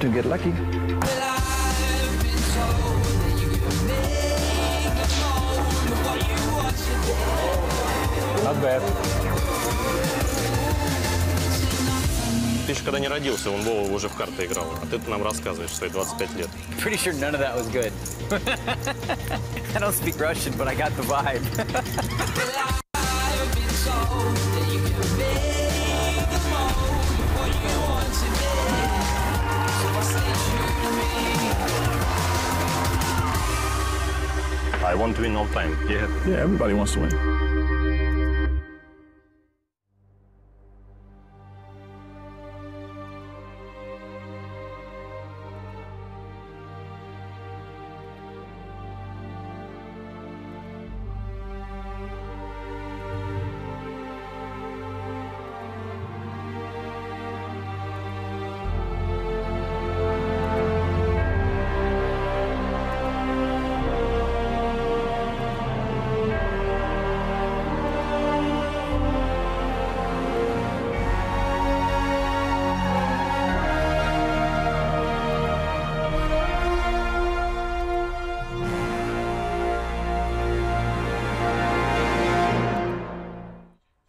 to get lucky. Not bad. Ты еще когда не родился, он Вова уже в карты играл, а ты нам рассказываешь свои 25 лет. Pretty sure none of that was good. I don't speak Russian, but I got the vibe. I want to win all time. Yeah, everybody wants to win.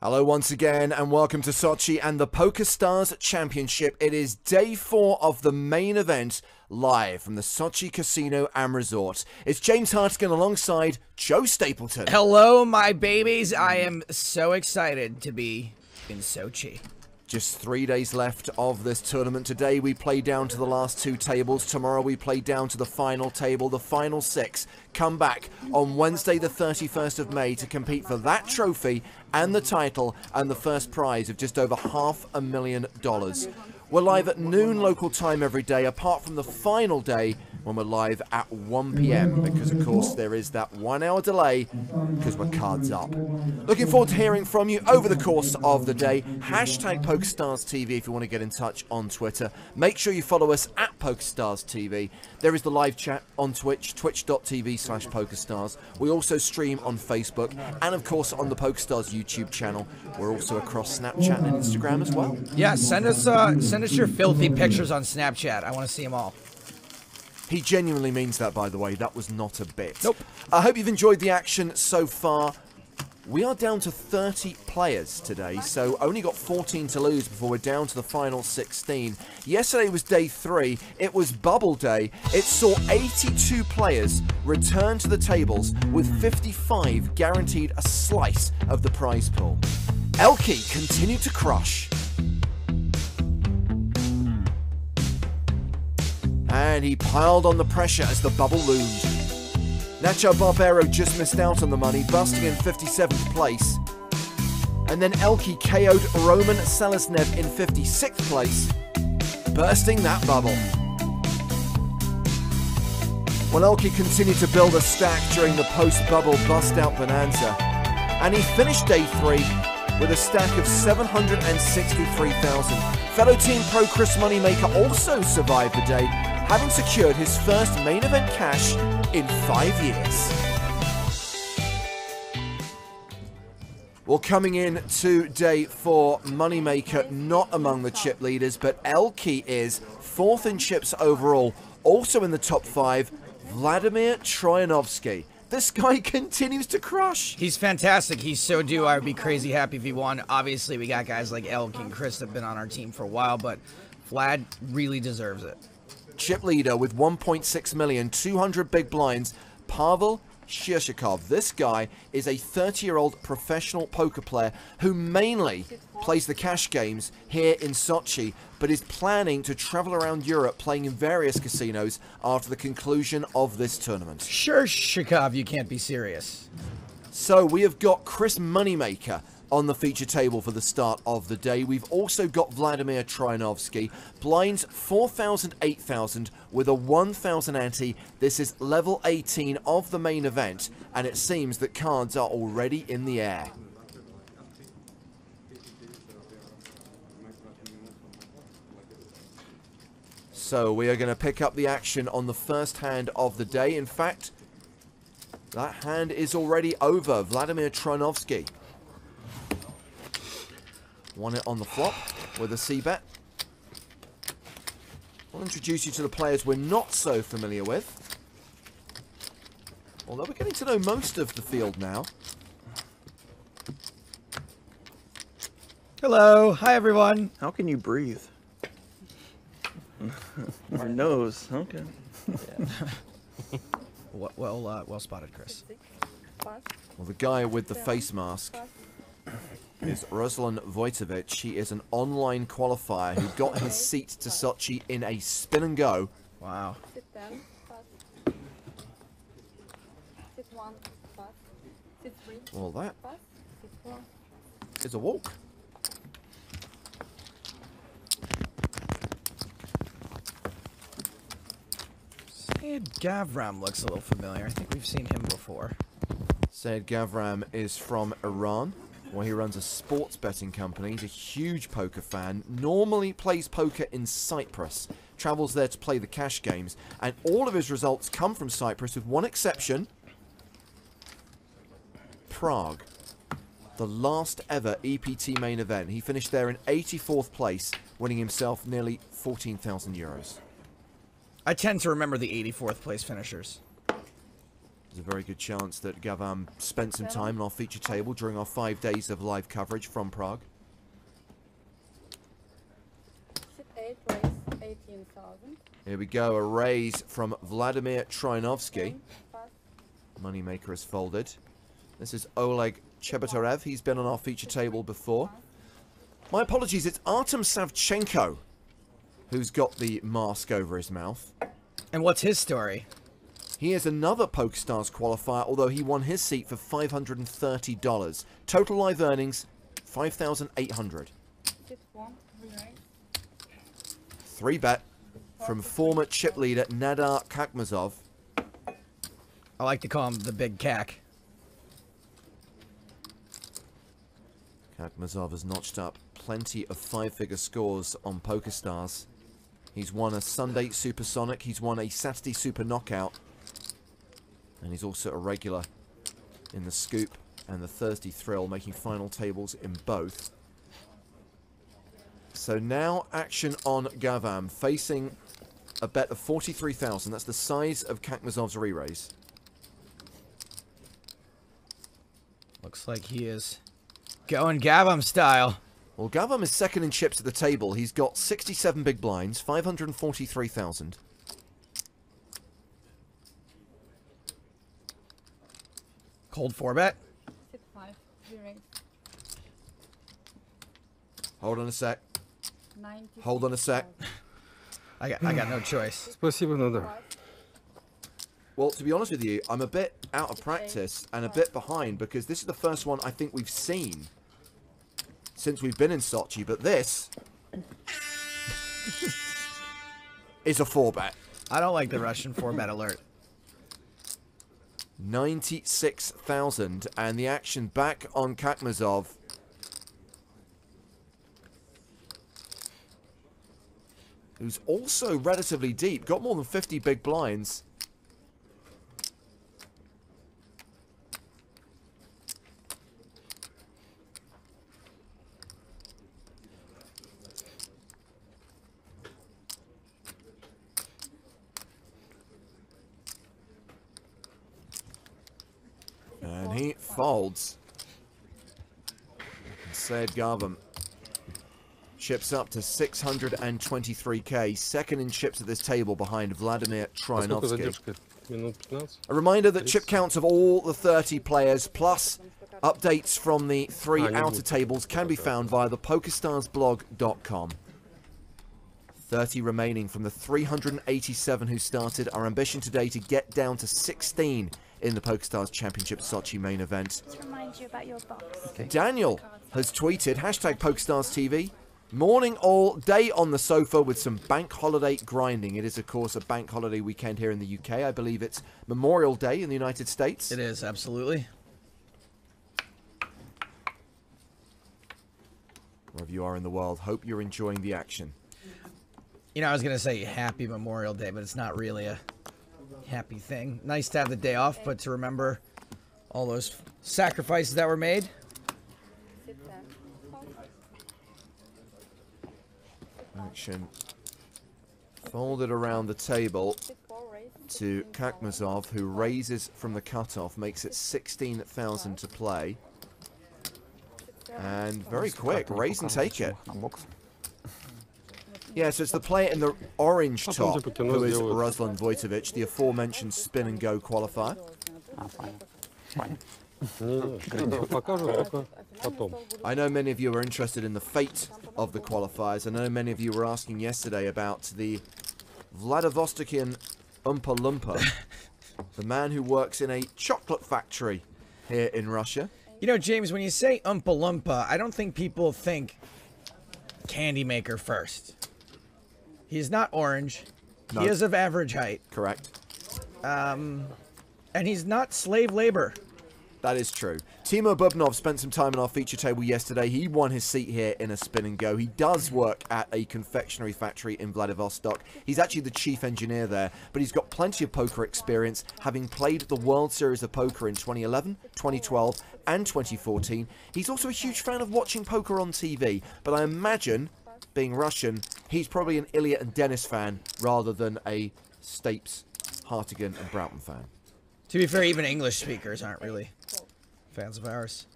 Hello once again and welcome to Sochi and the PokerStars Championship. It is day 4 of the main event live from the Sochi Casino and Resort. It's James Hartigan alongside Joe Stapleton. Hello my babies, I am so excited to be in Sochi. Just 3 days left of this tournament. Today we play down to the last 2 tables. Tomorrow we play down to the final table. The final 6 come back on Wednesday the 31st of May to compete for that trophy and the title and the first prize of just over $500,000. We're live at noon local time every day, apart from the final day when we're live at 1 PM, because of course there is that 1 hour delay because we're cards up. Looking forward to hearing from you over the course of the day. Hashtag PokerStarsTV if you want to get in touch on Twitter. Make sure you follow us at PokerStarsTV. There is the live chat on Twitch, twitch.tv/PokerStars. We also stream on Facebook and of course on the PokerStars YouTube channel. We're also across Snapchat and Instagram as well. Yeah, send us your filthy pictures on Snapchat. I want to see them all. He genuinely means that, by the way. That was not a bit. Nope. I hope you've enjoyed the action so far. We are down to 30 players today, so only got 14 to lose before we're down to the final 16. Yesterday was day 3. It was bubble day. It saw 82 players return to the tables with 55 guaranteed a slice of the prize pool. Elke continued to crush. And he piled on the pressure as the bubble loomed. Nacho Barbero just missed out on the money, busting in 57th place. And then Elke KO'd Roman Selesnev in 56th place, bursting that bubble. Well, Elke continued to build a stack during the post-bubble bust-out bonanza. And he finished day 3 with a stack of 763,000. Fellow Team Pro Chris Moneymaker also survived the day, having secured his first main event cash in 5 years. Well, coming in to day 4, Moneymaker not among the chip leaders, but Elke is 4th in chips overall. Also in the top 5, Vladimir Troyanovsky. This guy continues to crush. He's fantastic. He's so due. I would be crazy happy if he won. Obviously, we got guys like Elke and Chris that have been on our team for a while, but Vlad really deserves it. Chip leader with 1.6 million, 200 big blinds, Pavel Shirshikov. This guy is a 30-year-old professional poker player who mainly plays the cash games here in Sochi, but is planning to travel around Europe playing in various casinos after the conclusion of this tournament. Shirshikov, you can't be serious. So we have got Chris Moneymaker on the feature table for the start of the day. We've also got Vladimir Troyanovsky. Blinds 4,000, 8,000 with a 1,000 ante. This is level 18 of the main event, and it seems that cards are already in the air. So we are going to pick up the action on the first hand of the day. In fact, that hand is already over. Vladimir Troyanovsky won it on the flop with a C-bet. I'll introduce you to the players we're not so familiar with. Although we're getting to know most of the field now. Hello. Hi, everyone. How can you breathe? Our nose. Okay. Well spotted, Chris. Well, the guy with the face mask is Ruslan Vojtovic. He is an online qualifier who got his seat to Sochi in a spin and go. Wow. Sit down, pass. Sit one, pass. Sit three, Well, that pass. Sit four. is a walk. Sayed Gavram looks a little familiar. I think we've seen him before. Sayed Gavram is from Iran, where he runs a sports betting company. He's a huge poker fan, normally plays poker in Cyprus, travels there to play the cash games, and all of his results come from Cyprus with one exception: Prague. The last ever EPT main event. He finished there in 84th place, winning himself nearly 14,000 euros. I tend to remember the 84th place finishers. There's a very good chance that Gavam spent some time on our feature table during our 5 days of live coverage from Prague. Sit eight, raise 18,000. Here we go, a raise from Vladimir Trinovsky. Pass. Moneymaker has folded. This is Oleg Chebotarev. He's been on our feature table before. My apologies, it's Artem Savchenko who's got the mask over his mouth. And what's his story? He is another PokerStars qualifier, although he won his seat for $530. Total live earnings, $5,800. Sit one, raise. 3-bet from former chip leader Nadar Kakmazov. I like to call him the Big Cack. Kakmazov has notched up plenty of 5-figure scores on PokerStars. He's won a Sunday Supersonic, he's won a Saturday Super Knockout, and he's also a regular in the Scoop and the Thursday Thrill, making final tables in both. So now action on Gavam, facing a bet of 43,000. That's the size of Kakmazov's re-raise. Looks like he is going Gavam style. Well, Gavam is second in chips at the table. He's got 67 big blinds, 543,000. Cold 4-bet. Sit five, raise. Hold on a sec. 90. Hold on a sec. I got no choice. Спасибо, Надо. Well, to be honest with you, I'm a bit out of practice and a bit behind because this is the first one I think we've seen since we've been in Sochi, but this is a 4-bet. I don't like the Russian 4-bet alert. 96,000, and the action back on Kakmazov. Who's also relatively deep, got more than 50 big blinds. And he folds. Sayed Gavam chips up to 623k, second in chips at this table behind Vladimir Сколько Trinovsky. задержка? Минут 15? A reminder that chip counts of all the 30 players, plus updates from the 3 you outer would. tables, can be found via the PokerStarsblog.com. 30 remaining from the 387 who started. Our ambition today to get down to 16 in the PokerStars Championship Sochi main event. Just remind you about your box. Daniel has tweeted, hashtag PokerStarsTV, morning all day on the sofa with some bank holiday grinding. It is, of course, a bank holiday weekend here in the UK. I believe it's Memorial Day in the United States. It is, absolutely. Wherever you are in the world, hope you're enjoying the action. You know, I was going to say happy Memorial Day, but it's not really a happy thing. Nice to have the day off, but to remember all those sacrifices that were made. Sit down. Action Folded around the table Sit 4, raise. to 16,000. Kakmazov, who raises from the cutoff, makes it 16,000 to play. And very quick, raise and take it. Yeah, so it's the player in the orange top who is Ruslan Vojtovic, the aforementioned spin and go qualifier. Покажут только потом. I know many of you are interested in the fate of the qualifiers. I know many of you were asking yesterday about the Vladivostokian Oompa Loompa, the man who works in a chocolate factory here in Russia. You know, James, when you say Oompa Loompa, I don't think people think candy maker first. He's not orange. No. He is of average height. Correct. And he's not slave labor. That is true. Timo Bubnov spent some time on our feature table yesterday. He won his seat here in a spin and go. He does work at a confectionery factory in Vladivostok. He's actually the chief engineer there, but he's got plenty of poker experience, having played the World Series of Poker in 2011, 2012, and 2014. He's also a huge fan of watching poker on TV, but I imagine, being Russian, he's probably an Ilya and Dennis fan rather than a Stapes, Hartigan, and Broughton fan. To be fair, even English speakers aren't really fans of ours.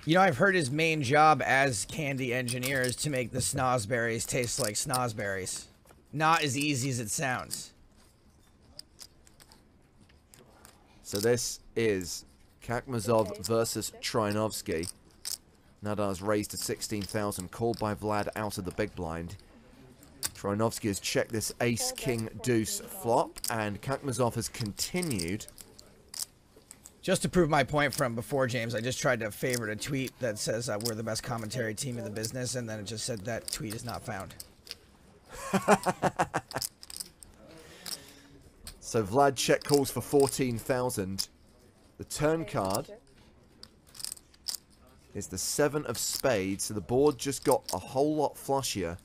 You know, I've heard his main job as candy engineer is to make the snozberries taste like snozberries. Not as easy as it sounds. So this is Kakmazov versus Trinovsky. Nadar's raised to 16,000, called by Vlad out of the big blind. Trinovsky has checked this ace, king, deuce flop, and Kakmazov has continued. Just to prove my point from before, James, I just tried to favorite a tweet that says we're the best commentary team in the business, and then it just said that tweet is not found. So Vlad check calls for 14,000. The turn card is the 7 of spades, so the board just got a whole lot flushier.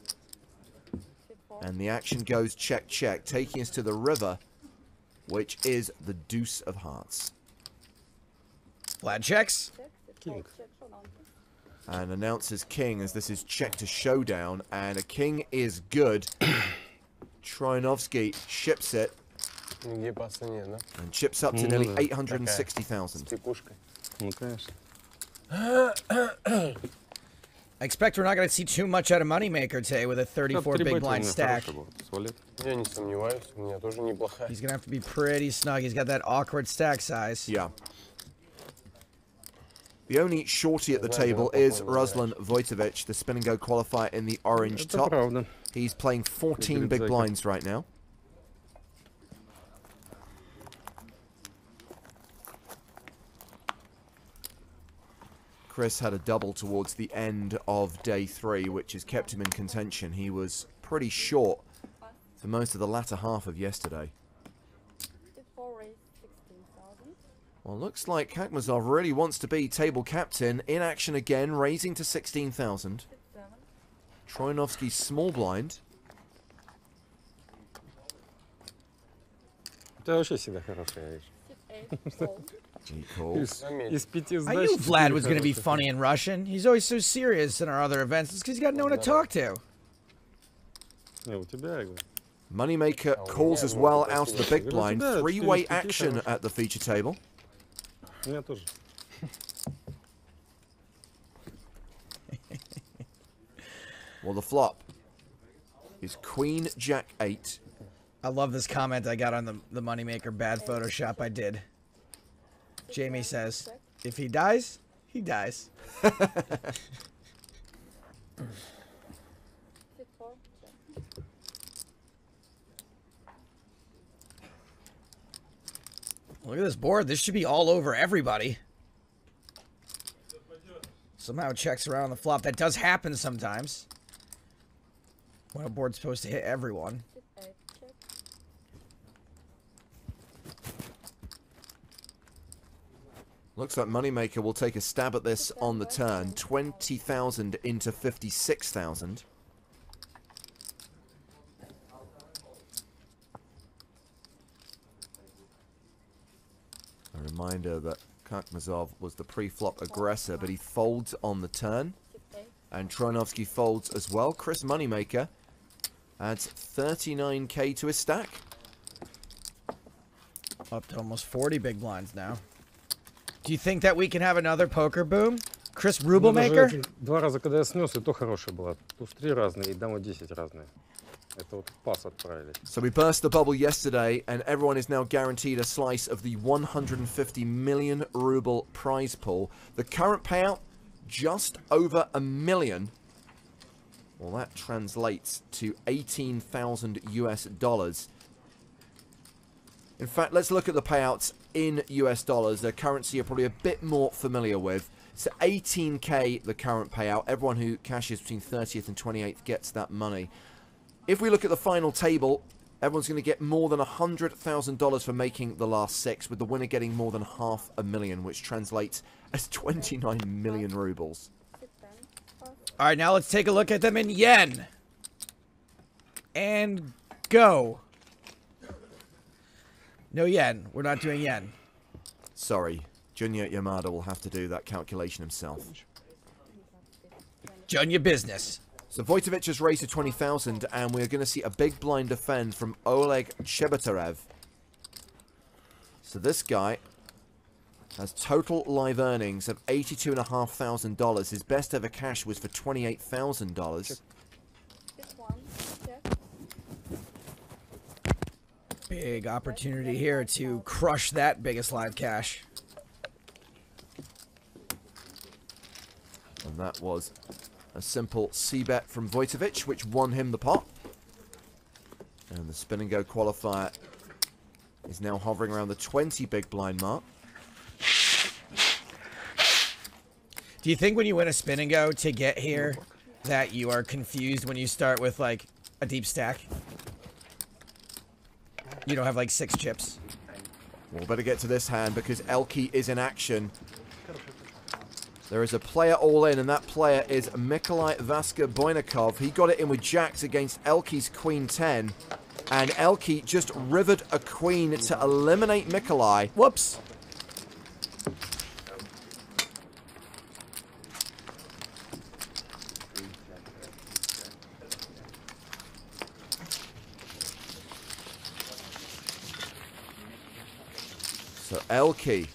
And the action goes check, check, taking us to the river, which is the deuce of hearts. Vlad checks. King. And announces king as this is check to showdown, and a king is good. Trinovsky ships it Нигде паса нет, да? and chips up to nearly 860,000. Пекушкой. Ну, конечно. I expect we're not going to see too much out of Moneymaker today with a 34 big blind stack. Я не сомневаюсь, у меня тоже неплохая. He's going to have to be pretty snug. He's got that awkward stack size. Yeah. The only shorty at the table is Ruslan Vojtovic, the spin and go qualifier in the orange Это top. правда. He's playing 14 big blinds right now. Chris had a double towards the end of day 3, which has kept him in contention. He was pretty short for most of the latter half of yesterday. Sit 4, raise. 16,000. Well, looks like Kakmazov really wants to be table captain. In action again, raising to 16,000. Sit 7. Troinovsky's small blind. Это вообще всегда хорошая вещь. Sit 8, fold. He calls. Из 5 I сдач knew Vlad 4 was going to be хороших. funny in Russian. He's always so serious in our other events. It's because he's got no one to talk to. Не, у тебя, я говорю. Moneymaker calls as well out of the big blind. Three-way action at the feature table. У меня тоже. Well, the flop is Queen Jack 8. I love this comment I got on the Moneymaker bad Photoshop I did. Jamie says, if he dies, he dies. Sit 4, check. Look at this board. This should be all over everybody. Somehow it checks around on the flop. That does happen sometimes. When a board's supposed to hit everyone. Sit 8, check. Looks like Moneymaker will take a stab at this on the turn. 20,000 into 56,000. A reminder that Kakmazov was the pre-flop aggressor, but he folds on the turn. Sit 8. And Troinovsky folds as well. Chris Moneymaker Adds 39k to his stack. Up to almost 40 big blinds now. Do you think that we can have another poker boom? Chris Ruble Maker? Два раза, когда я снес, и то хорошая была. Туз 3 разные, и дама 10 разные. Это вот пас отправили. So we burst the bubble yesterday, and everyone is now guaranteed a slice of the 150 million ruble prize pool. The current payout, just over $1 million. Well, that translates to 18,000 US dollars. In fact, let's look at the payouts in US dollars, a currency you're probably a bit more familiar with. So 18k, the current payout. Everyone who cashes between 30th and 28th gets that money. If we look at the final table, everyone's going to get more than $100,000 for making the last 6, with the winner getting more than $500,000, which translates as 29 million rubles. All right, now let's take a look at them in yen. And go. No yen. We're not doing yen. Sorry, Junya Yamada will have to do that calculation himself. Junya business. So Vojtovic has raised to 20,000, and we're going to see a big blind defend from Oleg Chebatarev. So this guy has total live earnings of $82,500. His best ever cash was for $28,000. This one, check. Big opportunity here to crush that biggest live cash. And that was a simple C-bet from Vojtovic, which won him the pot. And the spin and go qualifier is now hovering around the 20 big blind mark. Do you think when you win a spin and go to get here that you are confused when you start with like a deep stack? You don't have like 6 chips. We'll better get to this hand because Elke is in action. There is a player all in, and that player is Mikolai Vaska-Boynikov. He got it in with jacks against Elke's queen 10. And Elke just rivered a queen to eliminate Mikolai. Whoops. So Elke,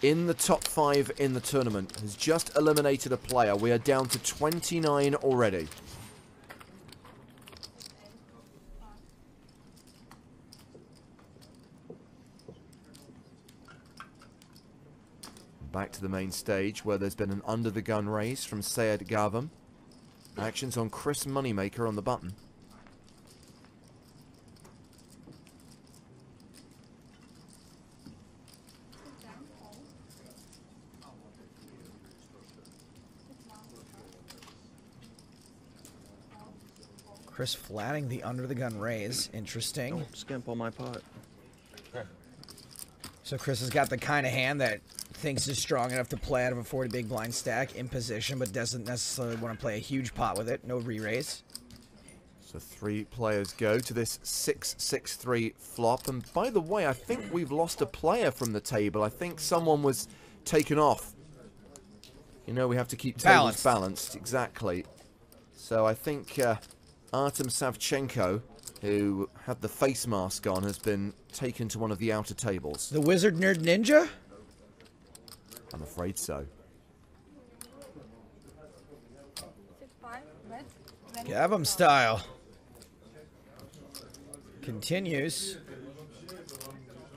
in the top 5 in the tournament, has just eliminated a player. We are down to 29 already. Back to the main stage, where there's been an under-the-gun raise from Sayed Gavam. Actions on Chris Moneymaker on the button. Chris flatting the under-the-gun raise. Interesting. Don't skimp on my pot. So Chris has got the kind of hand that thinks is strong enough to play out of a 40 big blind stack in position, but doesn't necessarily want to play a huge pot with it. No re-raise. So 3 players go to this 6-6-3 flop. And by the way, I think we've lost a player from the table. I think someone was taken off. You know, we have to keep tables balanced. Exactly. So I think Artem Savchenko, who had the face mask on, has been taken to one of the outer tables. The Wizard Nerd Ninja? I'm afraid so. 6-5, red. Gavam style. Continues.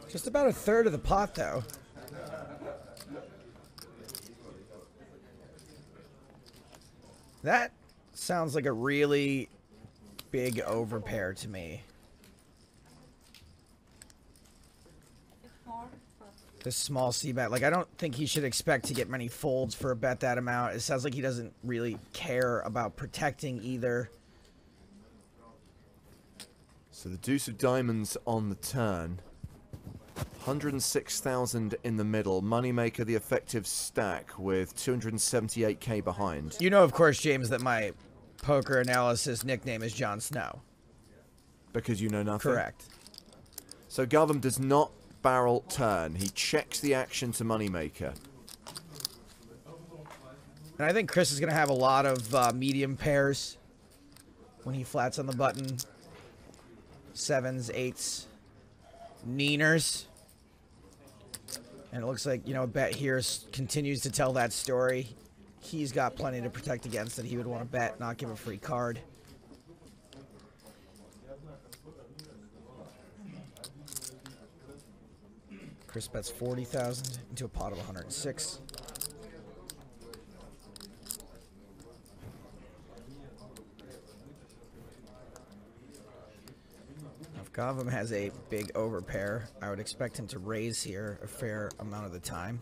Just about a third of the pot, though. That sounds like a really big overpair to me. This small c-bet. Like, I don't think he should expect to get many folds for a bet that amount. It sounds like he doesn't really care about protecting either. So the deuce of diamonds on the turn. 106,000 in the middle. Moneymaker, the effective stack, with 278k behind. You know, of course, James, that my poker analysis nickname is Jon Snow. Because you know nothing? Correct. So Gavam does not barrel turn. He checks the action to Moneymaker. And I think Chris is going to have a lot of medium pairs. when he flats on the button. 7s, 8s, neeners. And it looks like, you know, bet here continues to tell that story. He's got plenty to protect against that he would want to bet, not give a free card. Chris bets 40,000 into a pot of 106. If Gotham has a big overpair, I would expect him to raise here a fair amount of the time.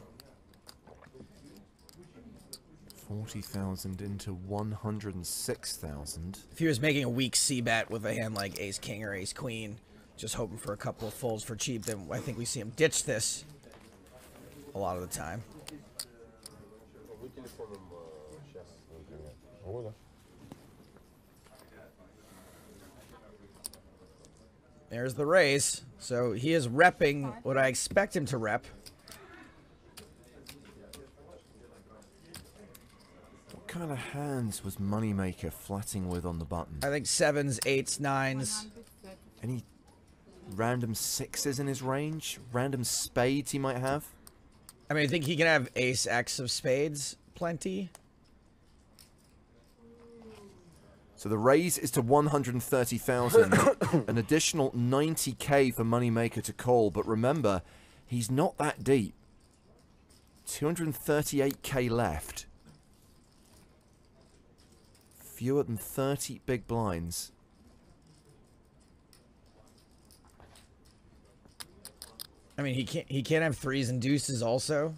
40,000 into 106,000. If he was making a weak C-bet with a hand like ace-king or ace-queen, just hoping for a couple of folds for cheap, then I think we see him ditch this a lot of the time. There's the raise. So he is repping what I expect him to rep. What kind of hands was Moneymaker flatting with on the button? I think 7s, 8s, 9s. Any random 6s in his range? Random spades he might have? I mean, I think he can have ace-x of spades. Plenty. So the raise is to 130,000. An additional 90k for Moneymaker to call. But remember, he's not that deep. 238k left. Fewer than 30 big blinds. I mean, he can't have 3s and deuces also.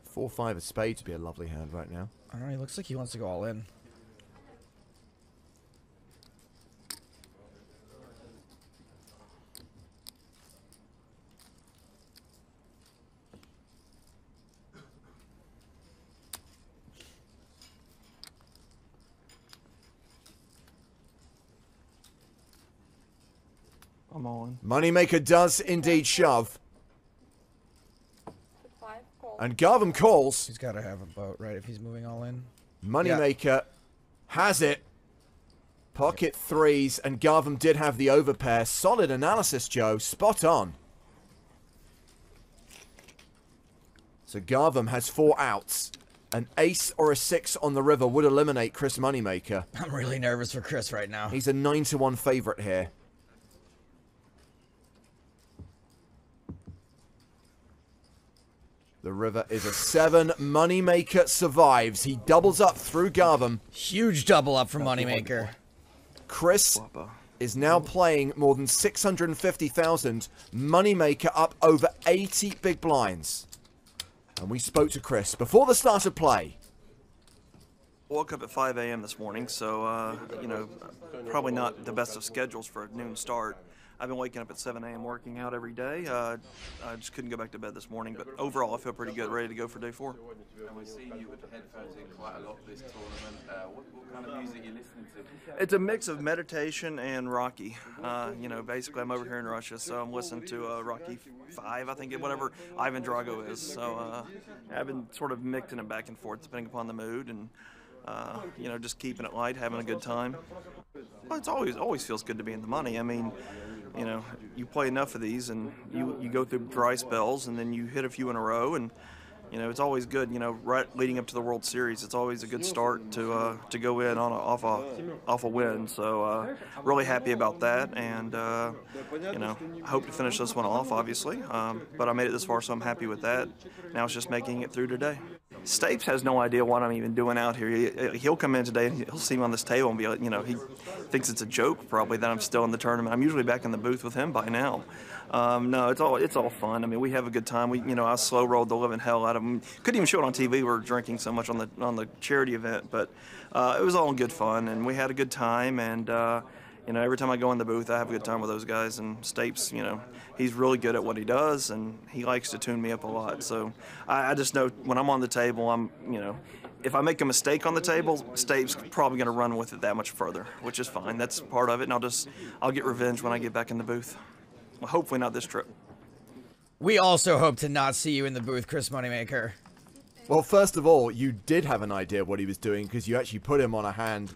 Four, 5 of spades would be a lovely hand right now. I don't know, he looks like he wants to go all in. I'm all in. Moneymaker does indeed shove. 5 call. And Garvin calls. He's got to have a boat, right, if he's moving all in. Moneymaker has it. Pocket 3s, and Garvin did have the overpair. Solid analysis, Joe. Spot on. So Garvin has 4 outs. An ace or a 6 on the river would eliminate Chris Moneymaker. I'm really nervous for Chris right now. He's a 9-1 favorite here. The river is a 7. Moneymaker survives. He doubles up through Garvin. Huge double up for Moneymaker. Chris is now playing more than 650,000. Moneymaker up over 80 big blinds. And we spoke to Chris before the start of play. Woke up at 5 a.m. this morning, so, you know, probably not the best of schedules for a noon start. I've been waking up at 7 a.m. working out every day. I just couldn't go back to bed this morning, but overall I feel pretty good, ready to go for day 4. And we're seeing you with the headphones in quite a lot this tournament. What kind of music are you listening to? It's a mix of meditation and Rocky. You know, basically I'm over here in Russia, so I'm listening to Rocky 5, I think, whatever Ivan Drago is. So I've been sort of mixing it back and forth depending upon the mood, and you know, just keeping it light, having a good time. Well, it's always feels good to be in the money. I mean, you know, you play enough of these, and you go through dry spells, and then you hit a few in a row, and you know, it's always good. You know, right leading up to the World Series, it's always a good start to go in on off a win. So really happy about that, and you know, I hope to finish this one off, obviously. But I made it this far, so I'm happy with that. Now it's just making it through today. Stapes has no idea what I'm even doing out here. He'll come in today and he'll see me on this table and be like, you know, he thinks it's a joke probably that I'm still in the tournament. I'm usually back in the booth with him by now. No, it's all fun. I mean, we have a good time. I slow rolled the living hell out of him. Couldn't even show it on TV. We were drinking so much on the charity event, but it was all good fun, and we had a good time. And you know, every time I go in the booth, I have a good time with those guys. And Stapes, you know, he's really good at what he does, and he likes to tune me up a lot. So I just know when I'm on the table, you know, if I make a mistake on the table, Stapes probably going to run with it that much further, which is fine. That's part of it, and I'll get revenge when I get back in the booth. Well, hopefully not this trip. We also hope to not see you in the booth, Chris Moneymaker. Well, first of all, you did have an idea of what he was doing because you actually put him on a hand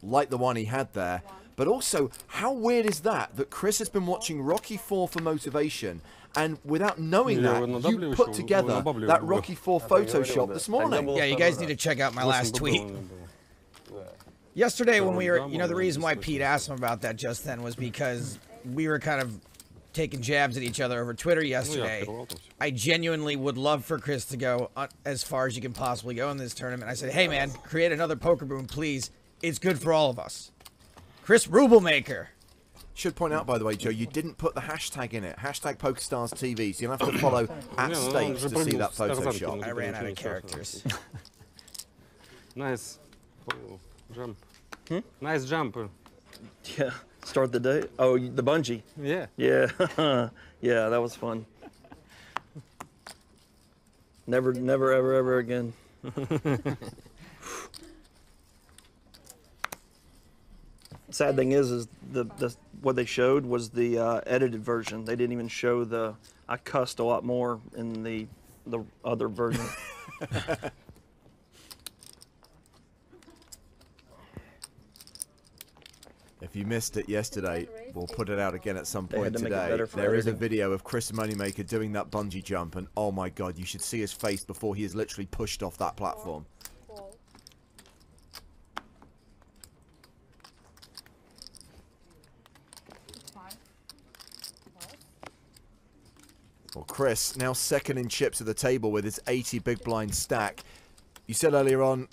like the one he had there. But also, how weird is that Chris has been watching Rocky IV for motivation, and without knowing that, you put together that Rocky IV Photoshop this morning. Yeah, you guys need to check out my last tweet. Yesterday when we were, you know, the reason why Pete asked him about that just then was because we were kind of taking jabs at each other over Twitter yesterday. I genuinely would love for Chris to go as far as you can possibly go in this tournament. I said, hey man, create another poker boom, please. It's good for all of us. Chris Rubelmaker. Should point out, by the way, Joe, you didn't put the hashtag in it. Hashtag PokerStars TV, so you'll have to follow at Stakes to see that Photoshop. I ran out of characters. Nice jump. Nice jump. Yeah. Start the day. Oh, the bungee. Yeah. Yeah. Yeah, that was fun. Never, ever, ever again. Sad thing is the what they showed was the edited version. They didn't even show the. I cussed a lot more in the other version. If you missed it yesterday, we'll put it out again at some point today. There is a video of Chris Moneymaker doing that bungee jump, and oh my god, you should see his face before he is literally pushed off that platform. Well, Chris, now second in chips at the table with his 80 big blind stack. You said earlier on,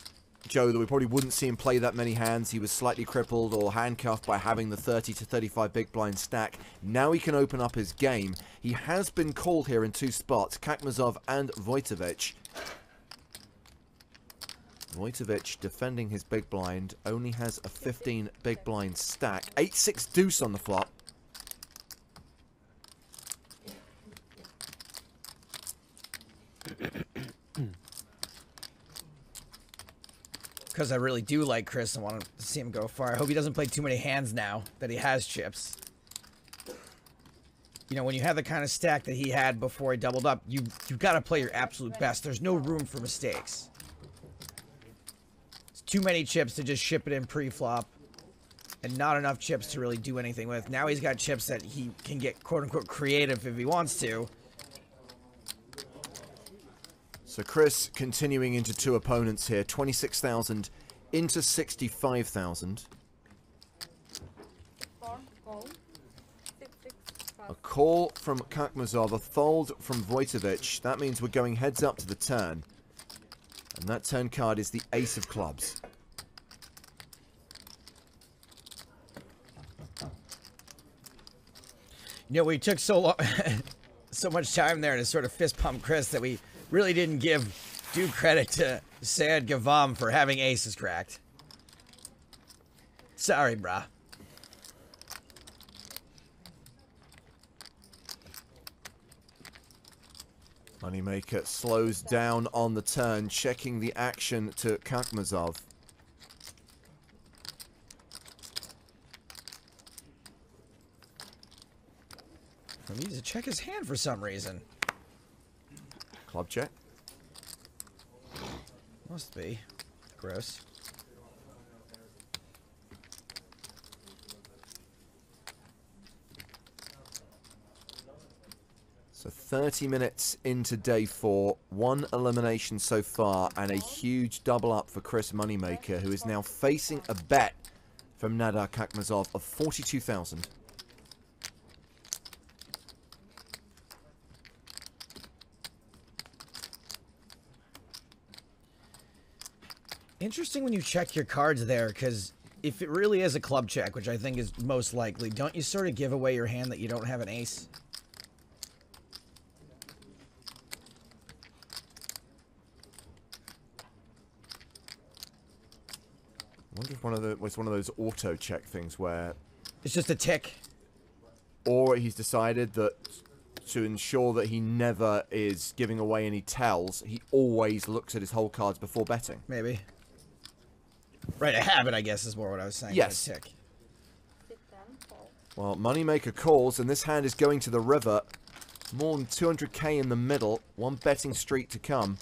Joe, that we probably wouldn't see him play that many hands. He was slightly crippled or handcuffed by having the 30 to 35 big blind stack. Now he can open up his game. He has been called here in two spots, Kakmazov and Vojtovic. Vojtovic defending his big blind, only has a 15 big blind stack. 8-6 deuce on the flop. Because I really do like Chris and want to see him go far. I hope he doesn't play too many hands now that he has chips. You know, when you have the kind of stack that he had before he doubled up, you've got to play your absolute best. There's no room for mistakes. It's too many chips to just ship it in pre-flop, and not enough chips to really do anything with. Now he's got chips that he can get quote-unquote creative if he wants to. So Chris continuing into two opponents here, 26,000 into 65,000. A call from Kakmazov, a fold from Vojtovic. That means we're going heads up to the turn. And that turn card is the ace of clubs. You know, we took so long, so much time there to sort of fist pump Chris that we really didn't give due credit to Sayed Gavam for having aces cracked. Sorry, brah. Moneymaker slows down on the turn, checking the action to Kakmazov. He needs to check his hand for some reason. Club check. Must be. Gross. So 30 minutes into day 4, one elimination so far, and a huge double up for Chris Moneymaker, who is now facing a bet from Nadar Kakmazov of 42,000. Interesting when you check your cards there, because if it really is a club check, which I think is most likely, don't you sort of give away your hand that you don't have an ace? I wonder if it's one of those auto check things where it's just a tick, or he's decided that to ensure that he never is giving away any tells, he always looks at his whole cards before betting. Maybe. Right, a habit, I guess, is more what I was saying. Yes. A tick. Well, Moneymaker calls, and this hand is going to the river. More than 200k in the middle. One betting streak to come.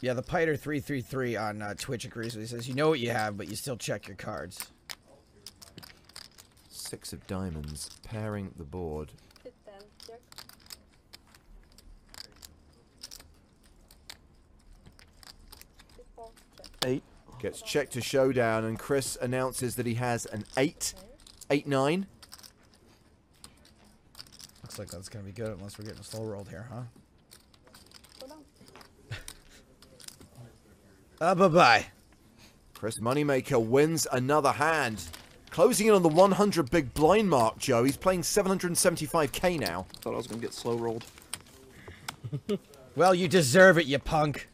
Yeah, the Piter 333 on Twitch agrees with. He says, you know what you have, but you still check your cards. 6 of diamonds, pairing the board. Hit 10, check. Hit 4, check. 8. Gets checked to showdown, and Chris announces that he has an 8. 8-9. Looks like that's going to be good unless we're getting slow rolled here, huh? Go down. Bye-bye. Chris Moneymaker wins another hand. Closing in on the 100 big blind mark, Joe. He's playing 775k now. Thought I was going to get slow rolled. Well, you deserve it, you punk.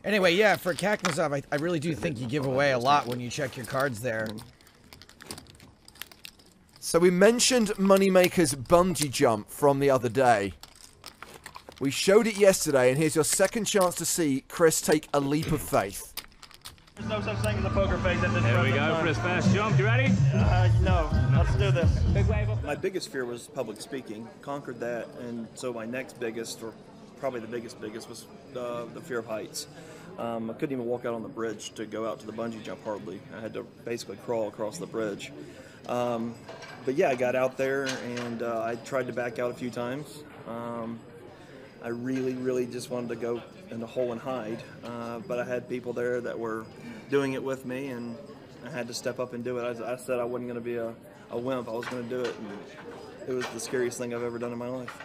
Anyway, yeah, for Kakmazov, I really do think you give away a lot when you check your cards there. So we mentioned Moneymaker's bungee jump from the other day. We showed it yesterday, and here's your second chance to see Chris take a leap of faith. There's no such thing as a poker face at this There we present go time. for his first jump. You ready? No, let's do this. Big wave up. My biggest fear was public speaking. Conquered that, and so my next biggest, or probably the biggest, was the fear of heights. I couldn't even walk out on the bridge to go out to the bungee jump hardly. I had to basically crawl across the bridge. But yeah, I got out there, and I tried to back out a few times. I really just wanted to go in the hole and hide, but I had people there that were doing it with me, and I had to step up and do it. I said I wasn't going to be a wimp. I was going to do it, and it was the scariest thing I've ever done in my life.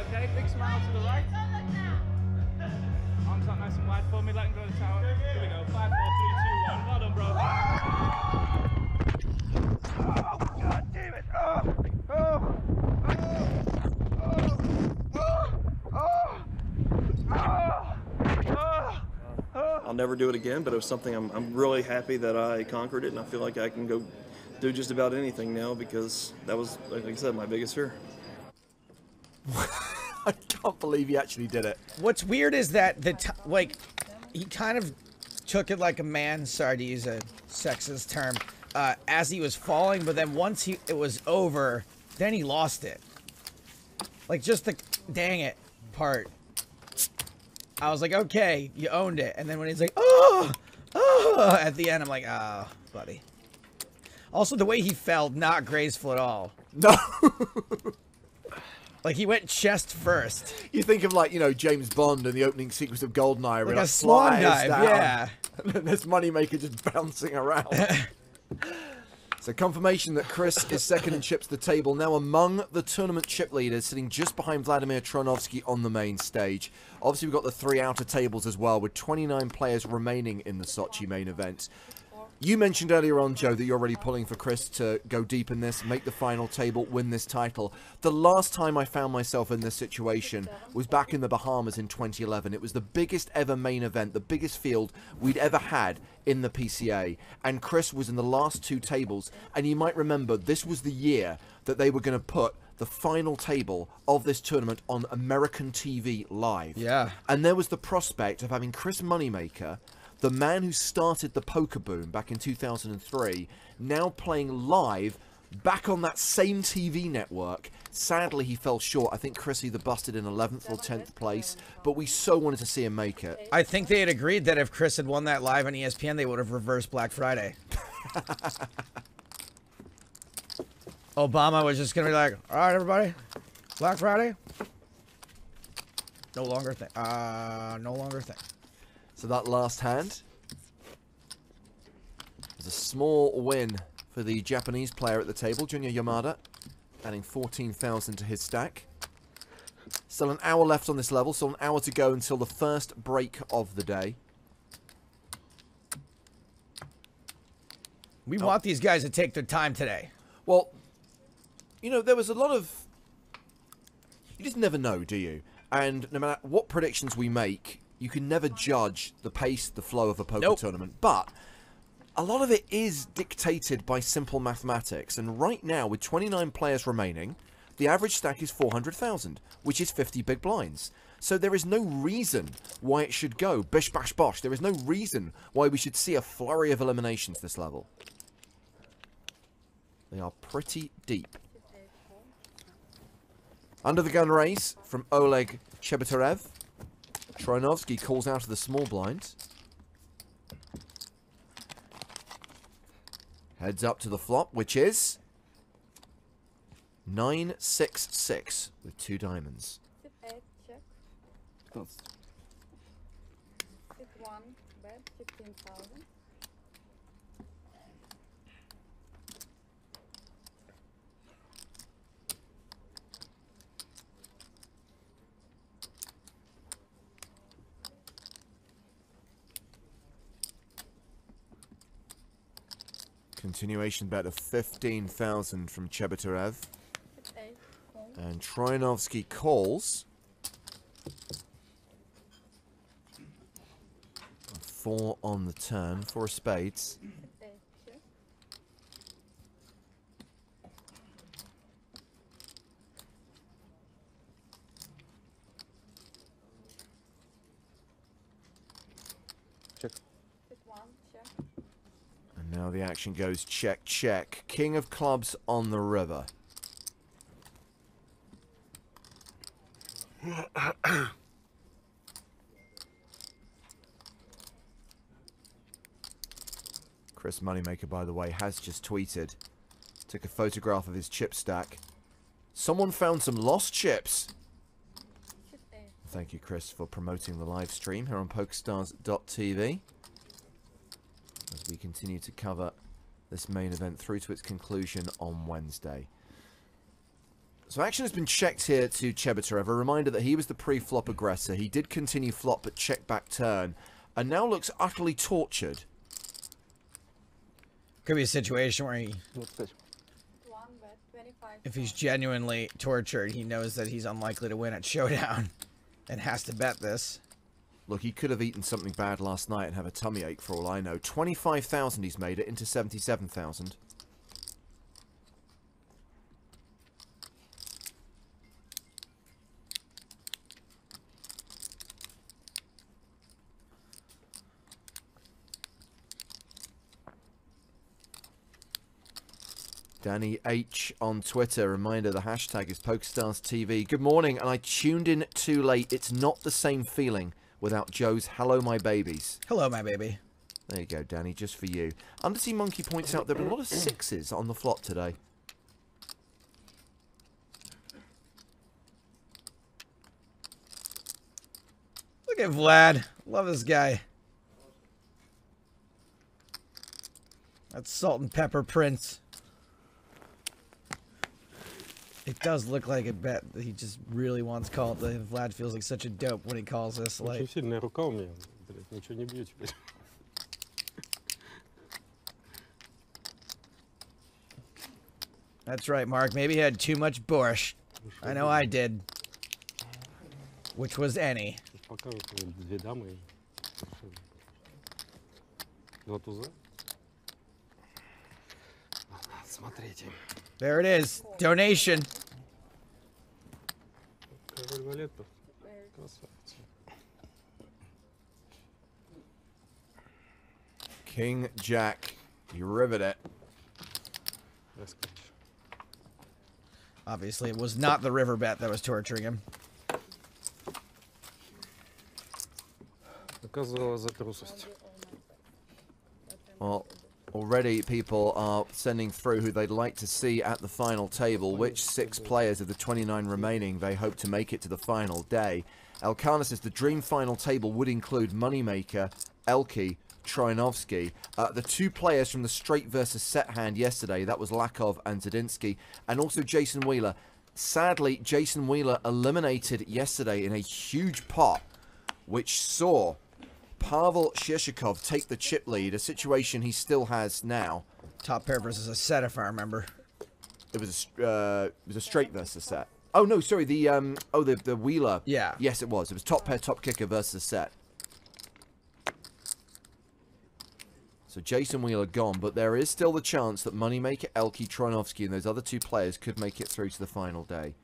Okay, big smile to the right. Arms up nice and wide for me, let him go to the tower. Here we go. 5, 4, 3, 2, 1. Well done, bro. Oh, God damn it. I'll never do it again, but it was something I'm really happy that I conquered it, and I feel like I can go do just about anything now because that was, like I said, my biggest fear. I can't believe he actually did it. What's weird is that he kind of took it like a man, sorry to use a sexist term, as he was falling, but then once it was over, then he lost it. Like just the dang it part. I was like, okay, you owned it. And then when he's like, oh, at the end, I'm like, oh, buddy. Also, the way he fell, not graceful at all. No. Like, he went chest first. You think of, like, you know, James Bond and the opening sequence of Goldeneye. Like a swan dive, down, yeah. And then there's Moneymaker just bouncing around. So confirmation that Chris is second in chips to the table, now among the tournament chip leaders, sitting just behind Vladimir Tronovsky on the main stage. Obviously, we've got the 3 outer tables as well, with 29 players remaining in the Sochi main event. You mentioned earlier on, Joe, that you're already pulling for Chris to go deep in this, make the final table, win this title. The last time I found myself in this situation was back in the Bahamas in 2011. It was the biggest ever main event, the biggest field we'd ever had in the PCA. And Chris was in the last 2 tables. And you might remember, this was the year that they were going to put the final table of this tournament on American TV live. Yeah. And there was the prospect of having Chris Moneymaker, the man who started the poker boom back in 2003, now playing live back on that same TV network. Sadly, he fell short. I think Chris either busted in 11th or 10th place, but we so wanted to see him make it. I think they had agreed that if Chris had won that live on ESPN, they would have reversed Black Friday. Obama was just going to be like, all right, everybody, Black Friday? No longer a thing. No longer a thing. So that last hand is a small win for the Japanese player at the table, Junya Yamada, adding 14,000 to his stack. Still an hour left on this level, so an hour to go until the first break of the day. We want these guys to take their time today. Well, you know, there was a lot of... You just never know, do you? And no matter what predictions we make, you can never judge the pace, the flow of a poker tournament. But a lot of it is dictated by simple mathematics. And right now, with 29 players remaining, the average stack is 400,000, which is 50 big blinds. So there is no reason why it should go bish bash bosh. There is no reason why we should see a flurry of eliminations this level. They are pretty deep. Under the gun raise from Oleg Chebetarev. Troinovsky calls out of the small blind. Heads up to the flop, which is 9-6-6 with 2 diamonds. Sit 8, check. Sit 1, bet 15,000. Continuation bet of 15,000 from Chebetarev. Sit 8, fold. And Troinovsky calls. 4 on the turn, 4 spades. Sit 8, check. Check. Sit 1, check. And now the action goes check, check. King of clubs on the river. Chris Moneymaker, by the way, has just tweeted. Took a photograph of his chip stack. Someone found some lost chips. Sit 8. Thank you, Chris, for promoting the live stream here on PokerStars.tv. As we continue to cover this main event through to its conclusion on Wednesday. So action has been checked here to Chebetarev. A reminder that he was the pre-flop aggressor. He did continue flop but check back turn. And now looks utterly tortured. Could be a situation where he, 1, bet 25. if he's genuinely tortured, he knows that he's unlikely to win at Showdown and has to bet this. Look, he could have eaten something bad last night and have a tummy ache for all I know. 25,000 he's made it into 77,000. Danny H on Twitter. Reminder, the hashtag is PokerStarsTV. Good morning, and I tuned in too late. It's not the same feeling without Joe's Hello My Babies. Hello, my baby. There you go, Danny, just for you. Undersea Monkey points out there are a lot of 6s on the flop today. Look at Vlad. Love this guy. That's Salt and Pepper Prince. It does look like a bet that he just really wants called. Vlad feels like such a dope when he calls this. Like, Очень сильная рука у меня. Блядь, ничего не бью теперь. that's right, Mark. Maybe he had too much borscht. I know I did. Which was any. Пока вот 2 дамы. И 2 туза. Смотрите. There it is. Donation. Король валетов. Красавец. King Jack. You rivet it. Obviously, it was not the river bet that was torturing him. Наказывала за трусость. Well, already people are sending through who they'd like to see at the final table, which 6 players of the 29 remaining they hope to make it to the final day. Elkana says the dream final table would include Moneymaker, Elke, Troinovsky. The 2 players from the straight versus set hand yesterday, that was Lakov and Zadinsky, and also Jason Wheeler. Sadly, Jason Wheeler eliminated yesterday in a huge pot, which saw Pavel Shirshikov take the chip lead, a situation he still has now. Top pair versus a set, if I remember. It was a straight versus set. Oh no, sorry, the Wheeler. Yeah. Yes, it was. It was top pair, top kicker versus a set. So Jason Wheeler gone, but there is still the chance that Moneymaker, Elke, Troinovsky, and those other 2 players could make it through to the final day.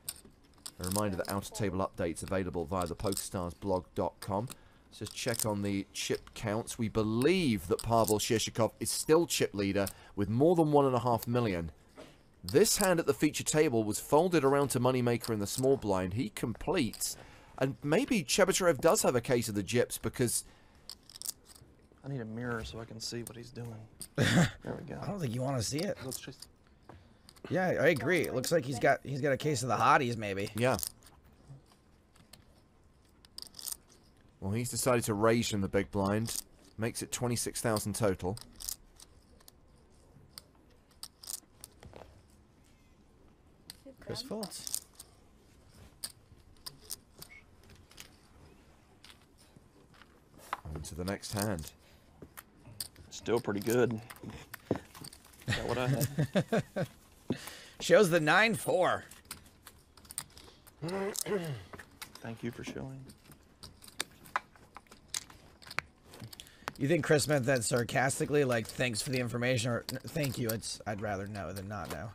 A reminder that out-of-table updates available via the PokerStarsblog.com. Let's just check on the chip counts. We believe that Pavel Shishikov is still chip leader with more than 1.5 million. This hand at the feature table was folded around to Moneymaker in the small blind. He completes. And maybe Chebotarev does have a case of the gyps because... I need a mirror so I can see what he's doing. There we go. I don't think you want to see it. Yeah, I agree. It looks like he's got a case of the hotties, maybe. Yeah. Well, he's decided to raise from the big blind. Makes it 26,000 total. Chris Fultz. On to the next hand. Still pretty good. Is that what I had? Shows the 9-4. Thank you for showing. You think Chris meant that sarcastically, like thanks for the information, or thank you? I'd rather know than not know.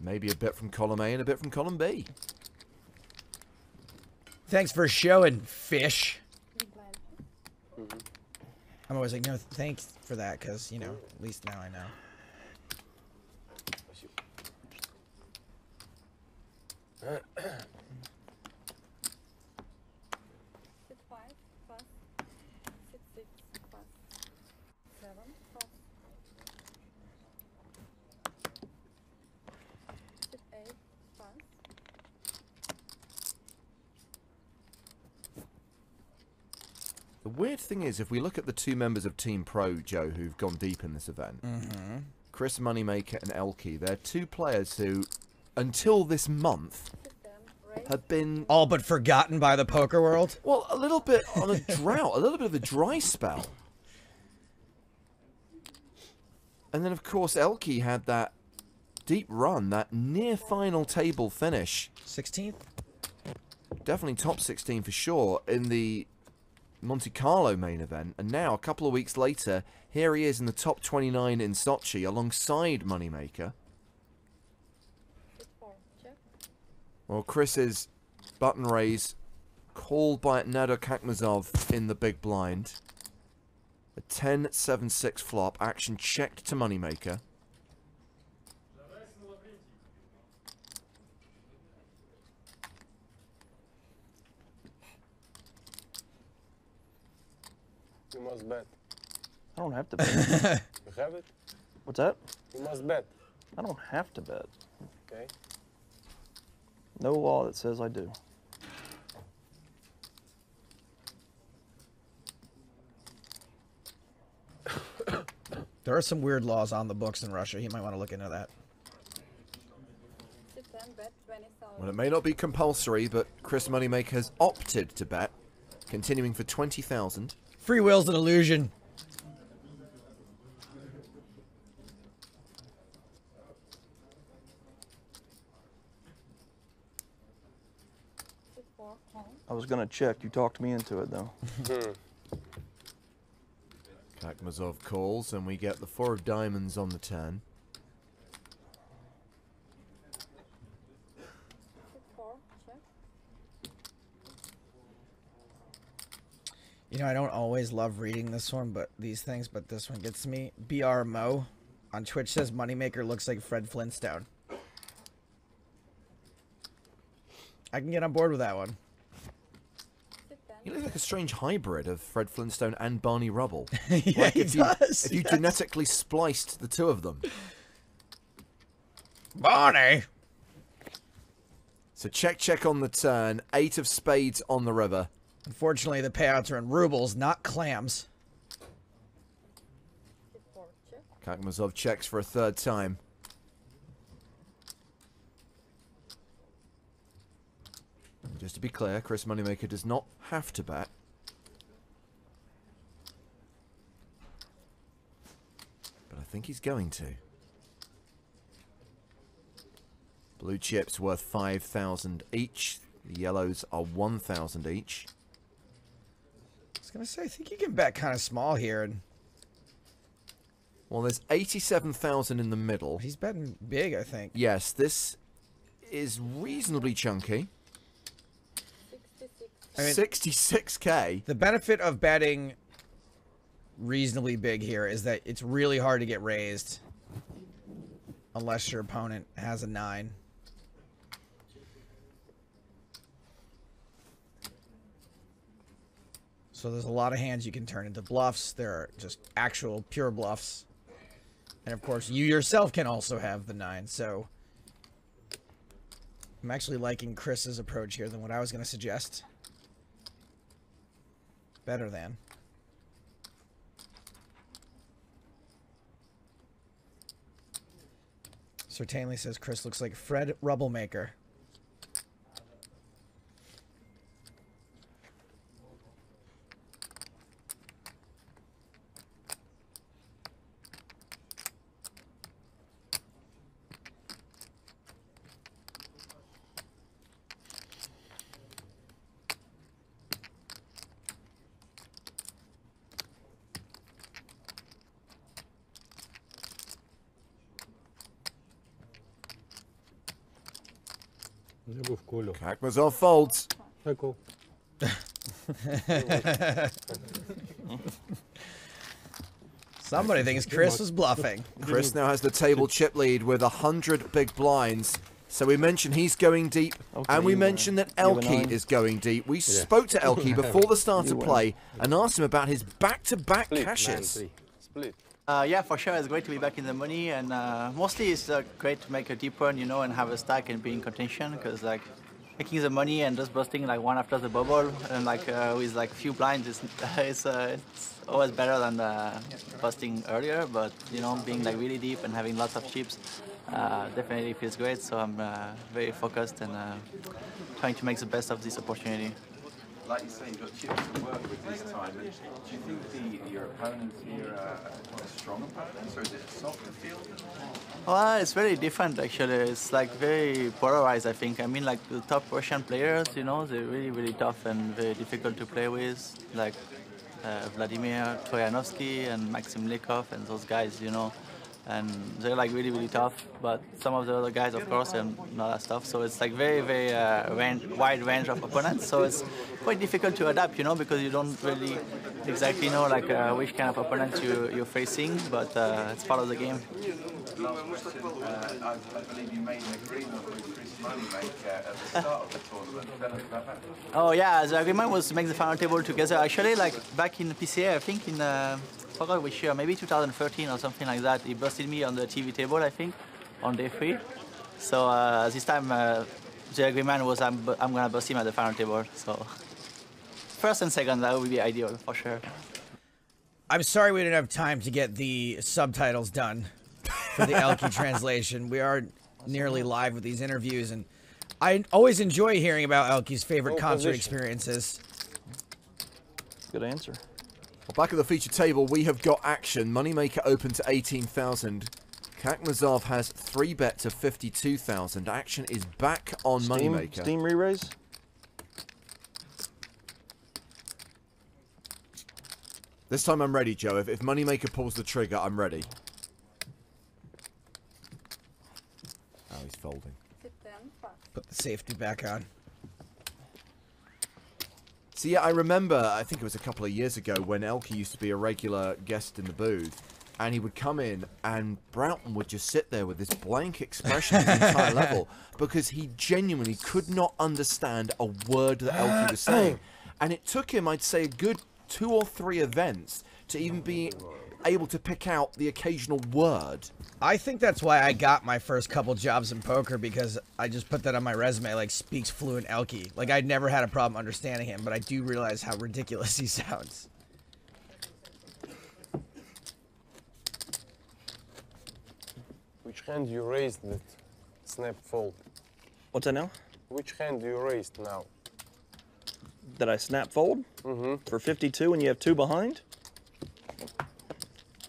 Maybe a bit from column A and a bit from column B. Thanks for showing, fish. I'm always like, no, thanks for that, because, you know, at least now I know. Sit 5, pass. Sit 6, pass. 7, pass. Sit 8, pass. The weird thing is, if we look at the two members of Team Pro, Joe, who've gone deep in this event, Chris Moneymaker and Elke, they're two players who, until this month, have been... all but forgotten by the poker world? Well, a little bit on a drought, a little bit of a dry spell. And then, of course, Elke had that deep run, that near final table finish. 16th? Definitely top 16 for sure in the Monte Carlo main event, and now a couple of weeks later here he is in the top 29 in Sochi alongside Moneymaker. Well, Chris's button raise called by Nado Kakmazov in the big blind. A 10-7-6 flop, action checked to Moneymaker. You must bet. I don't have to bet. You have it? What's that? You must bet. I don't have to bet. Okay. No law that says I do. There are some weird laws on the books in Russia. You might want to look into that. Sit 10, bet 20,000. Well, it may not be compulsory, but Chris Moneymaker has opted to bet, continuing for 20,000. Free will's an illusion. Sit 4, call. I was going to check. You talked me into it, though. Kakmazov calls, and we get the 4 of diamonds on the turn. Sit 4, check. You know, I don't always love reading this one, but these things, but this one gets me. BR Mo on Twitch says Moneymaker looks like Fred Flintstone. I can get on board with that one. He looks like a strange hybrid of Fred Flintstone and Barney Rubble. Yeah, like he does. If you genetically spliced the two of them. Barney! So check on the turn. 8 of spades on the river. Unfortunately, the payouts are in rubles, not clams. Sit 4, check. Kakmazov checks for a third time. Just to be clear, Chris Moneymaker does not have to bet. But I think he's going to. Blue chips worth 5,000 each. The yellows are 1,000 each. I was going to say, I think you can bet kind of small here. And Well, there's 87,000 in the middle. he's betting big, I think. Yes, this is reasonably chunky. 66. 66k. The benefit of betting reasonably big here is that it's really hard to get raised unless your opponent has a 9. So there's a lot of hands you can turn into bluffs. There are just actual pure bluffs. And of course, you yourself can also have the 9. So I'm actually liking Chris's approach here than what I was going to suggest. Better than. Certainly says Chris looks like Fred Rubblemaker. Kakmazov folds. Cool. Somebody thinks Chris was bluffing. Chris now has the table chip lead with 100 big blinds. So we mentioned he's going deep, and we mentioned that Elke is going deep. We spoke to Elke before the start of play and asked him about his back-to-back cashes. Split. Yeah, for sure, it's great to be back in the money, and mostly it's great to make a deep run, you know, and have a stack and be in contention, because like making the money and just busting like one after the bubble and like with like few blinds, it's always better than busting earlier. But you know, being like really deep and having lots of chips definitely feels great. So I'm very focused and trying to make the best of this opportunity. Like you say, you've got chips to work with this time. Do you think your opponents here are quite strong opponents, or is it a softer field? Well, it's very different actually. It's like very polarized, I think. I mean, like the top Russian players, you know, they're really, really tough and very difficult to play with. Like Vladimir Troyanovsky and Maxim Lekov and those guys, you know. And they're like really, really tough. But some of the other guys, of course, are not as tough. So it's like very, very wide range of opponents. So it's quite difficult to adapt, you know, because you don't really exactly know like which kind of opponents you're facing. But it's part of the game. Last question. I believe you made an agreement with Chris Moneymaker at the start of the tournament. Tell us about that. Oh yeah, the agreement was to make the final table together. Actually, like back in PCA, I think in I forgot which year, maybe 2013 or something like that. He busted me on the TV table, I think, on day 3. So this time the agreement was I'm gonna bust him at the final table. So first and second, that would be ideal for sure. I'm sorry we didn't have time to get the subtitles done for the Elke translation. We are nearly live with these interviews, and I always enjoy hearing about Elke's favorite concert experiences. Good answer. Well, back at the feature table, we have got action. Moneymaker open to 18,000. Kakmazov has 3-bet to 52,000. Action is back on Moneymaker. Steam re-raise? This time I'm ready, Joe. If Moneymaker pulls the trigger, I'm ready. Oh, he's folding. Put the safety back on. So yeah, I remember, I think it was a couple of years ago, when Elke used to be a regular guest in the booth, and he would come in, and Broughton would just sit there with this blank expression the entire level, because he genuinely could not understand a word that Elke was saying. And it took him, I'd say, a good 2 or 3 events to even be able to pick out the occasional word. I think that's why I got my first couple jobs in poker, because I just put that on my resume, like, speaks fluent Elke. Like, I'd never had a problem understanding him, but I do realize how ridiculous he sounds. Which hand you raised that snap fold? What's that now? Which hand you raised now? Did I snap fold? Mm-hmm. For 52 and you have 2 behind?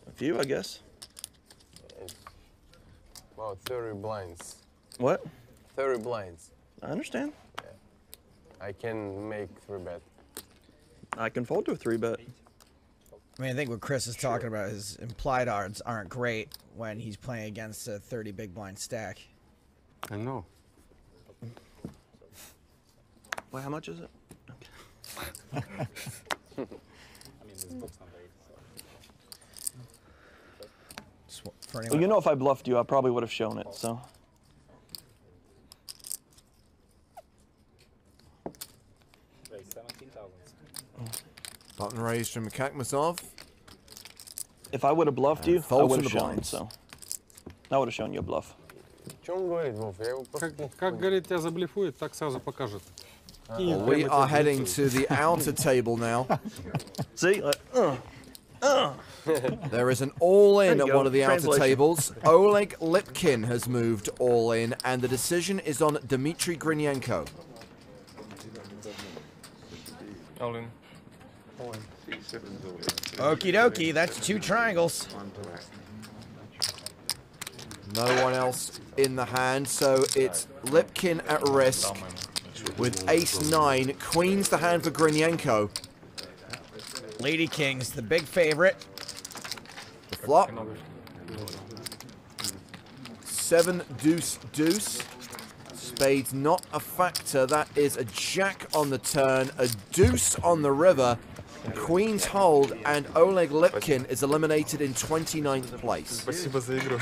A few, I guess. It's about 30 blinds. What? 30 blinds. I understand. Yeah. I can make 3-bet. I can fold to a 3-bet. I mean, I think what Chris is talking about, his implied odds aren't great when he's playing against a 30 big blind stack. I know. Well, how much is it? Well, you know, if I bluffed you, I probably would have shown it, so. Button raised from Kakmazov. If I would have bluffed you, I folds would from have the shown, blinds. so. I would have shown you a bluff. Как говорит, тебя заблефует, так сразу покажет. Well, we are heading to the outer table now. See? There is an all-in There at you go. one of the outer Translation. tables. Oleg Lipkin has moved all-in, and the decision is on Dmitry Grinyenko. All in. Okie dokie, that's 2 triangles. No one else in the hand, so it's Lipkin at risk with ace-9. Queen's the hand for Grinyenko. Lady King's the big favorite. The flop. 7 deuce deuce. Spades not a factor. That is a jack on the turn, a deuce on the river. Queen's hold, and Oleg Lipkin is eliminated in 29th place. Спасибо за игру.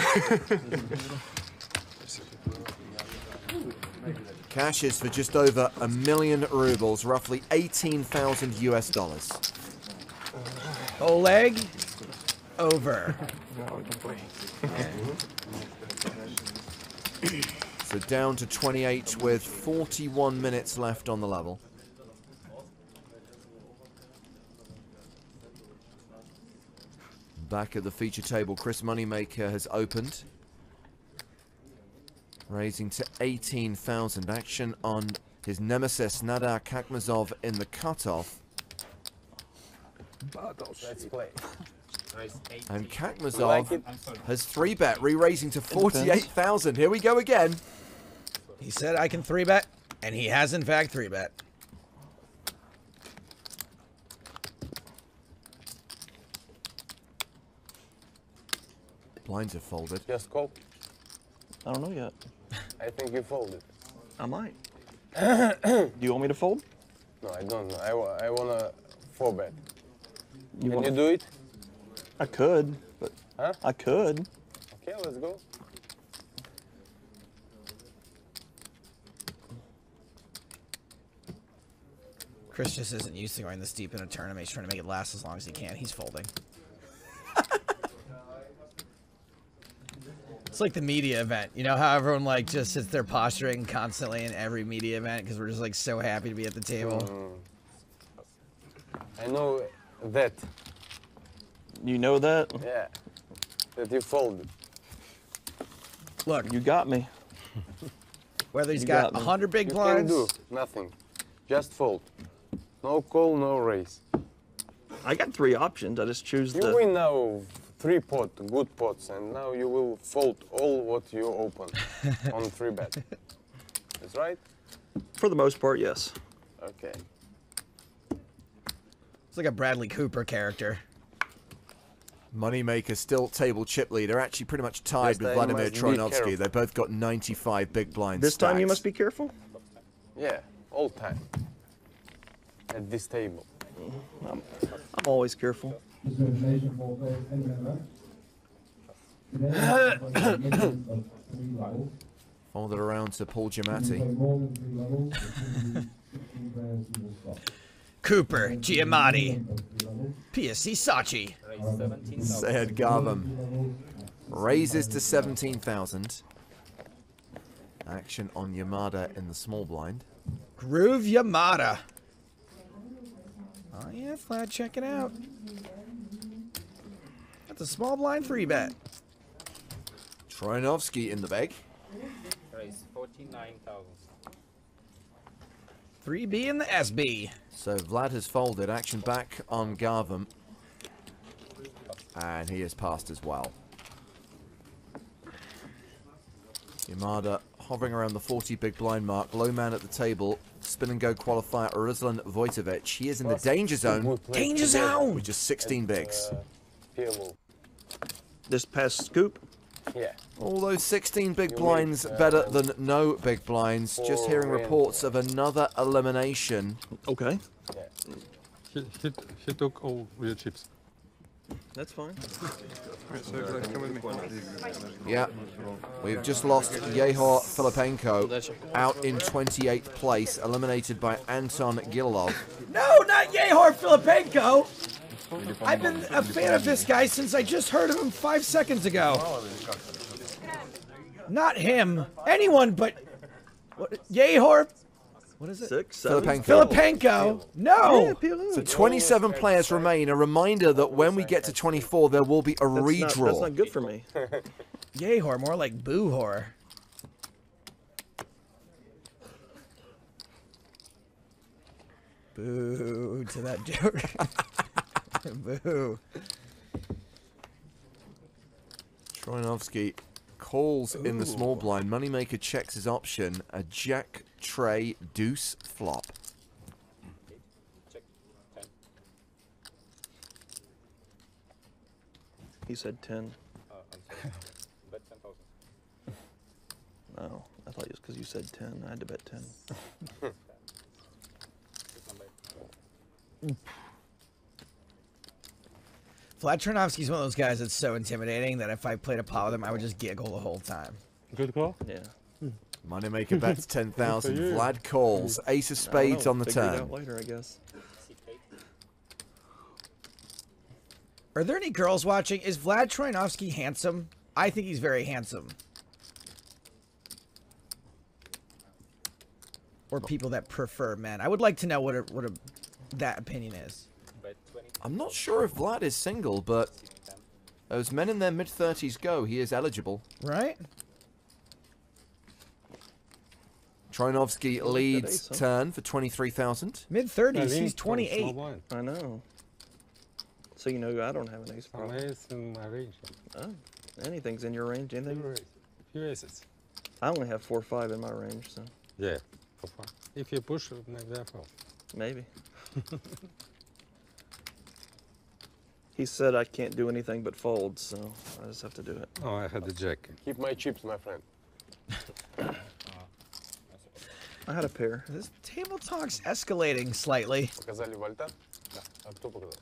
Cashes for just over 1 million rubles, roughly 18,000 US dollars. Oleg, over. So down to 28 with 41 minutes left on the level. Back at the feature table, Chris Moneymaker has opened. Raising to 18,000. Action on his nemesis, Nadar Kakmazov, in the cutoff. Let's play. And Kakmazov has 3-bet, re-raising to 48,000. Here we go again. He said I can 3-bet, and he has in fact 3-bet. Blinds have folded. Just call. I don't know yet. I think you folded. I might. Do you want me to fold? No, I don't know. I wanna 4-bet. You Can wanna- you do it? I could, but Huh? I could. Okay, let's go. Chris just isn't used to going this deep in a tournament. He's trying to make it last as long as he can. He's folding. It's like the media event. You know how everyone like just sits there posturing constantly in every media event because we're just like so happy to be at the table. I know that. You know that? Yeah. That you folded. Look, you got me. Whether he's got 100 big blinds. You can do nothing. Just fold. No call, no raise. I got 3 options. I just choose You the. win now 3 good pots, and now you will fold all what you open on 3-bet. That's right? For the most part, yes. Okay. It's like a Bradley Cooper character. Moneymaker still table chip leader, actually pretty much tied This with time you Vladimir must be Troinovsky. careful. They both got 95 big blinds. This time you stacks. must be careful. Yeah, all time. At this table. I'm always careful. Folded around to Paul Giamatti. Cooper, Giamatti, PSC Sochi. Sayed Garvam raises to 17,000. Action on Yamada in the small blind. Groove Yamada. Oh yeah, flat, check it out. That's a small blind 3-bet. Troinovsky in the bag. Raise 49,000. 3B in the SB. So Vlad has folded. Action back on Garvam. And he has passed as well. Yamada hovering around the 40 big blind mark. Low man at the table. Spin and go qualifier Ruslan Vojtovic. He is in the danger zone. Danger zone! With just 16 bigs. PMO. This past scoop. Yeah. Although 16 big blinds better than no big blinds. Just hearing reports of another elimination. Okay. He took all your chips. That's fine. Yeah. We've just lost Yehor Filipenko out in 28th place, eliminated by Anton Gilov. No, not Yehor Filipenko! I've been a fan of this guy since I just heard of him 5 seconds ago. Not him. Anyone but... Yehor... What is it? Filipenko. No! So 27 players remain. A reminder that when we get to 24, there will be a redraw. That's not good for me. Yehor, more like boo-hor. Boo to that joke. Boo. Troianovsky calls in the small blind. Moneymaker checks his option. A jack, tray, deuce, flop. He said 10. Bet 10,000. Oh, I thought it was because you said 10. I had to bet 10. Vlad Troianovsky's one of those guys that's so intimidating that if I played a pot with him, I would just giggle the whole time. Good call? Yeah. Moneymaker bets 10,000. Vlad calls. Ace of spades on the Figure it turn. out later, I guess. Are there any girls watching? Is Vlad Troianovsky handsome? I think he's very handsome. Or people that prefer men. I would like to know what that opinion is. I'm not sure if Vlad is single, but as men in their mid-30s go, he is eligible. Right? Troianovsky leads turn for 23,000. Mid-30s, he's 28. I know. So you know I don't have an ace problem. Ace in my range. Oh, anything's in your range, anything? Few aces. I only have 4 or 5 in my range, so. Yeah, for fun. If you push, maybe I fall. Maybe. He said I can't do anything but fold, so I just have to do it. Oh, I had the jack. Keep my chips, my friend. I had a pair. This table talk's escalating slightly. Показали вольтар? Да. А кто показал?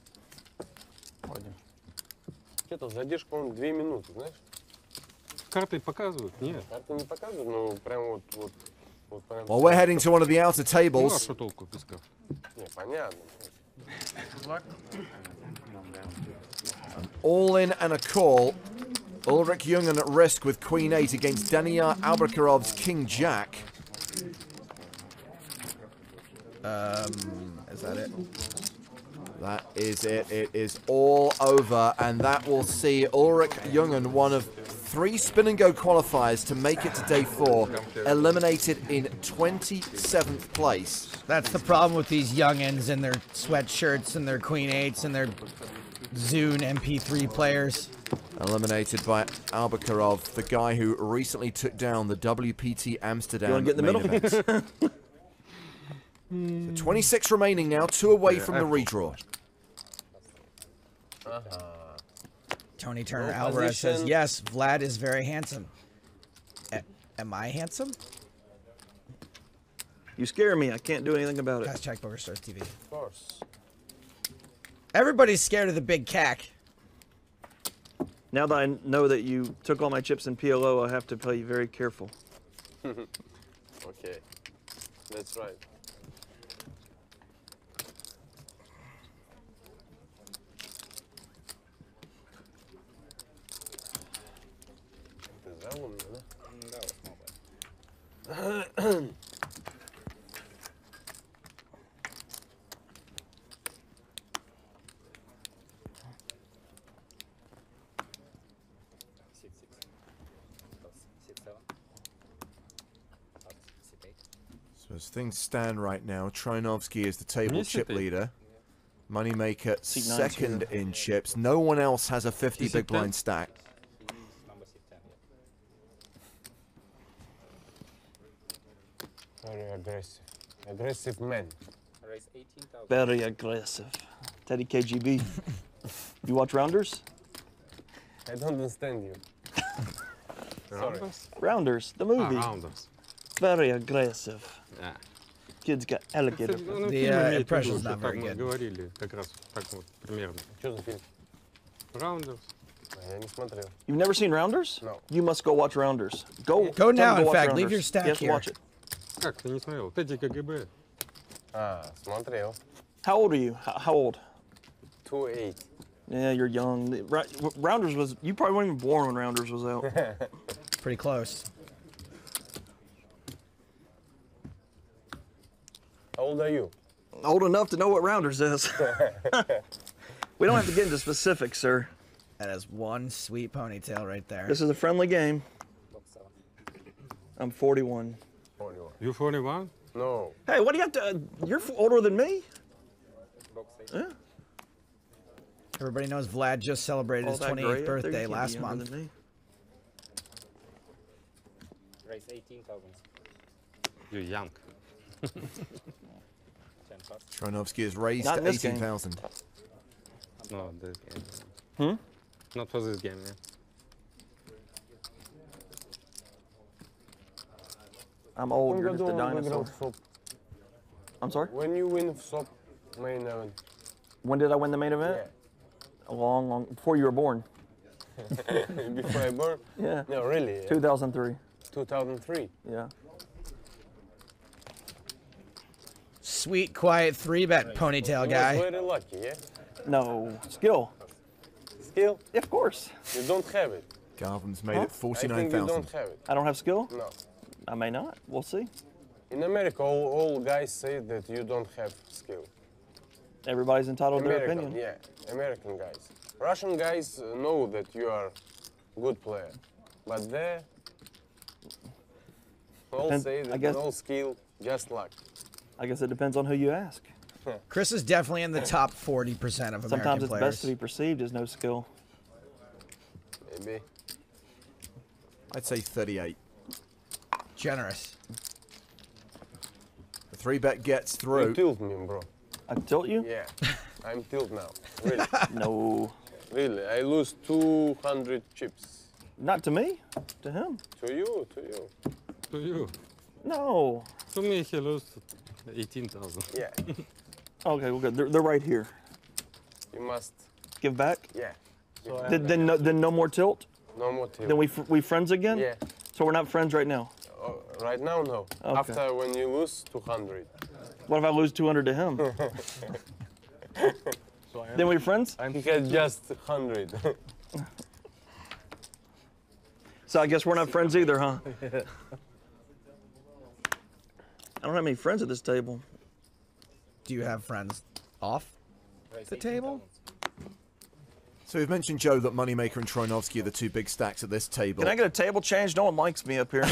Что-то задержка, он 2 минуты, знаешь? Карты показывают? Нет. Карты не показывают, но прям вот прям... Well, we're heading to one of the outer Ну, а tables. что толку песков? Не, понятно. All in and a call. Ulrich Jungen at risk with Queen 8 against Daniel Albakarov's King Jack. Is that it? That is it. It is all over, and that will see Ulrich Jungen, one of 3 spin and go qualifiers to make it to day 4, eliminated in 27th place. That's the problem with these youngins and their sweatshirts and their Queen 8s and their Zune MP3 players. Eliminated by Albakarov, the guy who recently took down the WPT Amsterdam. You want to get in the main middle? event. So 26 remaining now, 2 away from the redraw. Tony Turner Alvarez says, yes, Vlad is very handsome. Am I handsome? You scare me. I can't do anything about it. Guys, check PokerStars TV. Of course. Everybody's scared of the big cack. Now that I know that you took all my chips in PLO, I have to play very careful. Okay. That's right. Это заумно, да? Да, вот So as things stand right now, Troianovsky is the table chip leader. Moneymaker second in chips. No one else has a 50 big blind stack. Very aggressive. Aggressive man. Very aggressive. Teddy KGB. You watch Rounders? I don't understand you. Rounders? Rounders, the movie. Rounders. Very aggressive. Yeah. Kids got alligator. The impression's not very good. Говорили как раз так вот примерно. Что за фильм? Rounders. Я не смотрел. You've never seen Rounders? No. You must go watch Rounders. Go now, in watch fact. Rounders. Leave your stack Yes, here. watch it. Как, ты не смотрел? Вот эти КГБ. Смотрел. How old are you? How old? 2-8. Yeah, you're young. Rounders was, you probably weren't even born when Rounders was out. Pretty close. How old are you? Old enough to know what Rounders is. We don't have to get into specifics, sir. That is one sweet ponytail right there. This is a friendly game. I'm 41. 41. You 41? No. Hey, what do you have to, you're older than me? Yeah. Everybody knows Vlad just celebrated his 28th birthday last month. Raise 18,000. You're young. Troinovsky has raised Not in this game. 18,000. No, this game. Hmm? Not for this game, yeah. I'm old, you're just a dinosaur. I'm sorry? When you win SOP main event? When did I win the main event? Yeah. A long, before you were born. Before I born? Yeah. No, really? Yeah. 2003. 2003? Yeah. Sweet, quiet 3-bet ponytail You guy. was very lucky, yeah? No, skill. Skill? Yeah, of course. You don't have it. Garvin's made it I think 49,000. you don't have it. I don't have skill? No. I may not. We'll see. In America, all guys say that you don't have skill. Everybody's entitled to their American, opinion. yeah, American guys. Russian guys know that you are good player, but there, all Depends- say I that guess- no skill, just luck. I guess it depends on who you ask. Chris is definitely in the top 40% of American Sometimes it's players. best to be perceived as no skill. Maybe. I'd say 38. Generous. The 3-bet gets through. You tilt me, bro. I tilt you? Yeah, I'm tilt now. Really? No. Really, I lose 200 chips. Not to me. To him. To you, to you. To you. No. To me, he lost 18,000. Yeah. Okay, well, good. They're right here. You must. Give back? Yeah. Then no more tilt? No more tilt. Then we friends again? Yeah. So we're not friends right now? Oh, right now, no. Okay. After when you lose 200. What if I lose 200 to him? Then we friends? He had just 100. So I guess we're not friends either, huh? I don't have any friends at this table. Do you have friends off the table? So we've mentioned, Joe, that Moneymaker and Troinovsky are the two big stacks at this table. Can I get a table change? No one likes me up here.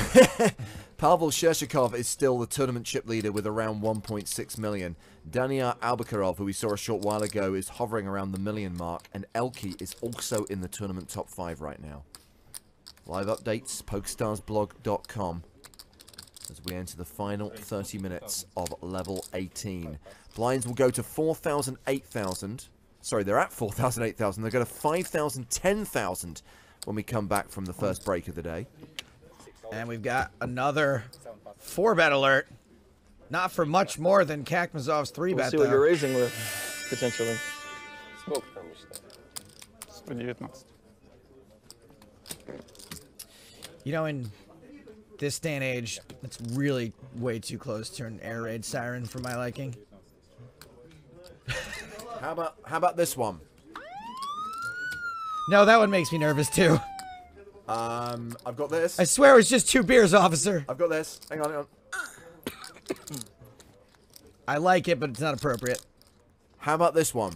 Pavel Shershikov is still the tournament chip leader with around 1.6 million. Daniar Albakarov, who we saw a short while ago, is hovering around the million mark. And Elki is also in the tournament top 5 right now. Live updates, PokerStarsblog.com. As we enter the final 30 minutes of level 18. Blinds will go to 4,000, 8,000. Sorry, they're at 4,000, 8,000. They'll go to 5,000, 10,000 when we come back from the first break of the day. And we've got another 4-bet alert. Not for much more than Kakmazov's 3-bet, We'll see what you're raising with, potentially. You know, in this day and age, it's really way too close to an air raid siren for my liking. How about this one? No, that one makes me nervous too. I've got this. I swear it was just 2 beers, officer. I've got this. Hang on. I like it, but it's not appropriate. How about this one?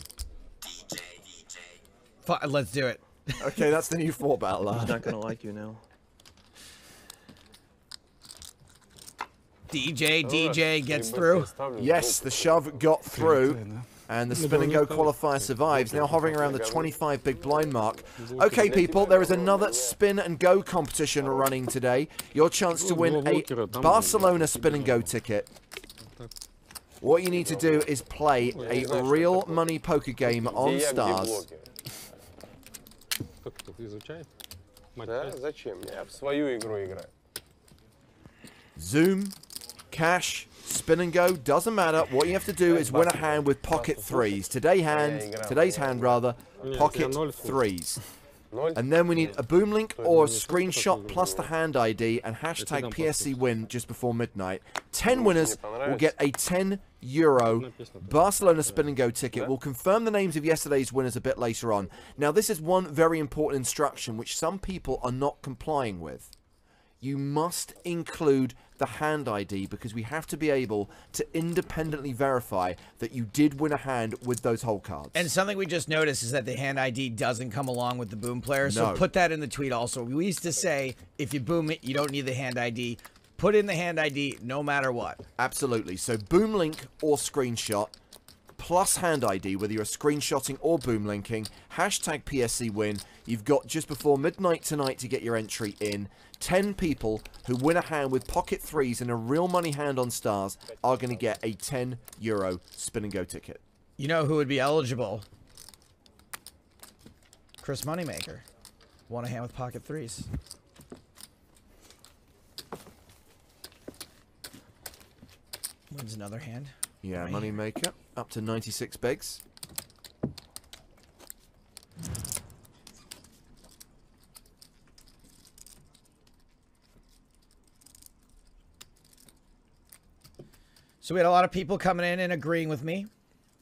Let's do it. Okay, that's the new 4-bet alert. He's not gonna like you now. DJ gets through. Yes, the shove got through. And the spin and go qualifier survives, now hovering around the 25 big blind mark. Okay, people, there is another spin and go competition running today. Your chance to win a Barcelona spin and go ticket. What you need to do is play a real money poker game on Stars. Да? Зачем? Я в свою игру играю. Zoom, cash, spin and go, doesn't matter. What you have to do is win a hand with pocket threes. Today's hand, pocket threes. And then we need a boom link or a screenshot plus the hand ID and hashtag PSC win just before midnight. 10 winners will get a €10 Barcelona spin and go ticket. We'll confirm the names of yesterday's winners a bit later on. Now, this is one very important instruction which some people are not complying with. You must include the hand ID because we have to be able to independently verify that you did win a hand with those hole cards. And something we just noticed is that the hand ID doesn't come along with the boom player. So No. put that in the tweet also. We used to say, if you boom it, you don't need the hand ID. Put in the hand ID no matter what. Absolutely. So boom link or screenshot plus hand ID, whether you're screenshotting or boom linking, hashtag PSC win. You've got just before midnight tonight to get your entry in. 10 people who win a hand with pocket threes and a real money hand on stars are going to get a €10 spin and go ticket. You know who would be eligible? Chris Moneymaker. Won a hand with pocket threes. Wins another hand. Yeah, Right. Moneymaker up to 96 begs. So we had a lot of people coming in and agreeing with me.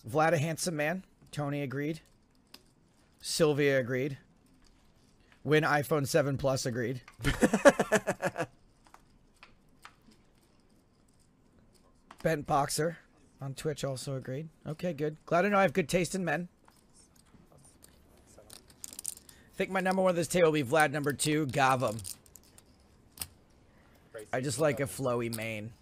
Vlad, a handsome man. Tony agreed. Sylvia agreed. Win iPhone 7 Plus agreed. Bent Boxer on Twitch also agreed. Okay, good. Glad to know I have good taste in men. I think my number one of this table will be Vlad number 2, Gavam. I just like a flowy mane.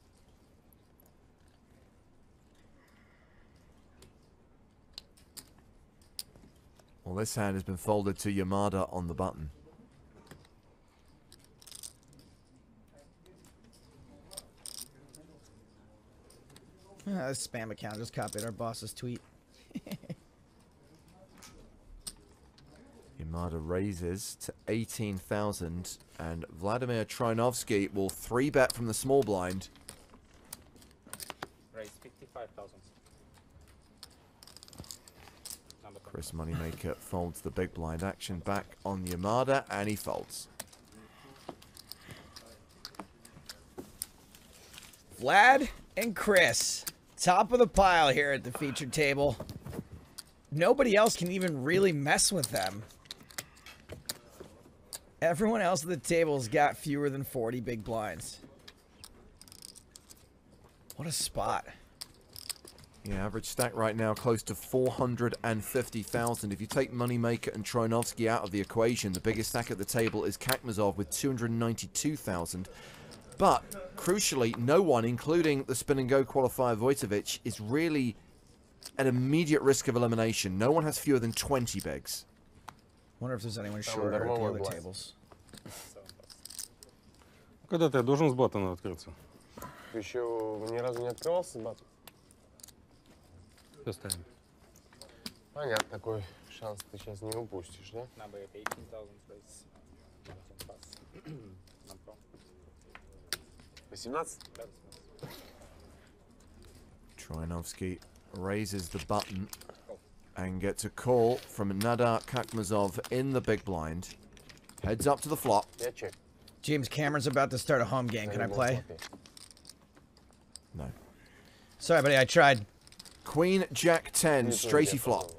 Well, this hand has been folded to Yamada on the button. This spam account just copied our boss's tweet. Yamada raises to 18,000 and Vladimir Trinovsky will 3-bet from the small blind. Raise 55,000. Chris Moneymaker folds the big blind action back on Yamada and he folds. Vlad and Chris, top of the pile here at the featured table. Nobody else can even really mess with them. Everyone else at the table's got fewer than 40 big blinds. What a spot. Yeah, average stack right now close to 450,000. If you take Moneymaker and Trinovsky out of the equation, the biggest stack at the table is Kakmazov with 292,000. But, crucially, no one, including the spin and go qualifier Vojtovic, is really at immediate risk of elimination. No one has fewer than 20 bigs. Wonder if there's anyone shorter at the other tables. Когда-то я должен с батона открыться. Ты еще ни разу не открывался с батом? Поставим. Понятно, такой шанс ты сейчас не упустишь, да? Number 18,000 raise 18? Trinovsky raises the button and gets a call from Nadar Kakmazov in the big blind. Heads up to the flop. Yeah, check. James Cameron's about to start a home game. Can I play? No. Sorry, buddy. I tried. Queen, Jack 10, straighty flop.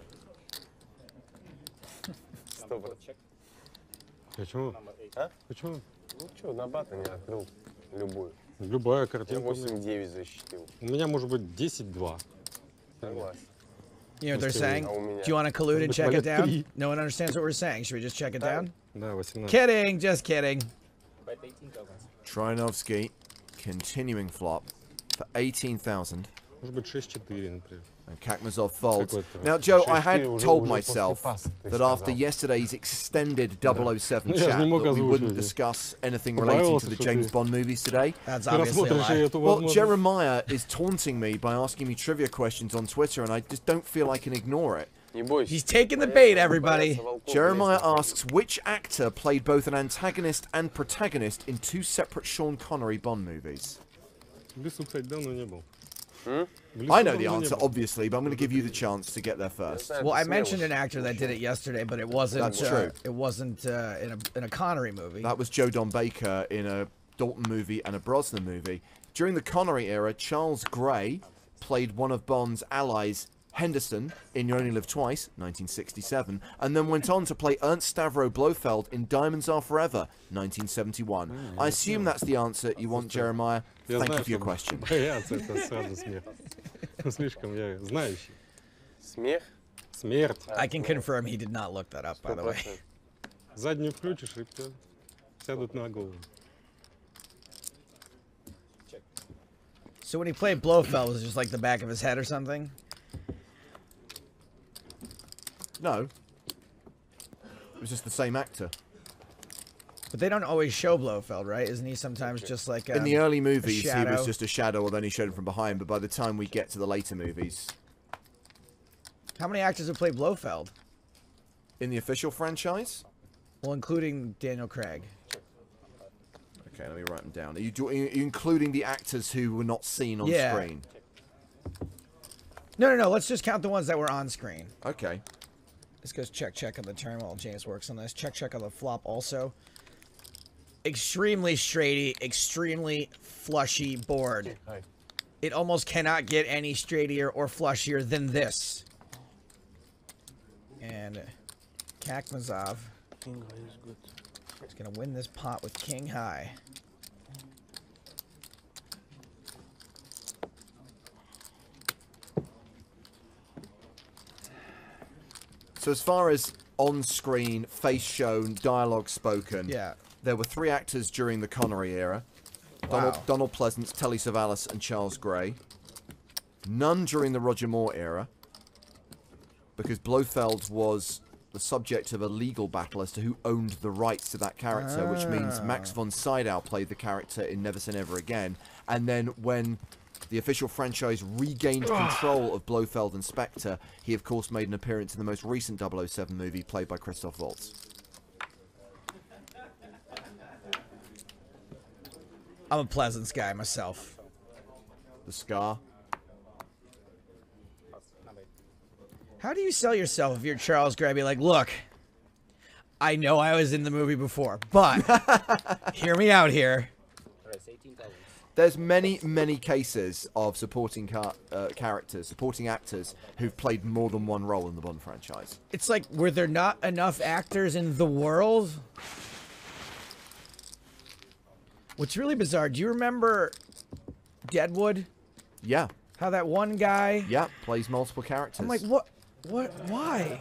Почему? А? Почему? Ну что, на бата не открыл любую. Любая Я картинка. 8-9 защитил. У меня может быть 10-2. Согласен. You know what they're saying? А у меня? Do you want to collude and check it down? 3. No one understands what we're saying. Should we just check it down? Да, 18. Kidding. Just kidding. Bet 18,000. Trinovsky continuing flop for 18,000. Может быть 6-4, например. And Kakmazov folds. Какой-то Now, Joe, I 6-4 had уже told после myself паса, ты that after сказал. yesterday's extended 007 Я же chat не мог that we wouldn't озвучивать. discuss anything relating to the Понравился, James что ты- Bond movies today. That's Ты obviously a рассмотришь и lie. эту Well, возможность. Jeremiah is taunting me by asking me trivia questions on Twitter, and I just don't feel I can ignore it. He's taking the bait, everybody. Jeremiah asks, which actor played both an antagonist and protagonist in two separate Sean Connery Bond movies? I know the answer, obviously, but I'm going to give you the chance to get there first. Well, I mentioned an actor that did it yesterday, but it wasn't. That's true. It wasn't in a Connery movie. That was Joe Don Baker in a Dalton movie and a Brosnan movie. During the Connery era, Charles Gray played one of Bond's allies, Henderson, in You Only Live Twice, 1967, and then went on to play Ernst Stavro Blofeld in Diamonds Are Forever, 1971. I assume that's the answer you want, Jeremiah. Thank you for your question. I can confirm he did not look that up, by the way. Заднюю включишь, и все сядут на голову. So when he played Blofeld, was it just like the back of his head or something? No. It was just the same actor. But they don't always show Blofeld, right? Isn't he sometimes just like in the early movies, he was just a shadow, or then he showed him from behind. But by the time we get to the later movies... How many actors have played Blofeld? In the official franchise? Well, including Daniel Craig. Okay, let me write them down. Are you including the actors who were not seen on screen? No. Let's just count the ones that were on screen. Okay. This goes check on the turn while James works on this. Check on the flop also. Extremely straighty, extremely flushy board. It almost cannot get any straightier or flushier than this. And Kakmazov is going to win this pot with King High. So as far as on-screen, face shown, dialogue spoken, there were 3 actors during the Connery era. Donald Pleasance, Telly Savalas, and Charles Gray. None during the Roger Moore era, because Blofeld was the subject of a legal battle as to who owned the rights to that character, which means Max von Sydow played the character in Never Say Never Again. And then when the official franchise regained control of Blofeld and Spectre, he of course made an appearance in the most recent 007 movie played by Christoph Waltz. I'm a Pleasance guy myself. The Scar. How do you sell yourself if you're Charles Gray? Be like, look, I know I was in the movie before, but hear me out here. There's many cases of supporting characters, supporting actors who've played more than one role in the Bond franchise. It's like, were there not enough actors in the world? What's really bizarre, do you remember Deadwood? Yeah. How that one guy... Yeah, plays multiple characters. I'm like, what, why?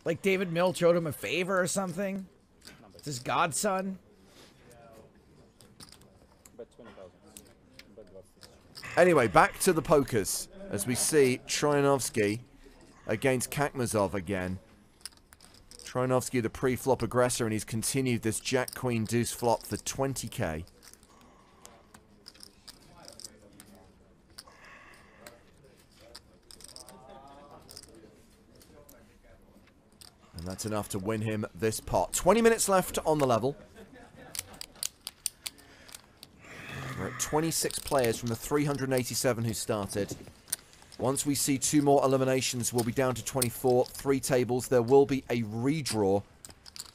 Like David Milch showed him a favor or something? Is this godson? Anyway, back to the pokers, as we see Troyanovsky against Kakmazov again. Troyanovsky, the pre-flop aggressor, and he's continued this Jack-Queen-Deuce flop for 20k. And that's enough to win him this pot. 20 minutes left on the level. We're at 26 players from the 387 who started. Once we see 2 more eliminations, we'll be down to 24. 3 tables. There will be a redraw.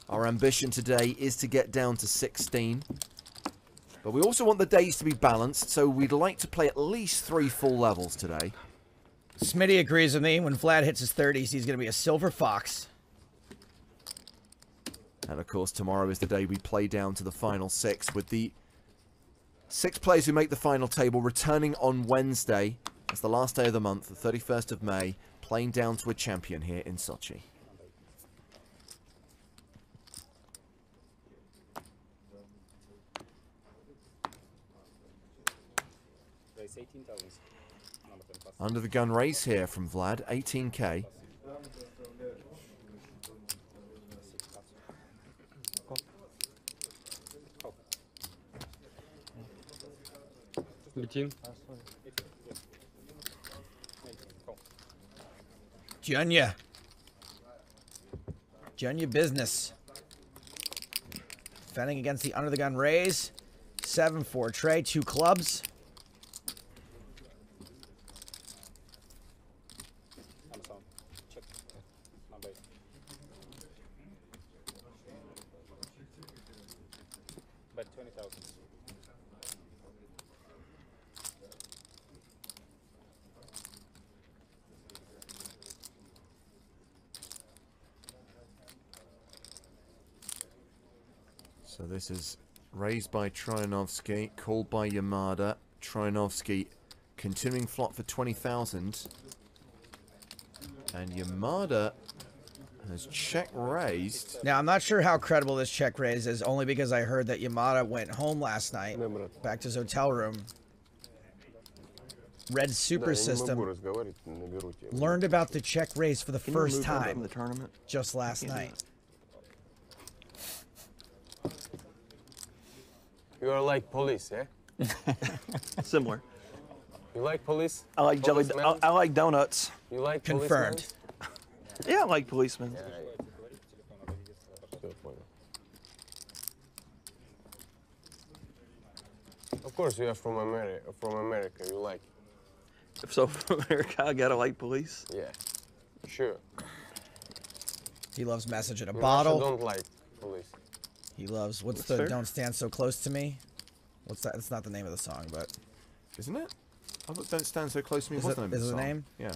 Our ambition today is to get down to 16. But we also want the days to be balanced, so we'd like to play at least 3 full levels today. Smitty agrees with me. When Vlad hits his 30s, he's going to be a silver fox. And of course, tomorrow is the day we play down to the final 6, with the 6 players who make the final table returning on Wednesday. It's the last day of the month, the 31st of May, playing down to a champion here in Sochi. Under the gun raise here from Vlad, 18k. Летим. Junya. Junya business. Defending against the under the gun raise. 7-4 tray, 2 clubs. Check. My bad. Bet 20,000. So this is raised by Troyanovsky, called by Yamada. Troyanovsky continuing flop for 20,000. And Yamada has check raised. Now, I'm not sure how credible this check raise is, only because I heard that Yamada went home last night, back to his hotel room. Red Super System learned about the check raise for the first time the tournament just last night. You are like police, eh? Similar. You like police? I like jelly. Policemen? I like donuts. You like Confirmed. Yeah, I like policemen. Of course, you are from America. From America, you like. So from America, I gotta like police. Yeah, sure. He loves message in a In bottle. Russia, don't like police. He loves, what's That's the fair. Don't Stand So Close to Me? What's that? It's not the name of the song, but. Isn't it? I thought Don't Stand So Close to Me Is was it- the name is of it the the song. name? Yeah.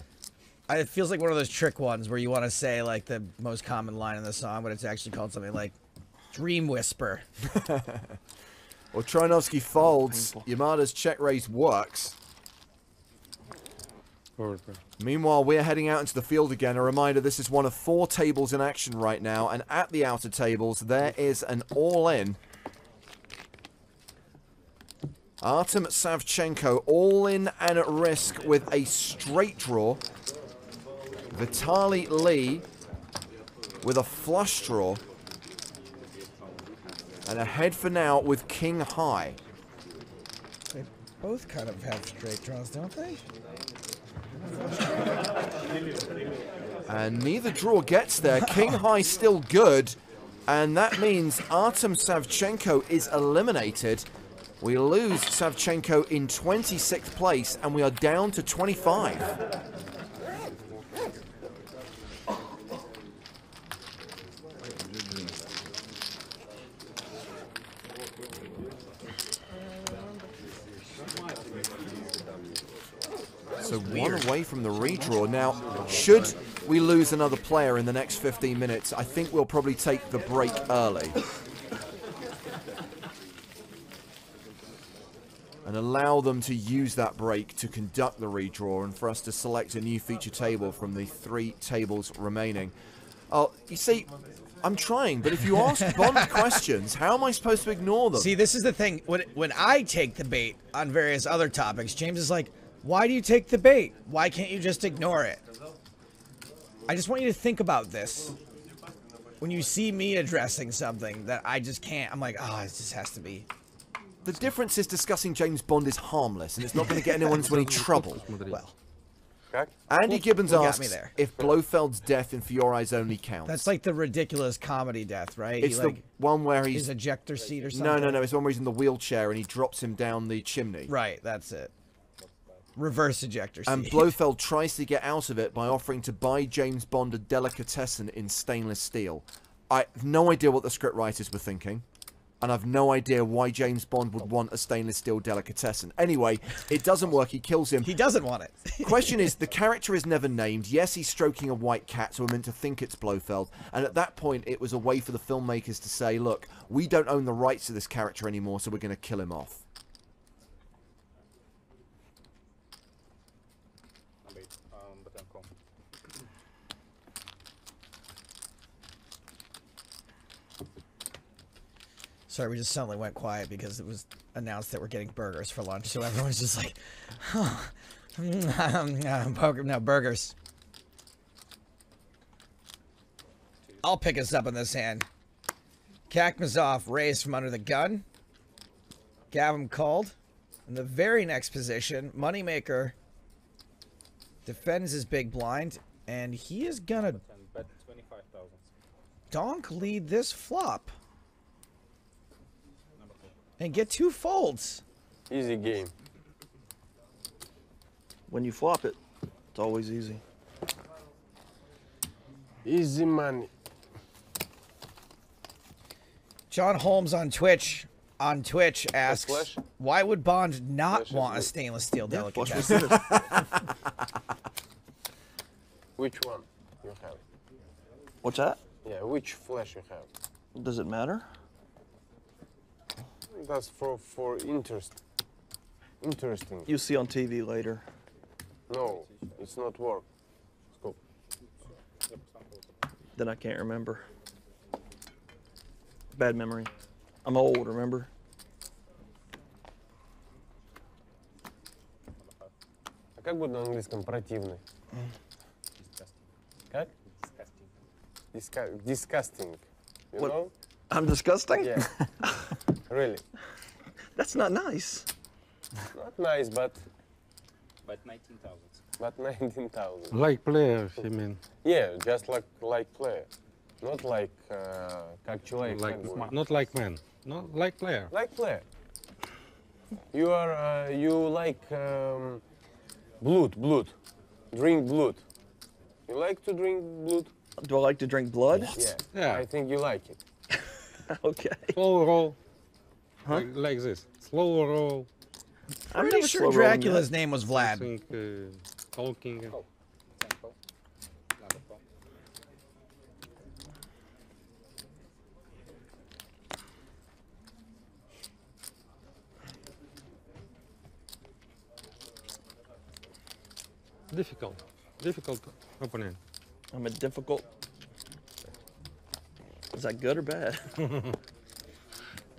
It feels like one of those trick ones where you want to say like the most common line in the song, but it's actually called something like Dream Whisper. Well, Troyanovsky folds. Yamada's check raise works. Meanwhile, we're heading out into the field again. A reminder, this is one of 4 tables in action right now, and at the outer tables, there is an all-in. Artem Savchenko all in and at risk with a straight draw. Vitaly Lee with a flush draw. And ahead for now with King High. They both kind of have straight draws, don't they? And neither draw gets there. King High still good. And that means Artem Savchenko is eliminated. We lose Savchenko in 26th place, and we are down to 25. So one away from the redraw. Now, should we lose another player in the next 15 minutes, I think we'll probably take the break early. And allow them to use that break to conduct the redraw and for us to select a new feature table from the 3 tables remaining. Oh, you see, I'm trying, but if you ask Bond questions, how am I supposed to ignore them? See, this is the thing. When I take the bait on various other topics, James is like, why do you take the bait? Why can't you just ignore it? I just want you to think about this. When you see me addressing something that I just can't, I'm like, oh, it just has to be. The difference is discussing James Bond is harmless, and it's not going to get anyone into any trouble. Well, Andy Gibbons what got me asks there? if Blofeld's death in For Your Eyes Only counts. That's like the ridiculous comedy death, right? It's the one where he's... his ejector seat or something? No. It's the one where he's in the wheelchair and he drops him down the chimney. Right, that's it. Reverse ejector seat. And Blofeld tries to get out of it by offering to buy James Bond a delicatessen in stainless steel. I have no idea what the scriptwriters were thinking. And I've no idea why James Bond would want a stainless steel delicatessen. Anyway, it doesn't work. He kills him. He doesn't want it. Question is, the character is never named. Yes, he's stroking a white cat, so we're meant to think it's Blofeld. And at that point, it was a way for the filmmakers to say, look, we don't own the rights to this character anymore, so we're going to kill him off. Sorry, we just suddenly went quiet because it was announced that we're getting burgers for lunch, so everyone's just like, oh, no, burgers. I'll pick us up in this hand. Kakmazov raised from under the gun. Gavin called. In the very next position, Moneymaker defends his big blind, And he is gonna Bet 25,000. donk lead this flop. And get 2 folds. Easy game. When you flop it, it's always easy. Easy money. John Holmes on Twitch asks, flush? why would Bond not Flush is want a good. stainless steel Yeah, flush was delicatessen? good. Which one you have? What's that? Yeah, which flash you have? Does it matter? That's for interesting. You see on TV later. No, it's not work. Let's go. Then I can't remember. Bad memory. I'm old, remember? А как будет на английском противный? Как? Disgusting. You What? know? I'm disgusting? Yeah. Really. That's not nice. Not nice, but Bet 19,000. 19,000. Like player, you mean? Yeah, just like player. Not like как человек. Like, как бы. not like man. Not like player. Like player. You are you like blood. Drink blood. You like to drink blood? Do I like to drink blood? Yeah. Yeah. I think you like it. Okay. Slow roll. Huh? Like this. Slow roll. I'm Pretty never sure slow rolling Dracula's yet. name was Vlad. Think, talking. Tempo. Another call. Difficult opponent. I'm a difficult. Is that good or bad?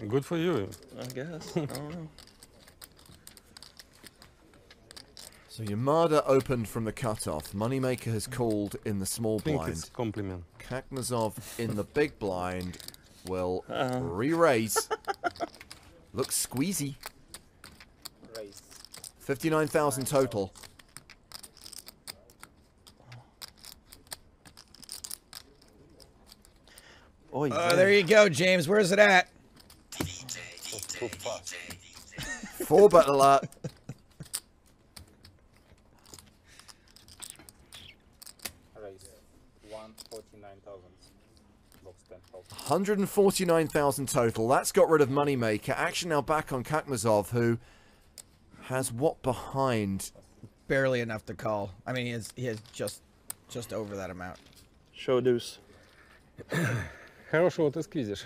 Good for you. I guess. I don't know. So Yamada opened from the cutoff. Moneymaker has called in the small I think blind. it's compliment. Kaknazov in the big blind will re-raise. Looks squeezy. Raise. 59,000 total. Oh, There you go, James. Where's it at? Too fast. 4-bet alert. Raise. 149,000. Box 10. Call. 149,000 total. That's got rid of Moneymaker. Action now back on Kakmazov, who has what behind? Barely enough to call. I mean, he has just over that amount. Show deuce. Хорошего ты сквизишь.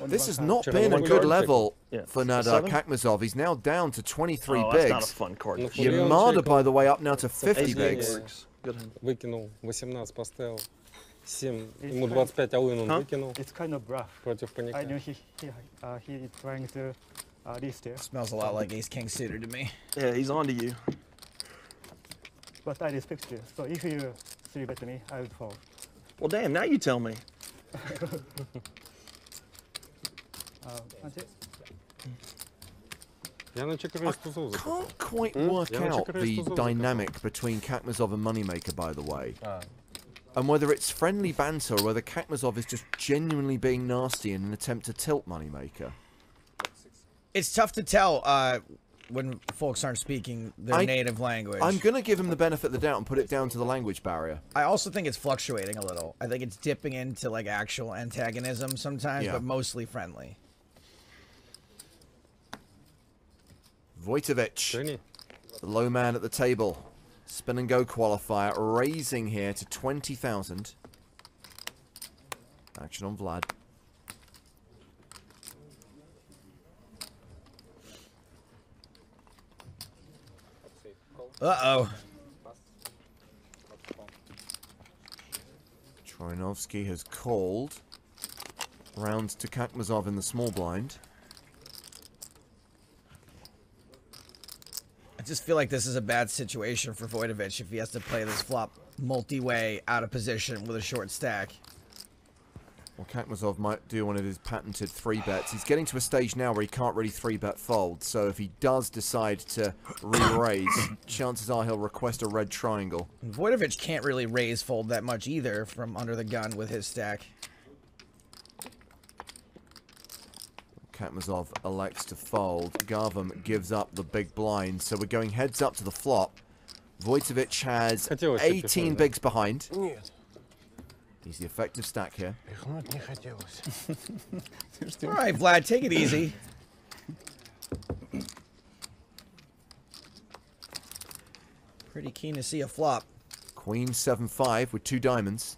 This has not Check. been a One good card. level Yeah. for Nadar Seven? Kakmazov. He's now down to 23 Oh, that's not a bigs. fun card. Napoleon Yamada, check. by the way, up now to 50 Ace bigs. works. Good hand. Выкинул. 18 поставил. 7. Ему 25 алын он выкинул. It's kind of rough. Против I паника. know he is trying to restore, Smells a lot like Ace King suited to me. Yeah, he's on to you. but I respect you. So if you 3-bet me, I would fold. Well, damn, now you tell me. That's it. Я на чекрейс тузов. Can't quite work Yeah, out check the raise to dynamic between Kakmazov and Moneymaker, by the way. And whether it's friendly banter or whether Kakmazov is just genuinely being nasty in an attempt to tilt Moneymaker. It's tough to tell when folks aren't speaking their native language. I'm going to give him the benefit of the doubt and put it down to the language barrier. I also think it's fluctuating a little. I think it's dipping into like actual antagonism sometimes, Yeah. but mostly friendly. Vojtovic, the low man at the table. Spin and go qualifier, raising here to 20,000. Action on Vlad. Uh-oh. Troinovsky has called. Round to Kakmazov in the small blind. I just feel like this is a bad situation for Vojtovic if he has to play this flop multi-way out of position with a short stack. Well, Kakmazov might do one of his patented 3-bets. He's getting to a stage now where he can't really 3-bet fold. So if he does decide to re-raise, chances are he'll request a red triangle. Voidovich can't really raise fold that much either from under the gun with his stack. Kakmazov elects to fold. Garvam gives up the big blind. So we're going heads up to the flop. Vojtovic has 18 bigs behind. He's the effective stack here. All right, Vlad, take it easy. Pretty keen to see a flop. Queen 7-5 with 2 diamonds.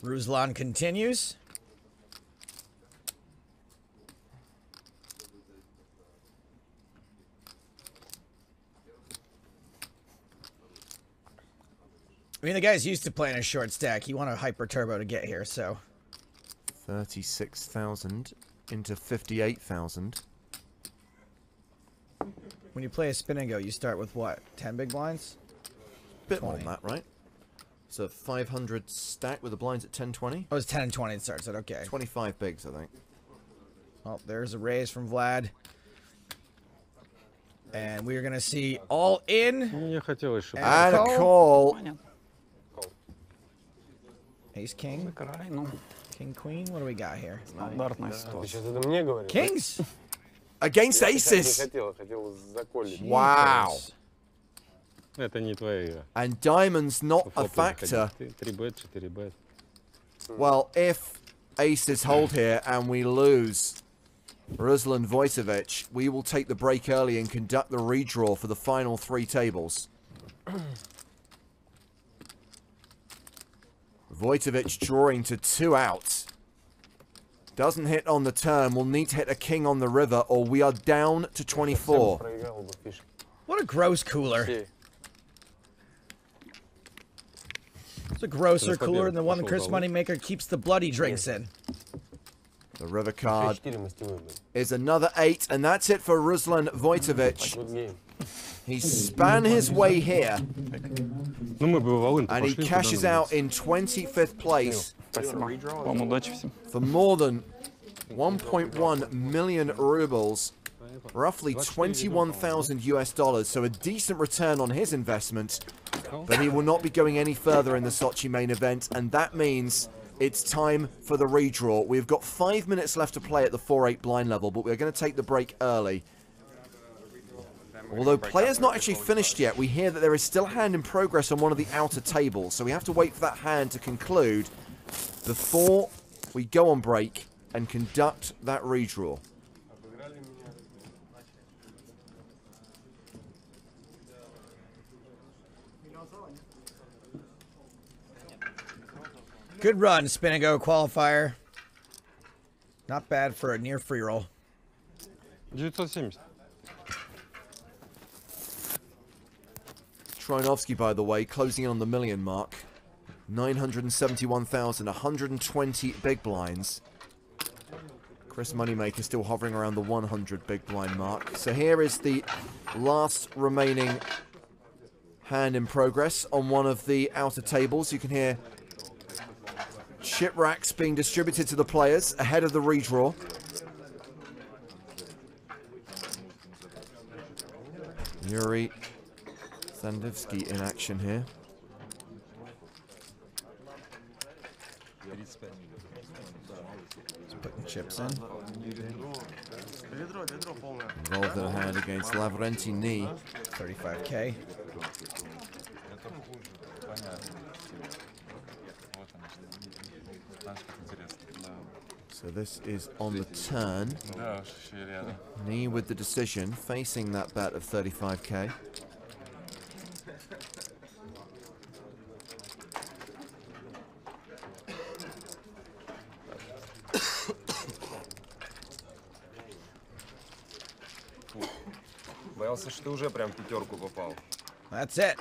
Ruslan continues. I mean, the guy's used to playing a short stack. He won a hyper turbo to get here, so. 36,000 into 58,000. When you play a spin and go, you start with what? 10 big blinds? Bit more than that, right? So 500 stack with the blinds at 10-20. Oh, it's 10 and 20 it starts at, okay. 25 bigs, I think. Oh, there's a raise from Vlad. And we are going to see all in. And a call. Ace King. King Queen. What do we got here? Kings? Against aces. Wow. And diamonds not a factor. Well, if aces hold here and we lose Ruslan Vojtovic, we will take the break early and conduct the redraw for the final 3 tables. Vojtovic drawing to 2 outs. Doesn't hit on the turn. We'll need to hit a king on the river or we are down to 24. What a gross cooler. It's a grosser cooler than the one Chris Moneymaker keeps the bloody drinks in. The river card is another 8, and that's it for Ruslan Vojtovic. He span his way here, and he cashes out in 25th place for more than 1.1 million rubles, roughly 21,000 US dollars, so a decent return on his investment, but he will not be going any further in the Sochi main event, and that means it's time for the redraw. We've got 5 minutes left to play at the 4-8 blind level, but we're going to take the break early. Although player's not actually finished yet, we hear that there is still a hand in progress on one of the outer tables, so we have to wait for that hand to conclude before we go on break and conduct that redraw. Good run, spin and go qualifier. Not bad for a near free roll. 970. Troinovsky, by the way, closing in on the million mark. 971,000, 120 big blinds. Chris Moneymaker still hovering around the 100 big blind mark. So here is the last remaining hand in progress on one of the outer tables. You can hear chip racks being distributed to the players ahead of the redraw. Yuri Sandivsky in action here. Just putting chips in. Involved in a hand against Lavrentini. 35K. So this is on the turn. Knee with the decision, facing that bet of 35K. Боялся, что уже прям 5 попал. That's it.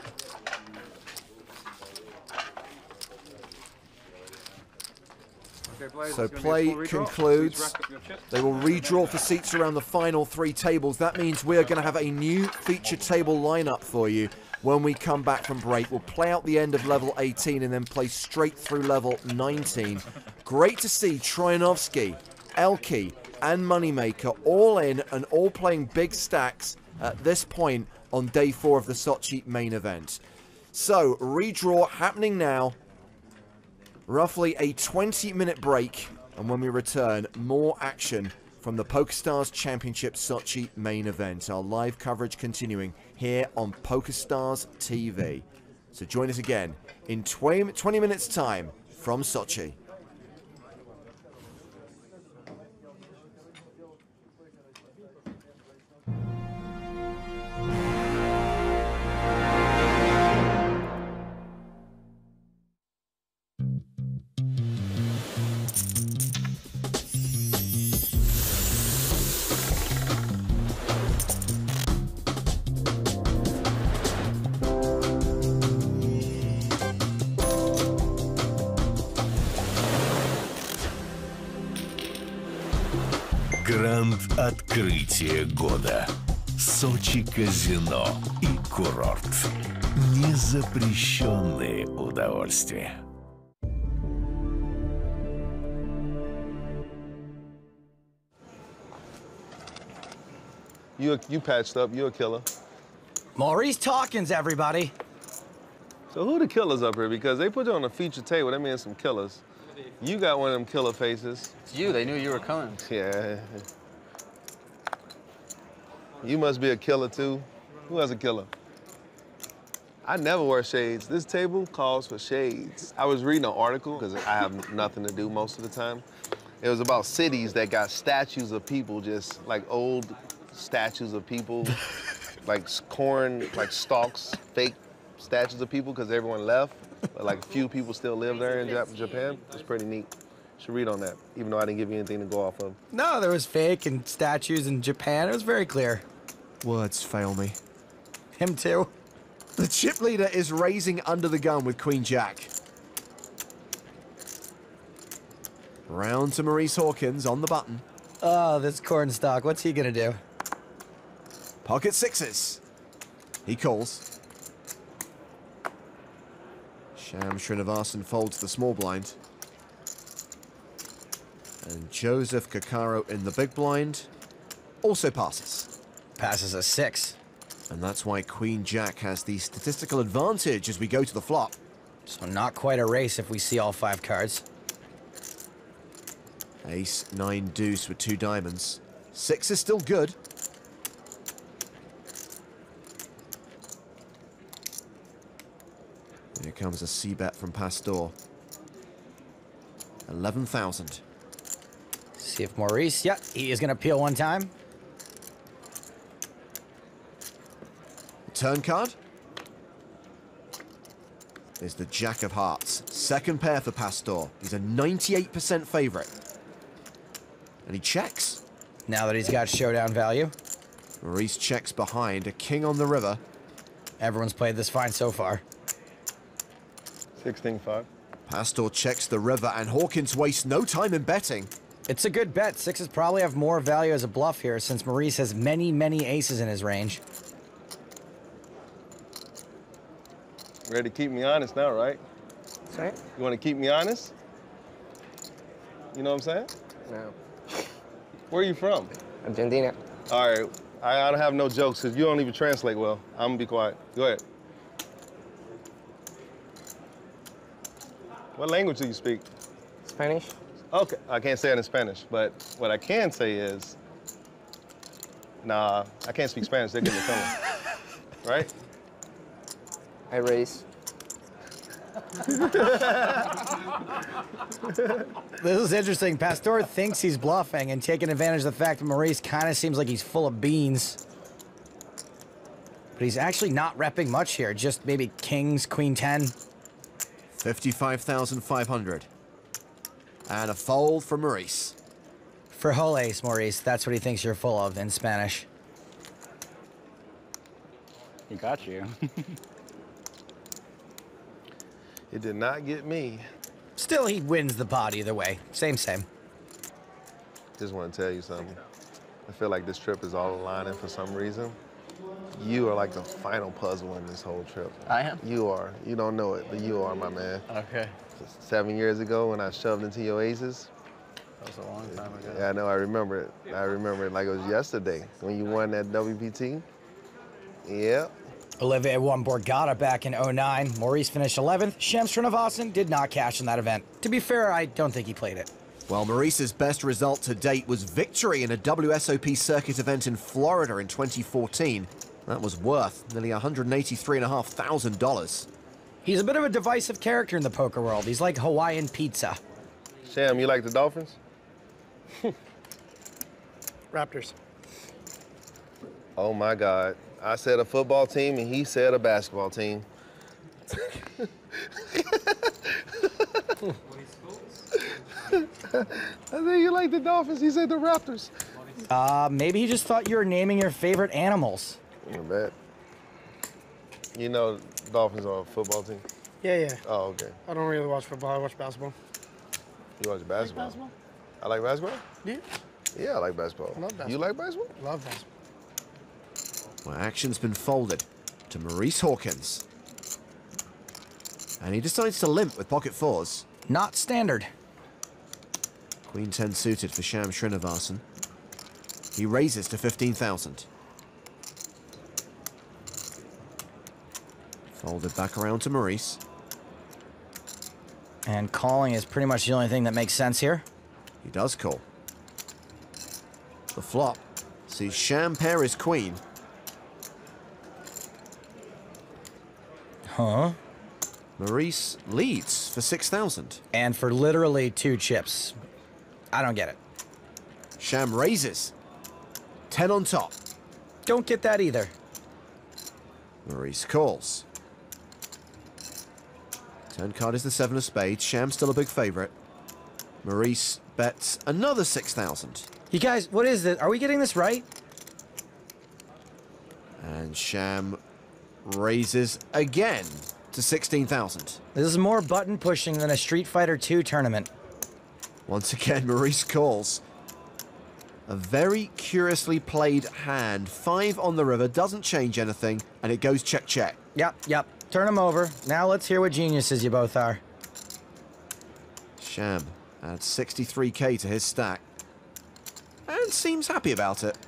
So play concludes. They will redraw for seats around the final 3 tables. That means we're going to have a new feature table lineup for you when we come back from break. We'll play out the end of level 18 and then play straight through level 19. Great to see Troyanovsky, Elke, and Moneymaker all in and all playing big stacks at this point on day 4 of the Sochi main event. So, redraw happening now. Roughly a 20-minute break, and when we return, more action from the PokerStars Championship Sochi main event. Our live coverage continuing here on PokerStars TV. So join us again in 20 minutes' time from Sochi. Гранд-открытие года. Сочи казино и курорт. Незапрещенные удовольствия. You patched up. You a killer. Maurice Talkins, everybody. So who the killers up here? Because they put you on a feature table. That means some killers. You got one of them killer faces. It's you. They knew you were coming. Yeah. You must be a killer, too. Who has a killer? I never wear shades. This table calls for shades. I was reading an article, because I have nothing to do most of the time. It was about cities that got statues of people, just like old statues of people, like corn, like stalks, fake statues of people, because everyone left. But like a few people still live there in Japan. It's pretty neat. You should read on that, even though I didn't give you anything to go off of. No, there was fake and statues in Japan. It was very clear. Words fail me. Him too. The chip leader is raising under the gun with Queen Jack. Round to Maurice Hawkins on the button. Oh, this cornstalk. What's he gonna do? Pocket sixes. He calls. Sham Srinivasan folds the small blind. And Joseph Kakaro in the big blind also passes. Passes a 6. And that's why Queen Jack has the statistical advantage as we go to the flop. So not quite a race if we see all 5 cards. Ace, 9, deuce with 2 diamonds. 6 is still good. Here comes a C-bet from Pastor. 11,000. See if Maurice, yeah, he is going to peel one time. Turn card is the Jack of Hearts. Second pair for Pastor. He's a 98% favorite. And he checks. Now that he's got showdown value. Maurice checks behind. A king on the river. Everyone's played this fine so far. 16-5. Pastor checks the river, and Hawkins wastes no time in betting. It's a good bet. 6s probably have more value as a bluff here, since Maurice has many, many aces in his range. Ready to keep me honest now, right? Sorry? You want to keep me honest? You know what I'm saying? No. Where are you from? Argentina. All right. I don't have no jokes because you don't even translate well. I'm going to be quiet. Go ahead. What language do you speak? Spanish. Okay. I can't say it in Spanish, but what I can say is, nah, I can't speak Spanish. They're getting me coming. Right? I raise. This is interesting. Pastor thinks he's bluffing and taking advantage of the fact that Maurice kind of seems like he's full of beans. But he's actually not repping much here. Just maybe kings, queen 10. 55,500. And a fold from Maurice. For whole ace, Maurice. That's what he thinks you're full of in Spanish. He got you. It did not get me. Still, he wins the pot either way. Same. Just want to tell you something. I feel like this trip is all aligning for some reason. You are like the final puzzle in this whole trip. I am? You are. You don't know it, but you are, my man. Okay. 7 years ago when I shoved into your aces. That was a long time ago. Yeah, I know. I remember it. I remember it like it was yesterday when you won that WPT. Yeah. Olivier won Borgata back in 09. Maurice finished 11th. Sham Srinivasan did not cash in that event. To be fair, I don't think he played it. Well, Maurice's best result to date was victory in a WSOP circuit event in Florida in 2014. That was worth nearly $183,500. He's a bit of a divisive character in the poker world. He's like Hawaiian pizza. Sham, you like the Dolphins? Raptors. Oh my God. I said a football team and he said a basketball team. I think you like the Dolphins. He said the Raptors. Maybe he just thought you were naming your favorite animals. I bet. You know Dolphins are a football team? Yeah. Oh, okay. I don't really watch football. I watch basketball. You watch basketball? Basketball? I like basketball? Yeah. Yeah, I like basketball. I love basketball. You like basketball? Love basketball. Well, action's been folded to Maurice Hawkins. And he decides to limp with pocket fours. Not standard. Queen 10 suited for Sham Srinivasan. He raises to 15,000. Folded back around to Maurice. And calling is pretty much the only thing that makes sense here. He does call. The flop sees Sham pair his queen. Huh? Maurice leads for 6,000. And for literally 2 chips. I don't get it. Sham raises. 10 on top. Don't get that either. Maurice calls. Turn card is the 7 of spades. Sham's still a big favorite. Maurice bets another 6,000. You guys, what is this? Are we getting this right? And Sham raises again to 16,000. This is more button pushing than a Street Fighter 2 tournament. Once again, Maurice calls. A very curiously played hand. 5 on the river, doesn't change anything, and it goes check, check. Yep. Turn him over. Now let's hear what geniuses you both are. Sham adds 63k to his stack. And seems happy about it.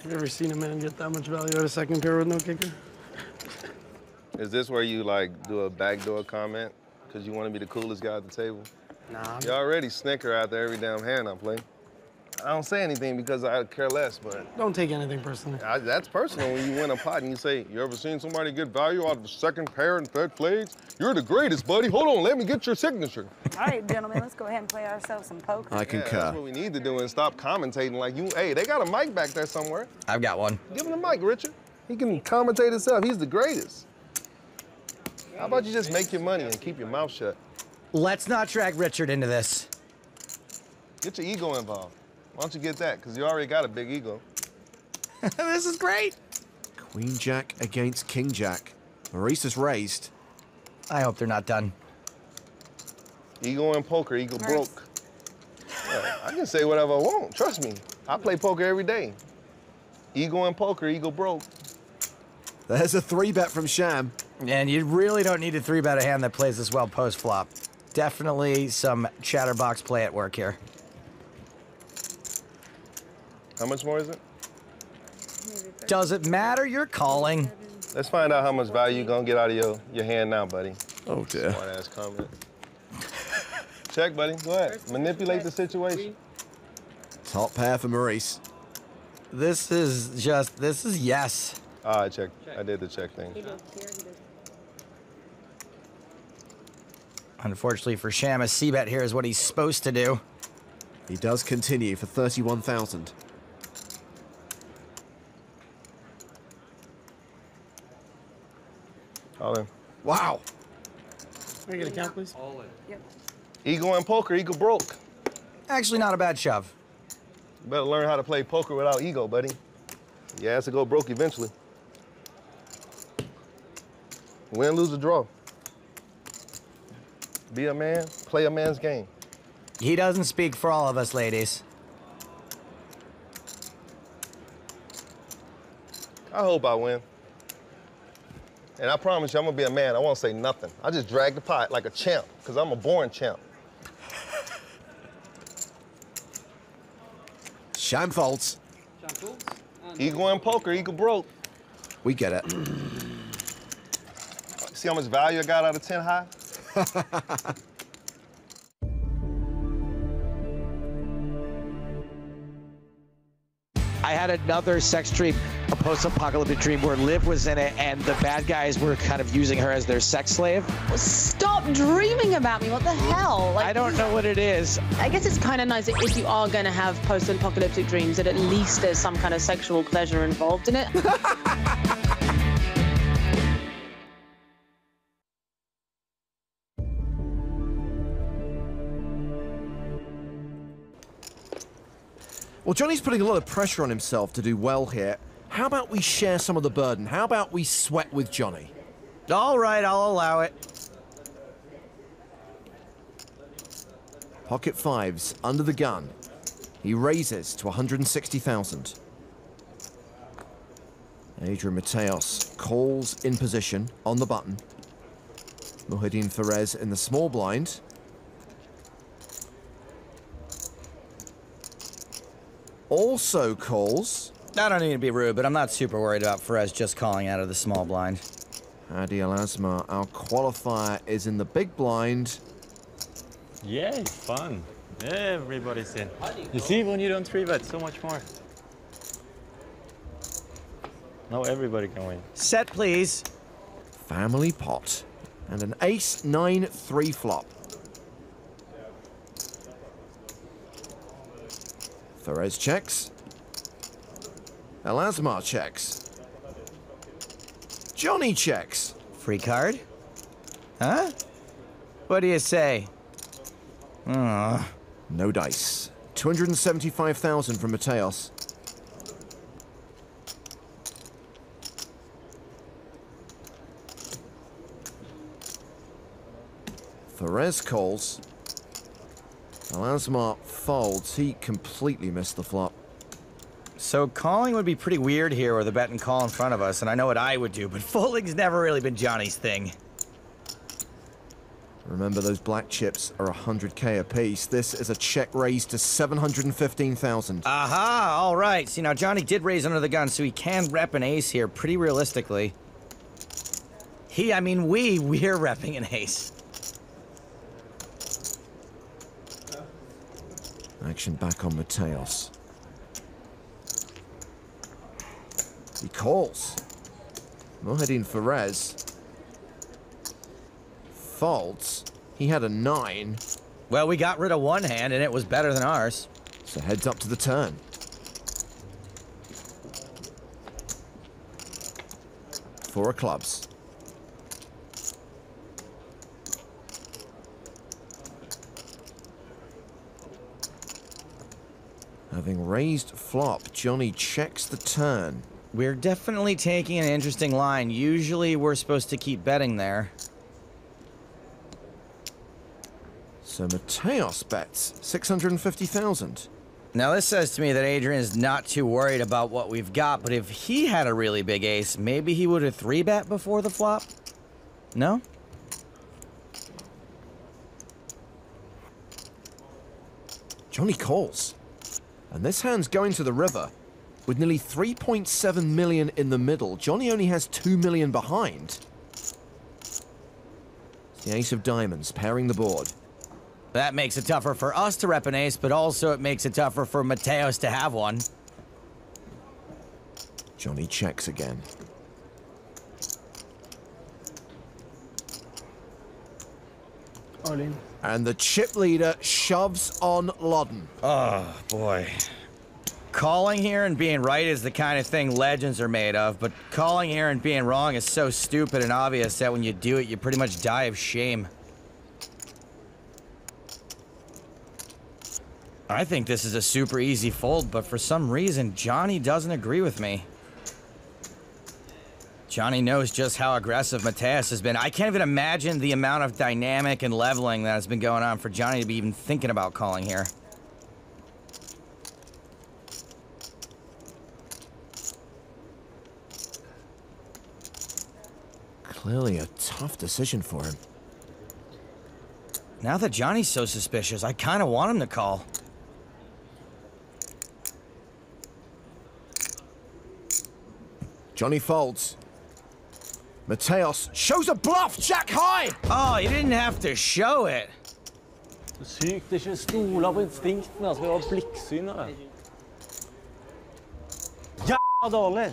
Have you ever seen a man get that much value out of second pair with no kicker? Is this where you like do a backdoor comment because you want to be the coolest guy at the table? Nah. You already snicker after every damn hand I play. I don't say anything because I care less, but... Don't take anything personally. That's personal when you win a pot and you say, you ever seen somebody get value out of the second pair and fed flags? You're the greatest, buddy. Hold on, let me get your signature. All right, gentlemen, let's go ahead and play ourselves some poker. I concur. That's what we need to do and stop commentating like you. Hey, they got a mic back there somewhere. I've got one. Give him the mic, Richard. He can commentate himself. He's the greatest. How about you just make your money and keep your mouth shut? Let's not drag Richard into this. Get your ego involved. Why don't you get that? Because you already got a big ego. This is great. Queen Jack against King Jack. Maurice is raised. I hope they're not done. Ego in poker, ego broke. Yeah, I can say whatever I want. Trust me. I play poker every day. Ego in poker, ego broke. There's a 3-bet from Sham. And you really don't need to 3-bet a hand that plays this well post-flop. Definitely some chatterbox play at work here. How much more is it? Does it matter? You're calling. Let's find out how much value you're going to get out of your hand now, buddy. Oh, dear. Smart-ass comment. Check, buddy. Go ahead. Manipulate the situation. Top pair for Maurice. This is yes. I checked. I did the check thing. Unfortunately for Sham, a C-bet here is what he's supposed to do. He does continue for 31,000. All in. Wow. Can I get a count, please? All in. Yep. Ego in poker, ego broke. Actually, not a bad shove. You better learn how to play poker without ego, buddy. Your ass will go broke eventually. Win, lose, or draw. Be a man, play a man's game. He doesn't speak for all of us, ladies. I hope I win. And I promise you, I'm gonna be a man. I won't say nothing. I just drag the pot like a champ, because I'm a born champ. Sham folds. Eagle in poker, eagle broke. We get it. See how much value I got out of 10 high? I had another sex dream, a post-apocalyptic dream where Liv was in it and the bad guys were kind of using her as their sex slave. Stop dreaming about me. What the hell? Like, I don't know what it is. I guess it's kind of nice that if you are going to have post-apocalyptic dreams, that at least there's some kind of sexual pleasure involved in it. Well, Johnny's putting a lot of pressure on himself to do well here. How about we share some of the burden? How about we sweat with Johnny? All right, I'll allow it. Pocket fives under the gun. He raises to 160,000. Adrian Mateos calls in position on the button. Muhyiddin Ferez in the small blind. Also calls. I don't need to be rude, but I'm not super worried about Ferez just calling out of the small blind. Hadi Al-Azmar, our qualifier, is in the big blind. Yeah, it's fun. Everybody's in. You see, when you don't 3-bet, so much more. Now everybody can win. Set, please. Family pot. And an ace-9-3 flop. Ferez checks. Al-Azmar checks. Johnny checks. Free card? Huh? What do you say? No dice. 275,000 from Mateos. Ferez calls. Al-Azmar folds. He completely missed the flop. So calling would be pretty weird here with a bet and call in front of us, and I know what I would do, but folding's never really been Johnny's thing. Remember, those black chips are 100K apiece. This is a check raise to 715,000. Aha, all right. See, now Johnny did raise under the gun, so he can rep an ace here pretty realistically. We're repping an ace. Action back on Mateos. He calls. Muhyiddin Ferez folds. He had a 9. Well, we got rid of one hand, and it was better than ours. So heads up to the turn. Four of clubs. Having raised flop, Johnny checks the turn. We're definitely taking an interesting line. Usually we're supposed to keep betting there. So Mateos bets 650,000. Now this says to me that Adrian is not too worried about what we've got, but if he had a really big ace, maybe he would have 3-bet before the flop? No? Johnny calls. And this hand's going to the river. With nearly 3.7 million in the middle, Johnny only has 2 million behind. The ace of diamonds pairing the board. That makes it tougher for us to rep an ace, but also it makes it tougher for Mateos to have one. Johnny checks again. All in. And the chip leader shoves on Loddon. Oh, boy. Calling here and being right is the kind of thing legends are made of, but calling here and being wrong is so stupid and obvious that when you do it, you pretty much die of shame. I think this is a super easy fold, but for some reason, Johnny doesn't agree with me. Johnny knows just how aggressive Mateus has been. I can't even imagine the amount of dynamic and leveling that has been going on for Johnny to be even thinking about calling here. Clearly a tough decision for him. Now that Johnny's so suspicious, I kind of want him to call. Johnny folds. Mateus shows a bluff, jack high! Oh, he didn't have to show it. Sykt ikke stola på instinktene, skal ha blikksynere. Jævla dårlig!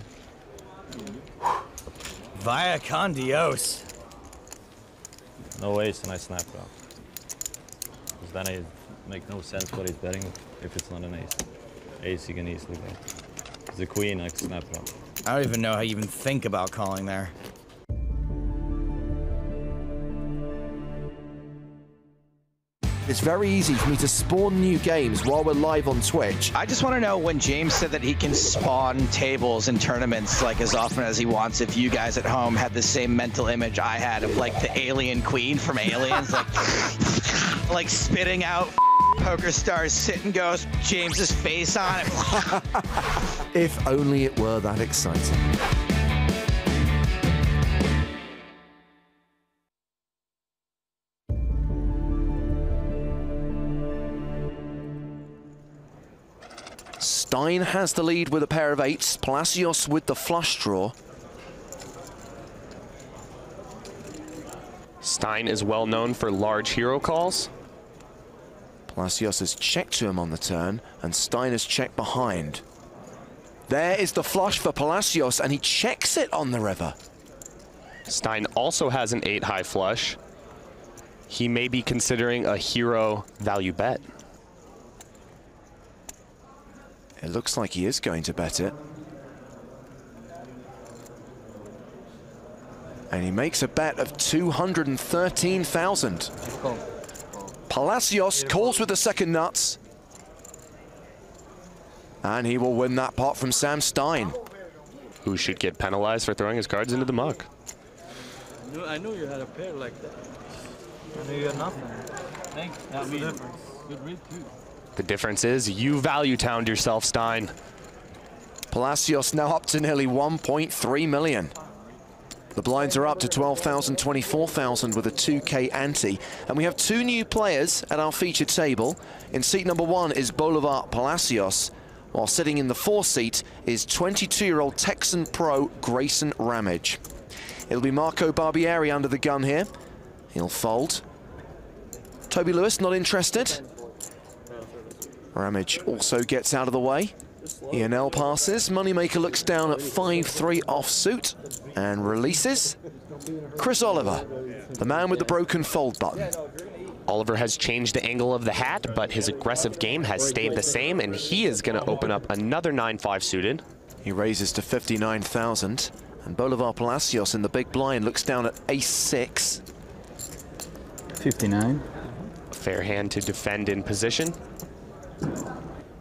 Vaya con Dios. No ace and I snap it off. Because then it makes no sense what he's betting if it's not an ace. Ace you can easily bet. It's a queen, I can snap it off. I don't even know how you even think about calling there. It's very easy for me to spawn new games while we're live on Twitch. I just want to know when James said that he can spawn tables and tournaments like as often as he wants, if you guys at home had the same mental image I had of like the alien queen from Aliens, like spitting out PokerStars sit and goes James's face on it. If only it were that exciting. Stein has the lead with a pair of eights, Palacios with the flush draw. Stein is well known for large hero calls. Palacios has checked to him on the turn, and Stein has checked behind. There is the flush for Palacios, and he checks it on the river. Stein also has an 8-high flush. He may be considering a hero value bet. It looks like he is going to bet it. And he makes a bet of 213,000. Palacios calls with the second nuts. And he will win that pot from Sam Stein. Who should get penalized for throwing his cards into the muck. I knew you had a pair like that. I knew you had nothing. Thanks. That's the difference. Good read too. The difference is you value towned yourself, Stein. Palacios now up to nearly 1.3 million. The blinds are up to 12,000, 24,000 with a 2K ante. And we have two new players at our featured table. In seat number 1 is Bolivar Palacios, while sitting in the 4th seat is 22-year-old Texan pro Grayson Ramage. It'll be Marco Barbieri under the gun here. He'll fold. Toby Lewis not interested. Ramage also gets out of the way. ENL passes. Moneymaker looks down at 5-3 offsuit and releases. Chris Oliver, the man with the broken fold button. Oliver has changed the angle of the hat, but his aggressive game has stayed the same, and he is going to open up another 9-5 suited. He raises to 59,000, and Bolivar Palacios in the big blind looks down at ace-6. 59. Fair hand to defend in position.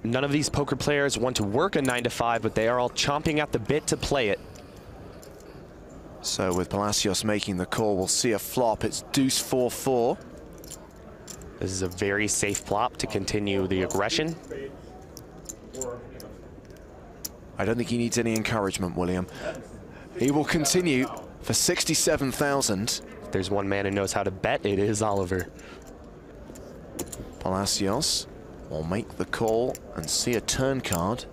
None of these poker players want to work a 9-5, but they are all chomping at the bit to play it. So with Palacios making the call, we'll see a flop. It's deuce 4-4. This is a very safe flop to continue the aggression. I don't think he needs any encouragement, William. He will continue for 67,000. If there's one man who knows how to bet, it is Oliver. Palacios will make the call and see a turn card,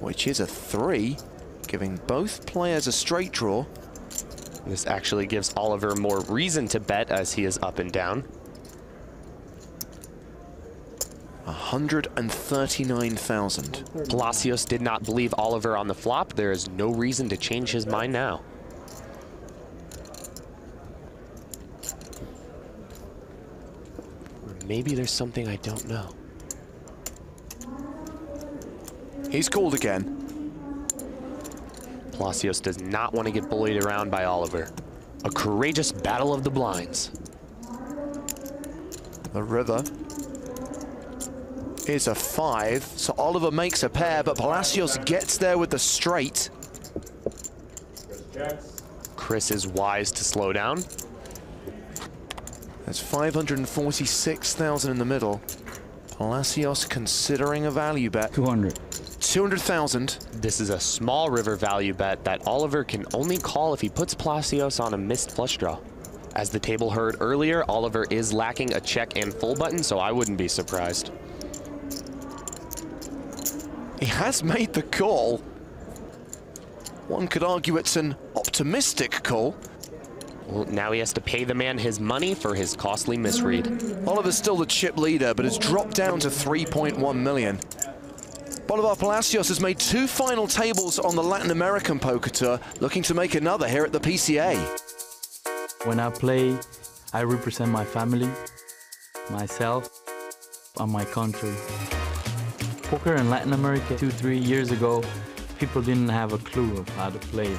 which is a 3, giving both players a straight draw. This actually gives Oliver more reason to bet as he is up and down. 139,000. Palacios did not believe Oliver on the flop. There is no reason to change his mind now. Maybe there's something I don't know. He's called again. Palacios does not want to get bullied around by Oliver. A courageous battle of the blinds. The river. is a 5, so Oliver makes a pair, but Palacios gets there with the straight. Chris is wise to slow down. There's 546,000 in the middle. Palacios considering a value bet. 200,000. This is a small river value bet that Oliver can only call if he puts Palacios on a missed flush draw. As the table heard earlier, Oliver is lacking a check and full button, so I wouldn't be surprised. He has made the call. One could argue it's an optimistic call. Well, now he has to pay the man his money for his costly misread. Oliver's still the chip leader, but has dropped down to 3.1 million. Bolivar Palacios has made 2 final tables on the Latin American Poker Tour, looking to make another here at the PCA. When I play, I represent my family, myself, and my country. Poker in Latin America 2-3 years ago, people didn't have a clue of how to play.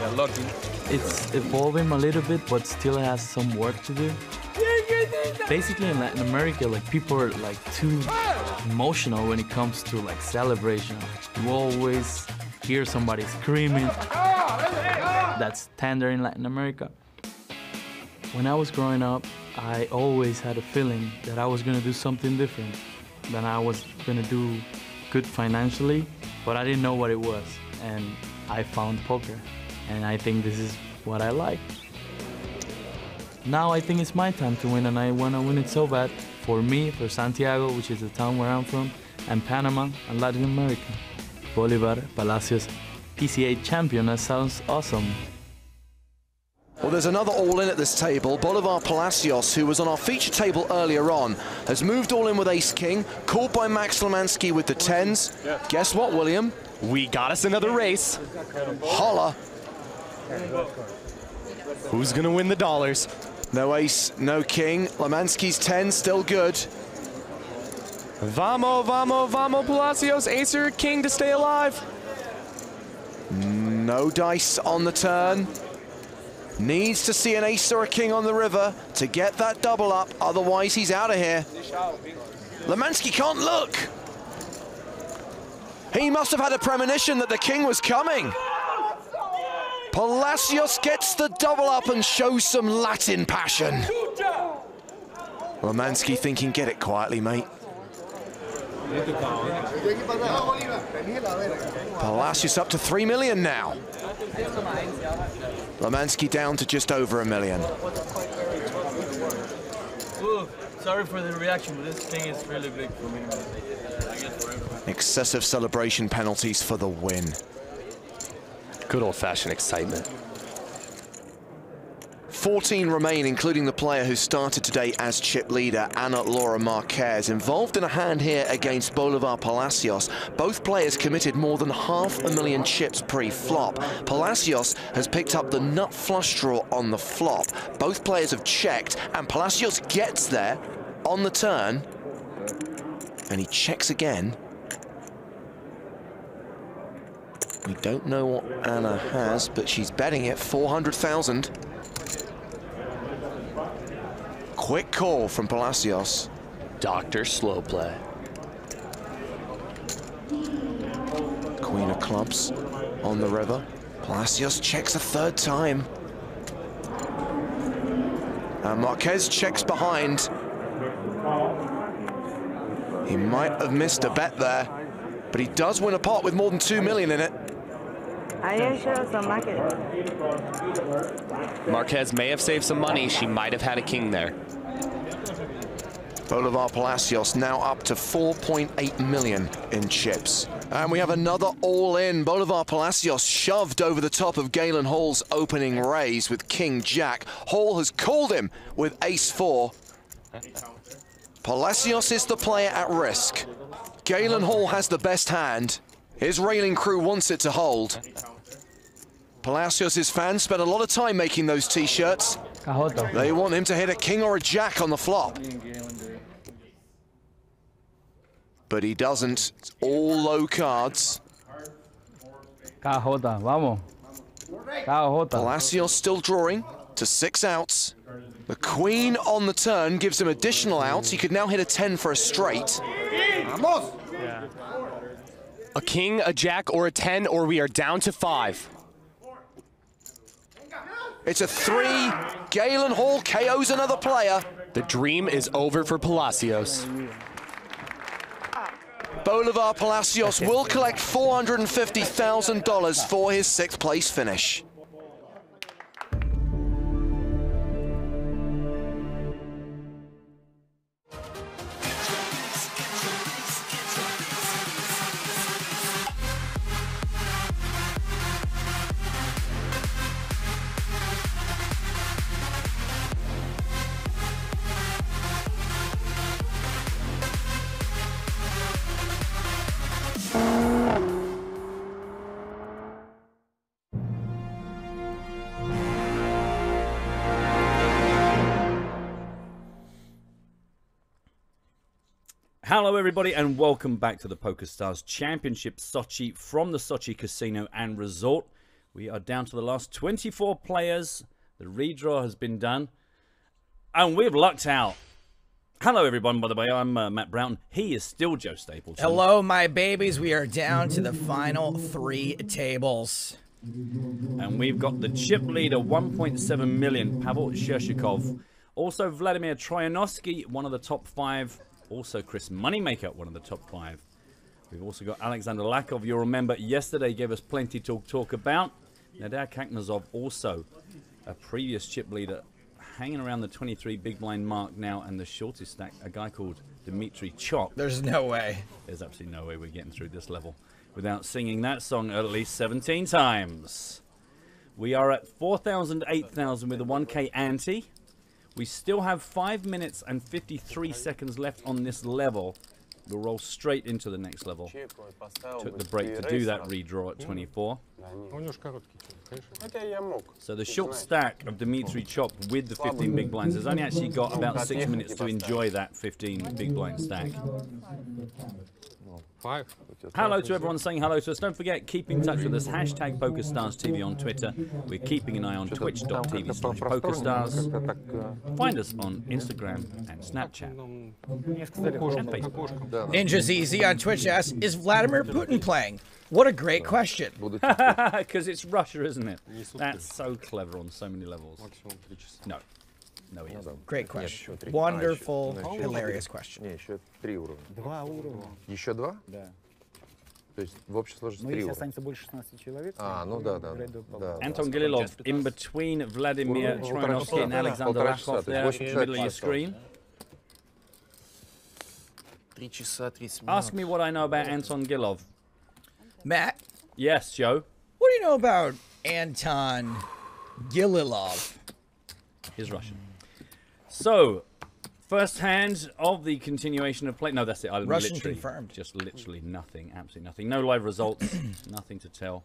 Yeah, lucky. It's evolving a little bit, but still has some work to do. Basically in Latin America, like, people are like too emotional when it comes to like celebration. You always hear somebody screaming. That's standard in Latin America. When I was growing up, I always had a feeling that I was gonna do something different, that I was gonna do good financially, but I didn't know what it was. And I found poker, and I think this is what I like. Now I think it's my time to win, and I want to win it so bad. For me, for Santiago, which is the town where I'm from, and Panama, and Latin America. Bolivar Palacios, PCA champion, that sounds awesome. Well, there's another all-in at this table. Bolivar Palacios, who was on our feature table earlier on, has moved all in with ace-king, called by Max Lemansky with the 10s. Guess what, William? We got us another race. Holla. Who's gonna win the dollars? No ace, no king. Lemansky's 10 still good. Vamo, vamo, vamo, Palacios, ace or king to stay alive. No dice on the turn. Needs to see an ace or a king on the river to get that double up, otherwise he's out of here. Lemansky can't look. He must have had a premonition that the king was coming. Palacios gets the double up and shows some Latin passion. Lemansky thinking, get it quietly, mate. Palacios up to 3 million now. Lemansky down to just over $1 million. Ooh, sorry for the reaction, but this thing is really big for me. I guess for everyone. Excessive celebration penalties for the win. Good old-fashioned excitement. 14 remain, including the player who started today as chip leader, Ana Laura Marquez, involved in a hand here against Bolivar Palacios. Both players committed more than 500,000 chips pre-flop. Palacios has picked up the nut flush draw on the flop. Both players have checked, and Palacios gets there on the turn, and he checks again. We don't know what Anna has, but she's betting it 400,000. Quick call from Palacios. Dr. Slow Play. Queen of clubs on the river. Palacios checks a 3rd time. And Marquez checks behind. He might have missed a bet there, but he does win a pot with more than 2 million in it. Marquez may have saved some money. She might have had a king there. Bolivar Palacios now up to 4.8 million in chips. And we have another all-in. Bolivar Palacios shoved over the top of Galen Hall's opening raise with King Jack. Hall has called him with ace-4. Palacios is the player at risk. Galen Hall has the best hand. His railing crew wants it to hold. Palacios' fans spent a lot of time making those t-shirts. They want him to hit a king or a jack on the flop. But he doesn't. It's all low cards. Palacios still drawing to 6 outs. The queen on the turn gives him additional outs. He could now hit a 10 for a straight. Yeah. A king, a jack, or a 10, or we are down to 5. It's a 3. Galen Hall KOs another player. The dream is over for Palacios. Bolivar Palacios will collect $450,000 for his 6th place finish. Hello everybody and welcome back to the PokerStars Championship Sochi from the Sochi Casino and Resort. We are down to the last 24 players. The redraw has been done and we've lucked out. Hello everyone, by the way, I'm Matt Broughton. He is still Joe Stapleton. Hello my babies, we are down to the final 3 tables. And we've got the chip leader, 1.7 million, Pavel Shershikov. Also Vladimir Troyanovsky, one of the top 5. Also Chris Moneymaker, one of the top 5. We've also got Alexander Lakov. You'll remember yesterday gave us plenty to talk about. Nadir Kaknazov, also a previous chip leader, hanging around the 23 big blind mark now, and the shortest stack, a guy called Dmitry Chop. There's no way. There's absolutely no way we're getting through this level without singing that song at least 17 times. We are at 4,000, 8,000 with a 1K ante. We still have 5 minutes and 53 seconds left on this level. We'll roll straight into the next level. Took the break to do that redraw at 24. So the short stack of Dmitry Chop with the 15 big blinds has only actually got about 6 minutes to enjoy that 15 big blind stack. Hello to everyone saying hello to us. Don't forget, keep in touch with us. Hashtag PokerStarsTV on Twitter. We're keeping an eye on twitch.tv/PokerStars. Find us on Instagram and Snapchat and Facebook. Ninja ZZ on Twitch asks, is Vladimir Putin playing? What a great question. Because it's Russia, isn't it? That's so clever on so many levels. No. No, he isn't. Great question. Wonderful, hilarious question. Еще 3 уровня. 2 уровня. Еще 2? Да. То есть в общей сложности 3 уровня. Останется больше 16 человек. Ну да. Anton Gililov in between Vladimir Troyanovsky and Alexander Lakov there in the middle of your screen. 3 часа 30 минут. Ask me what I know about Anton Gililov. Matt? Yes, Joe? What do you know about Anton Gililov? He's Russian. So, first hand of the continuation of play. No, that's it. Russian confirmed. Just literally nothing. Absolutely nothing. No live results. Nothing to tell.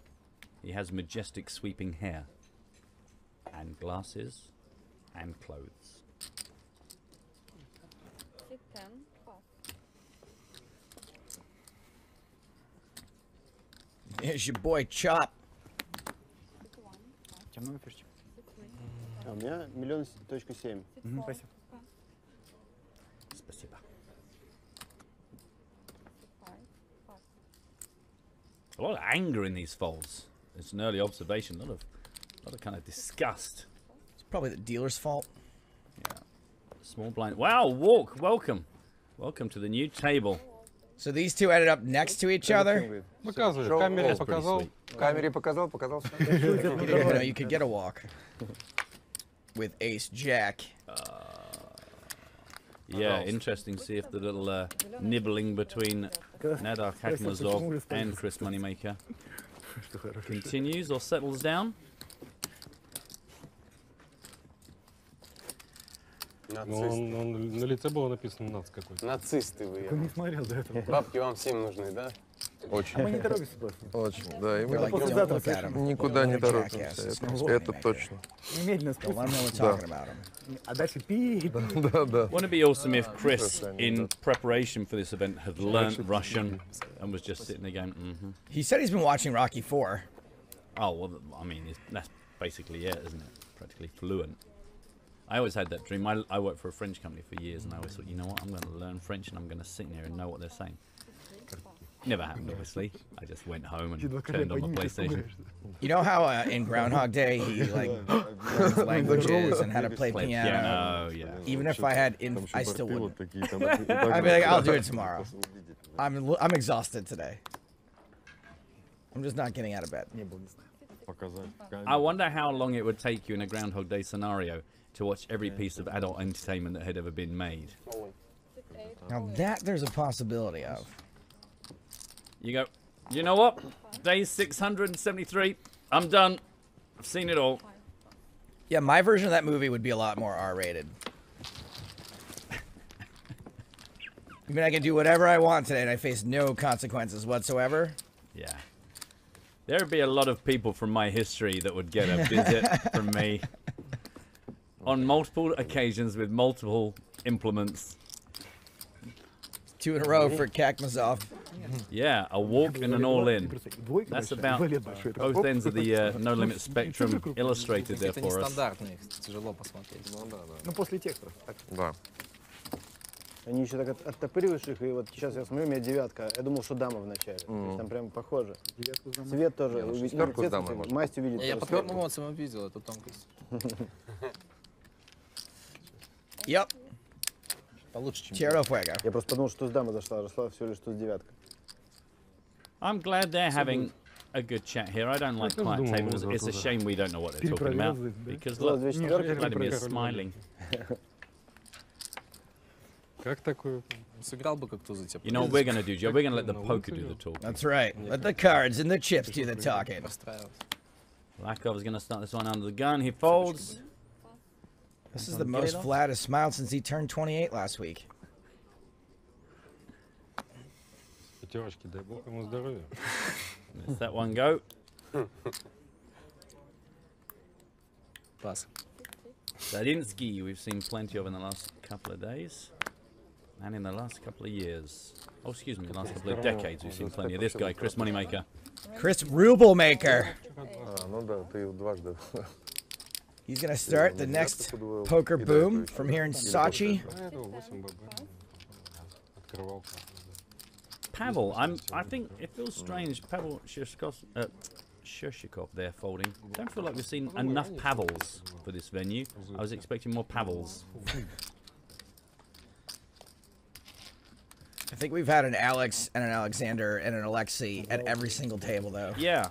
He has majestic sweeping hair. And glasses. And clothes. Here's your boy Chop. У меня 1,7 миллиона. Спасибо. Спасибо. A lot of anger in these folds. It's an early observation. A lot of kind of disgust. It's probably the dealer's fault. Yeah. Small blind. Wow, Walk. Welcome. Welcome to the new table. So these two ended up next to each other? Показывай. Камере показал. Камере показал. You didn't even know you could get a walk. With Ace Jack. Yeah, interesting to see if the little nibbling between Nadir Kaknazov and Chris Moneymaker continues or settles down. Он на лице было написано нац какой-то. Нацисты вы. Не смотрел до этого. Бабки вам всем нужны, да? Очень. Мы не торопимся просто. Очень, да. И мы никуда не торопимся. Это точно. Немедленно А дальше пи. Wouldn't it be awesome if Chris, in preparation for this event, had learnt Russian and was just sitting there going, mm-hmm. He said he's been watching Rocky 4. Oh, well, I mean, that's basically it, isn't it? Practically fluent. I always had that dream. I worked for a French company for years, and I always thought, you know what, I'm going to learn French, and I'm going to sit here and know what they're saying. Never happened, obviously. I just went home and turned on my PlayStation. You know how in Groundhog Day he like learned languages and how to play piano? Yeah. Even if I had, I still wouldn't. I'd be like, I'll do it tomorrow. I'm exhausted today. I'm just not getting out of bed. I wonder how long it would take you in a Groundhog Day scenario to watch every piece of adult entertainment that had ever been made. Now that there's a possibility of. You go, you know what? Day 673. I'm done. I've seen it all. Yeah, my version of that movie would be a lot more R-rated. I mean, I can do whatever I want today and I face no consequences whatsoever. Yeah. There'd be a lot of people from my history that would get a visit from me on multiple occasions with multiple implements. 2 in a row for Kakmazov. Yeah, a walk and an all-in. That's about both ends of the No Limit spectrum illustrated there for us. Ну, после текстов. Да. Они еще так оттопыриваешь их, и вот сейчас я смотрю, у меня девятка. Я думал, что дама в начале. То есть там прям похоже. Цвет тоже. Масть увидит. Я по первым эмоциям увидел эту тонкость. Yep. Получше, чем Tierra Fuego. Я просто подумал, что с дамы зашла всего лишь туз девятка. I'm glad they're having a good chat here. I don't like quiet tables. It's a shame we don't know what they're talking about. Because look, Vladimir's smiling. You know what we're going to do, Joe? We're going to let the poker do the talking. That's right. Let the cards and the chips do the talking. Lakov's going to start this one under the gun. He folds. This is the most Vlad has smiled since he turned 28 last week. Let that one go. Pass. Zadinsky, we've seen plenty of in the last couple of days. And in the last couple of years. Oh, excuse me, the last couple of decades we've seen plenty of this guy, Chris Moneymaker. Chris Rublemaker. He's going to start the next poker boom from here in Sochi. Pavel, I think it feels strange. Pavel Shirshikov there folding. Don't feel like we've seen enough Pavels for this venue. I was expecting more Pavels. I think we've had an Alex and an Alexander and an Alexei at every single table, though. Yeah,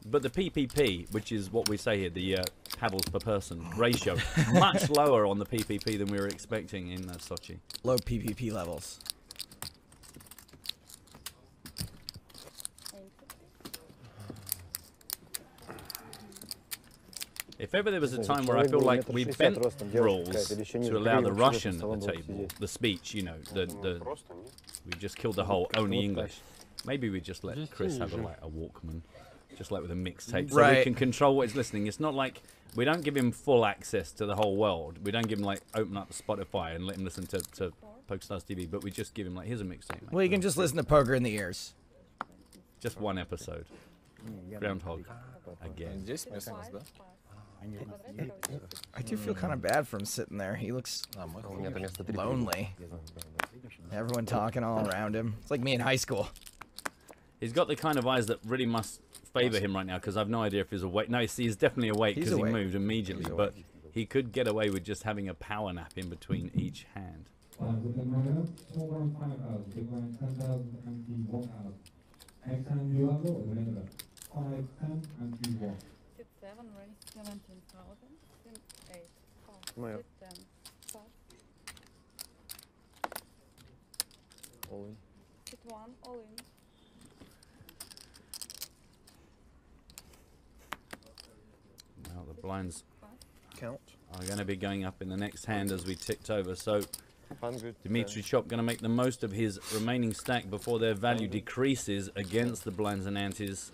but the PPP, which is what we say here, the Pavels per person ratio, much lower on the PPP than we were expecting in Sochi. Low PPP levels. If ever there was a time where I feel like we bent rules to allow the Russian at the table, the speech, you know, we just killed the whole only English. Maybe we just let Chris have a Walkman, just like with a mixtape, so we can control what he's listening. It's not like we don't give him full access to the whole world. We don't give him like open up Spotify and let him listen to PokerStars TV, but we just give him like, here's a mixtape. Well, you can just listen to Poker in the Ears. Just one episode. Groundhog again. I do feel kind of bad for him sitting there. He looks lonely. Everyone talking all around him. It's like me in high school. He's got the kind of eyes that really must favor him right now, because I've no idea if he's awake. No, he's definitely awake because he moved immediately, but he could get away with just having a power nap in between each hand. All in. Now the blinds are going to be going up in the next hand as we ticked over. So Dmitry Chop going to make the most of his remaining stack before their value decreases against the blinds and antes.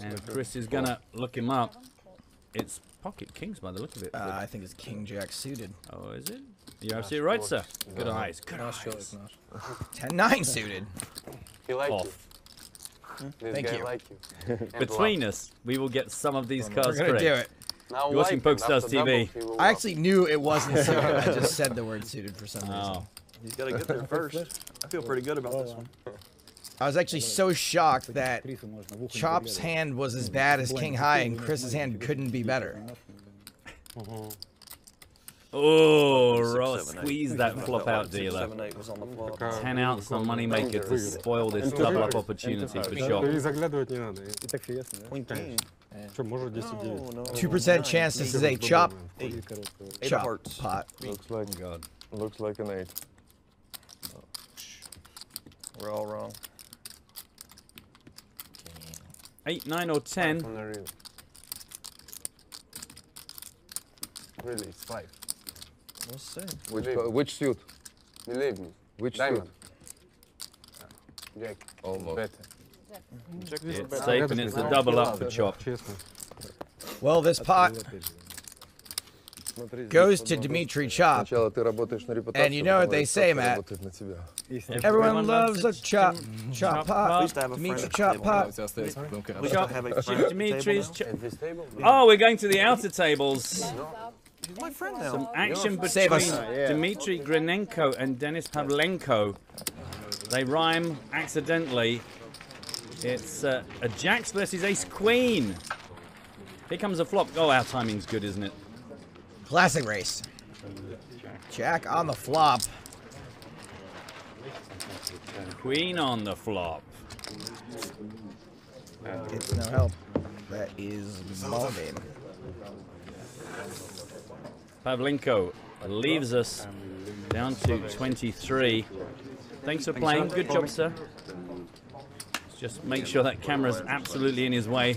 And Chris is going to look him up. It's pocket kings by the look of it. I think it's king jack suited. Oh, is it? You have it right, sir. Good eyes. Good eyes. 10-9 suited. He liked Off. you. Thank you. Like you. Between us, we will get some of these cards We're gonna correct. do it. Now You're watching PokerStars TV. I actually knew it wasn't suited. I just said the word suited for some reason. Oh, He's got to get there first. I feel pretty good about this one. I was actually so shocked that Chop's hand was as bad as King High and Chris's hand couldn't be better. Oh, Ross, squeeze that flop out, dealer. 10 outs the moneymaker to spoil this double up opportunity for Chop. 2% chance this is a chop pot. Looks like an 8. We're all wrong. 8, 9, or 10. Really, it's 5. We'll see. Which suit? Believe me. Which Diamond. suit? Jack. Almost. It's safe and it's a double up for Chop. Well, this pot goes to Dimitri Chop. And you know what they say, Matt. Everyone loves a chop pot. Dimitri Chop pot. Dimitri's Oh, we're going to the outer tables. He's my friend now. Some action between Dmitry Grinenko and Denis Pavlenko. They rhyme accidentally. It's a Jacks versus Ace Queen. Here comes a flop. Oh, our timing's good, isn't it? Classic race. Jack on the flop. Queen on the flop. It's no help. That is ball game. Pavlenko leaves us down to 23. Thanks for playing. Good job, sir. Just make sure that camera's absolutely in his way.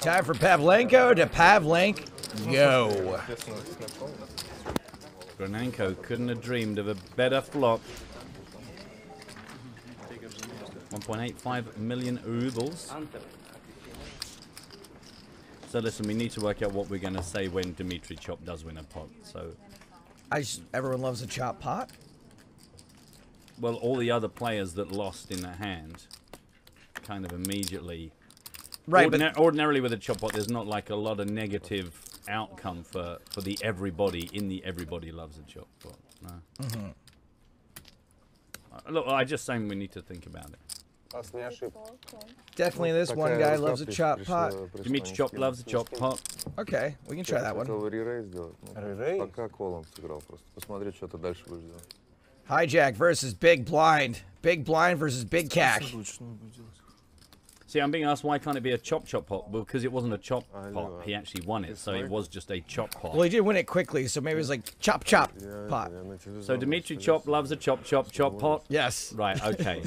Time for Pavlenko to Pavlenk. Go. Granenko couldn't have dreamed of a better flop. 1.85 million rubles. So listen, we need to work out what we're going to say when Dimitri Chop does win a pot. So, everyone loves a chop pot. Well, all the other players that lost in that hand, kind of immediately. Right, ordinarily with a chop pot, there's not like a lot of negative outcome for the everybody in the everybody loves a chop pot. No. Look, I just saying we need to think about it. Definitely this one guy loves a chop pot. Dimitri Chop loves a chop pot. Okay, we can try that one. Hijack versus Big Blind. Big Blind versus Big Cack. See, I'm being asked why can't it be a chop pot? Well, because it wasn't a chop pot. He actually won it, so it was just a chop pot. Well, he did win it quickly, so maybe it was like chop pot. So Dimitri Chop loves a chop pot? Yes. Right, okay.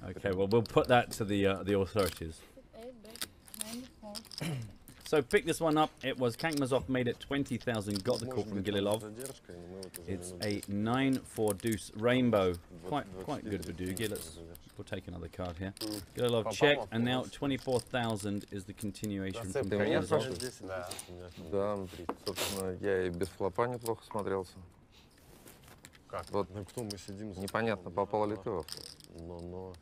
Okay, well, we'll put that to the authorities. So pick this one up. It was Kankmazov made it 20,000. Got the call from Gililov. It's a 9-4 deuce rainbow. Quite good Badugi. We'll take another card here. Gililov check, and now 24,000 is the continuation from Kankmazov. Да, собственно, я и без флопа неплохо смотрелся. Вот непонятно, попал ли ты во флоп.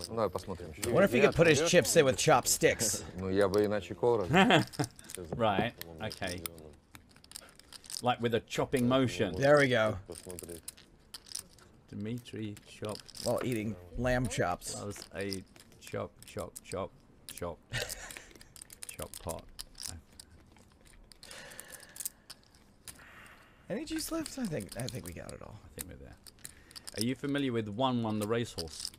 Давай посмотрим. I wonder if he could put his chips in with chopsticks. Ну, я бы иначе кол Right, okay. Like with a chopping motion. There we go. Dimitri Chop. While eating lamb chops. That was a chop pot. Any juice left? I think we got it all. I think we're there. Are you familiar with 1-1 the racehorse?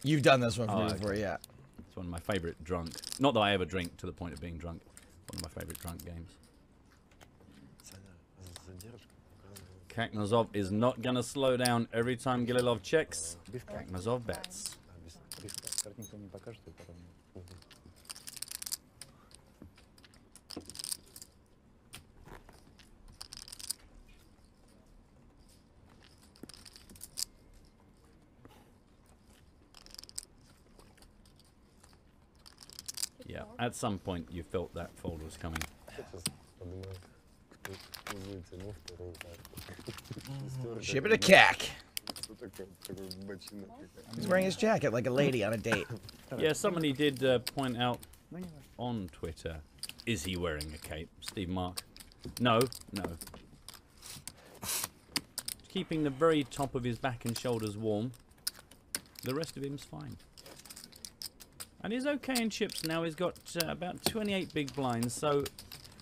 You've done this one for me before, yeah. It's one of my favorite drunk. Not that I ever drink to the point of being drunk. One of my favorite drunk games. Kankmazov is not going to slow down every time Gililov checks. Kankmazov bets. Yeah, at some point you felt that fold was coming. Ship it a cack. He's wearing his jacket like a lady on a date. Yeah, somebody did point out on Twitter, is he wearing a cape? Steve Mark. No. keeping the very top of his back and shoulders warm. The rest of him's fine. And he's okay in chips now. He's got about 28 big blinds, so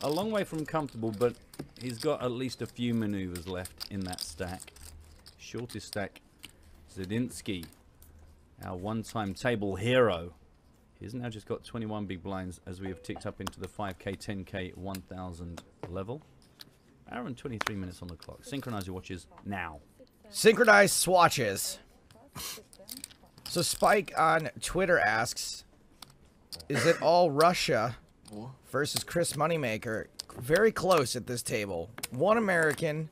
a long way from comfortable, but he's got at least a few maneuvers left in that stack. Shortest stack, Zadinsky, our one-time table hero. He's now just got 21 big blinds as we have ticked up into the 5K, 10K, 1,000 level. Hour and 23 minutes on the clock. Synchronize your watches now. Synchronized swatches. So Spike on Twitter asks, is it all Russia versus Chris Moneymaker? Very close at this table. 1 American,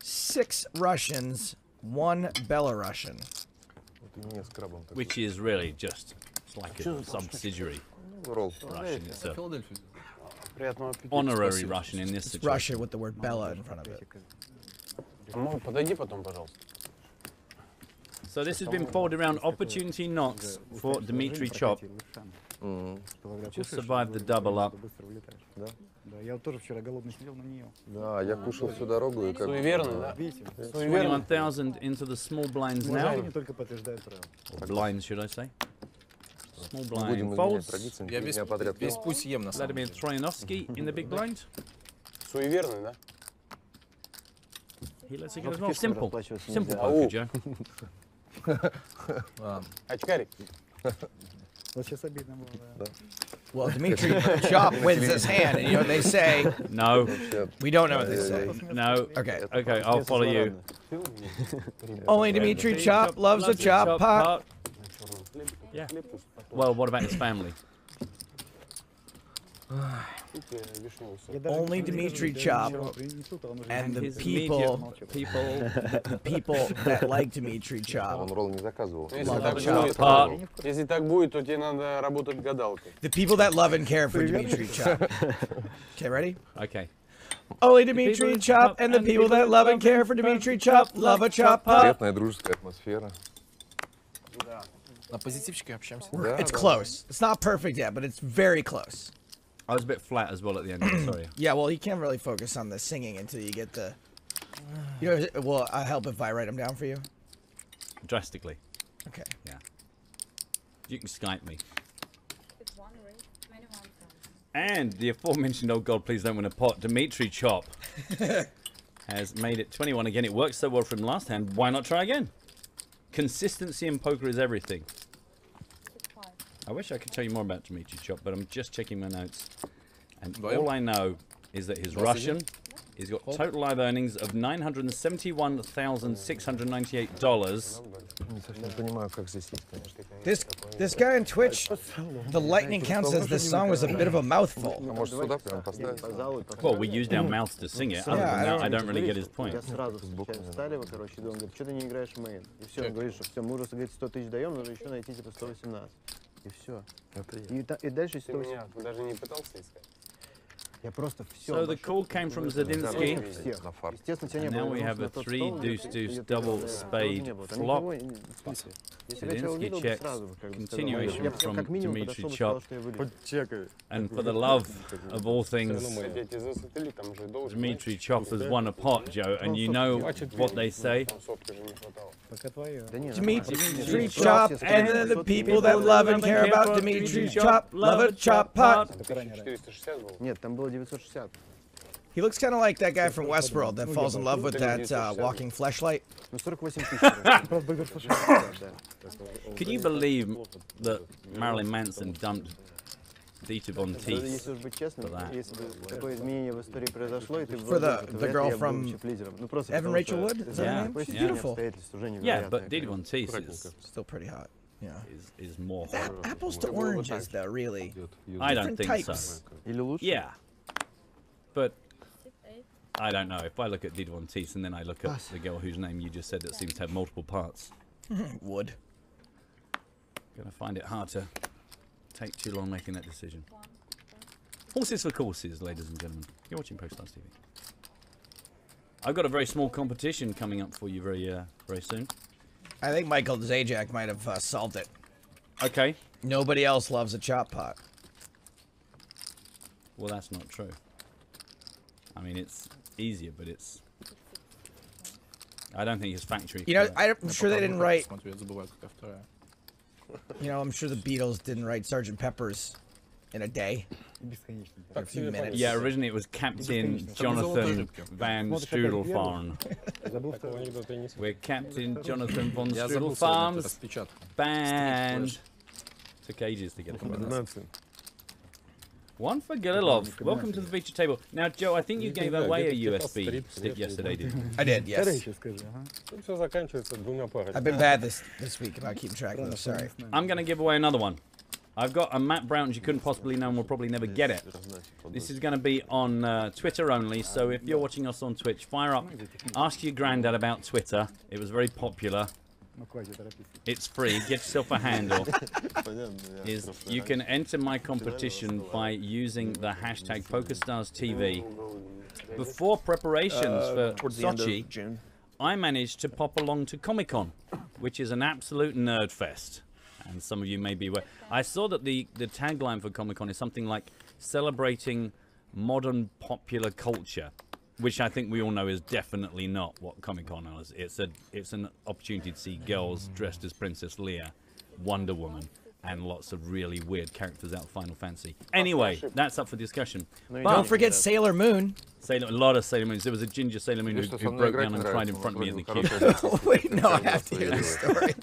6 Russians, 1 Belarusian. Which is really just like a subsidiary Russian. It's a honorary Russian in this It's situation. Russia with the word Bella in front of it. So this has been folded around opportunity knocks for Dmitry Chop. Just survived the double up. Да, я кушал всю дорогу и как... Суеверный, да? 21,000 into the small blinds now. Or blinds, should I say? Small blind folds. Vladimir Troyanovsky in the big blind. Суеверный, да? He lets it go as well. Simple. Simple poker, Joe. Очкарик. Well, Dmitry Chop wins this hand, and you know what they say? No. We don't know what they say. No. Okay. Okay, I'll follow you. Only Dmitry Chop loves a chop pot. Yeah. Well, what about his family? Only Dmitry Chop and the people that like Dmitry Chop. Он ролл не заказывал. Если так будет, то тебе надо работать гадалкой. The people that love and care for Dmitry Chop. Okay, ready? Okay. Only Dmitry Chop and the people that love and care for Dmitry Chop love a chop pot. Приятная дружеская атмосфера. На позитивчике общаемся. It's close. It's not perfect yet, but it's very close. I was a bit flat as well at the end. Sorry. Yeah, well, you can't really focus on the singing until you get the. You know, will I help if I write them down for you? Drastically. Okay. Yeah. You can Skype me. And the aforementioned, oh God, please don't win a pot, Dmitry Chop has made it 21 again. It worked so well from last hand. Why not try again? Consistency in poker is everything. I wish I could tell you more about Dmitry Chop, but I'm just checking my notes. And all I know is that he's Russian. He's got total live earnings of $971,698. This guy on Twitch, the lightning count says this song was a bit of a mouthful. Well, we used our mouths to sing it. Other than that, I don't really get his point. И все. И дальше Ты меня даже не пытался искать? Я просто все. So the call came from Zadinsky. And now we have a 3 deuce deuce double spade flop. Zadinsky checks. Continuation from Dmitry Chop. And for the love of all things, Dmitry Chop has won a pot, Joe. And you know what they say. Dmitry Chop and then the people that love and care about Dmitry Chop love a chop pot. Нет, там было 960. He looks kind of like that guy from Westworld that falls in love with that walking fleshlight. Can you believe that Marilyn Manson dumped Dieter Von Teese for that? For the girl from Evan Rachel Wood? Is that her name? She's beautiful. Yeah, but Dieter Von Teese is still pretty hot. Yeah. Is more hot. Apples to oranges, though, really. I don't think types. so. Yeah. But I don't know. If I look at Dieter Von Teese and then I look at the girl whose name you just said that seems to have multiple parts. Wood. Gonna find it hard to take too long making that decision. Horses for courses, ladies and gentlemen. You're watching PokerStars TV. I've got a very small competition coming up for you very soon. I think Michael Zajac might have solved it. Okay. Nobody else loves a chop pot. Well, that's not true. I mean, it's easier, but it's... I don't think his factory. You know, I'm sure they didn't write. You know, I'm sure the Beatles didn't write Sgt. Pepper's in a day. A few minutes. Yeah, originally it was Captain Jonathan Van Strudelfarm. We're Captain Jonathan Von Strudelfarm's band. Took ages to get it. One for Gililov. Welcome to the feature table. Now, Joe, I think you gave away a USB stick yesterday, didn't you? I did, yes. I've been bad this week about keeping track of them. Sorry. I'm going to give away another one. I've got a Matt Brown you couldn't possibly know and will probably never get it. This is going to be on Twitter only, so if you're watching us on Twitch, fire up. Ask your granddad about Twitter. It was very popular. It's free. Get yourself a handle. You can enter my competition by using the hashtag PokerStars TV. Before preparations for Sochi, I managed to pop along to Comic-Con, which is an absolute nerd fest. And some of you may be aware. I saw that the tagline for Comic-Con is something like celebrating modern popular culture, which I think we all know is definitely not what Comic-Con is. It's an opportunity to see girls dressed as Princess Leia, Wonder Woman, and lots of really weird characters out of Final Fantasy. Anyway, that's up for discussion. But don't forget Sailor Moon. A lot of Sailor Moons. There was a ginger Sailor Moon who broke down and cried in front of me in the queue. Wait, no, I have to hear this story.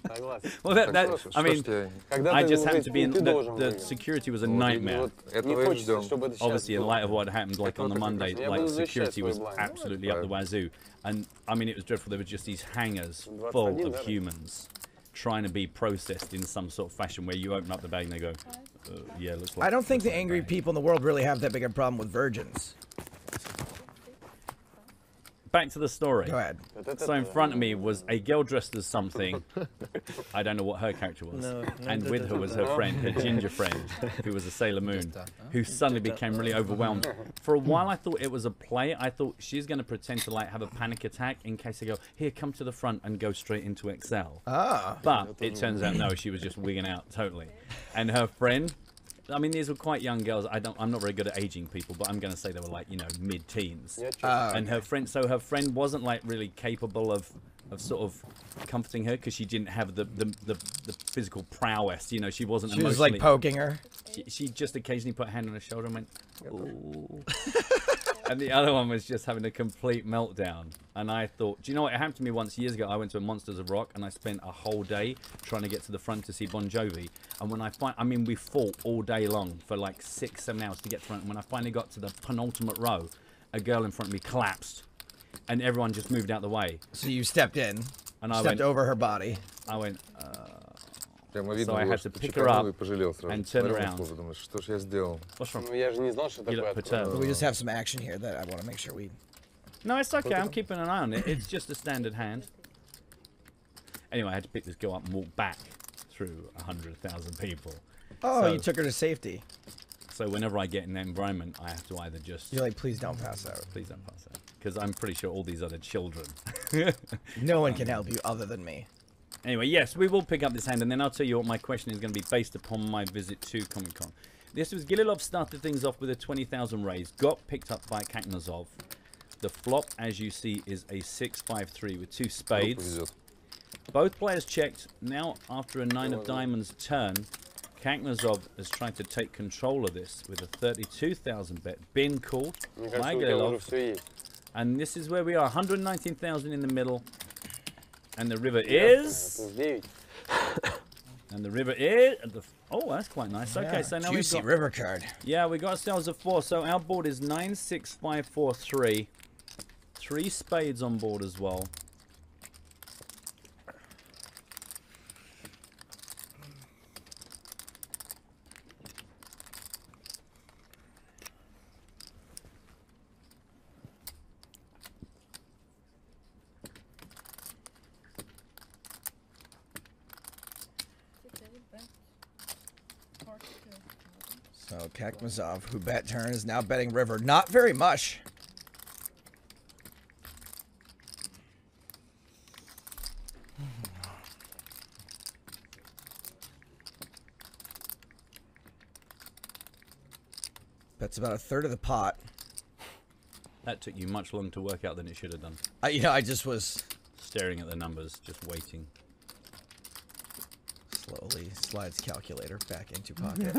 Well, I mean, I just happened to be in the security was a nightmare. Obviously, in light of what happened, like on the Monday, like security was absolutely up the wazoo, and I mean, it was dreadful. There were just these hangars full of humans trying to be processed in some sort of fashion where you open up the bag and they go, yeah, looks like. I don't think the angry people in the world really have that big a problem with virgins. Back to the story. Go ahead. So in front of me was a girl dressed as something. I don't know what her character was. And with her was her friend, her ginger friend, who was a Sailor Moon, who suddenly became really overwhelmed. For a while I thought it was a play. I thought she's going to pretend to like have a panic attack in case I go, here, come to the front and go straight into Excel. Ah. But it turns out, no, she was just wigging out totally. And her friend, I mean, these were quite young girls. I'm not very good at aging people, but I'm going to say they were like, you know, mid-teens. And her friend, so her friend wasn't like really capable of sort of comforting her because she didn't have the physical prowess. You know, she wasn't. She was like poking her. She just occasionally put a hand on her shoulder and went, ooh. And the other one was just having a complete meltdown. And I thought, do you know what? It happened to me once years ago. I went to a Monsters of Rock and I spent a whole day trying to get to the front to see Bon Jovi. And when I mean, we fought all day long for like 6-7 hours to get to the front. And when I finally got to the penultimate row, a girl in front of me collapsed. And everyone just moved out the way. So you stepped in, and I stepped over her body. I went, so I had to pick her up and turn around. What's wrong? You look perturbed. We just have some action here that I want to make sure we... No, it's okay. I'm keeping an eye on it. It's just a standard hand. Anyway, I had to pick this girl up and walk back through 100,000 people. Oh, so, you took her to safety. So whenever I get in that environment, I have to either just... You're like, please don't pass out. Please don't pass out. Because I'm pretty sure all these other children... No one can help you other than me. Anyway, yes, we will pick up this hand, and then I'll tell you what my question is going to be based upon my visit to Comic-Con. This was Gililov started things off with a 20,000 raise, got picked up by Kaknazov. The flop, as you see, is a 6-5-3 with 2 spades. Both players checked. Now, after a 9 of diamonds turn, Kaknazov has tried to take control of this with a 32,000 bet. Been called by Gililov. And this is where we are, 119,000 in the middle. And the river is... And the river is... Oh, that's quite nice. Okay, so now juicy we've got... river card. Yeah, we got ourselves a 4. So our board is 9, 6, 5, 4, 3. 3 spades on board as well. So Kakmazov, who bet turn, is now betting river. Not very much. Bets about a third of the pot. That took you much longer to work out than it should have done. You know, I just was staring at the numbers, just waiting. Slowly slides calculator back into pocket.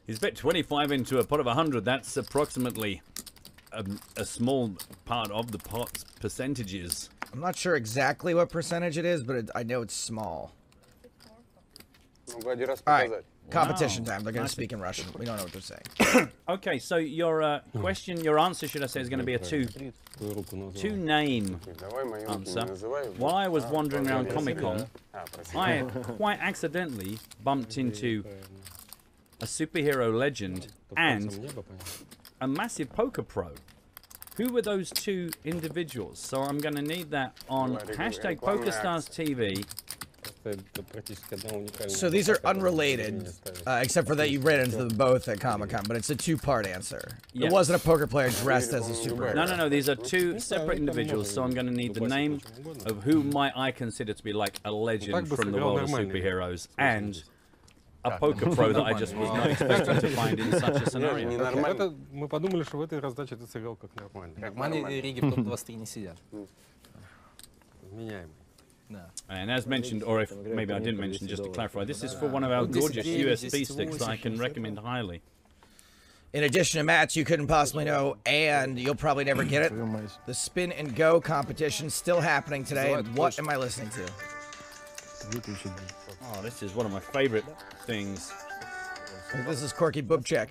He's bet 25 into a pot of 100. That's approximately a small part of the pot's percentages. I'm not sure exactly what percentage it is, but I know it's small. Alright, competition time. They're going to speak in Russian. We don't know what they're saying. Okay, so your question, your answer, should I say, is going to be a two-name answer. While I was wandering around Comic-Con, I quite accidentally bumped into a superhero legend and a massive poker pro. Who were those two individuals? So I'm going to need that on hashtag PokerStars TV. So these are unrelated, except for that you ran into them both at Comic-Con, but it's a two-part answer. Yeah. It wasn't a poker player dressed as a superhero. No. These are two separate individuals, so I'm going to need the name of who I consider to be like a legend from the world of superheroes and a poker pro that I just was not expecting to find in such a scenario. Мы подумали, что в этой раздаче ты сыграл как нормально. Нормальные риги в топ-23 не сидят. Меняемый. And as mentioned, or if maybe I didn't mention, just to clarify, this is for one of our gorgeous USB sticks that I can recommend highly. In addition to Matt's, you couldn't possibly know, and you'll probably never get it. The Spin and Go competition still happening today. What am I listening to? Oh, this is one of my favorite things. This is Corky Bubchek.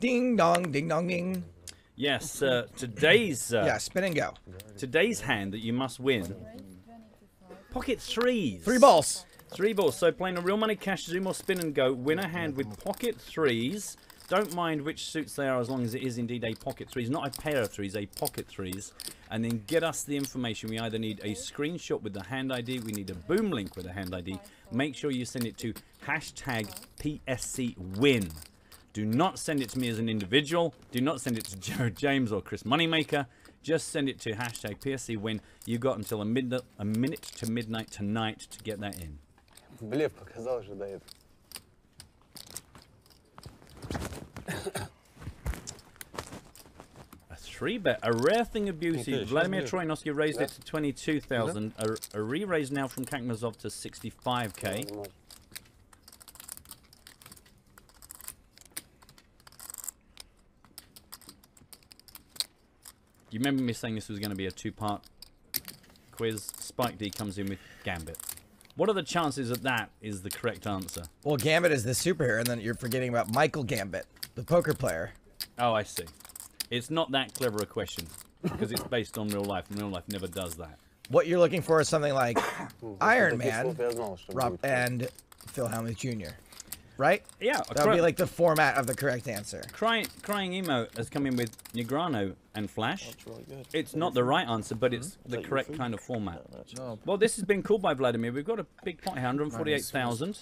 Ding dong, ding dong, ding. Yes, today's yeah, spin and go. Today's hand that you must win. Pocket threes. 3 balls. 3 balls. So playing a real money cash zoom or spin and go. Win a hand with pocket threes. Don't mind which suits they are as long as it is indeed a pocket threes, not a pair of threes, a pocket threes. And then get us the information. We either need a screenshot with the hand ID, we need a boom link with the hand ID. Make sure you send it to hashtag PSCWin. Do not send it to me as an individual. Do not send it to Jared James or Chris Moneymaker. Just send it to hashtag PSCWin. You've got until a minute to midnight tonight to get that in. Блеф показал же до этого. A 3-bet, a rare thing of beauty. Vladimir Troyanovsky raised it to 22,000. A re-raise now from Kakmazov to 65k. You remember me saying this was going to be a 2-part quiz? Spike D comes in with Gambit. What are the chances that that is the correct answer? Well, Gambit is the superhero, and then you're forgetting about Michael Gambit, the poker player. Oh, I see. It's not that clever a question, because it's based on real life, and real life never does that. What you're looking for is something like Iron Man and Phil Hellmuth Jr., right? Yeah. That would be like the format of the correct answer. Crying Emo has come in with Negrano and Flash. That's really good. It's not the right answer, but it's the correct kind of format. Well, this has been called by Vladimir. We've got a big pot here, 148,000.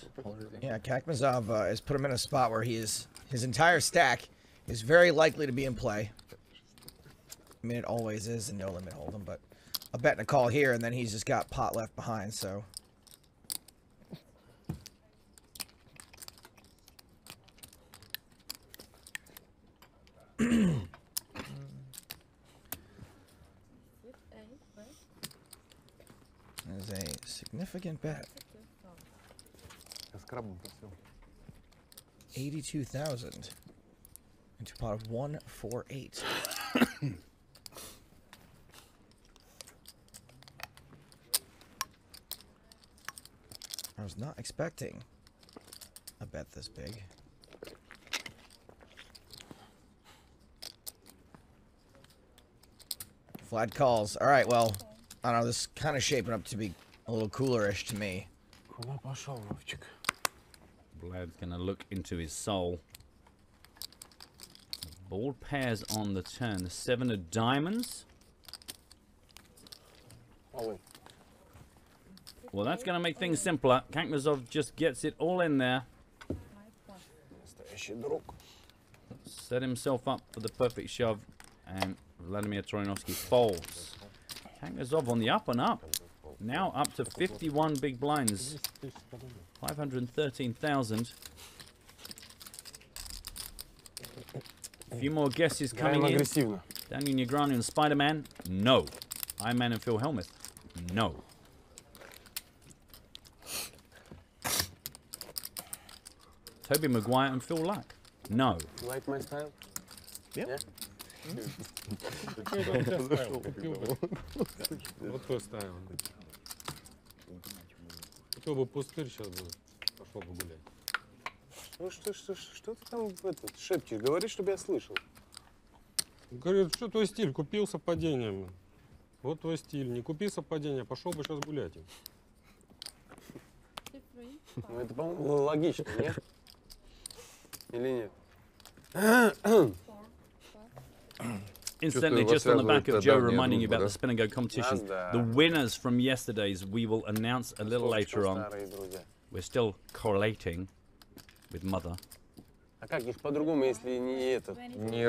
Yeah, Kakmazov has put him in a spot where his entire stack is very likely to be in play. I mean, it always is in no limit hold'em, but a bet and a call here, and then he's just got pot left behind, so... That is a significant bet. 82,000 into a pot of 148. I was not expecting a bet this big. Vlad calls. All right, well, I don't know. This is kind of shaping up to be a little coolerish to me. Vlad's going to look into his soul. Ball pairs on the turn. The 7 of diamonds. Well, that's going to make things simpler. Kakmazov just gets it all in there. Set himself up for the perfect shove. And Vladimir Troyanovsky folds. Kakmazov on the up and up. Now up to 51 big blinds. 513,000. A few more guesses coming in. Daniel Negreanu and Spider-Man. No. Iron Man and Phil Hellmuth. No. Toby Maguire and Phil Luck. No. Like my style? Yep. Вот твой стайл. Кто бы пустырь сейчас был, пошел погулять. Ну что ты там шепчешь? Говори, чтобы я слышал. Говорю, что твой стиль? Купил совпадением. Вот твой стиль. Не купи совпадения, пошел бы сейчас гулять. Ну это, по-моему, логично, нет? Или нет? Incidentally, just on the back of Joe reminding you about the spin and go competition, the winners from yesterday's we will announce a little later on. We're still correlating with Mother. А как их по-другому, если не этот? Не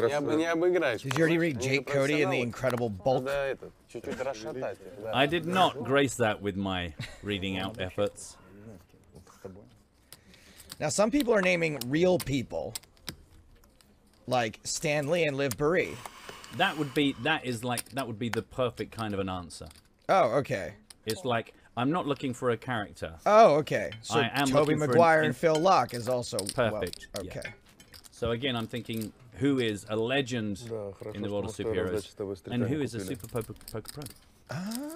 обыграешь. Did you already read Jake Cody and the Incredible Bulk? Надо этот, чуть-чуть расшатать. I did not grace that with my reading out efforts. Now, some people are naming real people, like Stan Lee and Liv Burry. That would be the perfect kind of an answer. Oh, okay. It's like I'm not looking for a character. Oh, okay. So I am Toby looking for Maguire and Phil Luck is also perfect. Well, okay. Yeah. So again, I'm thinking who is a legend in the world of superheroes and who is a super poker pro.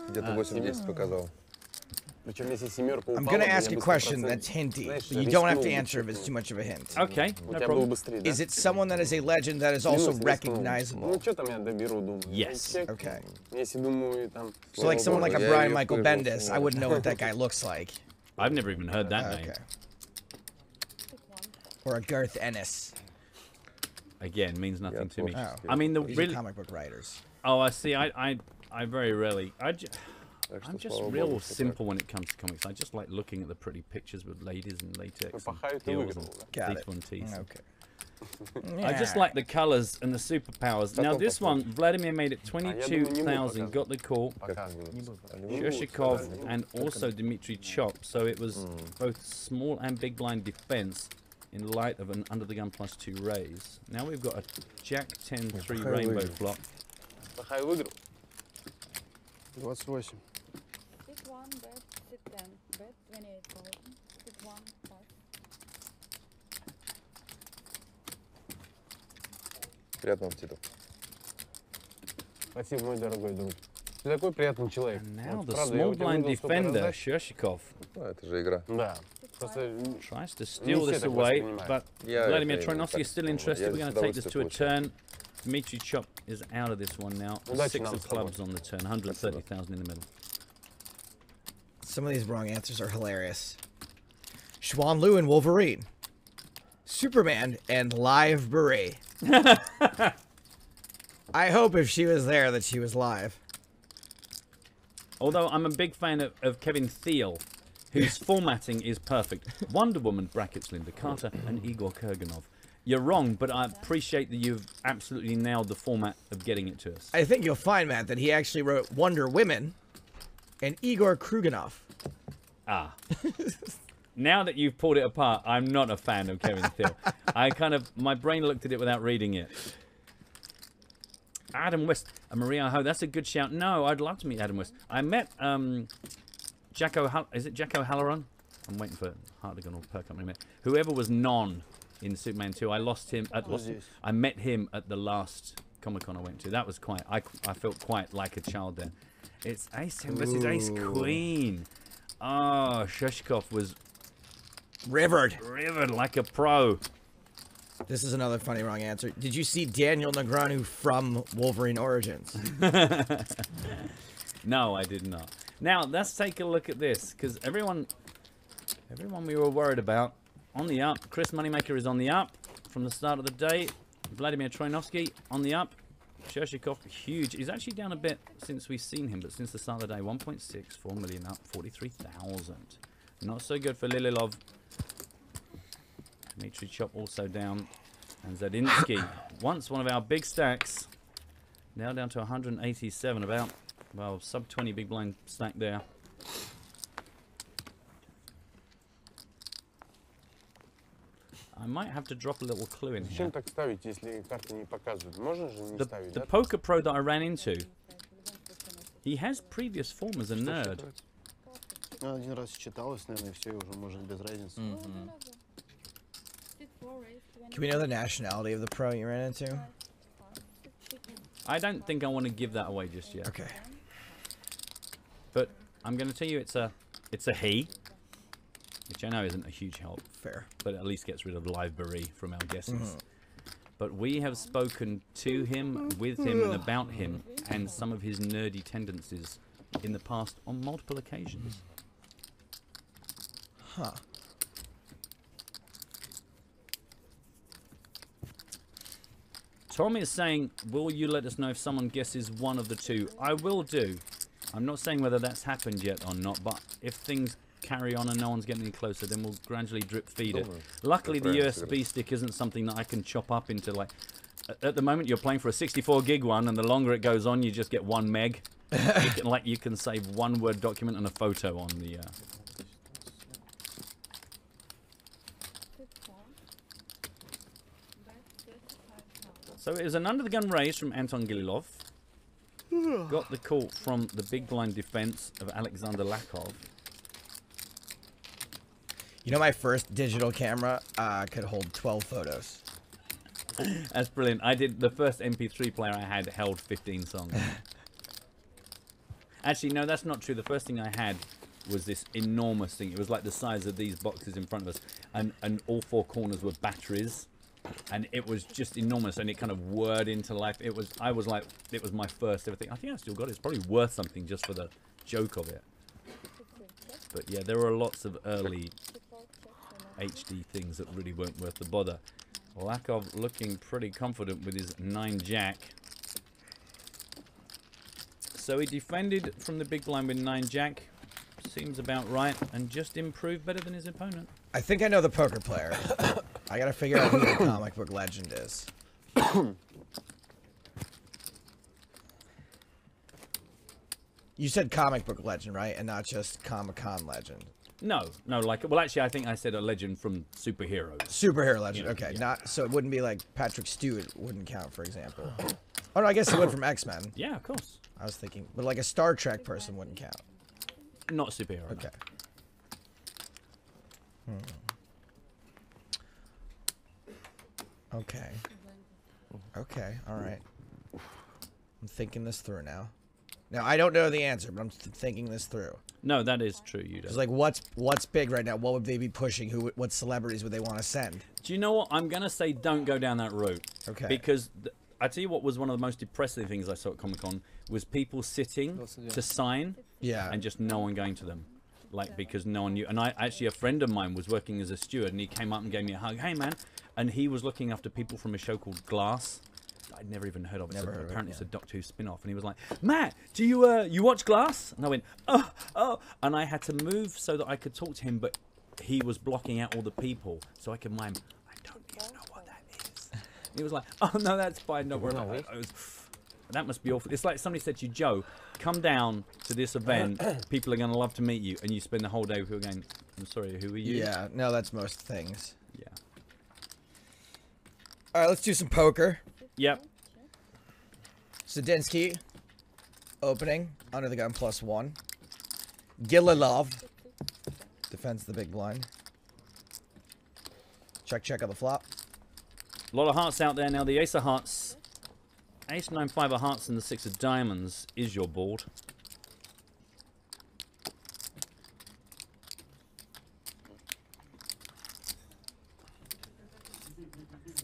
Где-то 8-10 показал. I'm going to ask a question that's hinty, but you don't have to answer if it's too much of a hint. Okay, no problem. Is it someone that is a legend that is also recognizable? Yes. Okay. So like someone like a Brian Michael Bendis, I wouldn't know what that guy looks like. I've never even heard that name. Or a Garth Ennis. Again, means nothing to me. Oh. I mean, These are comic book writers. Oh, I see. I very rarely. I'm just real simple when it comes to comics. I just like looking at the pretty pictures with ladies and latex and heels and teeth on teeth. Okay. I just like the colors and the superpowers. Now this one, Vladimir made it 22,000, got the call. Shershikov and also Dmitry Chop. So it was both small and big blind defense in light of an under the gun +2 raise. Now we've got a Jack 10-3 rainbow flop. 28. Sit 1, bet, sit 10, bet 28,000, sit 1, 5. Приятного аппетита. Спасибо, мой дорогой друг. Ты такой приятный человек. Now the small blind defender, Shershikov. Это же игра. Да. Tries to steal this away, but Vladimir Troinovsky is still interested. We're going to take this to a turn. Dmitry Chop is out of this one now. 6 of clubs on the turn, 130,000 in the middle. Some of these wrong answers are hilarious. Xuan Lu and Wolverine. Superman and Live Beret. I hope if she was there that she was live. Although I'm a big fan of Kevin Thiel, whose formatting is perfect. Wonder Woman brackets Linda Carter and Igor Kurganov. You're wrong, but I appreciate that you've absolutely nailed the format of getting it to us. I think you'll find, Matt, that he actually wrote Wonder Women and Igor Kurganov. Ah. Now that you've pulled it apart, I'm not a fan of Kevin Thiel. My brain looked at it without reading it. Adam West and Maria Ho, that's a good shout. No, I'd love to meet Adam West. I met is it Jack O'Halloran? I'm waiting for Hartigan or Perk up in a minute. Whoever was Non in Superman 2, I lost him I met him at the last Comic-Con I went to. That was I felt quite like a child then. It's Ace versus Ace Queen. Oh, Shershikov was rivered like a pro. This is another funny wrong answer. Did you see Daniel Negreanu from Wolverine Origins? No, I did not. Now, let's take a look at this, because everyone we were worried about on the up. Chris Moneymaker is on the up from the start of the day. Vladimir Troinovsky on the up. Shershikov, huge. He's actually down a bit since we've seen him, but since the start of the day, 1.64 million up, 43,000. Not so good for Lililov. Dmitry Chop also down. And Zadinsky, once one of our big stacks, now down to 187, about, well, sub 20 big blind stack there. I might have to drop a little clue in here. Зачем так ставить, если карты не показывают? Можно же не ставить, The да? poker pro that I ran into, he has previous form as a nerd. Ну, один раз считалось, наверное, и все, и уже может без разницы. Can we know the nationality of the pro you ran into? I don't think I want to give that away just yet. Okay. But I'm going to tell you it's a he, which I know isn't a huge help. Fair. But at least gets rid of livery from our guesses. But we have spoken to him, with him, and about him, and some of his nerdy tendencies in the past on multiple occasions. Huh. Tom is saying, will you let us know if someone guesses one of the two? I will do. I'm not saying whether that's happened yet or not, but if things carry on and no one's getting any closer, then we'll gradually drip feed it. Luckily, the USB stick isn't something that I can chop up into, like... At the moment, you're playing for a 64 gig one, and the longer it goes on, you just get 1 meg. You can save one Word document and a photo on the... So it was an under-the-gun raise from Anton Gililov. Got the call from the big blind defense of Alexander Lakov. You know, my first digital camera could hold 12 photos. That's brilliant. I did the first MP3 player I had held 15 songs. Actually, no, that's not true. The first thing I had was this enormous thing. It was like the size of these boxes in front of us, and all 4 corners were batteries, and it was just enormous, and it kind of whirred into life. I was like, it was my first ever thing. I think I still got it. It's probably worth something just for the joke of it. But yeah, there were lots of early HD things that really weren't worth the bother. Lakov looking pretty confident with his 9-jack. So he defended from the big blind with 9-jack. Seems about right, and just improved better than his opponent. I think I know the poker player. I gotta figure out who the comic book legend is. You said comic book legend, right? And not just Comic-Con legend. No, like, well, actually, I think I said a legend from superheroes. Superhero legend, Yeah, okay. yeah. Not so it wouldn't be like Patrick Stewart wouldn't count, for example. Oh no, I guess it would from X-Men. Yeah, of course. I was thinking, but like a Star Trek person wouldn't count. Not superhero. Okay. Okay. Okay, alright. I'm thinking this through now. Now, I don't know the answer, but I'm thinking this through. No, that is true. You don't. It's like, what's big right now? What would they be pushing? What celebrities would they want to send? Do you know what? I'm going to say don't go down that route. Okay. Because I tell you what was one of the most depressing things I saw at Comic-Con was people sitting to sign and just no one going to them. Like, because no one knew. And actually, a friend of mine was working as a steward, and he came up and gave me a hug. Hey, man. And he was looking after people from a show called Glass. I'd never even heard of it. Apparently it's a Doctor Who spin-off. And he was like, Matt, do you watch Glass? And I went, oh. And I had to move so that I could talk to him, but he was blocking out all the people. So I could mime, I don't even know what that is. And he was like, oh, no, that's fine. Don't worry about it. That must be awful. It's like somebody said to you, Joe, come down to this event. People are going to love to meet you. And you spend the whole day with people going, I'm sorry, who are you? Yeah, no, that's most things. Yeah. All right, let's do some poker. Yep. Zadinsky, opening, under the gun +1. Gililov, defends the big blind. Check on the flop. A lot of hearts out there now. The ace of hearts. Ace, 9, 5 of hearts and the 6 of diamonds is your board.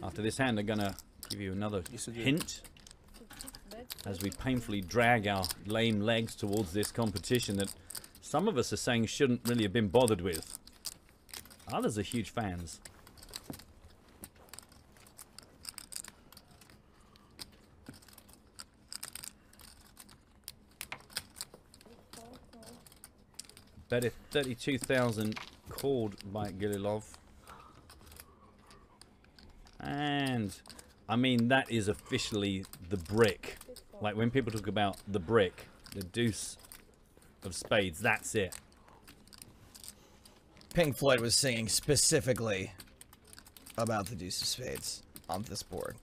After this hand, I'm going to give you another hint as we painfully drag our lame legs towards this competition that some of us are saying shouldn't really have been bothered with. Others are huge fans. Better 32,000 called by Gililov. And I mean, that is officially the brick. Like when people talk about the brick, the deuce of spades, that's it. Pink Floyd was singing specifically about the deuce of spades on this board.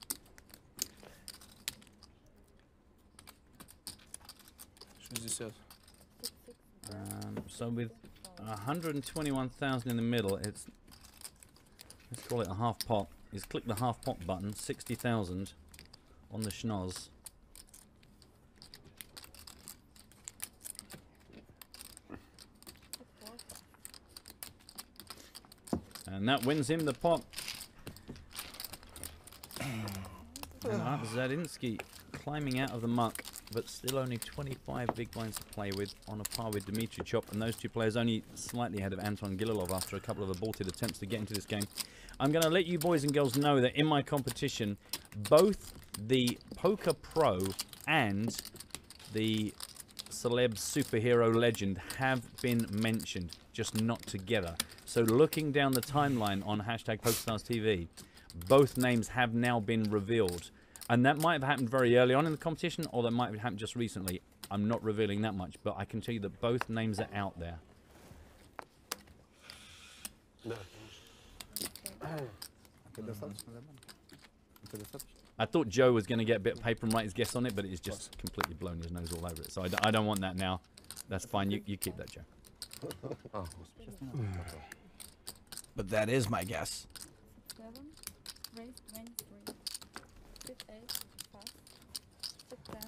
So with 121,000 in the middle, it's, let's call it a half pot. He's clicked the half pot button, 60,000 on the schnoz. And that wins him the pot. And Art Zadinsky climbing out of the muck, but still only 25 big blinds to play with, on a par with Dmitry Chop, and those two players only slightly ahead of Anton Gililov after a couple of aborted attempts to get into this game. I'm going to let you boys and girls know that in my competition, both the Poker Pro and the Celeb Superhero Legend have been mentioned, just not together. So looking down the timeline on hashtag PokerStars TV, both names have now been revealed. And that might have happened very early on in the competition, or that might have happened just recently. I'm not revealing that much, but I can tell you that both names are out there. I thought Joe was going to get a bit of paper and write his guess on it, but it's just completely blown his nose all over it. So I don't want that now. That's fine. You keep that, Joe. But that is my guess. 7, raise 23, sit 8, pass, sit 10,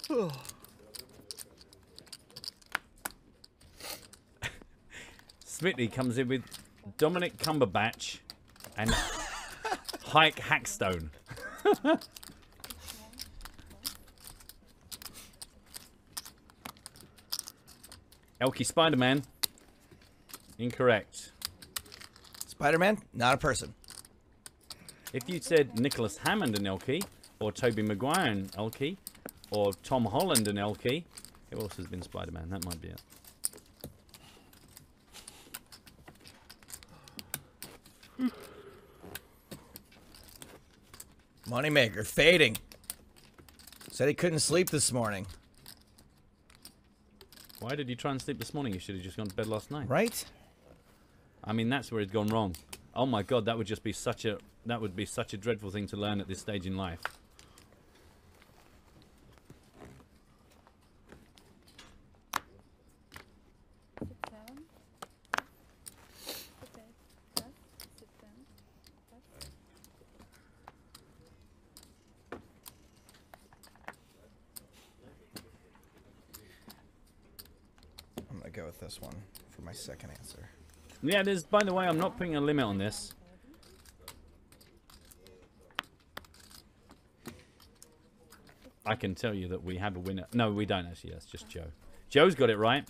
fold. Smitty comes in with Dominic Cumberbatch and Hike Hackstone. Elkie Spider-Man. Incorrect. Spider-Man, not a person. If you said Nicholas Hammond and Elkie, or Tobey Maguire and Elkie, or Tom Holland and Elkie, who else has been Spider-Man? That might be it. Moneymaker fading. Said he couldn't sleep this morning. Why did he try and sleep this morning? He should have just gone to bed last night. Right? I mean, that's where he's gone wrong. Oh my God, that would just be such a dreadful thing to learn at this stage in life. I'm gonna go with this one for my second answer. Yeah, there's, by the way, I'm not putting a limit on this. I can tell you that we have a winner. No, we don't actually. That's just Joe. Joe's got it right.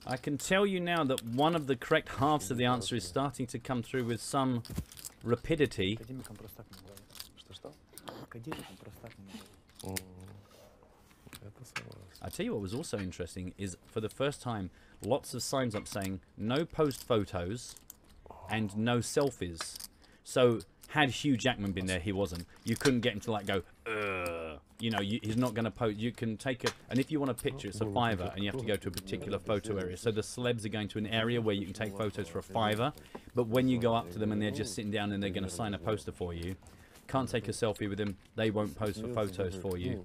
I can tell you now that one of the correct halves of the answer is starting to come through with some rapidity. I tell you what was also interesting is, for the first time, lots of signs up saying no post photos and no selfies. So had Hugh Jackman been there, he wasn't. You couldn't get him to like go, you know, he's not going to post. You can take a, and if you want a picture, it's a $5, and you have to go to a particular photo area. So the celebs are going to an area where you can take photos for a $5, but when you go up to them and they're just sitting down and they're going to sign a poster for you, can't take a selfie with them, they won't pose for photos for you.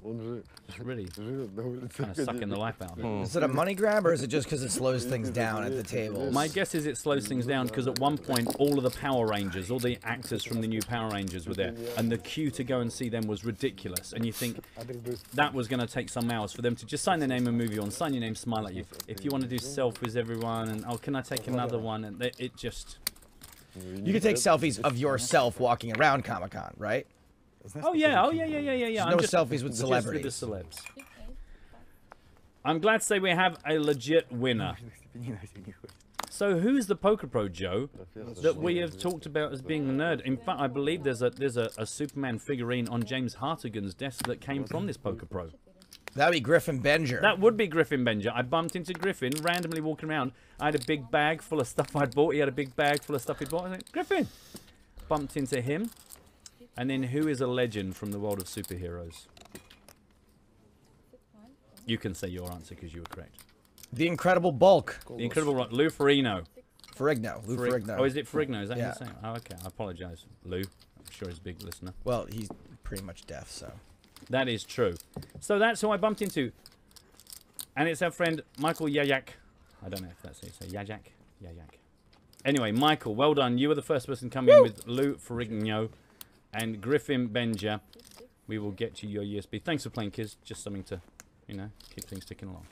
It's really kind of sucking the life out of it. Is it a money grab, or is it just because it slows things down at the table? My guess is it slows things down because at one point all of the Power Rangers, all the actors from the new Power Rangers were there, and the queue to go and see them was ridiculous. And you think that was going to take some hours for them to just sign their name and move you on, sign your name, smile at you. If you want to do selfies, everyone, and oh, can I take another one? And it just... You can take selfies of yourself walking around Comic-Con, right? Oh yeah, yeah. No selfies with celebrities. Just with the celebs. I'm glad to say we have a legit winner. So who's the Poker Pro, Joe, that we have talked about as being a nerd? In fact, I believe there's a Superman figurine on James Hartigan's desk that came from this Poker Pro. That'd be Griffin Benger. That would be Griffin Benger. I bumped into Griffin randomly walking around. I had a big bag full of stuff I'd bought. He had a big bag full of stuff he'd bought. I was like, Griffin! Bumped into him. And then who is a legend from the world of superheroes? You can say your answer because you were correct. The Incredible Bulk. The Incredible Bulk. Lou Ferrigno. Ferrigno. Lou Ferrigno. Oh, is it Ferrigno? Is that yeah. his name? Oh, okay. I apologize, Lou. I'm sure he's a big listener. Well, he's pretty much deaf, so. That is true. So that's who I bumped into. And it's our friend Michael Yayak. I don't know if that's how you say Yayak. Yayak. Anyway, Michael, well done. You were the first person coming in with Lou Ferrigno and Griffin Benja. We will get you your USB. Thanks for playing, kids. Just something to, you know, keep things ticking along.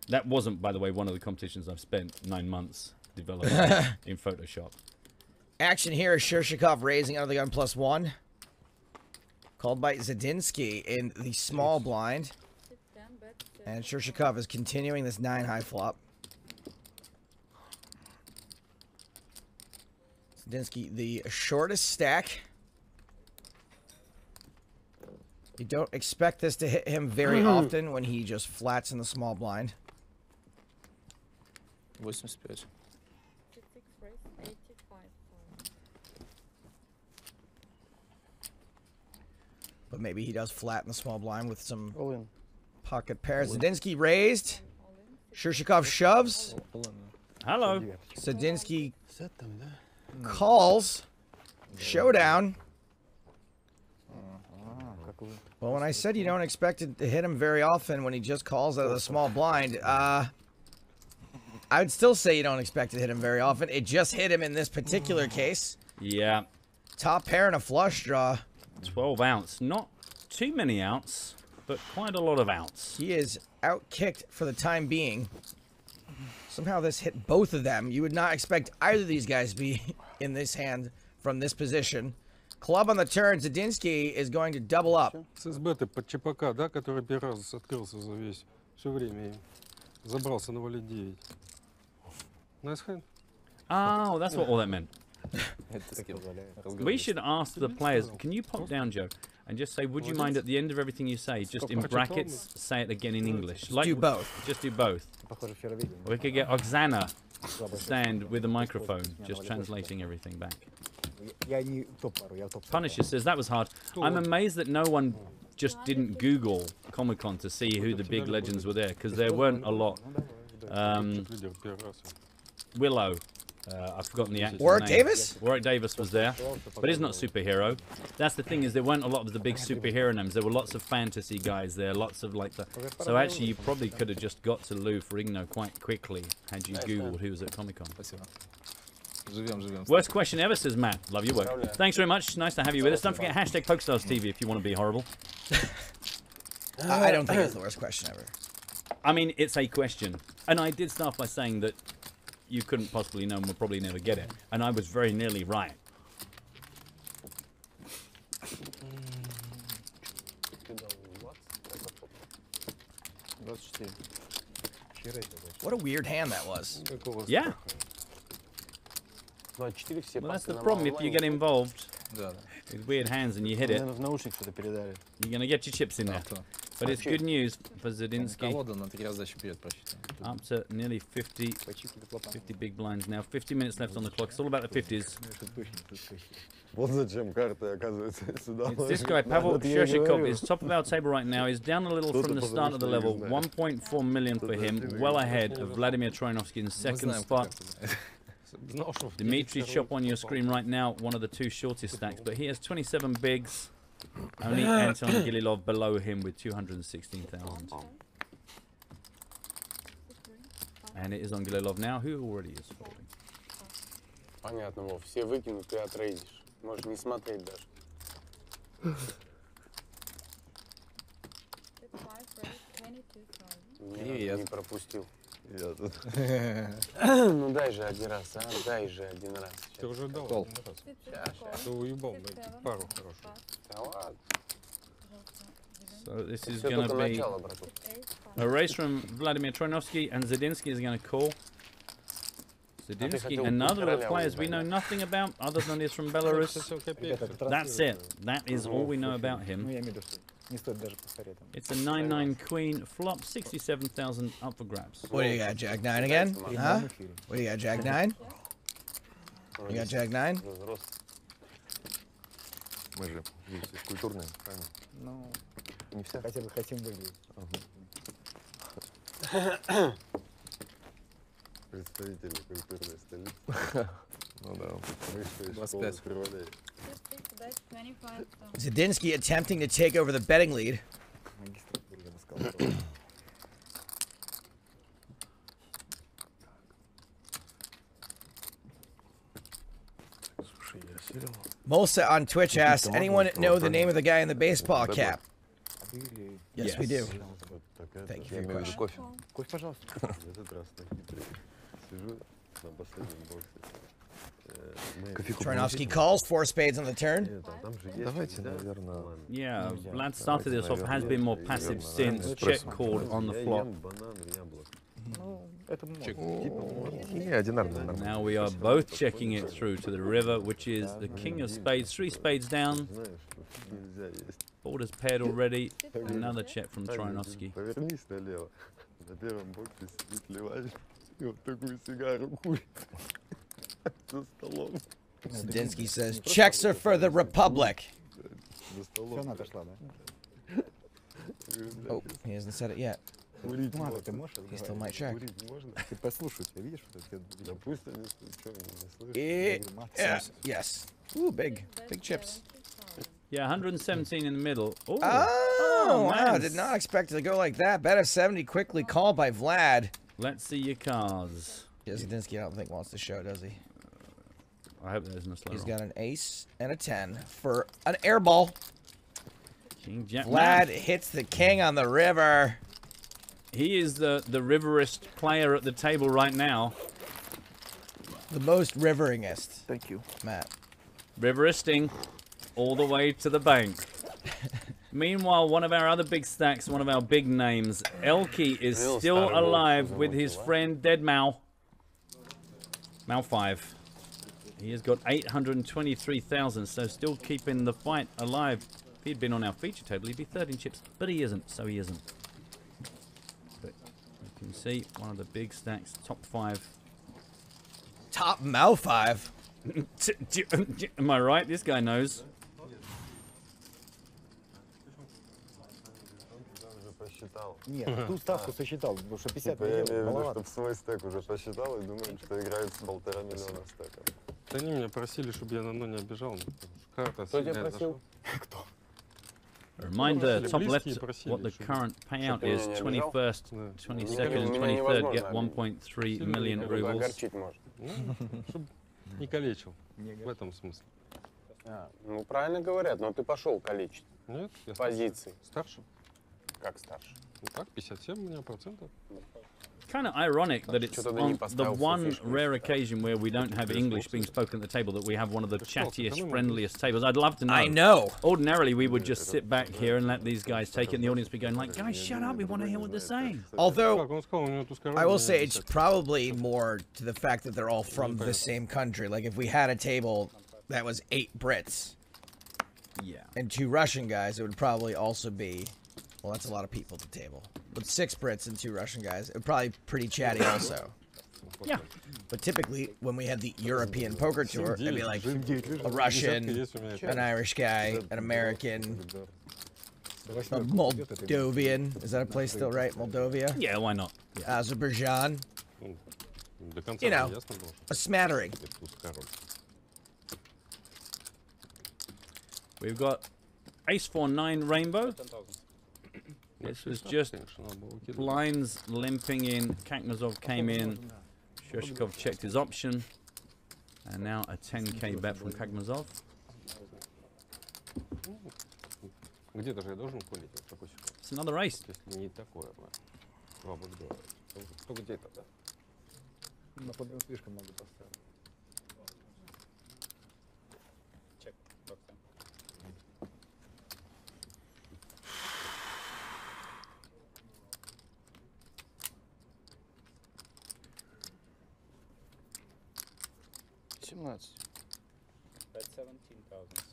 That wasn't, by the way, one of the competitions I've spent 9 months developing in Photoshop. Action here is Shershikov raising out of the gun +1. Called by Zadinsky in the small blind. And Shershikov is continuing this 9 high flop. Zadinsky, the shortest stack. You don't expect this to hit him very often when he just flats in the small blind. 85. But maybe he does flat in the small blind with some pocket pairs. Zadinsky raised. Shershikov shoves. Hello. Zadinsky calls. Showdown. Well, when I said you don't expect it to hit him very often when he just calls out of the small blind, I would still say you don't expect it to hit him very often. It just hit him in this particular case. Yeah. Top pair and a flush draw. 12 ounce. Not too many ounce, but quite a lot of ounce. He is out-kicked for the time being. Somehow this hit both of them. You would not expect either of these guys to be in this hand from this position. Club on the turn. Zadinsky is going to double up. С беты под ЧПК, да, который первый раз открылся за все время и забрался на валет 9. Nice hand. Oh, that's what all that meant. We should ask the players, can you pop down, Joe, and just say, would you mind at the end of everything you say, just in brackets, say it again in English? Like, do both. Just do both. We could get Oksana to stand with a microphone, just translating everything back. Punisher says, that was hard. I'm amazed that no one just didn't Google Comic-Con to see who the big legends were there, because there weren't a lot. Willow. I've forgotten the actor's Warwick name. Davis? Warwick Davis was there, but he's not superhero. That's the thing, is there weren't a lot of the big superhero names. There were lots of fantasy guys there, lots of like the... So actually you probably could have just got to Lou Ferrigno quite quickly had you Googled who was at Comic-Con. Worst question ever, says Matt. Love your work. Thanks very much. Nice to have you with us. Don't forget hashtag PokerStars TV if you want to be horrible. I don't think it's the worst question ever. I mean, it's a question. And I did start by saying that you couldn't possibly know and we'll probably never get it. And I was very nearly right. What a weird hand that was. Yeah. Well, that's the problem if you get involved with weird hands and you hit it. You're going to get your chips in there. But it's good news for Zadinsky. Up to nearly 50 big blinds now. 50 minutes left on the clock. It's all about the 50s. It's this guy, Pavel Shershikov, is top of our table right now. He's down a little from the start of the level. 1.4 million for him. Well ahead of Vladimir Troyanovsky in second spot. Dmitry Chop on your screen right now, one of the two shortest stacks, but he has 27 bigs. Only Anton Gililov below him with 216,000. And it is on Gililov now, who already is folding. Понятно, Вов, все выкинут, ты отрейдишь. Можешь не смотреть даже. Не пропустил. Я тут. Ну дай же один раз, а? Дай же один раз. Ты уже дал. Ты уебал, пару хорошую. Да ладно. So this is going to be a race from Vladimir Troyanovsky, and Zadinsky is going to call. Zadinsky, another of the players we know nothing about other than he's from Belarus. That's it. That is all we know about him. It's a 9-9 queen flop, 67,000 up for grabs. What do you got, Jack 9 again? Huh? What do you got, Jack 9? You got Jack 9? Мы же, видите, культурные, правильно? Ну, не все хотя бы хотим выглядеть. Представители культурной столицы. Ну да. Высшая школа природы. Zadinsky attempting to take over the betting lead. Mulsa on Twitch asks, anyone know the name of the guy in the baseball cap? Yes, we do. Thank you for your question. Кофе, пожалуйста. В этот раз на хитрый. Сижу на последнем боксе. Troinovsky calls 4 spades on the turn. Давайте, наверное. Yeah, Vlad started this off, has been more passive since. Check called on the flop. Now we are both checking it through to the river, which is the king of spades, 3 spades down. Board is paired already. Another check from Troinovsky. Zadinsky says, checks are for the Republic. Oh, he hasn't said it yet. He still might check. Yes. Ooh, big chips. Yeah, 117 in the middle. Ooh. Oh, wow. Nice. Did not expect it to go like that. Bet of 70 quickly called by Vlad. Let's see your cards. Yeah, Zadinsky, I don't think wants to show, does he? I hope there's no slow He's roll. got an ace and a 10 for an air ball. King Jack Vlad man. hits the king on the river. He is the riverist player at the table right now. The most riveringest. Thank you, Matt. Riveristing all the way to the bank. Meanwhile, one of our other big stacks, one of our big names, Elky, is still alive with his friend Dead Mao. Mao 5. He has got 823,000, so still keeping the fight alive. If he'd been on our feature table, he'd be 13 chips, but he isn't, so he isn't. But you can see one of the big stacks, top 5. Top Mao 5? Am I right? This guy knows. Нет, ту ставку сосчитал, потому что 50 Я миллионов имею в виду, маловато. чтобы свой стек уже посчитал и думают, что играют с 1,5 миллиона стеков. Да они меня просили, чтобы я давно не обижал. Карта Кто тебя сильная просил? Кто? A reminder, top left, what the current payout is, 21st, 22nd, and 23rd get 1.3 million rubles. Чтобы не калечил. В этом смысле. Ну, правильно говорят, но ты пошел калечить. Нет, я позиции. Старше. Как старше? Ну так, 57 у меня процентов. Kind of ironic that it's on the one rare occasion where we don't have English being spoken at the table that we have one of the chattiest, friendliest tables. I'd love to know. I know. Ordinarily, we would just sit back here and let these guys take it, and the audience be going like, guys, shut up, we want to hear what they're saying. Although, I will say it's probably more to the fact that they're all from the same country. Like, if we had a table that was 8 Brits and 2 Russian guys, it would probably also be... Well, that's a lot of people at the table. With 6 Brits and 2 Russian guys, it would probably be pretty chatty also. Yeah. But typically, when we had the European poker tour, it'd be like a Russian, an Irish guy, an American, a Moldovan. Is that a place still right? Moldovia? Yeah, why not? Yeah. Azerbaijan. You know, a smattering. We've got Ace-4-9 Rainbow. This was just blinds limping in. Kakmazov came in. Shoshikov checked his option. And now a 10k bet from Kakmazov. Где-то же я должен колить в такой ситуации. It's another ace. То есть не такое. То где-то, да. На подъем слишком много поставил. Check. Bet 17,000.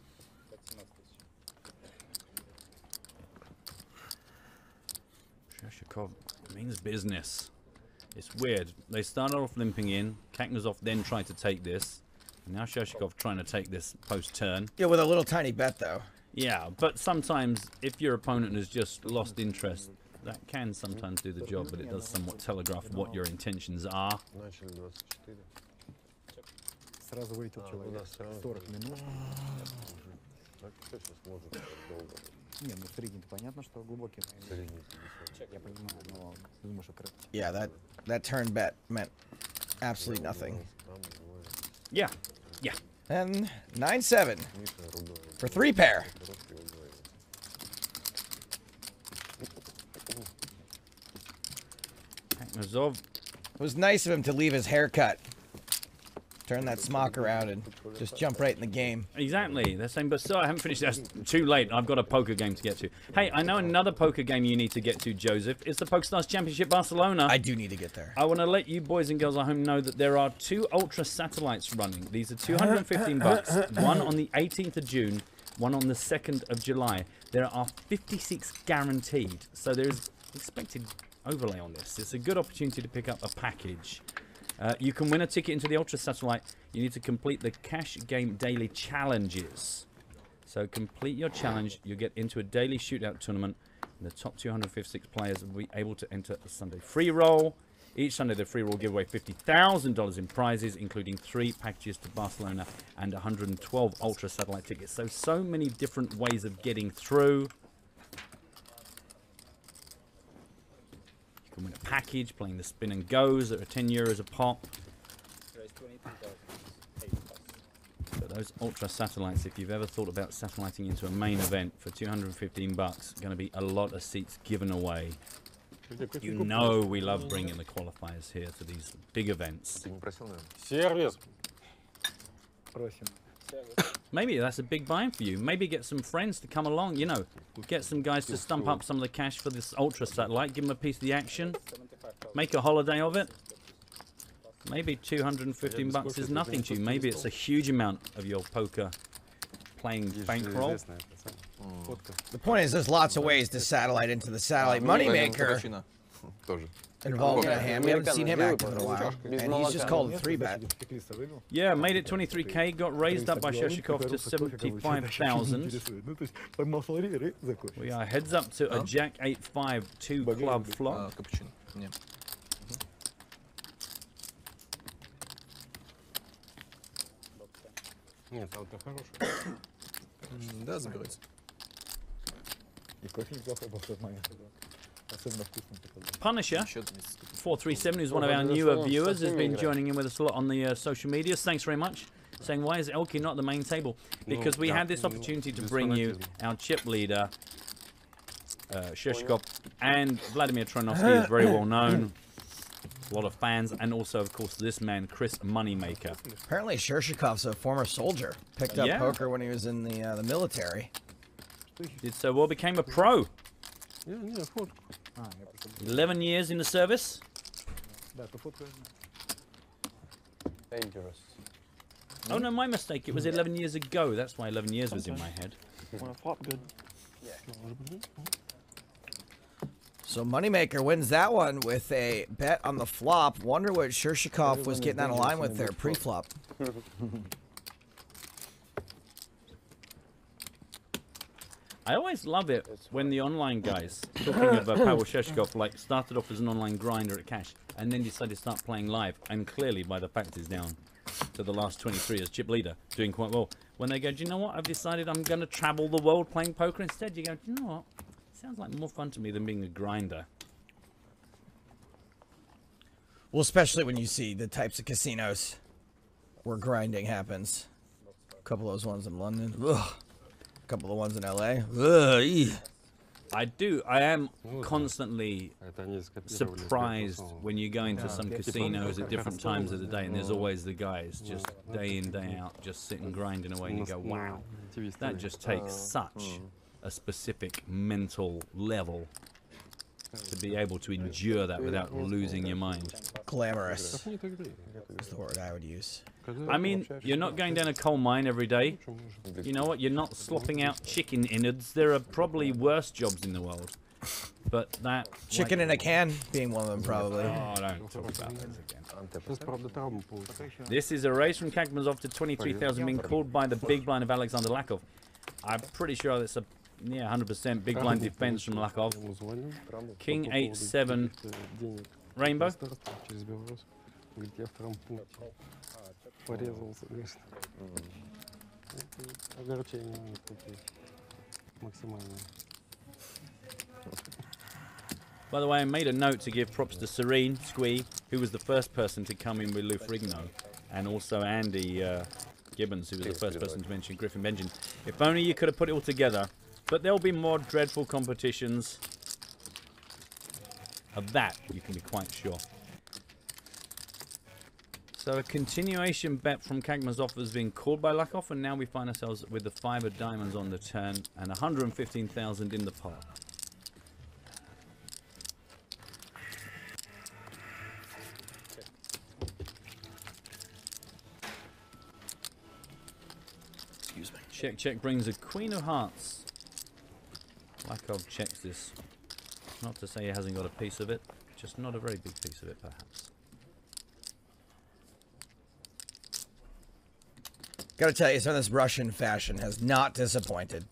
Bet 17,000. Shoshikov means business. It's weird. They started off limping in. Kakmazov then tried to take this. And now Shoshikov trying to take this post-turn. Yeah, with a little tiny bet, though. Yeah, but sometimes if your opponent has just lost interest, that can sometimes do the job, but it does somewhat telegraph what your intentions are. Сразу вылетел человек. 40 минут. Не, ну средний-то понятно, что глубокий. Я понимаю, но ты думаешь, что... Yeah, that turn bet meant absolutely nothing. Yeah, yeah. And 9-7 for 3-pair. Mazov. It was nice of him to leave his haircut. Turn that smock around and just jump right in the game. Exactly. They're saying, but still, I haven't finished. That's too late. I've got a poker game to get to. Hey, I know another poker game you need to get to, Joseph. It's the PokerStars Championship Barcelona. I do need to get there. I want to let you boys and girls at home know that there are 2 Ultra satellites running. These are 215 bucks. One on the 18th of June, one on the 2nd of July. There are 56 guaranteed. So there's expected overlay on this. It's a good opportunity to pick up a package. You can win a ticket into the Ultra Satellite. You need to complete the Cash Game Daily Challenges. So complete your challenge. You'll get into a daily shootout tournament. And the top 256 players will be able to enter the Sunday free roll. Each Sunday, the free roll will give away $50,000 in prizes, including 3 packages to Barcelona and 112 Ultra Satellite tickets. So many different ways of getting through. You can win a package playing the spin and goes that are €10 a pop. So those Ultra Satellites, if you've ever thought about satelliting into a main event for 215 bucks, going to be a lot of seats given away. You know we love bringing the qualifiers here to these big events. Сервис. Maybe that's a big buy for you. Maybe get some friends to come along, you know. Get some guys to stump up some of the cash for this Ultra Satellite. Give them a piece of the action. Make a holiday of it. Maybe 215 bucks is nothing to you. Maybe it's a huge amount of your poker playing bankroll. The point is, there's lots of ways to satellite into the satellite moneymaker involved in a hand. We haven't seen him active in a while, and he's just called a 3-bet. Yeah, made it 23k, got raised up by Sheshikov to 75,000. We are heads up to a Jack 8-5 2 club flop. Нет, это хороший. Да, заберете. И кофе неплохой был в тот момент. Особенно вкусный такой. Punisher 437, who's one of our newer viewers, has been joining in with us a lot on the social medias. Thanks very much. Saying, why is Elki not the main table? Because we had this opportunity to bring you our chip leader, Sheshikov, and Vladimir Troyanovsky is very well known. A lot of fans, and also, of course, this man, Chris Moneymaker. Apparently, Shershikov's a former soldier. Picked up poker when he was in the military. Did so well, became a pro. 11 years in the service. Dangerous. Oh no, my mistake. It was 11 years ago. That's why 11 years was in my head. Good. So Moneymaker wins that one with a bet on the flop. Wonder what Shershikov was getting out of line with there pre-flop. I always love it when the online guys, talking of Pavel Sheshikov, like started off as an online grinder at cash and then decided to start playing live, and clearly by the fact is down to the last 23 as chip leader, doing quite well. When they go, do you know what, I've decided I'm going to travel the world playing poker instead, you go, do you know what, sounds like more fun to me than being a grinder. Well, especially when you see the types of casinos where grinding happens. A couple of those ones in London. Ugh. A couple of ones in LA. Ugh. I am constantly surprised when you go into some casinos at different times of the day, and there's always the guys just day in, day out, just sitting grinding away, and you go, wow, that just takes such a specific mental level to be able to endure that without losing your mind. Glamorous is the word I would use. I mean, you're not going down a coal mine every day. You know what? You're not slopping out chicken innards. There are probably worse jobs in the world. But that... Chicken in a can being one of them, probably. Oh, don't talk about this again. This is a race from Kakmazov to 23,000 being called by the big blind of Alexander Lakov. I'm pretty sure that's a Yeah, 100% big blind defense from Lakov. King 8-7 rainbow. Через Беларусь. Говорит, я в втором пункте порезался, конечно. Огорчения у них такие максимальные. By the way, I made a note to give props to Serene Squee, who was the first person to come in with Lou Frigno, and also Andy Gibbons, who was the first person to mention Griffin Benjamin. If only you could have put it all together. But there'll be more dreadful competitions. Of that, you can be quite sure. So a continuation bet from Kagmazov has been called by Lakov, and now we find ourselves with the 5 of diamonds on the turn and 115,000 in the pot. Excuse me. Check, check brings a Queen of Hearts. Lakov checks this. Not to say he hasn't got a piece of it, just not a very big piece of it, perhaps. Gotta tell you, some of this Russian fashion has not disappointed.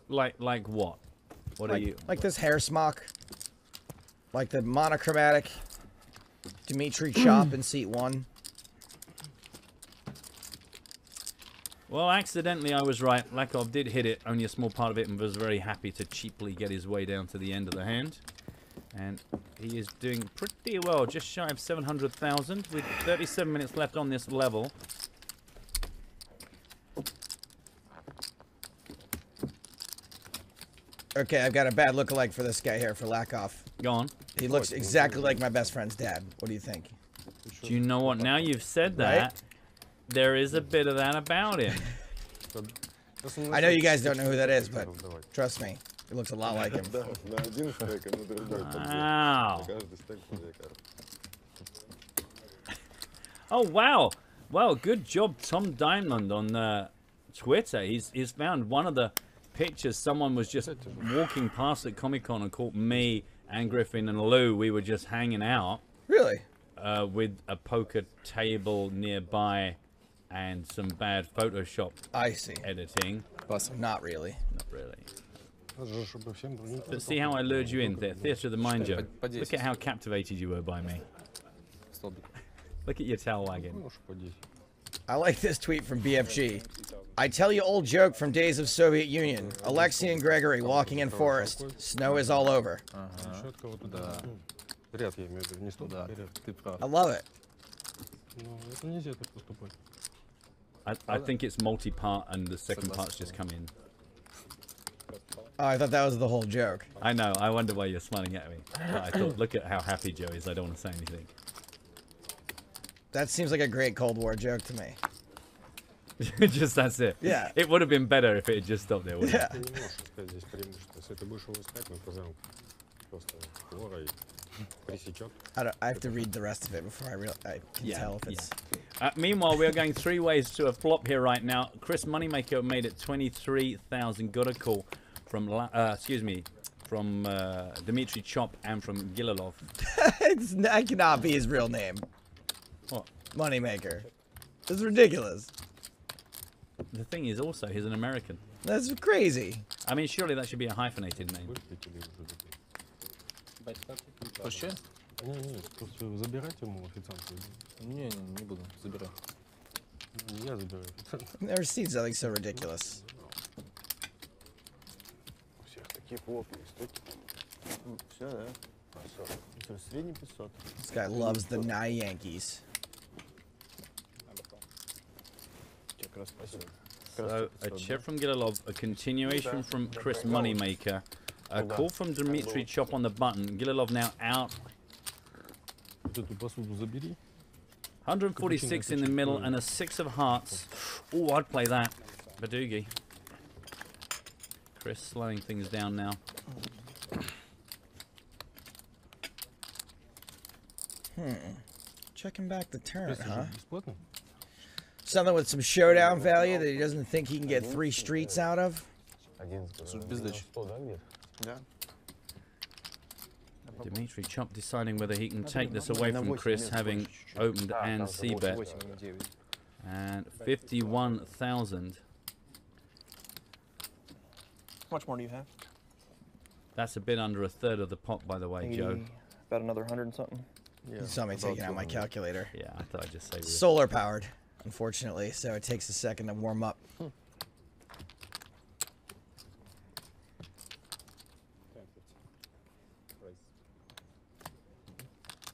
Like what? What are you? Like this hair smock. Like the monochromatic Dmitry Chop in seat 1. Well, accidentally I was right. Lakov did hit it, only a small part of it, and was very happy to cheaply get his way down to the end of the hand. And he is doing pretty well, just shy of 700,000 with 37 minutes left on this level. Okay, I've got a bad lookalike for this guy here, for Lakov. Go on. He looks exactly like my best friend's dad. What do you think? Do you know what? Now you've said that, Right? there is a bit of that about him. I know you guys don't know who that is, but trust me, he looks a lot like him. Wow. Oh, wow. Well, good job, Tom Diamond on Twitter. He's found one of the pictures. Someone was just walking past at Comic-Con and caught me and Griffin and Lou. We were just hanging out. Really? With a poker table nearby and some bad Photoshop editing. Not really. Not really. But see how I lured you in there? Theatre of the mind, Joe. Look at how captivated you were by me. Look at your tail wagging. I like this tweet from BFG. I tell you old joke from days of Soviet Union. Alexei and Gregory walking in forest. Snow is all over. I love it. I think it's multi-part and the second part's just come in. Oh, I thought that was the whole joke. I know, I wonder why you're smiling at me. But I thought, look at how happy Joe is, I don't want to say anything. That seems like a great Cold War joke to me. Just that's it. Yeah. It would have been better if it had just stopped there, wouldn't Yeah. I have to read the rest of it before I can tell if it's... Meanwhile, we are going 3 ways to a flop here right now. Chris Moneymaker made it 23,000. Got a call from, from Dmitry Chop and from Gilalov. That cannot be his real name. What? Moneymaker. It's ridiculous. The thing is also, he's an American. That's crazy. I mean, surely that should be a hyphenated name. Что? Не, просто забирать ему официантку. Не буду, забирай. Я забираю официантку. I've never seen something so ridiculous. У всех такие плотные стойки. Все, да? 500. Средний 500. This guy loves the Nye Yankees. So, a check from Gilalov, a continuation from Chris Moneymaker, a call from Dmitry Chop on the button. Gilalov now out. 146 in the middle and a 6 of hearts. Oh, I'd play that. Badugi. Chris slowing things down now. Checking back the turn, huh? Something with some showdown value that he doesn't think he can get 3 streets out of? Dmitry Chop deciding whether he can take this away from Chris, having opened and c-bet. And 51,000. How much more do you have? That's a bit under a third of the pot, by the way, Joe. About another 100 and something. You saw me taking out my calculator. Yeah, I thought I'd just say solar powered, unfortunately, so it takes a second to warm up.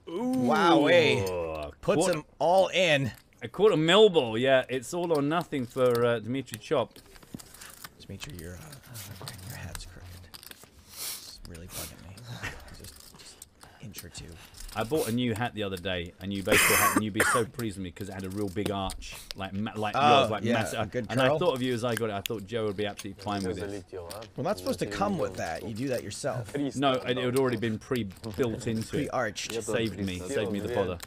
Wow, puts them all in. I caught a mill ball. Yeah, it's all or nothing for Dmitry Chop. Dmitry, your hat's crooked. It's really bugging me. Just inch or two. I bought a new hat the other day, a new baseball hat, and you'd be so pleased with me because it had a real big arch, like yours, like massive. A good and I curl. thought of you as I got it. I thought Joe would be absolutely fine with it. Well, that's supposed to come with that. You do that yourself. No, it had already been pre-built into it. Pre-arched. Saved me the bother.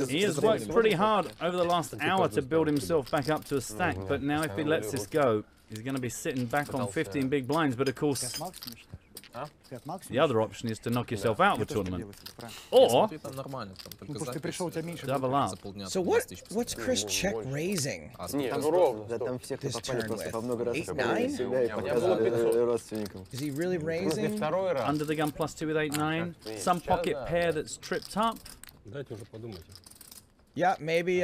He has worked pretty hard over the last hour to build himself back up to a stack, but now if he lets this go, he's going to be sitting back on 15 big blinds. But of course, the other option is to knock yourself out of the tournament, or double up. So what's Chris check raising this turn with? 8-9? Is he really raising? Under the gun +2 with 8-9. Some pocket pair that's tripped up. Yeah, maybe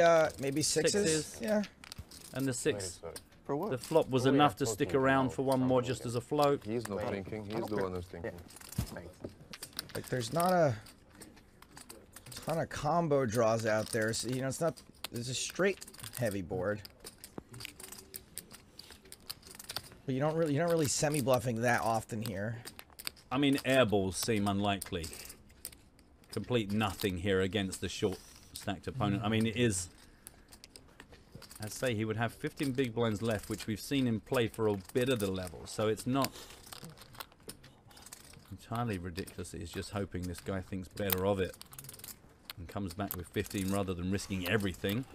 sixes. Yeah. And the 6. The flop was enough to stick around for one more just as a float. He's not thinking. He's the one who's thinking. Like there's not a ton of combo draws out there. So, you know, it's not. There's a straight heavy board. But you're not really semi bluffing that often here. I mean, airballs seem unlikely. Complete nothing here against the short stacked opponent. I mean, it is. I'd say he would have 15 big blinds left, which we've seen him play for a bit of the level. So it's not entirely ridiculous. He's just hoping this guy thinks better of it and comes back with 15 rather than risking everything.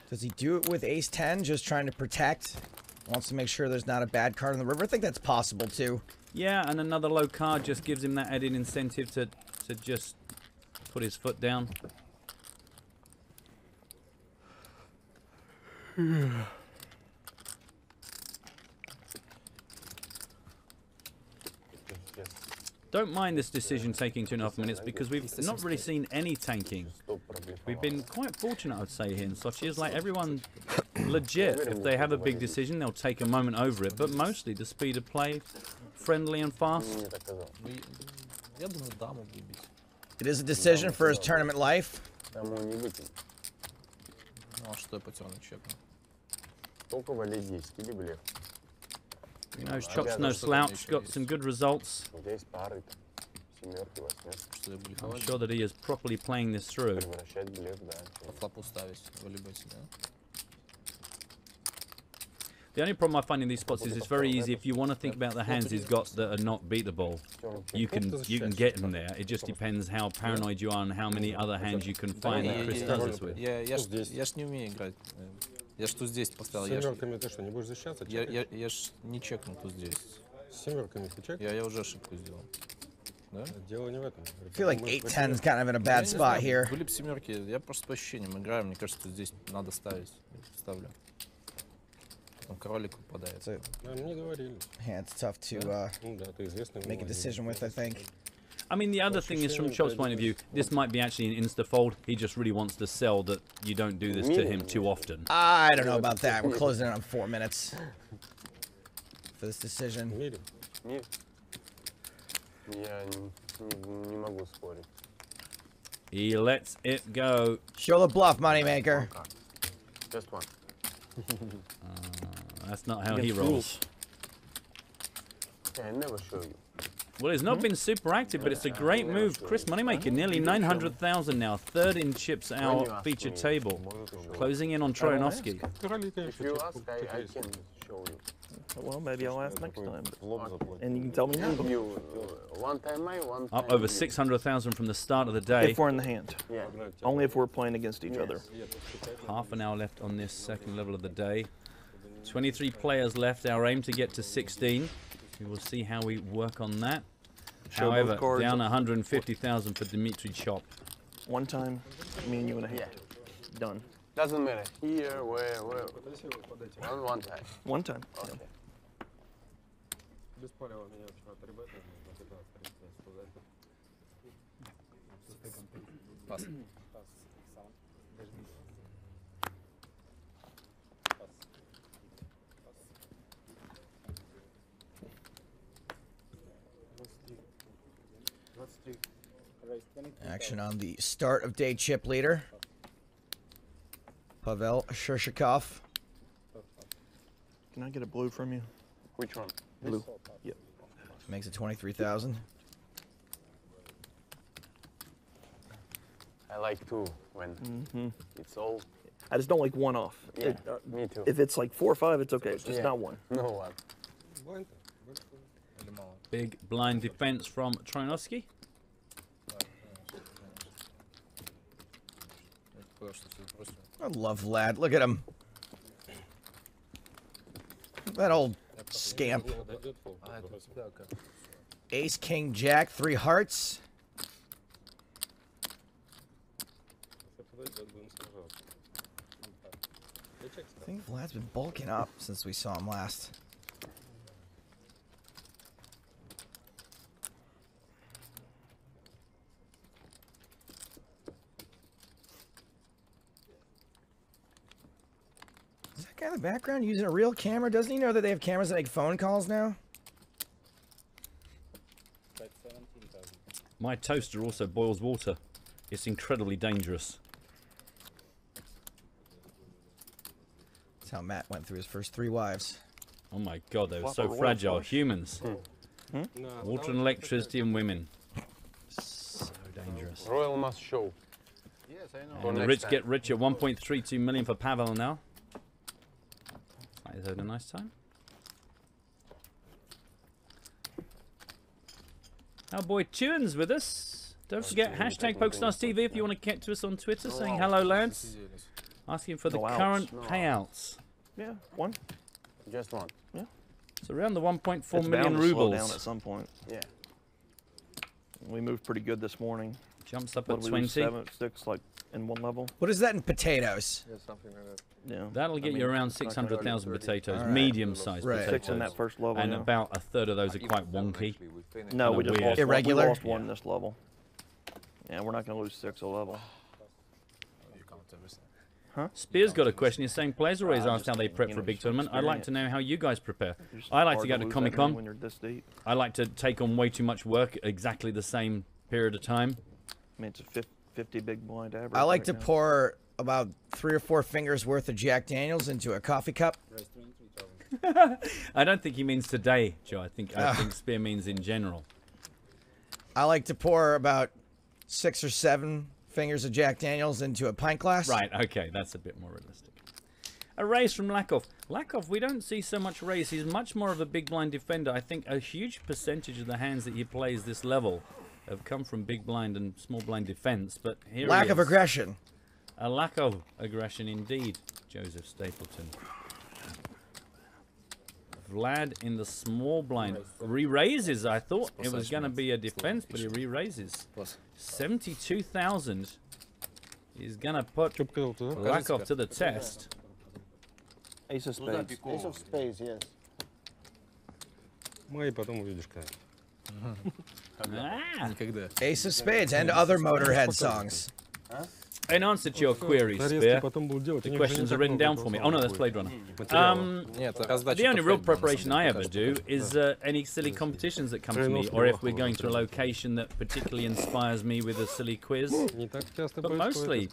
Does he do it with ace-10, just trying to protect? Wants to make sure there's not a bad card in the river. I think that's possible too. Yeah, and another low card just gives him that added incentive to just put his foot down. Don't mind this decision taking 2.5 minutes because we've not really seen any tanking. We've been quite fortunate, I'd say, here in Sochi. It's like everyone legit. If they have a big decision, they'll take a moment over it. But mostly the speed of play, friendly and fast. It is a decision for his tournament life. You know, Chop's no slouch, got some good results. I'm sure that he is properly playing this through. The only problem I find in these spots is it's very easy. If you want to think about the hands he's got that are not beatable, you can get him there. It just depends how paranoid you are and how many other hands you can find that Chris does this with. Я ж не умею играть. Я ж тут здесь поставил. Семерками ты что, не будешь защищаться? Я ж не чекнул тут здесь. Семерками ты чекнул? Я уже ошибку сделал. Да? Дело не в этом. I feel like 8-10 is kind of in a bad spot here. Были бы семерки, я просто по ощущениям играю. Мне кажется, здесь надо ставить. Ставлю. Потом кролик выпадает. Мне говорили. Yeah, it's tough to make a decision with, I think. I mean, the other thing is, from Chop's point of view, this might be actually an insta-fold. He just really wants to sell that you don't do this to him too often. I don't know about that. We're closing in on 4 minutes for this decision. He lets it go. Show the bluff, moneymaker. Just one. That's not how he rolls. I never show you. Well, it's not been super active, but it's a great move. Chris Moneymaker, nearly 900,000 now. Third in chips our featured table. Closing in on Troyanovsky. If you ask, I can show you. Well, maybe I'll ask next time. And you can tell me now. One time one time Up over 600,000 from the start of the day. If we're in the hand. Yeah. Only if we're playing against each other. Half an hour left on this second level of the day. 23 players left. Our aim to get to 16. We will see how we work on that. Show However, both cards. down 150,000 for Dmitry Chop. One time, me and you in a hand. Yeah. Done. Doesn't matter. Here, where. One time. One time. Okay. Pass. Action on the start of day chip leader. Pavel Shershikov. Can I get a blue from you? Which one? Blue. Yep. Makes it 23,000. I like two when it's all. I just don't like one off. Yeah, me too. If it's like 4 or 5, it's okay. It's just not one. No one. Big blind defense from Troyanovsky. I love Vlad. Look at him. That old scamp. Ace, King, Jack, 3 hearts. I think Vlad's been bulking up since we saw him last. Is that guy in the background using a real camera? Doesn't he know that they have cameras that make phone calls now? My toaster also boils water. It's incredibly dangerous. That's how Matt went through his first 3 wives. Oh my god, they were so fragile. Humans. Water and electricity and women. So dangerous. Royal must show. Yes, I know. And the rich get richer. 1.32 million for Pavel now. He's having a nice time. Our boy Tunes with us. Don't forget hashtag PokerStars TV if you want to get to us on Twitter saying hello, lads. Asking for the current payouts. Yeah, one. Just one. Yeah. It's around the 1.4 It's million bound to slow rubles. down at some point. Yeah. We moved pretty good this morning. Jumps up What at did we lose, 20. 7, 6, like in one level. What is that in potatoes? Yeah, something like that. Yeah. That'll get you around 600,000 potatoes, medium-sized potatoes. 6 in that first level. And yeah. about a third of those are quite wonky. No, we just lost irregular. We lost one this level. Yeah, we're not going to lose 6 a level. Huh? Spears got a question. He's saying players always asked how they prep for a big tournament. I'd like to know how you guys prepare. I like to go to Comic Con. When you're this deep. I like to take on way too much work exactly the same period of time. I mean, it's a 50 big blind average. I like right to now. pour about 3 or 4 fingers worth of Jack Daniels into a coffee cup. I don't think he means today, Joe. I think Spear means in general. I like to pour about 6 or 7 fingers of Jack Daniels into a pint glass. Right, okay, that's a bit more realistic. A raise from Lakov. Lakov, we don't see so much raise. He's much more of a big blind defender. I think a huge percentage of the hands that he plays this level have come from big blind and small blind defense, but here Lack he of is. aggression. A lack of aggression indeed, Joseph Stapleton. Vlad in the small blind. Re-raises, I thought it was going to be a defense, but he re-raises. 72,000. He's going to put Lakov to the test. Ace of spades. Ace of spades, yes. Мои потом увидишь, как. Ace of spades and other Motorhead songs. In answer to your query, Spear, the questions are written down for me. Oh no, that's Blade Runner. The only real preparation I ever do is any silly competitions that come to me, or if we're going to a location that particularly inspires me with a silly quiz. But mostly,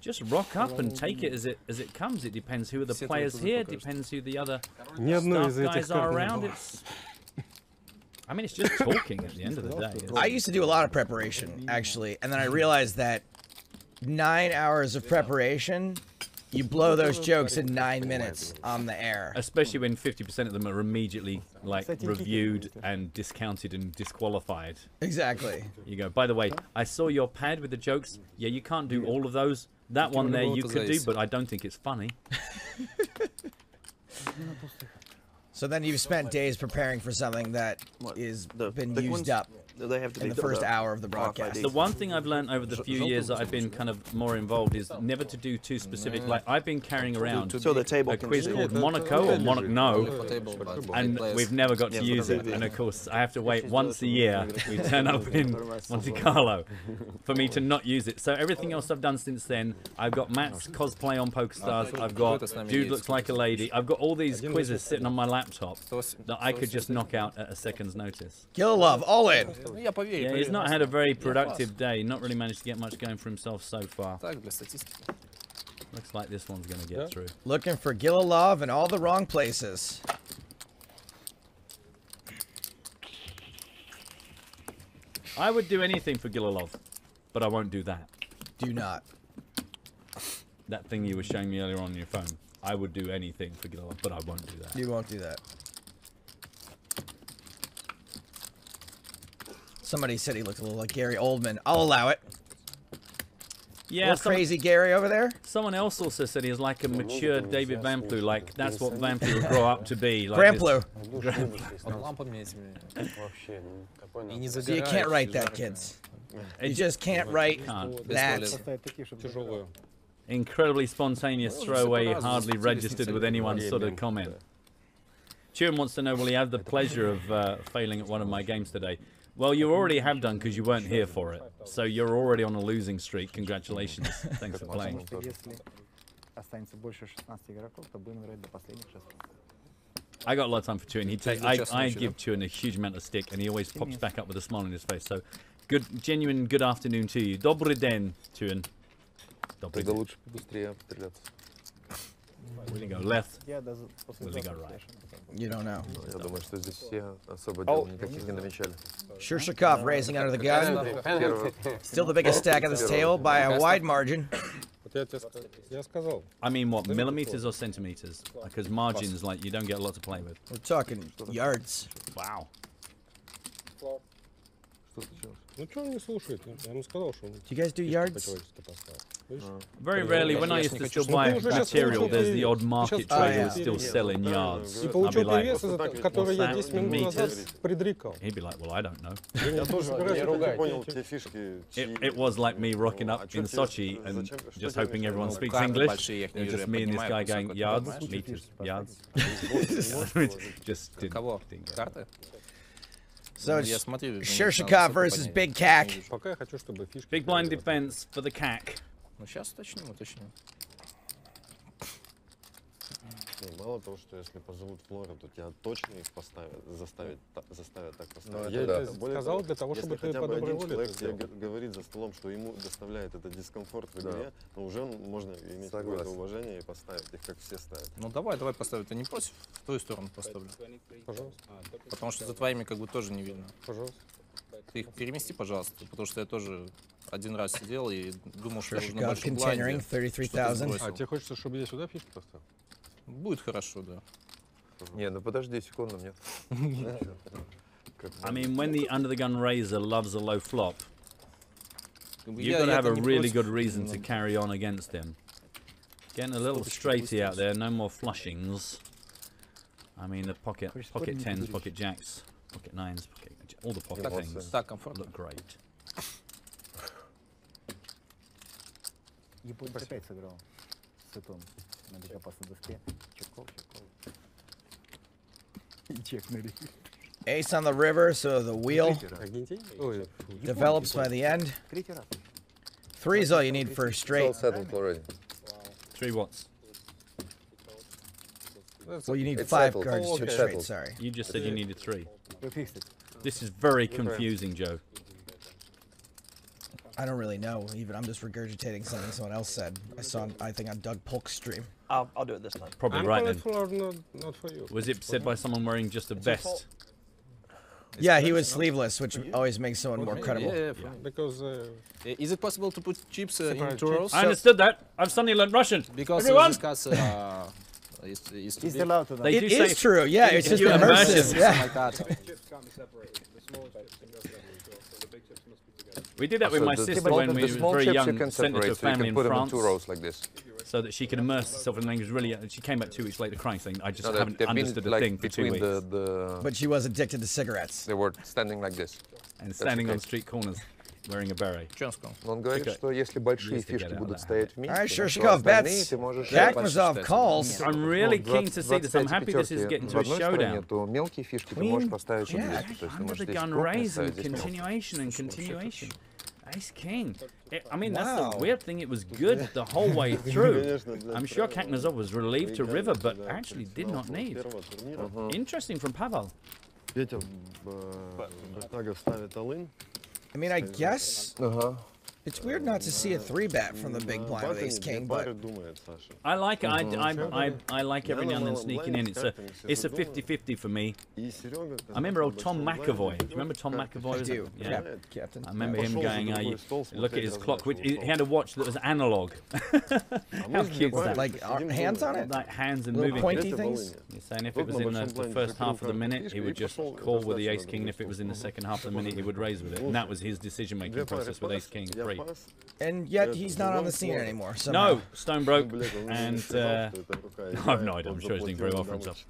just rock up and take it as it comes. It depends who are the players here, depends who the other staff guys are around. I mean, it's just talking at the end of the day. I used to do a lot of preparation, actually, and then I realized that 9 hours of preparation, you blow those jokes in 9 minutes on the air. Especially when 50% of them are immediately like reviewed and discounted and disqualified. Exactly. You go, by the way, I saw your pad with the jokes. Yeah, you can't do all of those. That one there you could do, but I don't think it's funny. So then you've spent days preparing for something that is been used up. They have to in be the first filled up. hour of the broadcast. The one thing I've learned over the few years that I've been kind of more involved is never to do too specific. Like I've been carrying around So the table a can quiz be- called Monaco or Monaco No, and players. we've never got to Yeah, use it. yeah. And of course, I have to wait once a year. We turn up in Monte Carlo for me to not use it. So everything else I've done since then, I've got Matt's cosplay on PokerStars. I've got Dude Looks Like a Lady. I've got all these quizzes sitting on my laptop that I could just knock out at a second's notice. Gililov, all in. Yeah, he's not had a very productive day. Not really managed to get much going for himself so far. Looks like this one's going to get through. Looking for Gililov in all the wrong places. I would do anything for Gililov, but I won't do that. Do not. That thing you were showing me earlier on your phone. I would do anything for Gililov, but I won't do that. You won't do that. Somebody said he looked a little like Gary Oldman. I'll allow it. Yeah, little crazy Gary over there. Someone else also said he was like a mature David Van Plu. Like that's what Van Plu would grow up to be. Like Grandplu. So So you can't write that, kids. You just can't write that. Incredibly spontaneous throwaway, hardly registered with anyone's sort of comment. Turin wants to know, will he have the pleasure of failing at one of my games today? Well, you already have done because you weren't here for it. So you're already on a losing streak. Congratulations. Thanks for playing. I got a lot of time for Turin. I give Turin a huge amount of stick, and he always pops back up with a smile on his face. So, genuine good afternoon to you. Dobry den, Turin. Dobry den. Will he go left? Will he go right? You don't know. Я думаю, что здесь все особо дел никаких не намечали. Shurshakov raising under the gun. Still the biggest stack at this table by a wide margin. I mean, what, millimeters or centimeters? Because margins, like, you don't get a lot to play with. We're talking yards. Wow. Ну что он не слушает? Я ему сказал, что он... Do you guys do yards? Very rarely, when I used to still buy material, there's the odd market trader who's still selling yards. И I'd be получил like, перевес, который я 10 минут назад meters? предрекал. He'd be like, well, I don't know. It was like me rocking up in Sochi and just hoping everyone speaks English. It was just me and this guy going, yards, meters, yards. Just didn't go. So it's Shurshakov versus Big Cack. Big blind defense for the Cack. Ну сейчас уточним. Мало того, что если позовут Флора, то тебя точно их заставят так поставить. Я это сказал для того, чтобы ты по доброй воле это сделал. Говорит за столом, что ему доставляет это дискомфорт в игре, но уже можно иметь какое-то уважение и поставить их, как все ставят. Ну давай поставим. Ты не против? В твою сторону поставлю. Пожалуйста. Потому что за твоими как бы тоже не видно. Пожалуйста. Ты их перемести, пожалуйста, потому что я тоже один раз сидел и думал, что нужно Shurshakov больше continuing, блайнда. 33,000. А тебе хочется, чтобы я сюда фишки поставил? Будет хорошо, да. Не, ну подожди секунду, нет. I mean, when the under the gun raiser loves a low flop, you've got to have a really good reason to carry on against him. Getting a little straighty out there, no more flushings. I mean, the pocket tens, pocket jacks, pocket nines, all the pocket things look great. Японец опять сыграл с сетом на безопасной доске. Чекол. И чекнули. Ace on the river, so the wheel develops by the end. 3 is all you need for a straight. already. 3 what's? Well, you need 5 cards to a straight, sorry. You just said you needed 3. This is very confusing, Joe. I don't really know, even. I'm just regurgitating something someone else said. I think on Doug Polk's stream. I'll do it this time. Probably right then. Not for you. Was it said by someone wearing just a vest? Yeah, he was sleeveless, which always makes someone more credible. Yeah. Because is it possible to put chips in 2 rows? I understood that. I've suddenly learned Russian. Because everyone. this cast is allowed to. It is true. Yeah, it's just immersive. Yeah. Like that. We did that with my sister when we were very young, sent her to a family in France, like this. so that she could immerse herself in the language. Really, she came back 2 weeks later crying, saying, "I just haven't understood a thing for 2 weeks." But she was addicted to cigarettes. They were standing like this. and standing on street corners wearing a beret. Он говорит, что если большие фишки будут стоять вместе, Alright, Shershikov bets. Kakmazov calls. I'm really keen to see this. I'm happy this is getting to a showdown. то мелкие фишки ты можешь поставить вместе. То есть ты Under можешь the здесь gun крупные raise and ставить, здесь мелкие. continuation and continuation. Ace King. I mean, that's the weird thing. It was good the whole way through. I'm sure Kakmazov was relieved to river, but actually did not need. Interesting from Pavel. Петя Бертагов ставит all-in. I mean, I guess it's weird not to see a 3-bet from the big blind with Ace King, but I like it. I like every now and then sneaking in. It's a 50-50 for me. I remember old Tom McAvoy. Do you remember Tom McAvoy? I do. Yeah. Captain. I remember him going, look at his clock. He had a watch that was analog. How cute is that? Like hands on it? Like hands and Little moving. pointy things? You're saying if it was in the first half of the minute, he would just call with the Ace King. And if it was in the second half of the minute, he would raise with it. And that was his decision-making process with Ace King 3. And yet he's not on the scene anymore. No, stone broke, and I have no idea. I'm sure he's doing very well for himself.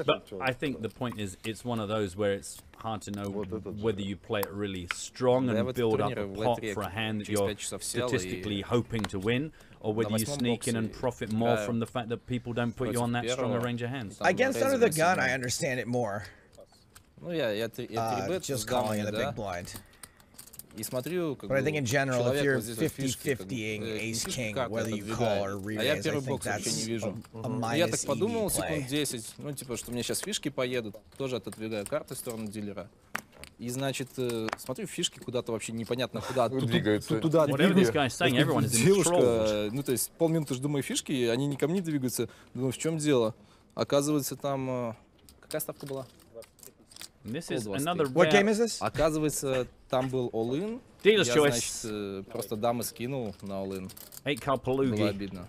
But I think the point is, it's one of those where it's hard to know whether you play it really strong and build up a pot for a hand that you're statistically hoping to win, or whether you sneak in and profit more from the fact that people don't put you on that strong a range of hands. Against under the gun, I understand it more. Я just calling it a big blind. И смотрю, But I think in general, if you're 50-50ing Ace King, whether you call or re-raise, I think that's a minus Я так подумал EV play. секунд 10, ну типа, что мне сейчас фишки поедут, тоже отодвигаю карты в сторону дилера. И значит, смотрю, фишки куда-то вообще непонятно куда. Двигаются. Туда двигаются. Девушка, ну то есть полминуты жду мои фишки, и они не ко мне двигаются. Думаю, в чем дело? Оказывается, там... Какая ставка была? This is another What game is this? Оказывается, там был all-in. Dealer's Я, choice. значит, просто дамы скинул на all-in. 8-card Palugi. Было обидно.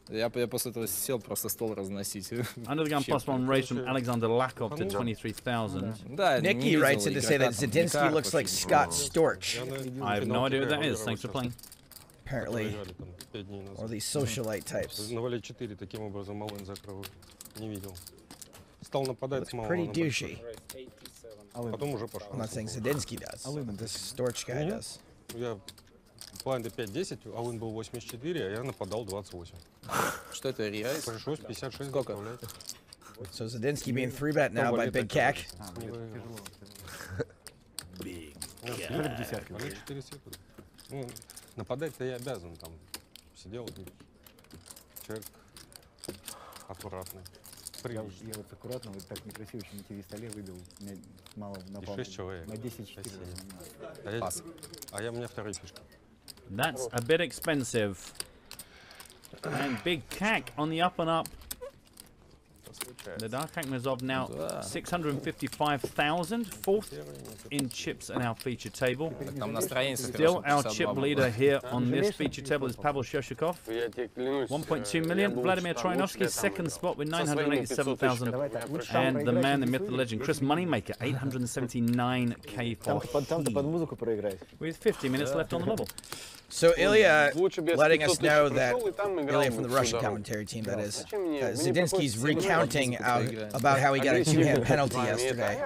Я после этого сел просто стол разносить. Under the gun +1 raise from Alexander Lakov to 23,000. Nikki writes in to say that Zadinsky looks like Scott Storch. I have no idea what that is. Thanks for playing. Apparently. Or these socialite types. Навалить 4 таким образом all-in закрыл. Не видел. Стал нападать с малого. Pretty douchey. Потом уже пошел. I'm not saying Zadinsky does. This Storch guy does. Я блайнды 5-10, all-in был 84, а я нападал 28. Что это, реайс? Пришлось 56 добавлять. So Zadinsky being 3-bet now by Big Cack. Big Ну, нападать-то я обязан, там сидел человек аккуратный. Я вот аккуратно, вот так некрасиво еще на ТВ-столе выбил. Меня мало напал. 6 человек. На 10-4. А я у меня вторая фишка. That's a bit expensive. And Big Cack on the up and up. The Dark Kakmazov now 655,000, fourth in chips at our feature table. Still our chip leader here on this feature table is Pavel Shoshikov. 1.2 million. Vladimir Troyanovsky, second spot with 987,000. And the man, the myth, the legend, Chris Moneymaker, 879k for him. With 50 minutes left on the level. So Ilya letting us know that, Ilya from the Russian commentary team, that is, Zadinsky's recounting about how he got a two-hand penalty yesterday.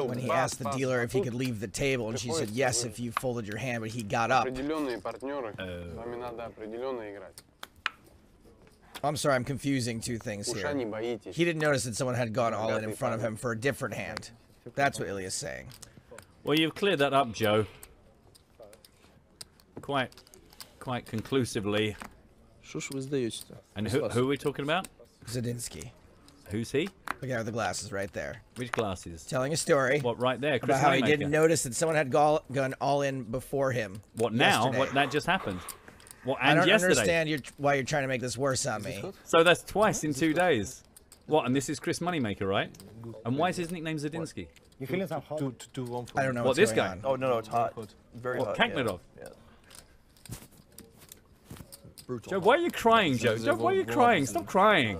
When he asked the dealer if he could leave the table, and she said yes if you folded your hand, but he got up. I'm sorry, I'm confusing two things here. He didn't notice that someone had gone all in front of him for a different hand. That's what Ilya's saying. Well, you've cleared that up, Joe. Quite conclusively. And who are we talking about? Zadinsky. Who's he? The guy with the glasses right there. Which glasses? Telling a story. What, right there? Chris about how he Moneymaker. didn't notice that someone had gone all in before him. What now? Yesterday. What, that just happened? What, I and don't yesterday? understand why you're trying to make this worse on me. So that's twice in 2 days. What, and this is Chris Moneymaker, right? And why is his nickname Zadinsky? You feeling hot? I don't know What, this guy? on. Oh, no, it's hot. Very hot. Kakmazov? Yeah. Joe, why are you crying, Joe? Joe, why are you crying? Stop crying.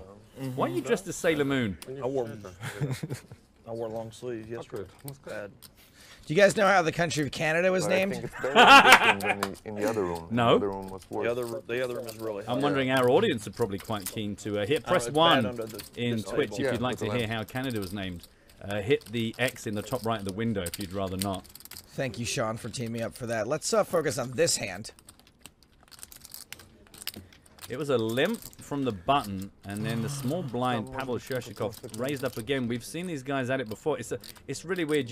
Why are you dressed as Sailor Moon? I wore long sleeves yesterday. Bad. Do you guys know how the country of Canada was named? I think it's very different than in the other room. No. The other room was worse. The other room is really hot. I'm wondering our audience are probably quite keen to hit press it's 1 bad under in this Twitch table. if you'd like to hear how Canada was named. hit the X in the top right of the window if you'd rather not. Thank you, Sean, for teaming up for that. Let's focus on this hand. It was a limp from the button, and then the small blind Pavel Shershikov raised up again. We've seen these guys at it before. It's really weird.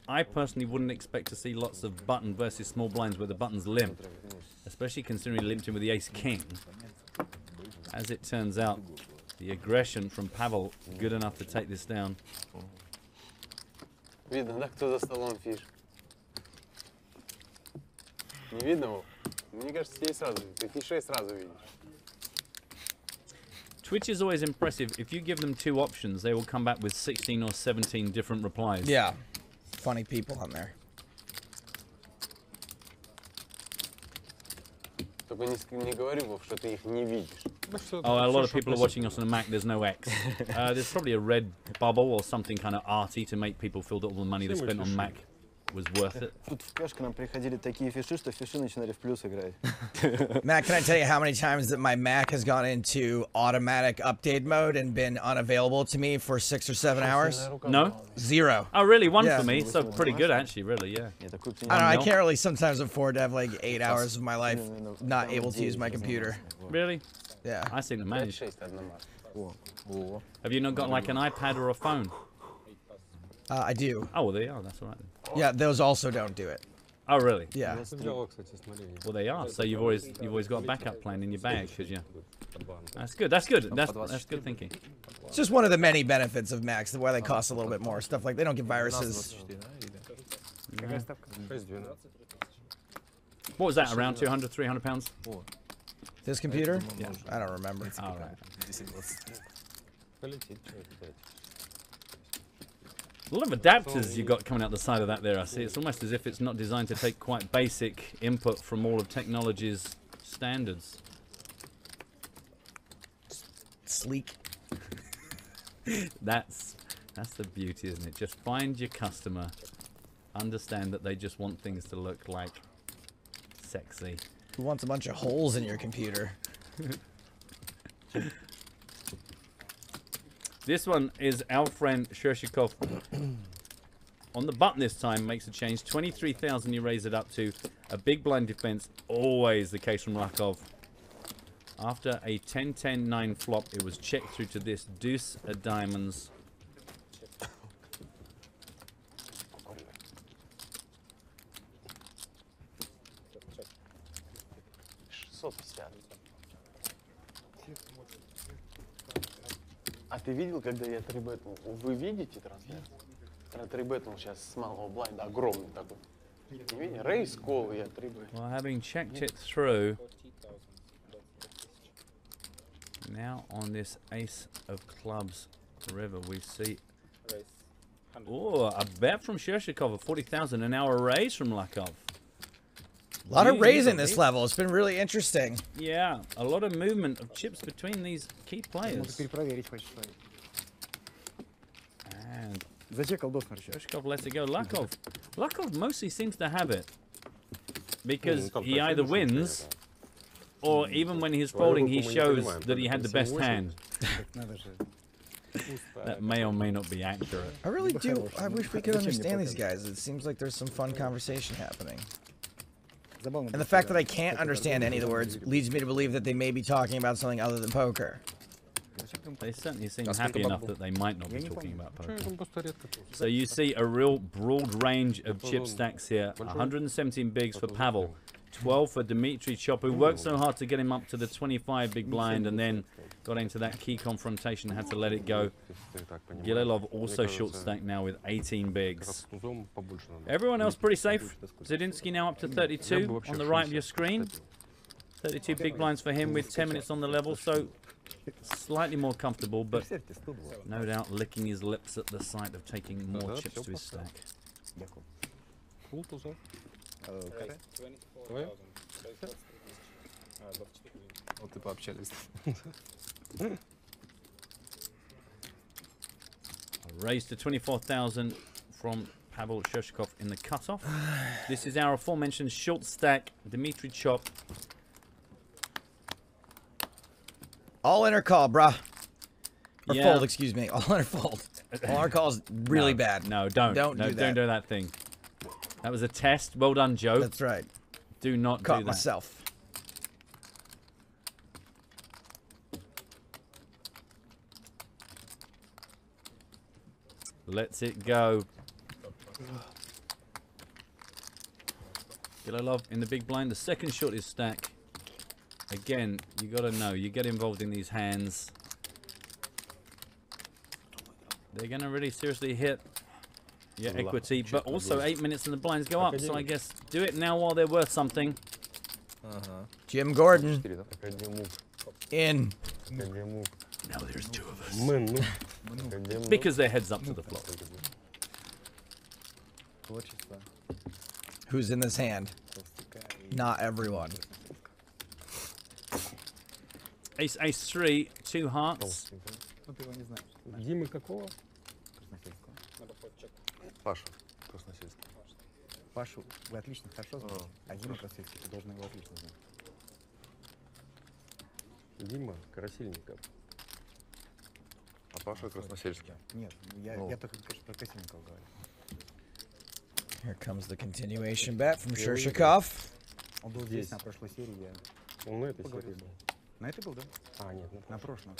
I personally wouldn't expect to see lots of button versus small blinds where the button's limp, especially considering he limped in with the ace-king. As it turns out, the aggression from Pavel good enough to take this down. Видно, да, кто за столом фиш? Не видно его? Мне кажется, тебе сразу. Ты фишей сразу видишь. Twitch is always impressive. If you give them 2 options, they will come back with 16 or 17 different replies. Yeah. Funny people on there. Только не говори, Вов, что ты их не видишь. Oh, a lot of people are watching us on a Mac. There's no X. There's probably a red bubble or something kind of arty to make people feel that all the money they spent on Mac was worth it. Тут в кэш к нам приходили такие фиши, что фиши начинали в плюс играть. Matt, can I tell you how many times that my Mac has gone into automatic update mode and been unavailable to me for 6 or 7 hours? No? 0. Oh, really? 1 for me. So pretty good, actually, really, yeah. I don't know, I can't really sometimes afford to have like 8 hours of my life not able to use my computer. Really? Yeah. I seem to manage. Have you not got like an iPad or a phone? I do. Oh, well, they are. That's all right. Yeah, those also don't do it. Oh, really? Yeah. Well, they are. So you've always got a backup plan in your bag, because yeah. That's good. That's good. That's good thinking. It's just one of the many benefits of Macs, why they cost a little bit more. Stuff like they don't get viruses. Yeah. What was that? Around 200, 300 pounds? This computer? Yeah. I don't remember. All right. A lot of adapters you got coming out the side of that there, I see. It's almost as if it's not designed to take quite basic input from all of technology's standards. Sleek. That's the beauty, isn't it? Just find your customer, understand that they just want things to look like sexy. Who wants a bunch of holes in your computer? This one is our friend Shershikov. On the button this time, makes a change. 23,000 you raise it up to. A big blind defense, always the case from Rakov. After a 10-10-9 flop, it was checked through to this deuce of diamonds. А ты видел, когда я трибетнул? Вы видите трансляцию? Трибетнул сейчас с малого блайнда, огромный такой. Не видите? Рейс, кол, я трибетнул. Well, having checked it through, now on this ace of clubs river, we see... Oh, a bet from Shershikov of 40,000, and now a raise from Lakov. A lot of raising this level. It's been really interesting. Yeah, a lot of movement of chips between these key players. And Shershikov lets it go. Lakov mostly seems to have it. Because he either wins, or even when he's folding, he shows that he had the best hand. That may or may not be accurate. I really do. I wish we could understand these guys. It seems like there's some fun conversation happening. And the fact that I can't understand any of the words leads me to believe that they may be talking about something other than poker. They certainly seem happy enough that they might not be talking about poker. So you see a real broad range of chip stacks here. 117 bigs for Pavel. 12 for Dmitry Chop, who worked so hard to get him up to the 25 big blind and then got into that key confrontation and had to let it go. Gililov also short stacked now with 18 bigs. Everyone else pretty safe. Zadinsky now up to 32 on the right of your screen. 32 big blinds for him with 10 minutes on the level, so slightly more comfortable, but no doubt licking his lips at the sight of taking more chips to his stack. Вот и пообщались. Raised to 24,000 from Pavel Shershikov in the cutoff. This is our aforementioned short stack, Dmitry Chop. All in or call, bruh. Or Yeah. fold, excuse me. All in or fold. Well, our call's really bad. No, don't. Don't do that. Don't do that thing. That was a test. Well done, Joe. That's right. Do not Caught do that. myself. Let's it go. Gililov in the big blind. The second shot is stack. Again, you got to know. You get involved in these hands. They're going to really seriously hit your equity. But also 8 minutes and the blinds go up. So I guess do it now while they're worth something. Jim Gordon. In. Now there's two of us. Because their heads up to the flop. Who's in this hand? Not everyone. Ace, ace, three, two hearts. Дима какого? Паша, Красносельский. Пашу вы отлично хорошо знаете, а Дима Красносельский, вы должны его отлично знать. Дима Красильников. А Паша Красносельский. Нет, я только, конечно, про Красильникова говорю. Here comes the continuation bet from Shershikov. Он был здесь на прошлой серии, я... Он на этой серии был. На этой был, да? А, нет, на прошлом.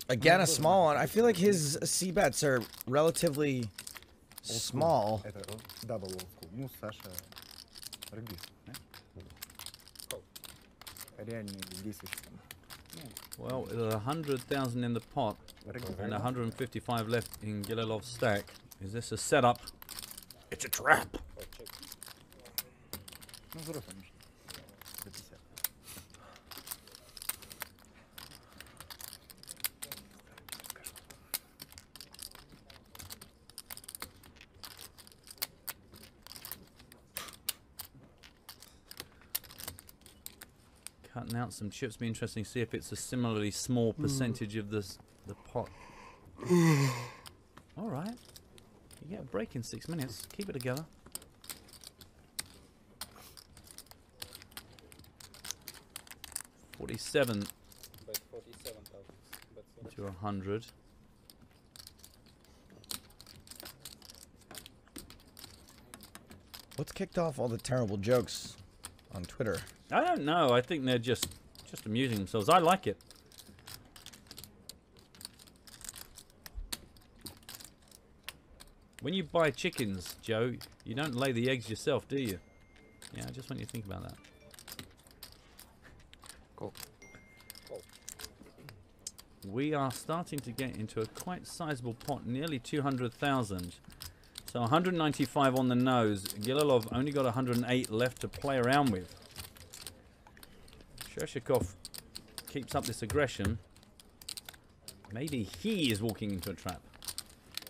Again, a small one. I feel like his C-bets are relatively small. Это дабл олдскул. Ну, Саша регбист, да? Реальный действующий. Well, there's 100,000 in the pot and 155 left in Gililov's stack. Is this a setup? It's a trap. Ну, взрослый, конечно. До 50. Cutting out some chips. Be interesting to see if it's a similarly small percentage of the pot. All right. You get a break in 6 minutes. Keep it together. $47 to 100. What's kicked off all the terrible jokes on Twitter? I don't know. I think they're just amusing themselves. I like it. When you buy chickens, Joe, you don't lay the eggs yourself, do you? Yeah, I just want you to think about that. Cool. We are starting to get into a quite sizable pot, nearly 200,000. So 195 on the nose. Gililov only got 108 left to play around with. Shershikov keeps up this aggression. Maybe he is walking into a trap.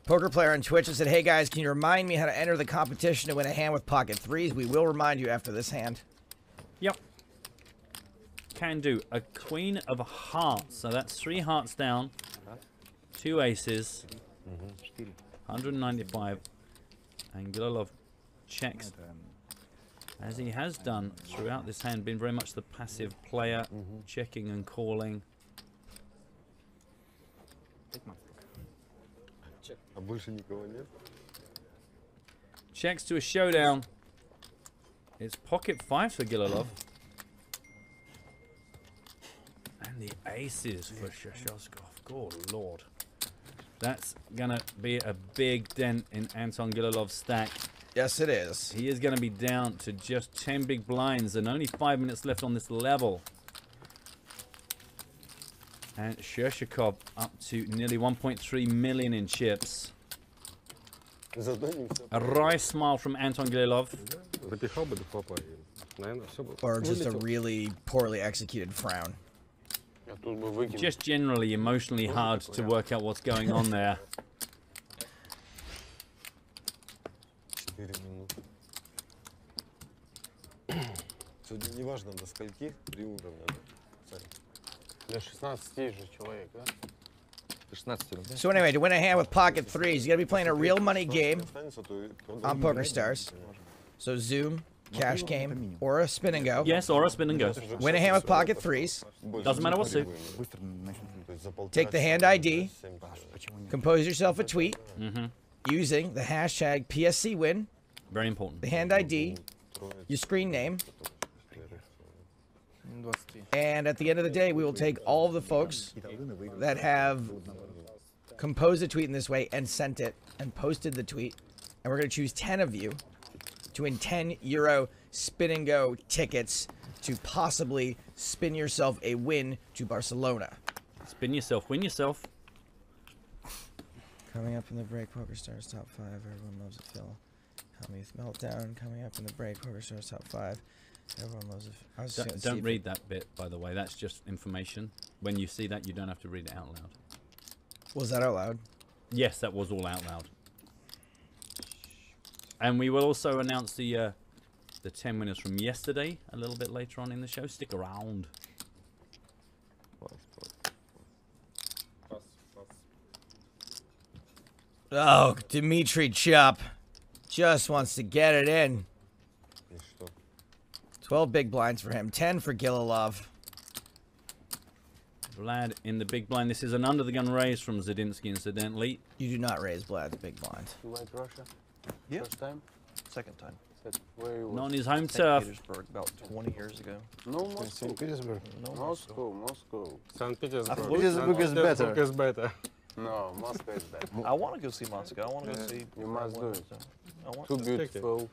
Poker player on Twitch that said, "Hey guys, can you remind me how to enter the competition to win a hand with pocket threes? We will remind you after this hand." Yep. Can do. A queen of hearts. So that's 3 hearts down. 2 aces. 195. And Gililov checks. As he has done throughout this hand, been very much the passive player, checking and calling. А больше никого нет? Checks to a showdown. It's pocket 5 for Gililov. And the aces for Shershikov. Good lord. That's gonna be a big dent in Anton Gililov's stack. Yes, it is. He is gonna be down to just 10 big blinds and only 5 minutes left on this level. And Shershikov up to nearly 1.3 million in chips. A wry smile from Anton Gililov. Запихал бы до попа, наверное, все бы. Or just a really poorly executed frown. Just generally emotionally hard to work out what's going on there. 4 минуты. Сегодня не важно до скольки, 3 уровня, да? Для 16 же человек, да? 16. So anyway, to win a hand with pocket threes, you gotta be playing a real money game on PokerStars. So Zoom, cash game, or a spin and go. Yes, or a spin and go. Win a hand with pocket threes. Doesn't matter what suit. Take the hand ID. Compose yourself a tweet using the hashtag PSC win. Very important. The hand ID, your screen name. And at the end of the day, we will take all of the folks that have composed a tweet in this way and sent it and posted the tweet. And we're going to choose 10 of you to win €10 spin and go tickets to possibly spin yourself a win to Barcelona. Spin yourself, win yourself. Coming up in the break, PokerStars top 5. Everyone loves it, Phil. Helmuth Meltdown. Coming up in the break, PokerStars top 5. Everyone loves it. Don't read that bit, by the way. That's just information. When you see that, you don't have to read it out loud. Was that out loud? Yes, that was all out loud. And we will also announce the 10 winners from yesterday a little bit later on in the show. Stick around. Oh, Dimitri Chop just wants to get it in. 12 big blinds for him, 10 for Gililov. Vlad in the big blind. This is an under the gun raise from Zadinsky, incidentally. You do not raise Vlad's big blind. You went to Russia? Yeah. First time? Second time. Where you Not on was? his home St. turf. Petersburg, about 20 years ago. No, Moscow. Petersburg. No, Moscow, Moscow. St. Petersburg. Petersburg is better. Petersburg is better. No, Moscow is better. I want to go see Moscow. I want to go see. You must do it. I want Too to. beautiful.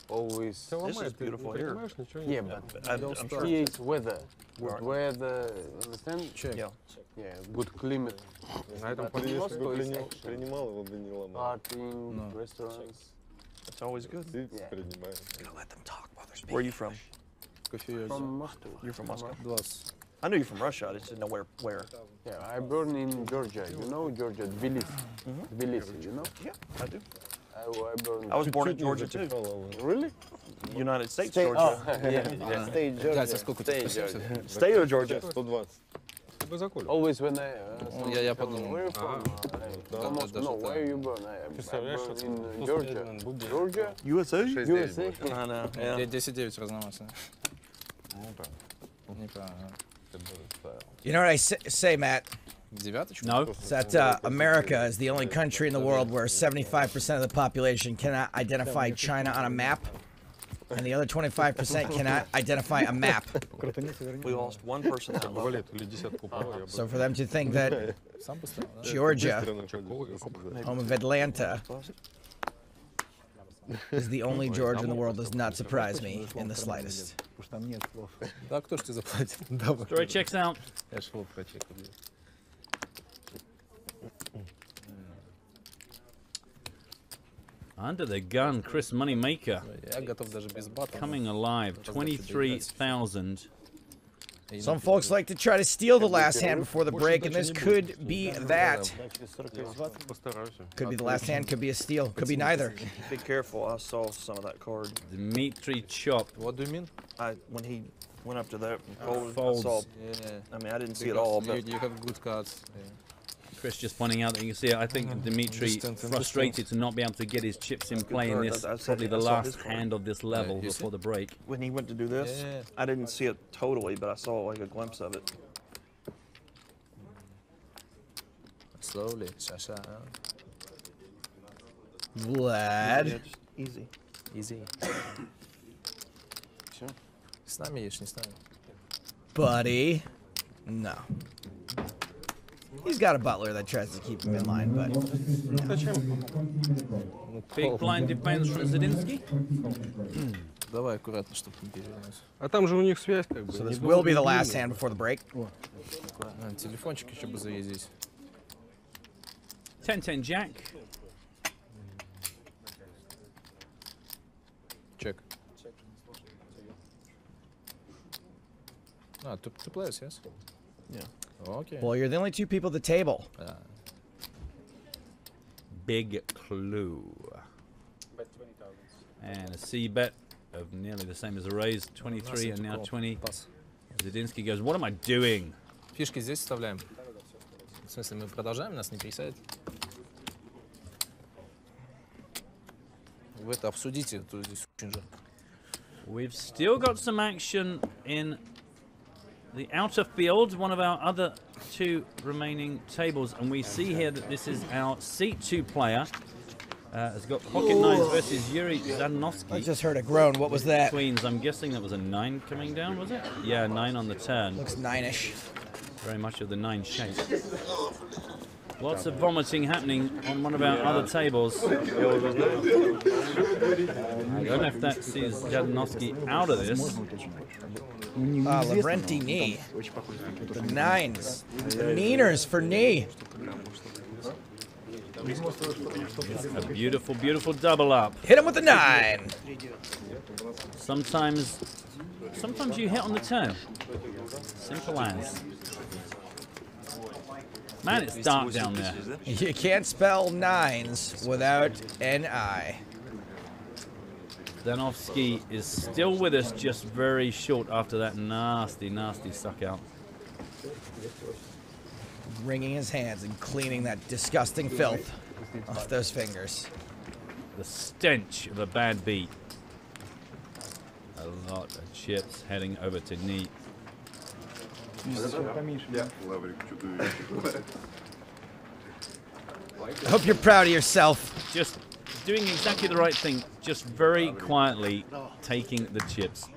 Always. This is beautiful here. Yeah, but I'm sure. Here's weather. Good weather, understand? Yeah. Yeah, good climate. На этом But Moscow is actually Принимал его Данила. partying, restaurants. It's always good. Yeah. Gotta let them talk while they're speaking. Where are you from? From Moscow. You're from Moscow. 20. I knew you're from Russia. I just didn't know where. Yeah, I born in Georgia. You know Georgia, Tbilisi. Tbilisi, you know? Yeah, I do. I was born in Georgia too. Really? United States, State, Georgia. yeah. State Georgia. State Georgia. State of Georgia. 120. Always when I Я подумал. where are you from? Almost, no, where are you born? I born in Georgia. Georgia? USA? USA? I know. Yeah. 10-9 разномастно. Неправильно. You know what I say, Matt? Девяточку? No. It's that America is the only country in the world where 75% of the population cannot identify China on a map, and the other 25% cannot identify a map. We lost one person that level. So for them to think that Georgia, home of Atlanta, is the only Georgia in the world does not surprise me in the slightest. Да, кто ж тебе заплатит? Story checks out. Я шел прочекал. Under the gun, Chris Moneymaker. Я готов даже без бата. Coming alive, 23,000. Some folks like to try to steal the last hand before the break, and this could be that. Could be the last hand, could be a steal, could be neither. Be careful. I saw some of that card. Dmitry Chop. What do you mean? When he went up to that and folded, folds. I saw. Yeah. I mean, I didn't see it all, but You have good cards. Yeah. Chris just pointing out that you can see it. I think Dmitry frustrated to not be able to get his chips in play in this, probably the last hand of this level before the break. when he went to do this, I didn't see it totally, but I saw like a glimpse of it. Slowly, Sasha. Vlad. Yeah, just easy. Easy. С нами ешь, не с нами. Buddy. No. He's got a butler that tries to keep him in line, but... Big blind defense from Zadinsky. Давай аккуратно, чтобы не перевернулся. А там же у них связь как бы. So this will be the last hand before the break. Телефончик еще бы заездить. 10-10 Jack. Check. Two players, yes? Yeah. Okay. Well, you're the only two people at the table. Big clue. Bet 20,000. And a C bet of nearly the same as a raise, 23 and now 20. Zadinsky goes, what am I doing? Фишки здесь вставляем. В смысле, мы продолжаем, нас не пересадят? Вы это обсудите, то здесь очень жарко. We've still got some action in the outer field, one of our other two remaining tables, and we see here that this is our seat 2 player. Has got pocket nines versus Yuri Zanovsky. I just heard a groan. What was that? Queens. I'm guessing that was a 9 coming down, was it? Yeah, 9 on the turn. Looks 9-ish. Very much of the 9 shape. Lots of vomiting happening on one of our other tables. I don't know if that sees Jadanovsky out of this. Lavrenti knee. The 9s. The Neeners for knee. A beautiful, beautiful double up. Hit him with the 9. Sometimes you hit on the turn. Simple as. Man, it's dark down there. You can't spell 9s without an I. Zanovsky is still with us, just very short after that nasty, nasty suck out. Wringing his hands and cleaning that disgusting filth off those fingers. The stench of a bad beat. A lot of chips heading over to knee. I hope you're proud of yourself. Just doing exactly the right thing, just very quietly taking the chips.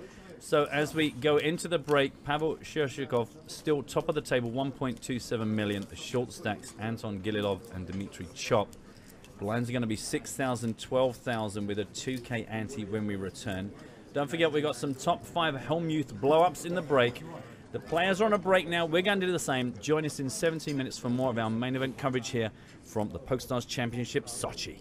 So as we go into the break, Pavel Shershikov still top of the table, 1.27 million. The short stacks, Anton Gililov and Dmitry Chop. Blinds are going to be 6,000, 12,000 with a 2K ante when we return. Don't forget, we got some top 5 Helmuth blow-ups in the break. The players are on a break now. We're going to do the same. Join us in 17 minutes for more of our main event coverage here from the PokerStars Championship, Sochi.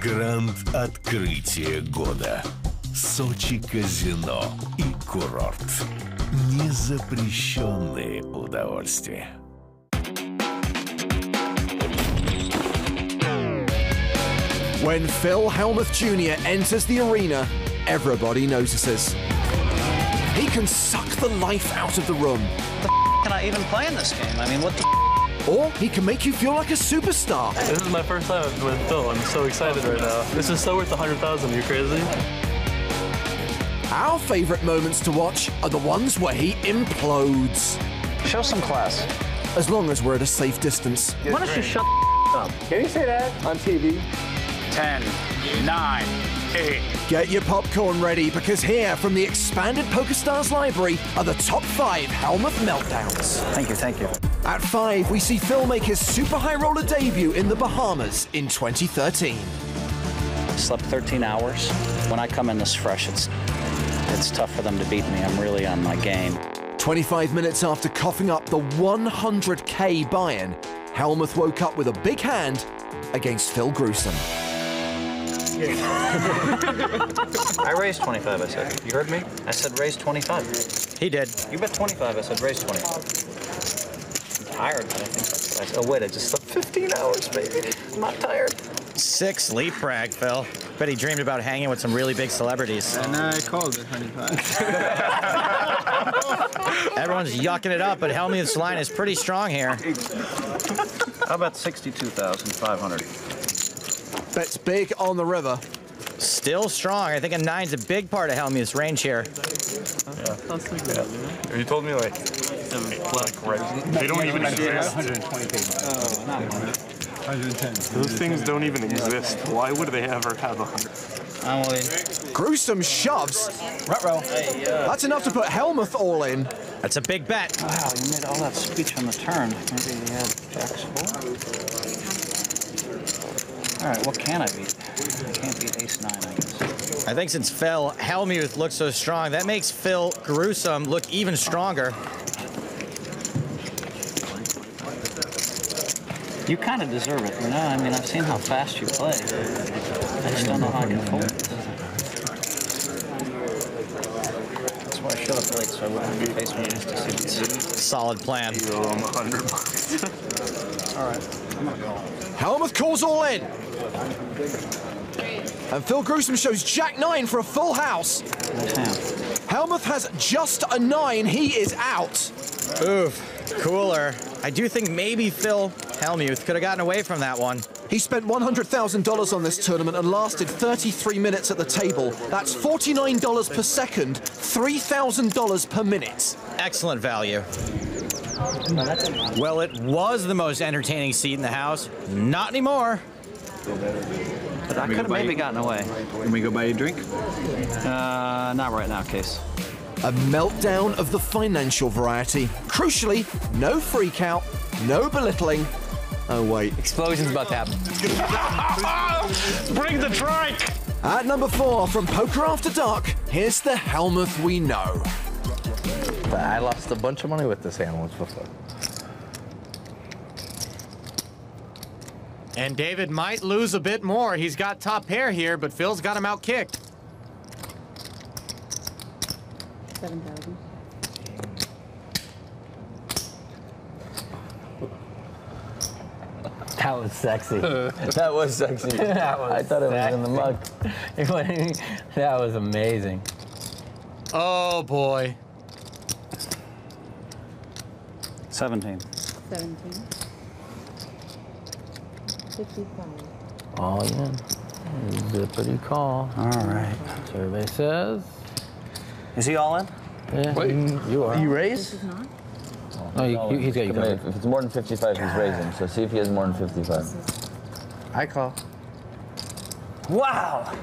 Гранд-открытие года. Сочи казино и курорт. Незапрещенные удовольствия. When Phil Hellmuth Jr. enters the arena, everybody notices. He can suck the life out of the room. The can I even play in this game? I mean, what the Or he can make you feel like a superstar. This is my first time with Phil. I'm so excited right now. This is so worth 100,000. Are you crazy? Our favorite moments to watch are the ones where he implodes. Show some class. As long as we're at a safe distance. Why don't you shut up? Can you say that on TV? 10, 9, 8. Get your popcorn ready, because here from the expanded PokerStars library are the top 5 Hellmuth meltdowns. Thank you, thank you. At 5, we see Phil make his super high roller debut in the Bahamas in 2013. Slept 13 hours. When I come in this fresh, it's tough for them to beat me. I'm really on my game. 25 minutes after coughing up the 100K buy-in, Hellmuth woke up with a big hand against Phil Gruesome. I raised 25, I said. You heard me? I said raise 25. He did. You bet 25, I said raise 25. I'm tired, but I think that's what I said. Oh, wait, I just slept 15 hours, baby. I'm not tired. 6 sleep brag, Phil. Bet he dreamed about hanging with some really big celebrities. And I called it 25. Everyone's yucking it up, but Helmuth's line is pretty strong here. How about 62,500? Bets big on the river. Still strong. I think a 9's a big part of Helmuth's range here. Yeah. Yeah. You told me like they don't even exist. 120K. Oh, not 110. Those things don't even exist. Why would they ever have 100? I'm all in. Gruesome shoves. Ruh-roh. Hey, That's enough to put Hellmuth all in. That's a big bet. Wow, you made all that speech on the turn. Maybe you had Jack's 4? All right, what can I beat? I can't beat ace 9, I guess. I think since Phil Hellmuth looks so strong, that makes Phil Gruesome look even stronger. You kind of deserve it, you know? I mean, I've seen how fast you play. I just don't know how I can fold it. That's why I should late, so I wouldn't have to face one. Solid plan. $100. All right, I'm gonna call. Helmuth calls all in. And Phil Gruesome shows Jack-9 for a full house. Helmuth has just a 9. He is out. Oof, cooler. I do think maybe Phil Hellmuth could have gotten away from that one. He spent $100,000 on this tournament and lasted 33 minutes at the table. That's $49 per second, $3,000 per minute. Excellent value. Well, it was the most entertaining seat in the house. Not anymore. But I could have maybe gotten away. Can we go buy you a drink? Not right now, Case. A meltdown of the financial variety. Crucially, no freak out, no belittling. Oh, wait. Explosion's about to happen. Bring the trike! At number 4 from Poker After Dark, here's the Helmuth we know. I lost a bunch of money with this hand once before. And David might lose a bit more. He's got top pair here, but Phil's got him out-kicked. 7,000. That was sexy. That was sexy. I thought it was in the mug. That was amazing. Oh, boy. 17. 17. 55. All in. Zippity call. All right. Survey says. Is he all in? Yeah. Wait, you are. You raise? This is not? No, he's got you covered. If it's more than 55, he's raising. So see if he has more than 55. I call. Wow.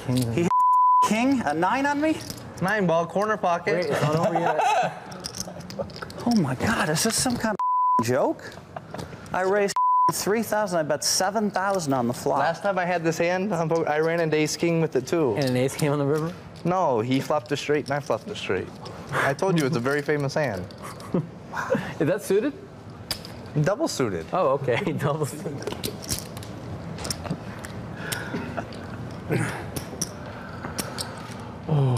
He hit king, a 9 on me? 9 ball, corner pocket. Wait, it's not over yet. Oh my God, is this some kind of joke? I raised 3,000, I bet 7,000 on the flop. Last time I had this hand, I ran an ace king with it too. And an ace king on the river? No, he flopped a straight and I flopped a straight. I told you it's a very famous hand. Is that suited? Double suited. Oh, okay, double suited. Oh.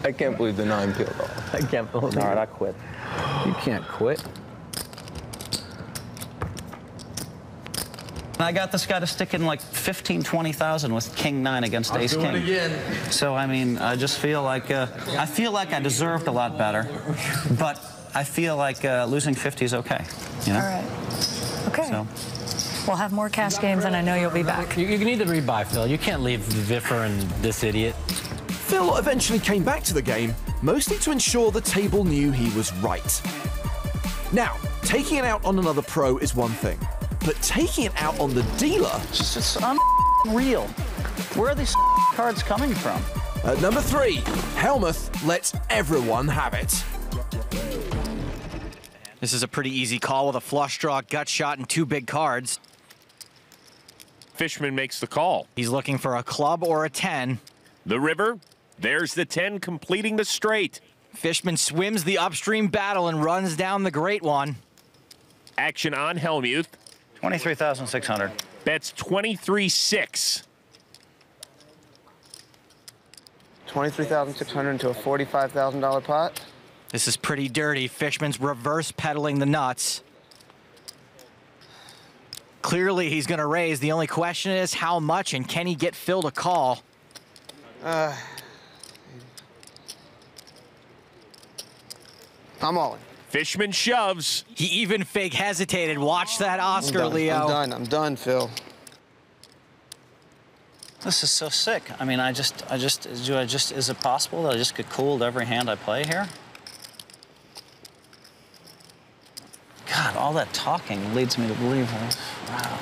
I can't believe the 9 peeled off. I can't believe it. All right, I quit. You can't quit. I got this guy to stick in like 15, 20,000 with king 9 against ace king. Again. So I mean, I just feel like I deserved a lot better, but I feel like losing 50 is okay. You know? All right. Okay. So. We'll have more cash games, and I know you'll be back. You need to rebuy, Phil. You can't leave Viffer and this idiot. Phil eventually came back to the game, mostly to ensure the table knew he was right. Now, taking it out on another pro is one thing, but taking it out on the dealer... It's unreal. Where are these cards coming from? At number 3, Helmuth lets everyone have it. This is a pretty easy call with a flush draw, gut shot, and 2 big cards. Fishman makes the call. He's looking for a club or a 10. The river, there's the 10 completing the straight. Fishman swims the upstream battle and runs down the great one. Action on Hellmuth. 23,600. Bets 23-6. 23,600 into a $45,000 pot. This is pretty dirty. Fishman's reverse pedaling the nuts. Clearly, he's going to raise. The only question is how much, and can he get Phil to call? I'm all in. Fishman shoves. He even fake hesitated. Watch that Oscar, Leo. I'm done, Phil. This is so sick. I mean, is it possible that I just get cooled every hand I play here? God, all that talking leads me to believe this. Wow.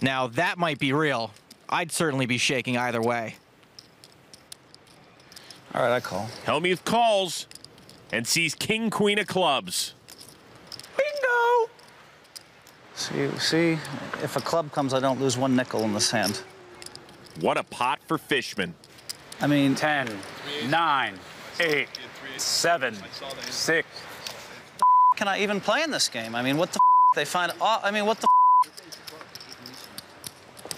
Now, that might be real. I'd certainly be shaking either way. All right, I call. Hellmuth calls and sees king, queen of clubs. Bingo! See, if a club comes, I don't lose 1 nickel in this hand. What a pot for Fishman. I mean, 10, 9, 8, 7, 6. Can I even play in this game? I mean, what the they find? I mean, what the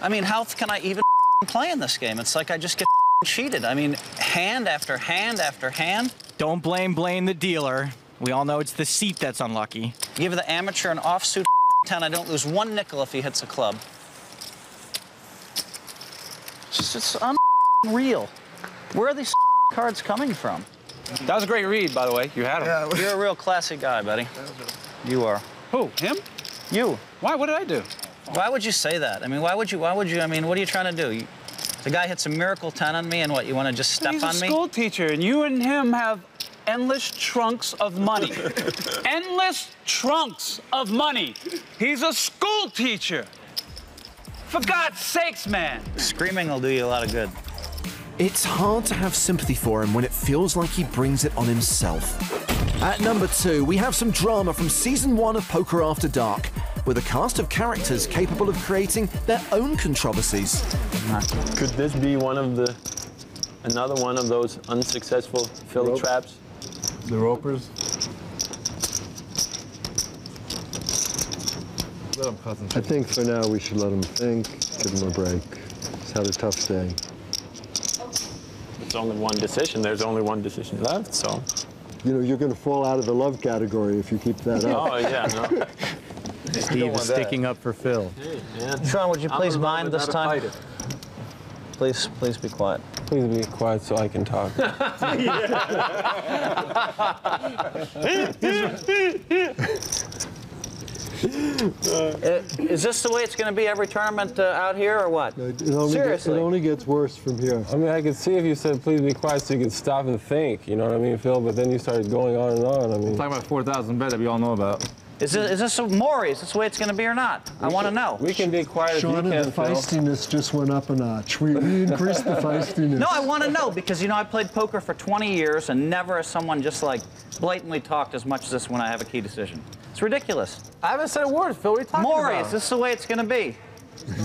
I mean, how can I even play in this game? It's like I just get cheated. I mean, hand after hand after hand. Don't blame the dealer. We all know it's the seat that's unlucky. Give the amateur an offsuit 10. I don't lose one nickel if he hits a club. It's unreal. Where are these cards coming from? That was a great read, by the way. You had him. Yeah, you're a real classy guy, buddy. You are. Who? Him? You. Why? What did I do? Why would you say that? I mean, why would you, I mean, what are you trying to do? The guy hits a miracle 10 on me, and what, you want to just step on me? He's a school teacher, and you and him have endless trunks of money. Endless trunks of money. He's a school teacher. For God's sakes, man. Screaming will do you a lot of good. It's hard to have sympathy for him when it feels like he brings it on himself. At number 2, we have some drama from Season 1 of Poker After Dark, with a cast of characters capable of creating their own controversies. Could this be another one of those unsuccessful fill traps? The ropers? I think for now we should let him think, give him a break. He's had a tough day. It's only one decision. There's only one decision left, so. You know, you're going to fall out of the love category if you keep that up. Oh, yeah, no. Steve is sticking up for Phil. Yeah. Sean, would you please mind this time? Please be quiet. Please be quiet so I can talk. Is this the way it's going to be every tournament out here, or what? Seriously? It only gets worse from here. I mean, I could see if you said, please be quiet so you could stop and think, you know what I mean, Phil? But then you started going on and on, I mean. Talking about 4,000 bet that we all know about. Is this Maury? Is this the way it's going to be or not? I want to know. We can be quiet if you Sean, can, the feistiness just went up a notch. We increased the feistiness. No, I want to know, because, you know, I played poker for 20 years, and never has someone just, like, blatantly talked as much as this when I have a key decision. It's ridiculous. I haven't said a word, Phil. What are you talking Maury, about? is this the way it's going to be?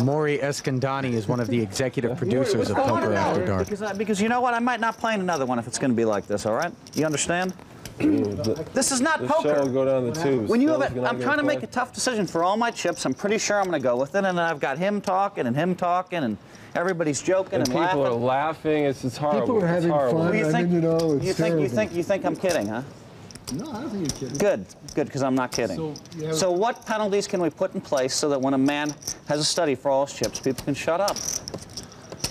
Maury Escandani is one of the executive producers of Poker After Dark. Because you know what? I might not play in another one if it's going to be like this, all right? You understand? This is not poker. Show will go down the tubes. When you have I'm trying to make a tough decision for all my chips. I'm pretty sure I'm going to go with it, and then I've got him talking and everybody's joking and people laughing. Are laughing. It's horrible. People are having fun. You I think, mean, you know, it's you think I'm kidding, huh? No, I don't think you're kidding. Good, because I'm not kidding. So what penalties can we put in place so that when a man has a study for all his chips, people can shut up?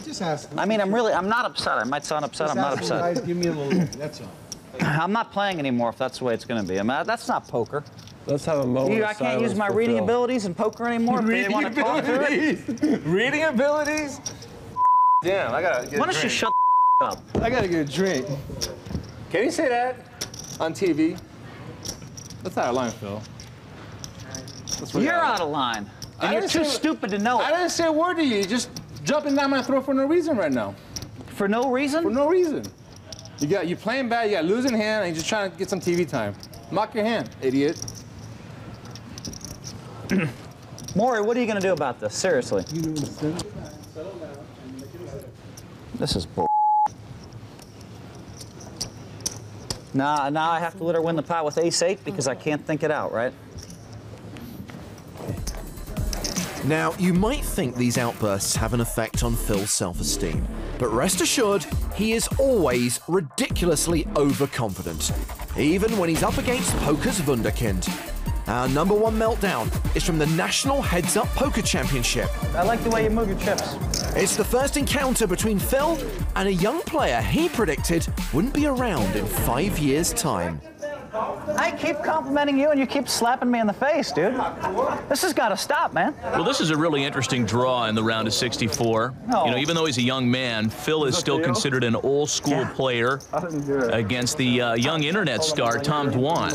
Just ask. I mean, I'm not upset. I might sound upset. I'm not upset. Guys, give me a little. That's all. I'm not playing anymore if that's the way it's going to be. I mean, that's not poker. Let's have a moment. I can't use my reading abilities in poker anymore. Reading abilities? Reading abilities? Damn, I gotta get Why don't you shut the up? I gotta get a drink. Can you say that on TV? That's out of line, Phil. You're out of line. And you're too stupid to know it. I didn't say a word to you. You're just jumping down my throat for no reason right now. For no reason? For no reason. You're playing bad, you got a losing hand, and you're just trying to get some TV time. Mock your hand, idiot. Maury, what are you going to do about this? Seriously. This is bull. Now I have to let her win the pot with ace-8 because I can't think it out, right? Now, you might think these outbursts have an effect on Phil's self-esteem, but rest assured, he is always ridiculously overconfident, even when he's up against poker's wunderkind. Our number 1 meltdown is from the National Heads Up Poker Championship. I like the way you move your chips. It's the first encounter between Phil and a young player he predicted wouldn't be around in 5 years' time. I keep complimenting you and you keep slapping me in the face, dude. This has got to stop, man. Well, this is a really interesting draw in the round of 64. No. You know, even though he's a young man, Phil is still considered an old school player against the young internet star, Tom Dwan.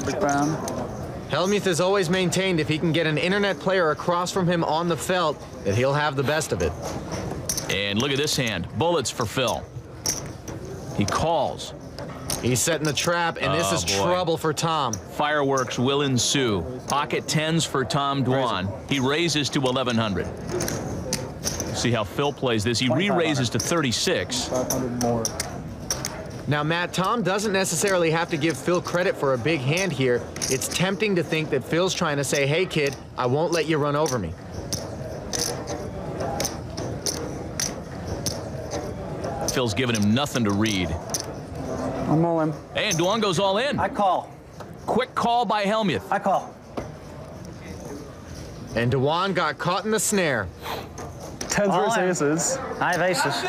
Hellmuth has always maintained if he can get an internet player across from him on the felt, that he'll have the best of it. And look at this hand. Bullets for Phil. He calls. He's setting the trap, and this is trouble for Tom. Fireworks will ensue. Pocket 10s for Tom Dwan. He raises to 1,100. See how Phil plays this. He re-raises to 36. 500 more. Now, Matt, Tom doesn't necessarily have to give Phil credit for a big hand here. It's tempting to think that Phil's trying to say, hey, kid, I won't let you run over me. Phil's giving him nothing to read. I'm all in. And Dwan goes all in. I call. Quick call by Helmuth. I call. And Dwan got caught in the snare. Tens versus aces. I have aces.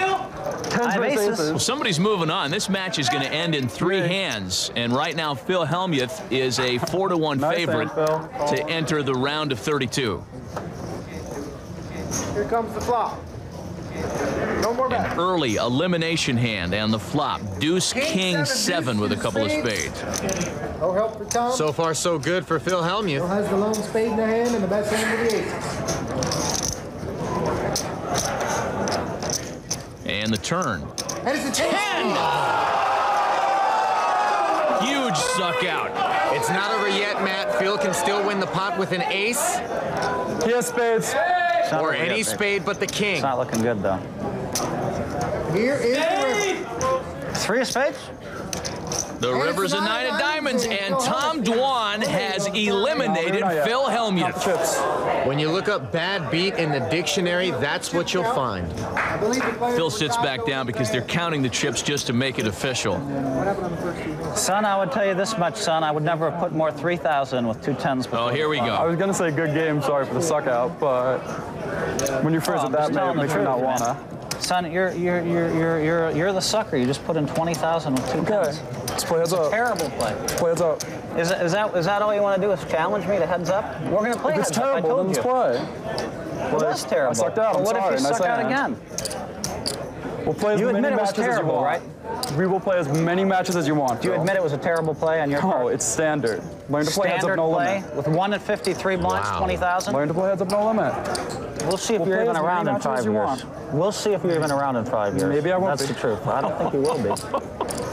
Tens versus aces. Well, somebody's moving on. This match is going to end in 3 hands. And right now, Phil Hellmuth is a 4-1 favorite to enter the round of 32. Here comes the flop. No more bets. An early elimination hand and the flop. Deuce, King 7 with a couple of spades. No help for Tom. So far, so good for Phil Hellmuth. Phil has the lone spade in the hand and the best hand with the aces. And the turn. And it's a 10! Huge suck out. It's not over yet, Matt. Phil can still win the pot with an ace. He has spades. Or any spade but the king. It's not looking good, though. Here is the river. 3 of spades? The river's a 9 of diamonds, and Tom Dwan has eliminated Phil Hellmuth. When you look up bad beat in the dictionary, that's what you'll find. Phil sits back down because they're counting the chips just to make it official. Son, I would tell you this much, son. I would never have put more 3,000 with 2 10s before. Oh, here we go. I was gonna say good game. Sorry for the suck out, but when you phrase it that way, it makes me not wanna. Son, you're the sucker. You just put in 20,000 with 2 10s. Let's play heads up. Terrible play. Play heads up. Is that all you want to do? Is challenge me to heads up? We're gonna play If it's heads up. I terrible, told then you. let's play. Well, that's terrible. I sucked out. Well, what I'm if you sorry. suck out Nice again? We'll play as You many admit it was matches as you terrible, want. right? We will play as many matches as you want. Do you admit it was a terrible play on your part? No, it's standard. Learn to play heads up, Standard no play limit. with 1 at 53 blinds, 20,000. Learn to play heads up, no limit. We'll see if We'll you're play even as around many in matches 5 as you years. want. We'll see if you're even around in 5 years. Maybe I won't That's be. the truth. I don't think you will be,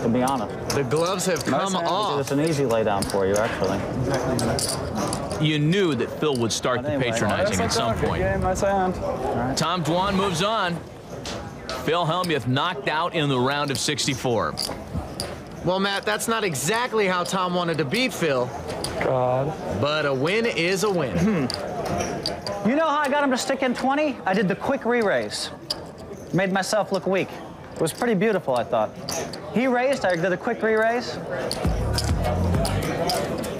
to be honest. The gloves have come off. It's an easy lay down for you, actually. You knew that Phil would start the patronizing at some point. Good game, nice hand. Tom Dwan moves on. Phil Hellmuth knocked out in the round of 64. Well, Matt, that's not exactly how Tom wanted to beat Phil. God. But a win is a win. You know how I got him to stick in 20? I did the quick re-raise. Made myself look weak. It was pretty beautiful, I thought. He raised, I did a quick re-raise.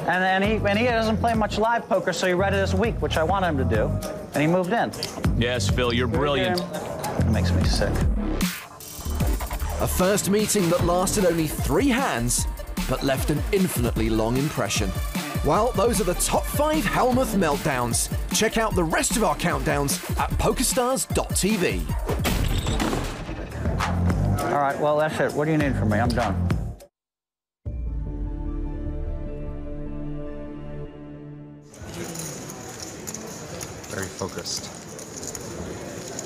And he doesn't play much live poker, so he read it as weak, which I wanted him to do. And he moved in. Yes, Phil, you're brilliant. It makes me sick. A first meeting that lasted only 3 hands, but left an infinitely long impression. Well, those are the top 5 Hellmuth meltdowns. Check out the rest of our countdowns at PokerStars.tv. All right, well, that's it. What do you need from me? I'm done. Very focused.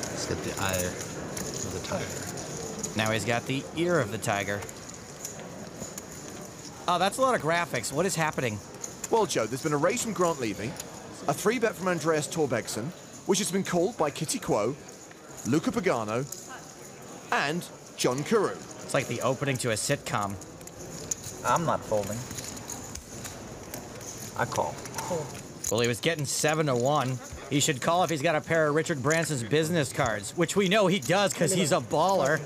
Let's get the eye of the tiger. Now he's got the ear of the tiger. Oh, that's a lot of graphics. What is happening? Well, Joe, there's been a raise from Grant Levy, a 3-bet from Andreas Torbegson, which has been called by Kitty Quo, Luca Pagano, and John Carew. It's like the opening to a sitcom. I'm not folding. I call. Well, he was getting 7 to 1. He should call if he's got a pair of Richard Branson's business cards, which we know he does because he's a baller.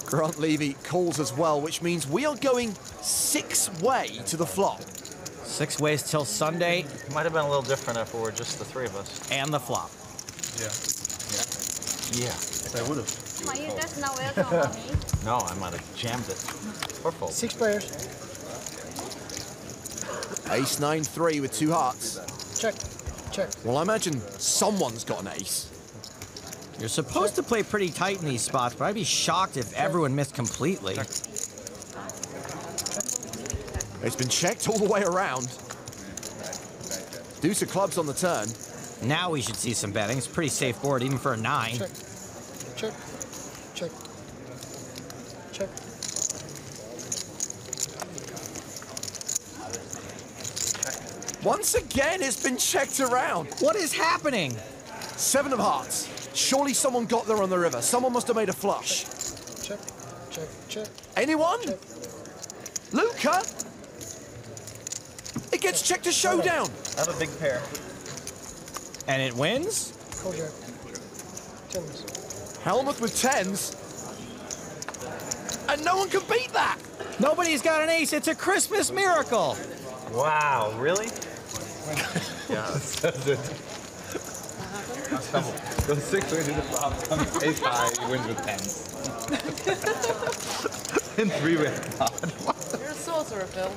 Grant Levy calls as well, which means we are going 6-way to the flop. 6 ways till Sunday. Might have been a little different if it were just the 3 of us. And the flop. Yeah. I would have. No, I might have jammed it. Or fold. 6 players. Ace 9-3 with 2 hearts. Check. Check. Well, I imagine someone's got an ace. You're supposed to play pretty tight in these spots, but I'd be shocked if everyone missed completely. It's been checked all the way around. Deuce of clubs on the turn. Now we should see some betting. It's a pretty safe board, even for a 9. Check. Check. Check. Check. Once again, it's been checked around. What is happening? 7 of hearts. Surely someone got there on the river. Someone must have made a flush. Check. Check. Check. Anyone? Check. Luca? It gets checked to showdown. I have a big pair. And it wins? Call jack. 10s. Hellmuth with 10s. and no one can beat that. Nobody's got an ace. It's a Christmas miracle. Wow, really? Yeah, that's it. Goes 6 ways to the flop, comes ace high, he wins with 10s. In 3-way pot. You're a sorcerer, Phil.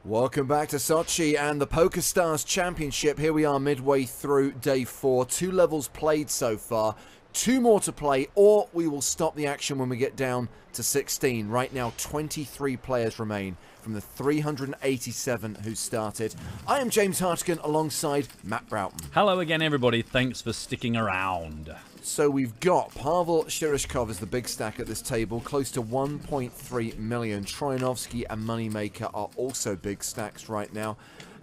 Welcome back to Sochi and the PokerStars Championship. Here we are midway through day 4. 2 levels played so far. 2 more to play, or we will stop the action when we get down to 16. Right now, 23 players remain from the 387 who started. I am James Hartigan alongside Matt Broughton. Hello again, everybody. Thanks for sticking around. So we've got Pavel Shirishkov as the big stack at this table, close to 1.3 million. Troyanovsky and Moneymaker are also big stacks right now.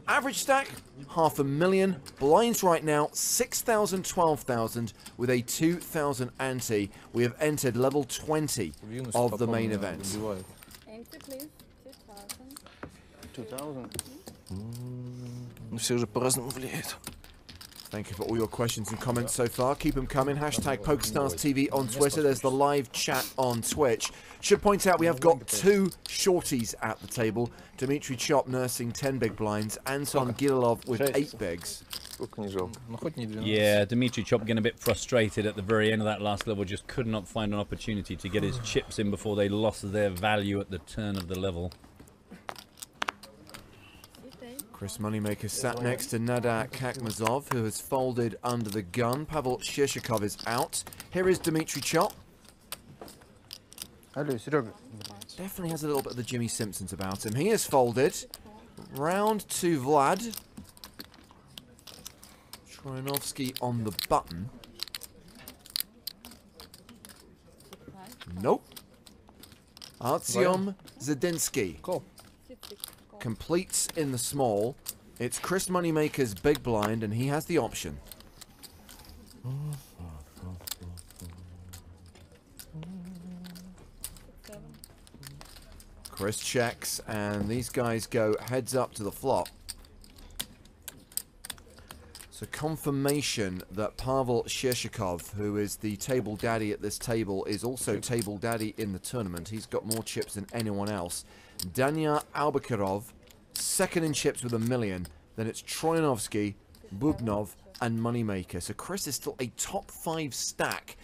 Average stack, 500,000. Blinds right now, 6,000, 12,000 with a 2,000 ante. We have entered level 20 of the main event. Ante, please. 2,000. 2,000? Все же по-разному влияет. Thank you for all your questions and comments so far. Keep them coming. Hashtag PokerStars TV on Twitter. There's the live chat on Twitch. Should point out we have got 2 shorties at the table. Dmitry Chop nursing 10 big blinds. Anton Gililov with 8 bigs. Yeah, Dmitry Chop getting a bit frustrated at the very end of that last level. Just could not find an opportunity to get his chips in before they lost their value at the turn of the level. Chris Moneymaker sat next to Nadar Kakmazov, who has folded under the gun. Pavel Shirshikov is out. Here is Dmitry Chop. Definitely has a little bit of the Jimmy Simpsons about him. He has folded. Round to Vlad. Troyanovsky on the button. Nope. Artyom Zadinsky. Cool. Completes in the small. It's Chris Moneymaker's big blind, and he has the option. Chris checks, and these guys go heads up to the flop. So confirmation that Pavel Shirshikov, who is the table daddy at this table, is also table daddy in the tournament. He's got more chips than anyone else. Danya Albakirov, second in chips with 1 million. Then it's Troyanovsky, Bubnov, and Moneymaker. So Chris is still a top 5 stack.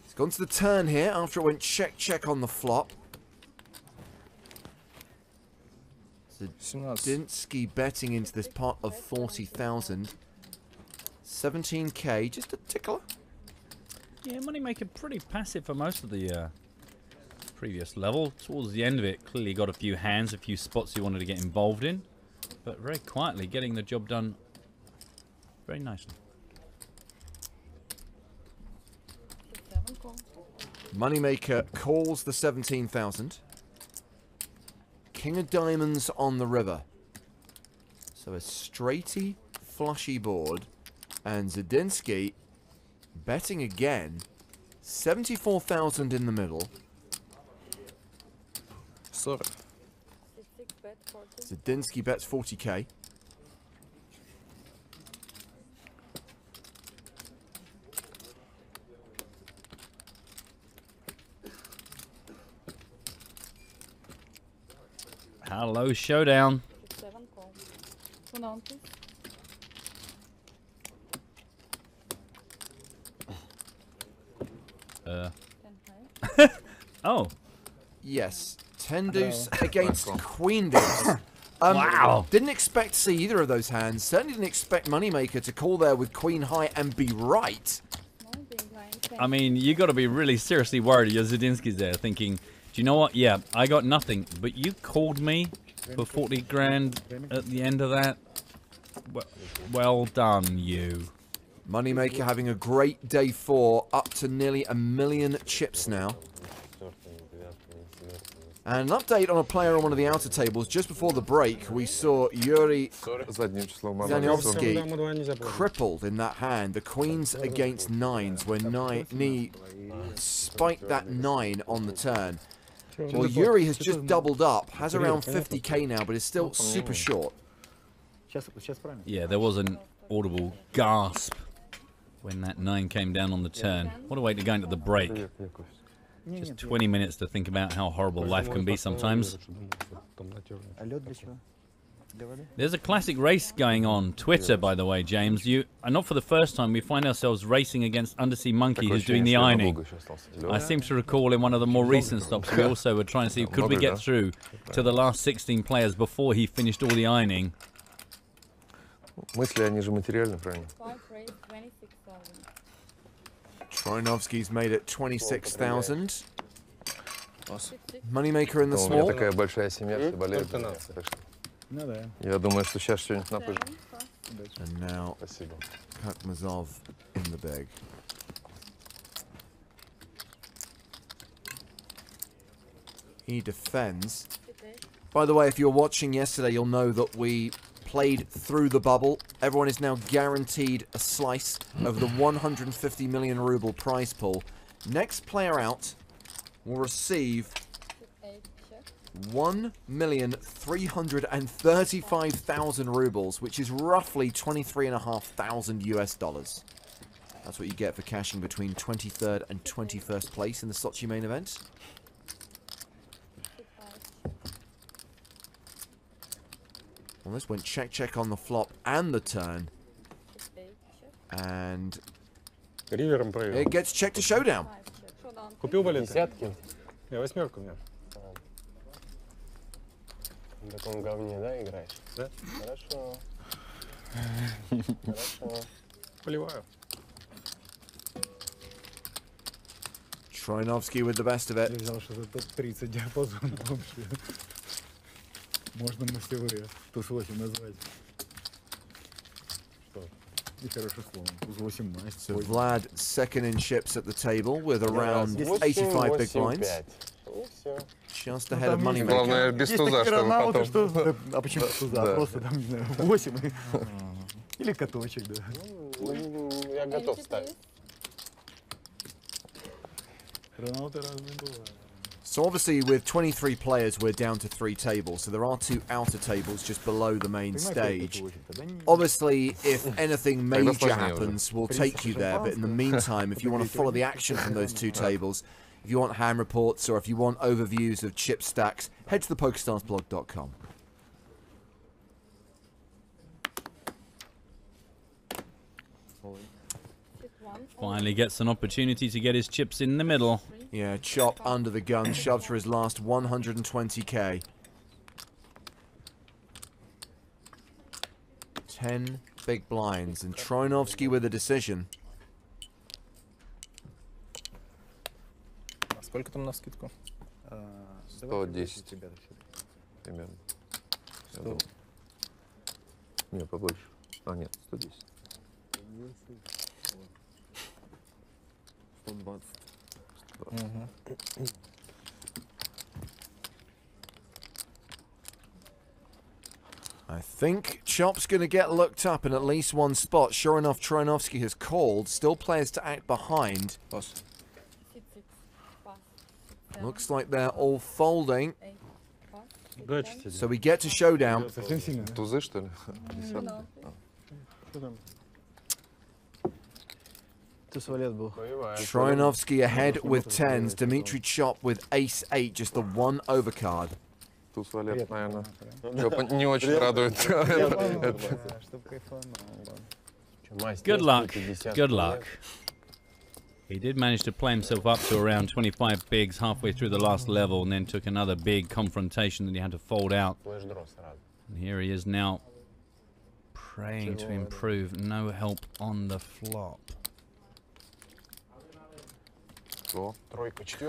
He's gone to the turn here after it went check on the flop. Zadinsky betting into this pot of 40,000. 17k, just a tickler. Yeah, Moneymaker pretty passive for most of the previous level. Towards the end of it, clearly got a few hands, a few spots he wanted to get involved in, but very quietly getting the job done very nicely. Moneymaker calls the 17,000. King of diamonds on the river. So a straighty, flushy board, and Zadinsky betting again. 74,000 in the middle. Sorry. Zadinsky bets 40k. Hello, showdown. Oh. Yes. 10 deuce against Queen deuce. Wow. Didn't expect to see either of those hands. Certainly didn't expect Moneymaker to call there with Queen high and be right. I mean, you got to be really seriously worried. Your Zadinsky's there thinking, do you know what? Yeah, I got nothing, but you called me for 40 grand at the end of that. Well done, you. Moneymaker having a great day 4, up to nearly 1 million chips now. And an update on a player on one of the outer tables. Just before the break, we saw Yuri Zaniowski crippled in that hand. The queens against nines, where Knee spiked that 9 on the turn. Well, Yuri has just doubled up, has around 50k now, but is still super short. Yeah, there was an audible gasp when that 9 came down on the turn. What a way to go into the break. Just 20 minutes to think about how horrible life can be sometimes. There's a classic race going on Twitter, by the way, James. Not for the first time, we find ourselves racing against Undersea Monkey, who's doing the ironing. I seem to recall in one of the more recent stops, we also were trying to see, could we get through to the last 16 players before he finished all the ironing. Мысли, они же материальны, правильно? Troinovski's made it 26,000. Moneymaker in the small. У меня такая большая семья, все болеют. Я думаю, что сейчас что-нибудь напишем. And now, Kakmazov in the bag. He defends. By the way, if you're watching yesterday, you'll know that we played through the bubble. Everyone is now guaranteed a slice of the 150 million ruble prize pool. Next player out will receive 1,335,000 rubles, which is roughly 23,500 US dollars. That's what you get for cashing between 23rd and 21st place in the Sochi main event. Well, this went check on the flop and the turn. And it gets check to showdown. Купил балеты? Я 8 у меня. На таком говне, да, играешь? Да. Хорошо. Хорошо. Поливаю. Troinovski with the best of it. Я взял, что это 30 диапазон вообще. Можно мастерые. Туз 8 назвать. Что? И хорошее слово. Туз 8 мастер. So Vlad second in chips at the table with around 85 big blinds. Just ahead of Moneymaker. Главное, без туза, чтобы потом... А почему без туза? Просто там, не знаю, 8. Или каточек, да. Я готов ставить. So obviously with 23 players we're down to 3 tables, so there are 2 outer tables just below the main stage. Obviously if anything major happens we'll take you there, but in the meantime if you want to follow the action from those 2 tables, if you want hand reports or if you want overviews of chip stacks, head to the PokerStarsblog.com. Finally gets an opportunity to get his chips in the middle. Yeah, Chop under the gun, shoves for his last 120k. 10 big blinds, and Troinovski with a decision. Сколько там на скидку? 110. Примерно. 100. Нет, побольше. А, нет, 110. 120. I think Chop's going to get looked up in at least one spot. Sure enough, Troinovski has called. Still players to act behind. Looks like they're all folding. So we get to showdown. Тузы, что ли? Troinovski ahead with 10s. Dmitry Chop with ace-8, just the one overcard. Туз валет, наверное. Не очень радует. Good luck. Good luck. He did manage to play himself up to around 25 bigs halfway through the last level and then took another big confrontation that he had to fold out. And here he is now praying to improve. No help on the flop.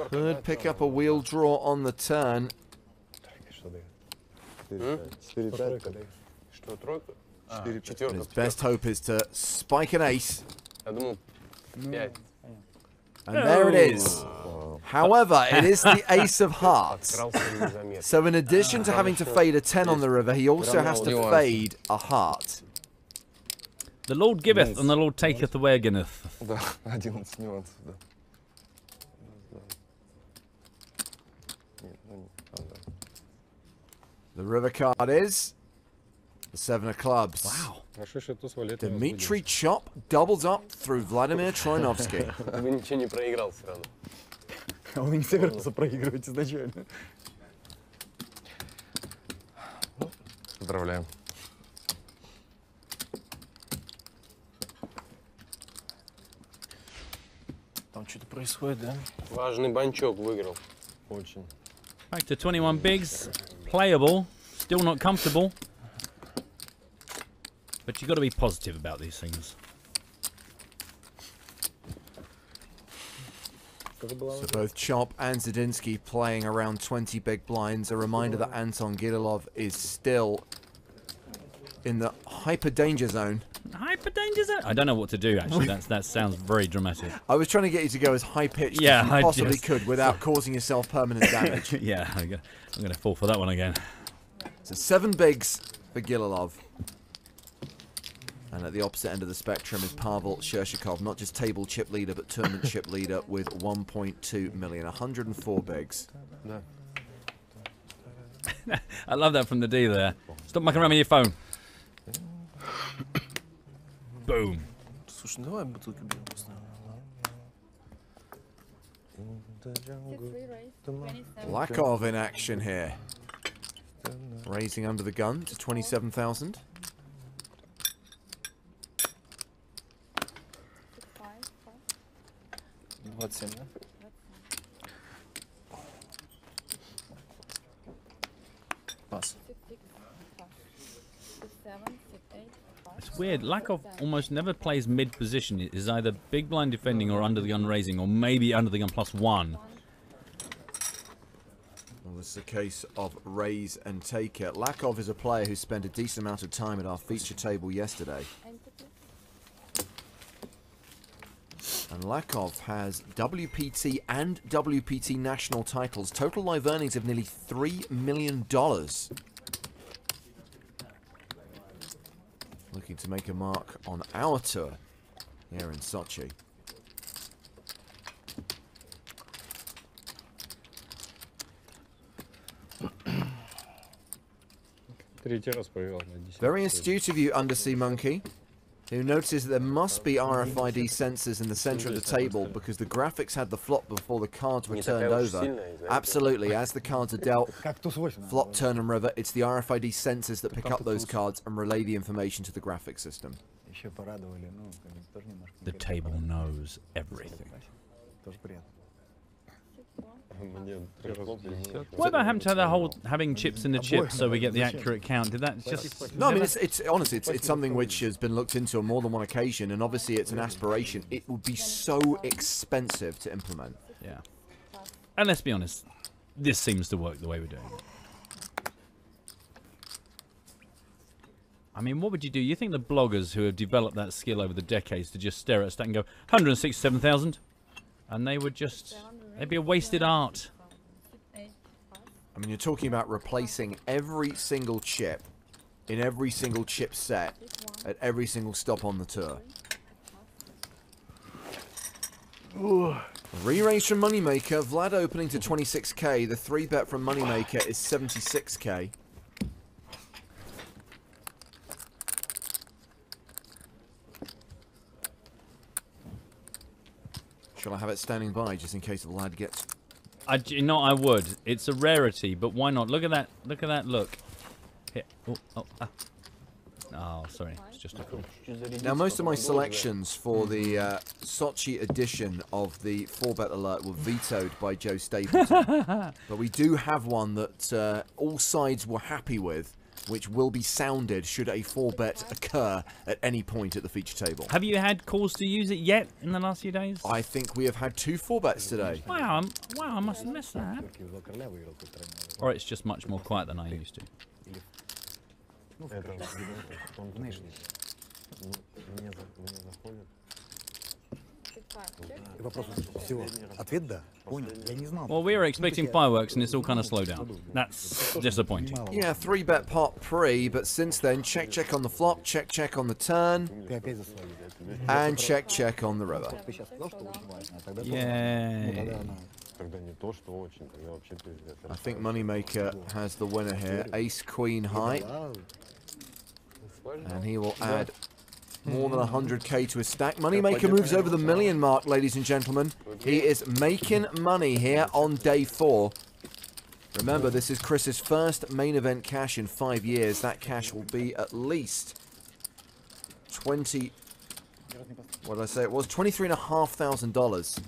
Could pick up a wheel draw on the turn. His best hope is to spike an ace. And there it is. However, it is the ace of hearts. So in addition to having to fade a 10 on the river, he also has to fade a heart. The Lord giveth and the Lord taketh away againeth. The river card is the 7 of clubs. Wow. Dmitry Chop doubles up through Vladimir Troinovsky. Вы ничего не проиграл все равно. Он не собирался проигрывать изначально. Поздравляем. Там что-то происходит, да? Важный банчок выиграл. Очень. Back to 21 bigs. Playable. Still not comfortable. But you've got to be positive about these things. So both Chop and Zadinsky playing around 20 big blinds. A reminder that Anton Gililov is still in the hyper danger zone. Hyper danger zone? I don't know what to do, actually. That sounds very dramatic. I was trying to get you to go as high pitched as you possibly could without causing yourself permanent damage. Yeah, I'm going to fall for that one again. So 7 bigs for Gililov. And at the opposite end of the spectrum is Pavel Shershikov, not just table chip leader, but tournament chip leader with 1.2 million, 104 bigs. I love that from the D there. Stop mucking around with your phone. Boom. Lakov in action here. Raising under the gun to 27,000. It's weird. Lakov almost never plays mid position. It is either big blind defending or under the gun raising, or maybe under the gun +1. Well, this is a case of raise and take it. Lakov is a player who spent a decent amount of time at our feature table yesterday. And Lakov has WPT and WPT national titles. Total live earnings of nearly $3 million. Looking to make a mark on our tour here in Sochi. Very astute of you, Undersea Monkey, who notices that there must be RFID sensors in the center of the table because the graphics had the flop before the cards were turned over. Absolutely, as the cards are dealt, flop, turn and river, it's the RFID sensors that pick up those cards and relay the information to the graphics system. The table knows everything. What about happened to the whole having chips in the chip so we get the accurate count? Did that just... No, I mean, it's honestly, it's something which has been looked into on more than one occasion, and obviously it's an aspiration. It would be so expensive to implement. Yeah. And let's be honest, this seems to work the way we're doing it. I mean, what would you do? You think the bloggers who have developed that skill over the decades to just stare at a stack and go, 167,000? And they would just... It'd be a wasted art. I mean, you're talking about replacing every single chip in every single chip set at every single stop on the tour. Re-raise from Moneymaker. Vlad opening to 26k. The 3-bet from Moneymaker is 76k. Shall I have it standing by just in case the lad gets... You know, I would. It's a rarity, but why not? Look at that. Look at that look. Here. Oh, sorry. It's just a call. Now, most of my selections for the Sochi edition of the 4-bet alert were vetoed by Joe Stapleton. But we do have one that all sides were happy with, which will be sounded should a 4-bet occur at any point at the feature table. Have you had calls to use it yet in the last few days? I think we have had 2 4-bets today. Wow, I must have missed that. Or it's just much more quiet than I used to. Well, we were expecting fireworks and it's all kind of slowed down. That's disappointing. Yeah, 3-bet pot pre, but since then, check on the flop, check on the turn, and check on the river. Yay. I think Moneymaker has the winner here. Ace Queen high. And he will add more than 100k to his stack. Moneymaker moves over the $1 million mark, ladies and gentlemen. He is making money here on day 4. Remember, this is Chris's first main event cash in 5 years. That cash will be at least 20... What did I say? It was $23,500.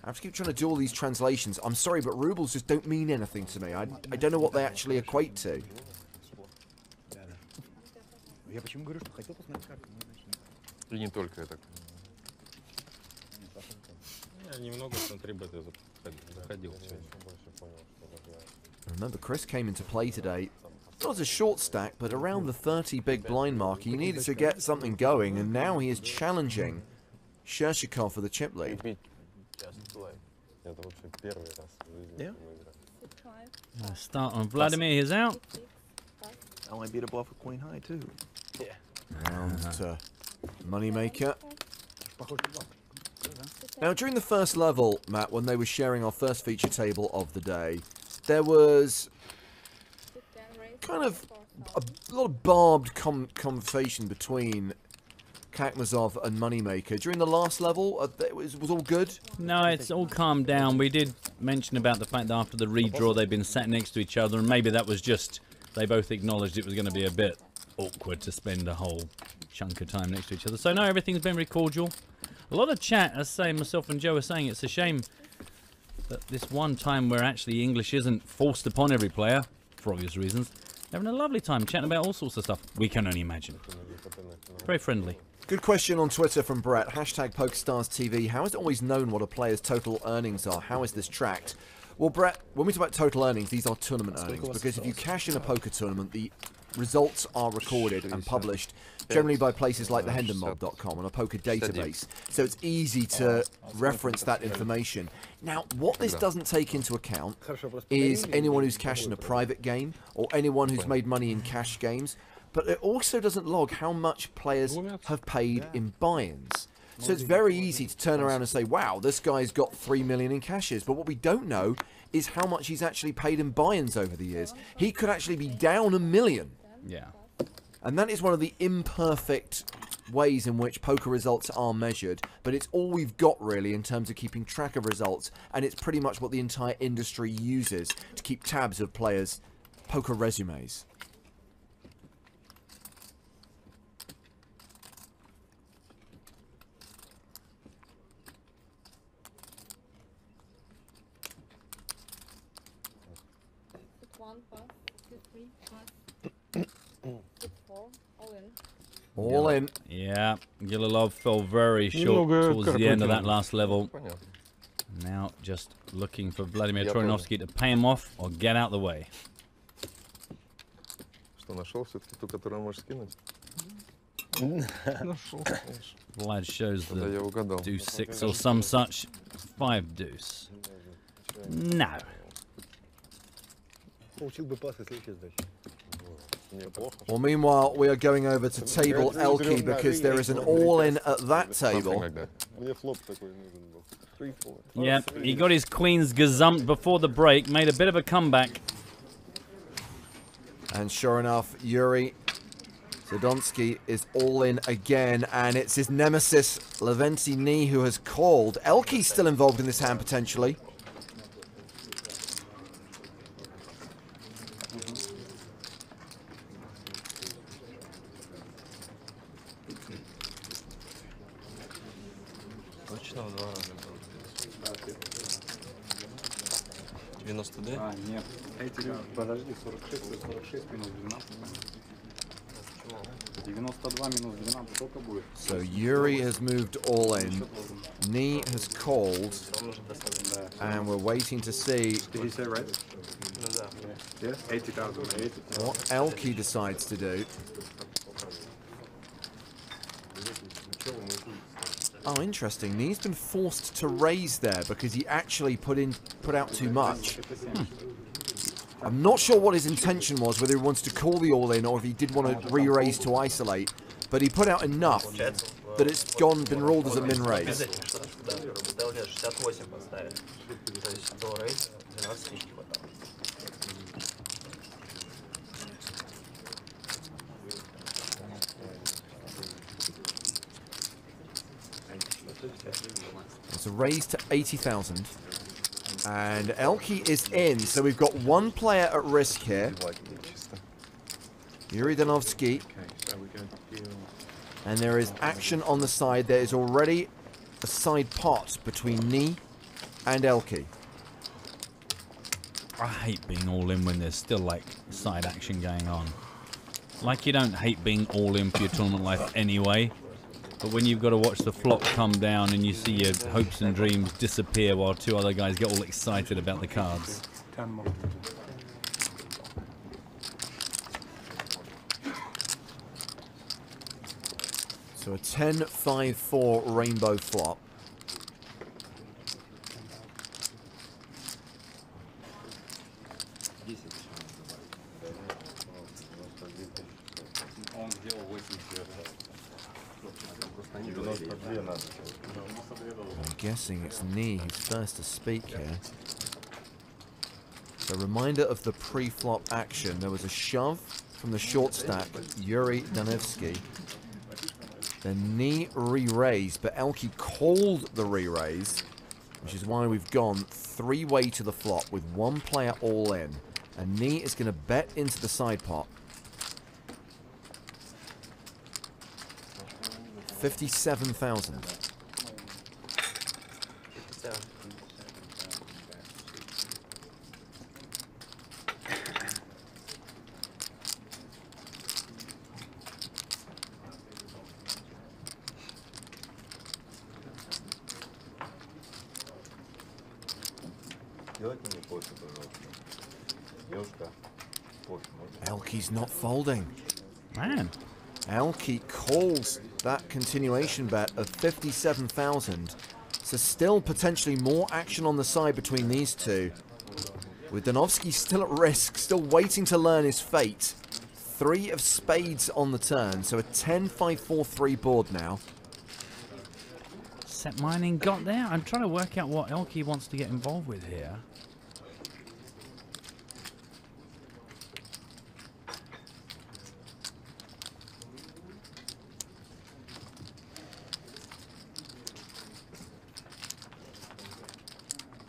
I have to keep trying to do all these translations. I'm sorry, but rubles just don't mean anything to me. I don't know what they actually equate to. И не только это. Я немного на 3-беты заходил сегодня. Remember, Chris came into play today. Not as a short stack, but around the 30 big blind mark. He needed to get something going, and now he is challenging Shershikov for the chip lead. Start on Vladimir, he's out. I only beat a bluff with queen high too. Yeah. Round to Moneymaker. Now, during the first level, Matt, when they were sharing our first feature table of the day, there was kind of a lot of barbed conversation between Kakmazov and Moneymaker. During the last level, it was all good? No, it's all calmed down. We did mention about the fact that after the redraw they've been sat next to each other, and maybe that was just, they both acknowledged it was going to be a bit awkward to spend a whole chunk of time next to each other. So no, everything's been very cordial. A lot of chat, as say myself and Joe are saying, it's a shame that this one time where actually English isn't forced upon every player, for obvious reasons. They're having a lovely time chatting about all sorts of stuff. We can only imagine. Very friendly. Good question on Twitter from Brett. Hashtag PokerStarsTV. How is it always known what a player's total earnings are? How is this tracked? Well, Brett, when we talk about total earnings, these are tournament earnings. Because if you cash in a poker tournament, the results are recorded and published generally by places like thehendenmob.com on a poker database. So it's easy to reference that information. Now, what this doesn't take into account is anyone who's cashed in a private game or anyone who's made money in cash games. But it also doesn't log how much players have paid in buy-ins. So it's very easy to turn around and say, wow, this guy's got 3 million in cashes. But what we don't know is how much he's actually paid in buy-ins over the years. He could actually be down $1 million. Yeah. And that is one of the imperfect ways in which poker results are measured. But it's all we've got, really, in terms of keeping track of results. And it's pretty much what the entire industry uses to keep tabs of players' poker resumes. All in. Yeah, Gililov fell very short towards the end of that last level. Now just looking for Vladimir Troyanovsky to pay him off or get out the way. Что нашел все-таки ту, которую можешь скинуть? Vlad shows the deuce 6 or some such 5 deuce. No. Well, meanwhile, we are going over to table Elke because there is an all-in at that table. Yep, he got his queens gazumped before the break, made a bit of a comeback. And sure enough, Yuri Zadonsky is all in again, and it's his nemesis, Lavency Ni, who has called. Elke's still involved in this hand, potentially. Точно в 2 раза. 99? А, нет. Подожди, 46 минус 12. 92 минус 12 только будет. So Yuri has moved all in. Ni has called. And we're waiting to see. Did he say right? Yeah, 80,000. What Elke decides to do. Oh, interesting. He's been forced to raise there because he actually put out too much. I'm not sure what his intention was, whether he wants to call the all-in or if he did want to re-raise to isolate. But he put out enough that it's been ruled as a min-raise. It's a raise to 80,000. And Elke is in, so we've got one player at risk here. Yuri Danovsky. And there is action on the side. There is already a side pot between Knee and Elke. I hate being all in when there's still like side action going on. Like, you don't hate being all in for your tournament life anyway. But when you've got to watch the flop come down and you see your hopes and dreams disappear while two other guys get all excited about the cards. So a 10-5-4 rainbow flop. I'm guessing it's Knee who's first to speak here. So reminder of the pre-flop action. There was a shove from the short stack, Yuri Danevsky. Then Knee re-raised, but Elke called the re-raise, which is why we've gone three-way to the flop with one player all in. And Knee is going to bet into the side pot. 57,000. Elke's not folding. Man. Elke calls that continuation bet of 57,000. So still potentially more action on the side between these two. With Danovsky still at risk, still waiting to learn his fate. 3 of spades on the turn, so a 10-5-4-3 board now. Set mining got there. I'm trying to work out what Elke wants to get involved with here.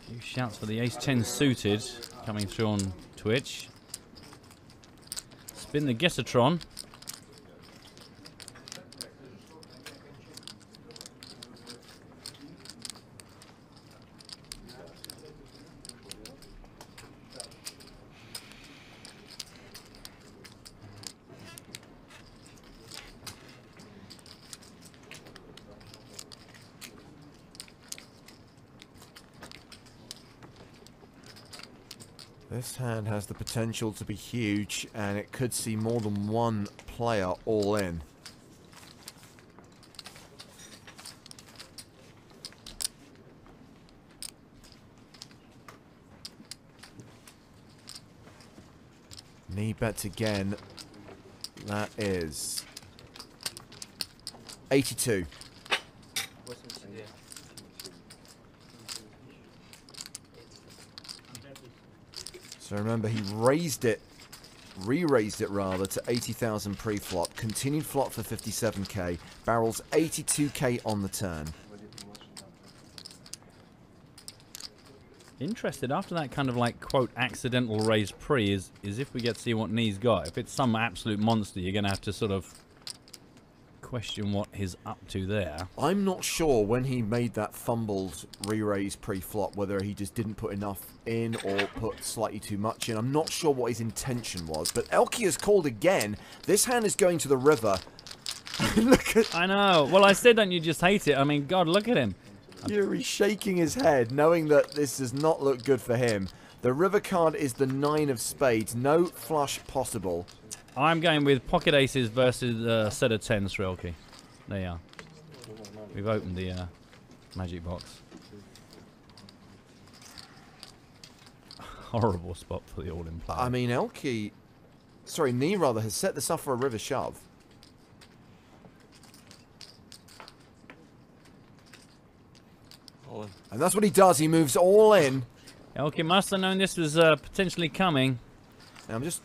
Few shouts for the ace-10 suited coming through on Twitch. Spin the Gesatron. This hand has the potential to be huge, and it could see more than one player all in. Knee bets again. That is 82. So remember, he raised it, re-raised it rather, to 80,000 pre-flop. Continued flop for 57k. Barrels 82k on the turn. Interested after that kind of like quote accidental raise pre is if we get to see what Knee's got. If it's some absolute monster, you're gonna have to sort of question what he's up to there. I'm not sure when he made that fumbled re-raise pre-flop whether he just didn't put enough in or put slightly too much in. I'm not sure what his intention was, but Elke has called again. This hand is going to the river. Look at... I know. Well, I said, don't you just hate it? I mean, God, look at him. Yuri shaking his head, knowing that this does not look good for him. The river card is the 9 of spades. No flush possible. I'm going with pocket aces versus a set of 10s for Elke. There you are. We've opened the magic box. Horrible spot for the all-in play. I mean, Elke... Sorry, Nee rather has set this up for a river shove. And that's what he does. He moves all in. Elke must have known this was potentially coming. Now, I'm just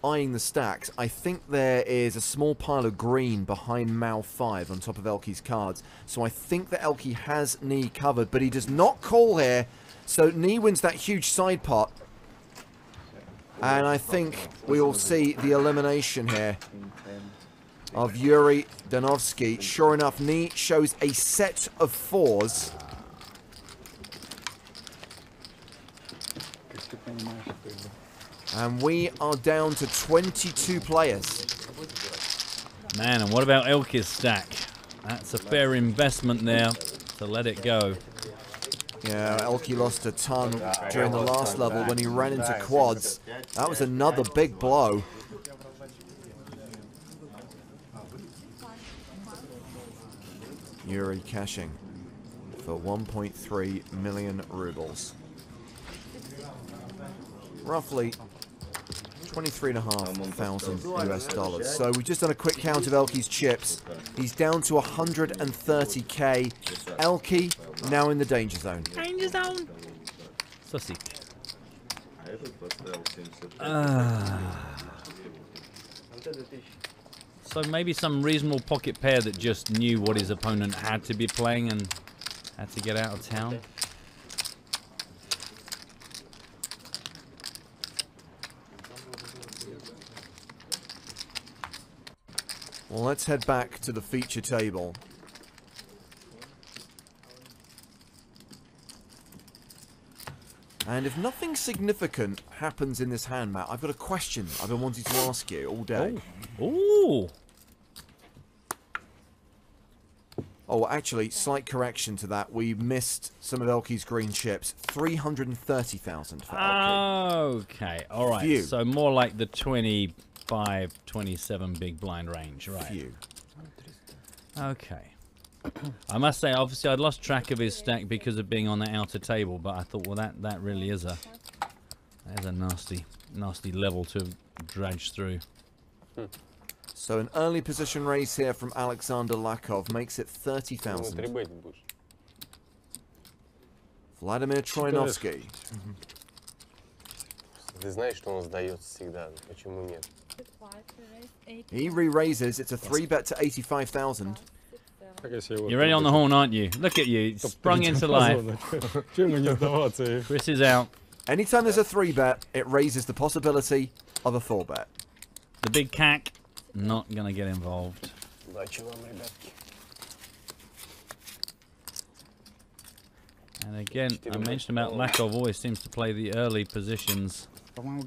eyeing the stacks. I think there is a small pile of green behind Mao 5 on top of Elke's cards. So I think that Elke has Nee covered, but he does not call here. So Nee wins that huge side pot. And I think we will see the elimination here of Yuri Danovsky. Sure enough, Nee shows a set of 4s. And we are down to 22 players. Man, and what about Elke's stack? That's a fair investment there to let it go. Yeah, Elke lost a ton during the last level when he ran into quads. That was another big blow. Yuri cashing for 1.3 million rubles. Roughly 23,500 US dollars. So we've just done a quick count of Elke's chips. He's down to 130k. Elke now in the danger zone. Danger zone. Sochi. So maybe some reasonable pocket pair that just knew what his opponent had to be playing and had to get out of town. Well, let's head back to the feature table. And if nothing significant happens in this hand, Matt, I've got a question I've been wanting to ask you all day. Ooh. Oh, actually, slight correction to that. We missed some of Elke's green chips. 330,000 for Elke. Okay, all right. Phew. So more like the 25, 27 big blind range, right? Phew. Okay. I must say, obviously, I'd lost track of his stack because of being on the outer table, but I thought, well, that really is a nasty level to dredge through. So an early position raise here from Alexander Lakov makes it 30,000. Vladimir Troinovsky. Ты знаешь, что он сдается всегда. Почему нет? He re-raises. It's a 3-bet to 85,000. You're ready on the horn, aren't you? Look at you, sprung into life. Chris is out. Anytime there's a 3-bet, it raises the possibility of a 4-bet. The big cack, not going to get involved. And again, I mentioned about Lakov always seems to play the early positions. Under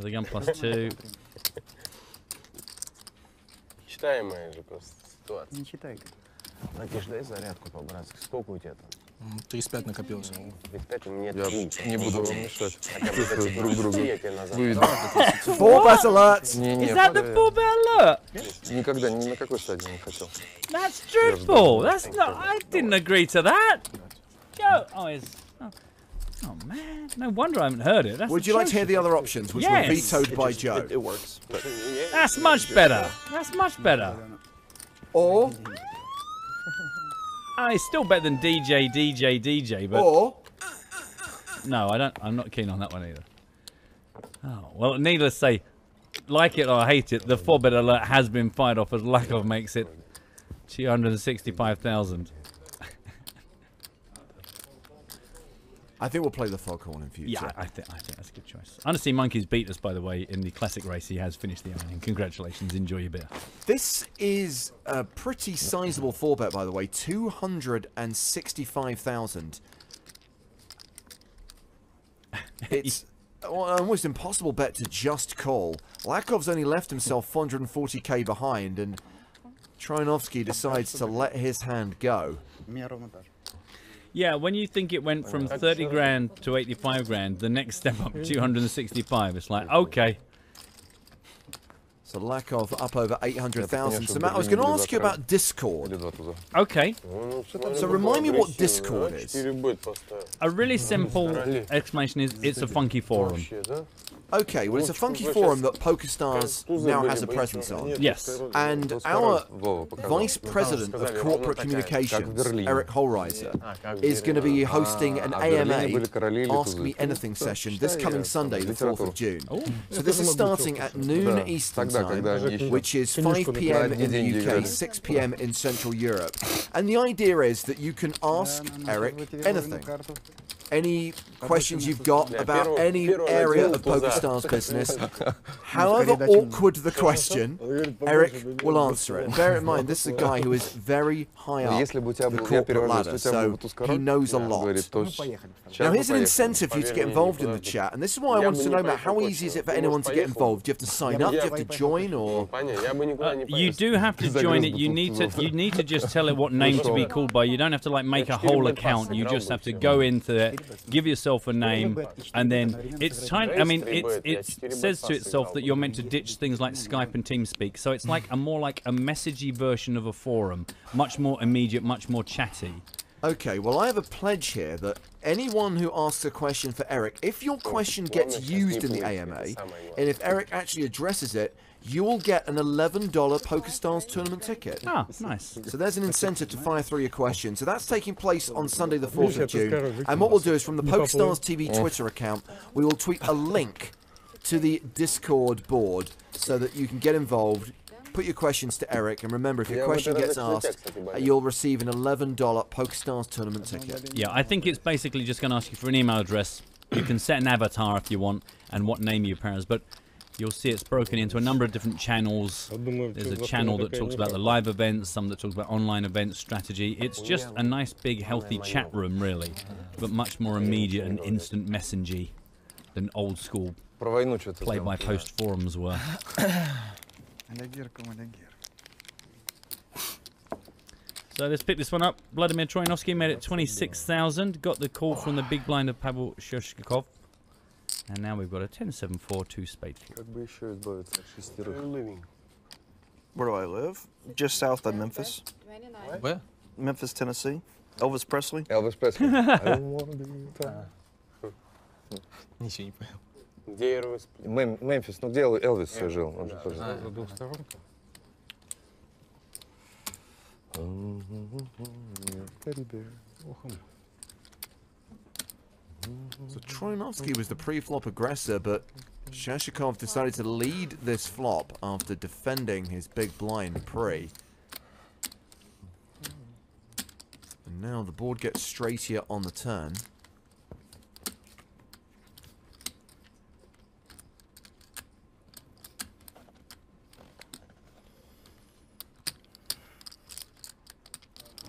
the gun +2. Читаемая же просто ситуация. Не читай. Накиш, дай зарядку по-братски. Сколько у тебя там? 35 накопилось. 35 у меня 3. Я не буду вам мешать. Чувствую друг друга. 4-bet alert! Is that the 4-bet alert? Никогда ни на какой стадии не хотел. That's dreadful. That's not. I didn't agree to that. Joe. Oh man. No wonder I haven't heard it. That's Would you like to hear the other options, which were vetoed by Joe? It works. But That's much better. That's much better. Or? It's still better than DJ, but... Or? No, I don't. I'm not keen on that one either. Oh, well, needless to say, like it or hate it, the 4-bet alert has been fired off as Lakov makes it 265,000. I think we'll play the foghorn in future. Yeah, I think that's a good choice. Undersea Monkeys beat us, by the way, in the classic race. He has finished the ironing. Congratulations. Enjoy your beer. This is a pretty sizable 4-bet, by the way. 265,000. It's an almost impossible bet to just call. Lakov's only left himself 440k behind, and Troinovsky decides to let his hand go. Yeah, when you think it went from 30 grand to 85 grand, the next step up 265, it's like, okay. So lack of up over 800,000. So Matt, I was going to ask you about Discord. Okay. So remind me what Discord is. A really simple explanation is it's a funky forum. Okay, well, it's a funky forum that PokerStars now has a presence on. Yes. And our Vice President of Corporate Communications, Eric Holreiser, is going to be hosting an AMA, Ask Me Anything session this coming Sunday, the 4th of June. So this is starting at noon Eastern Time, which is 5 p.m. in the UK, 6 p.m. in Central Europe. And the idea is that you can ask Eric anything. Any questions you've got about any area of PokerStars business, however awkward the question, Eric will answer it. And bear in mind, this is a guy who is very high up the corporate ladder, so he knows a lot. Now, here's an incentive for you to get involved in the chat, and this is why I wanted to know, Matt, how easy is it for anyone to get involved? Do you have to sign up? Do you have to join, or...? You do have to join it. You need to just tell it what name to be called by. You don't have to like make a whole account. You just have to go into it, give yourself a name, and then it's time. I mean, it says to itself that you're meant to ditch things like Skype and TeamSpeak. So it's like more like a messagey version of a forum, much more immediate, much more chatty. Okay, well, I have a pledge here that anyone who asks a question for Eric, if your question gets used in the AMA, and if Eric actually addresses it, you will get an $11 PokerStars tournament ticket. Ah, nice. So there's an incentive to fire through your questions. So that's taking place on Sunday the 4th of June. And what we'll do is from the PokerStars TV Twitter account, we will tweet a link to the Discord board so that you can get involved, put your questions to Eric, and remember, if your question gets asked, you'll receive an $11 PokerStars tournament ticket. Yeah, I think it's basically just going to ask you for an email address. You can set an avatar if you want, and what name your parents, but you'll see it's broken into a number of different channels. There's a channel that talks about the live events, some that talk about online events, strategy. It's just a nice, big, healthy chat room, really, but much more immediate and instant messaging than old school play-by-post forums were. So let's pick this one up. Vladimir Troinovsky made it 26,000. Got the call from the big blind of Pavel Shershkikov. And now we've got a 10-7-4, 2 spade. Where do I live? Just south of Memphis. Where? Memphis, Tennessee. Elvis Presley. Elvis Presley. I don't want to be Ничего не понял. Где Элвис? Мемфис, ну где Элвис жил? Он же тоже. So Troinovsky was the pre-flop aggressor, but Shershkikov decided to lead this flop after defending his big blind pre. And now the board gets straighter on the turn.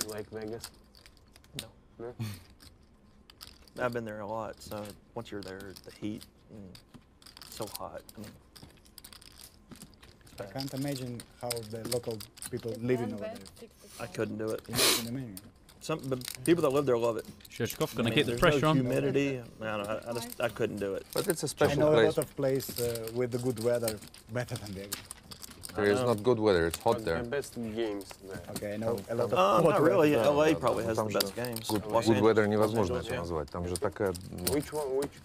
You like Vegas? No. I've been there a lot, so once you're there, the heat, it's so hot. I can't imagine how the local people living over there. I couldn't do it. But people that live there love it. Shershkov gonna get the pressure on. Humidity. I couldn't do it. But it's a I special know place. a lot of places with the good weather better than Vegas. There is not good weather. It's hot there. The best games there. Okay, I know a lot of Not really. LA probably has the best games. Good weather невозможно это назвать. Там же такая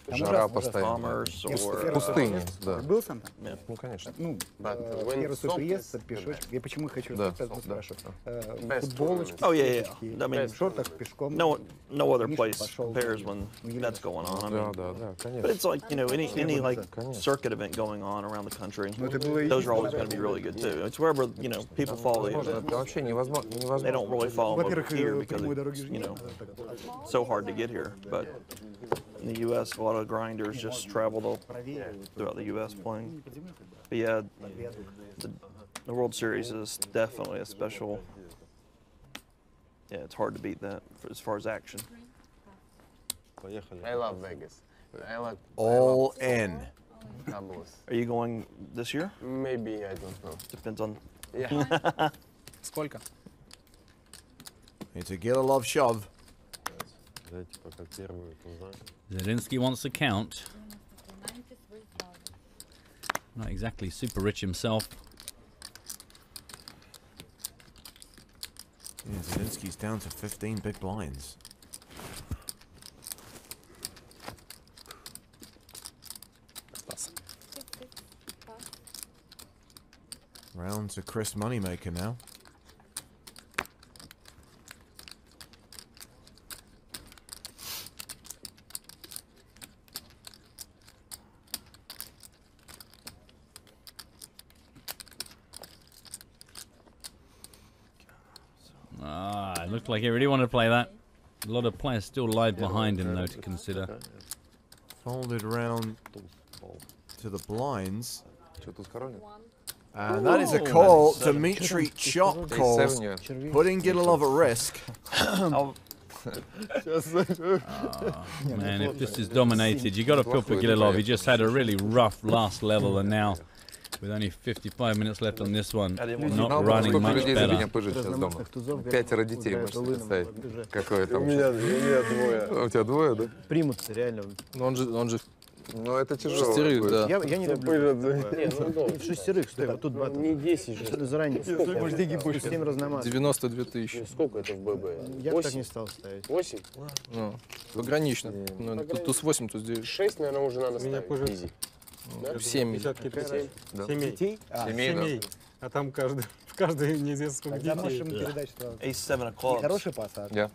жара постоянно. Пустыня, да. Был сам там? Нет. Ну, конечно. Ну, первый свой приезд, пешочек. Я почему хочу Да, спрашивать? Футболочки, Oh yeah, yeah. I mean, в шортах, пешком. No other place compares when that's going on. I mean, Да, конечно. but it's like, you know, any like circuit event going on around the country, those are always going to be really good too. It's wherever, you know, people follow the event. Вообще невозможно. They don't really follow them over here because it's, you know, so hard to get here. But in the U.S., a lot of grinders just travel throughout the U.S. playing. But yeah, the World Series is definitely a special. Yeah, it's hard to beat that as far as action. I love Vegas. All in. Are you going this year? Maybe, I don't know. Depends on. Сколько? It's a Gililov shove. Zelinsky wants to count. Not exactly super rich himself. Yeah, Zelinsky's down to 15 big blinds. Round to Chris Moneymaker now. It looked like he really wanted to play that. A lot of players still lied behind him, though, to consider. Folded round to the blinds. And that is a call. Dmitry Chop calls, putting Gililov at risk. Man, if this is dominated, you got to feel for Gililov. He just had a really rough last level, and now, with only 55 minutes left on this one, not running much better. 5 детей, можете представить, какое там. У тебя двое, да? Примутся, реально. Он же ну, это тяжело. Шестерых, да. Я не люблю. Нет, шестерых, стой, вот тут батл. Не 10 же. Заранее. Сколько деньги будешь? 7 разномат. 92 тысячи. Сколько это в ББ? Я так не стал ставить. 8? Ну, погранично. Ну, туз 8, туз 9. 6, наверное, уже надо ставить. Изи. 7. 7 детей? 7, а там каждый неизвестно сколько детей. Можем передать, что... Ace-7 of clubs. Хороший пас, Да.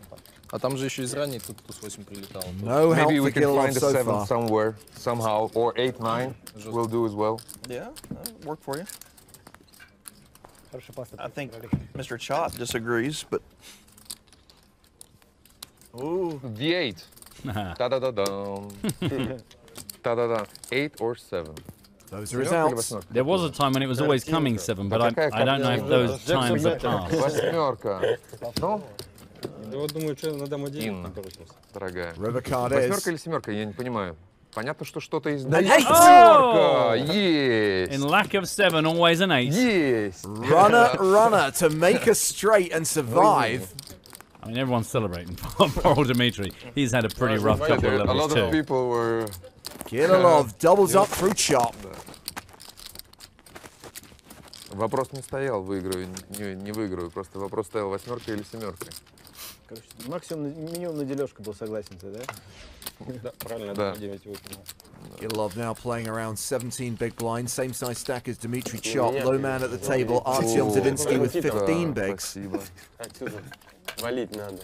А там же еще из ранней туз 8 прилетал. Maybe we can find a 7 somewhere, somehow, or 8-9 will do as well. Yeah, that'll work for you. Хороший пас. I think Mr. Chop disagrees, but... Ooh. V8. Ta-da-da-dum. Ta-da-da. 8 or 7. Those are results. There was a time when it was always coming 7, but I don't know if those times are past. Восьмерка. Ну? Вот думаю, что на дам 1. Дорогая. Восьмерка или семерка, я не понимаю. Понятно, что что-то из... Oh! Есть! In lack of 7, always an 8. Есть! Runner to make us straight and survive. I mean, everyone's celebrating poor Dmitry. He's had a pretty rough couple of levels, A lot of people were... Gililov doubles up through Chop. Вопрос не стоял, выиграю, не выиграю. Просто вопрос стоял, восьмерка или семерка. Короче, максимум, минимум на дележку был согласен ты, да? Да, правильно, да. 9-8. Gililov now playing around 17 big blinds, same size stack as Dmitry Chop. Low man at the table, Artyom Zelinsky with 15 bigs. Валить надо.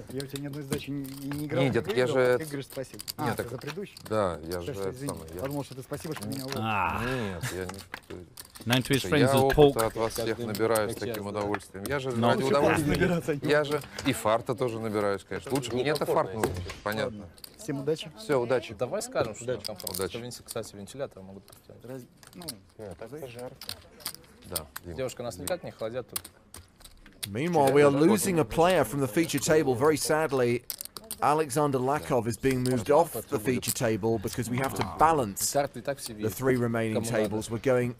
Я у тебя ни одной сдачи не играл. Нет, я же... Ты говоришь спасибо. Нет, так за предыдущий? Да, я же... Подумал, что ты спасибо, что меня уволил. Нет, я не... Known to his friends Я as Polk. опыта от вас всех набираюсь таким удовольствием. Я же ради удовольствия. Я же и фарта тоже набираюсь, конечно. Лучше мне-то фарт нужен, понятно. Всем удачи. Все, удачи. Давай скажем, что удачи. Удачи. Кстати, вентилятор могут поставить. Ну, так жарко. Да. Девушка, нас никак не холодят тут. Meanwhile, we are losing a player from the feature table. Very sadly, Alexander Lakov is being moved off the feature table because we have to balance the 3 remaining tables. We're going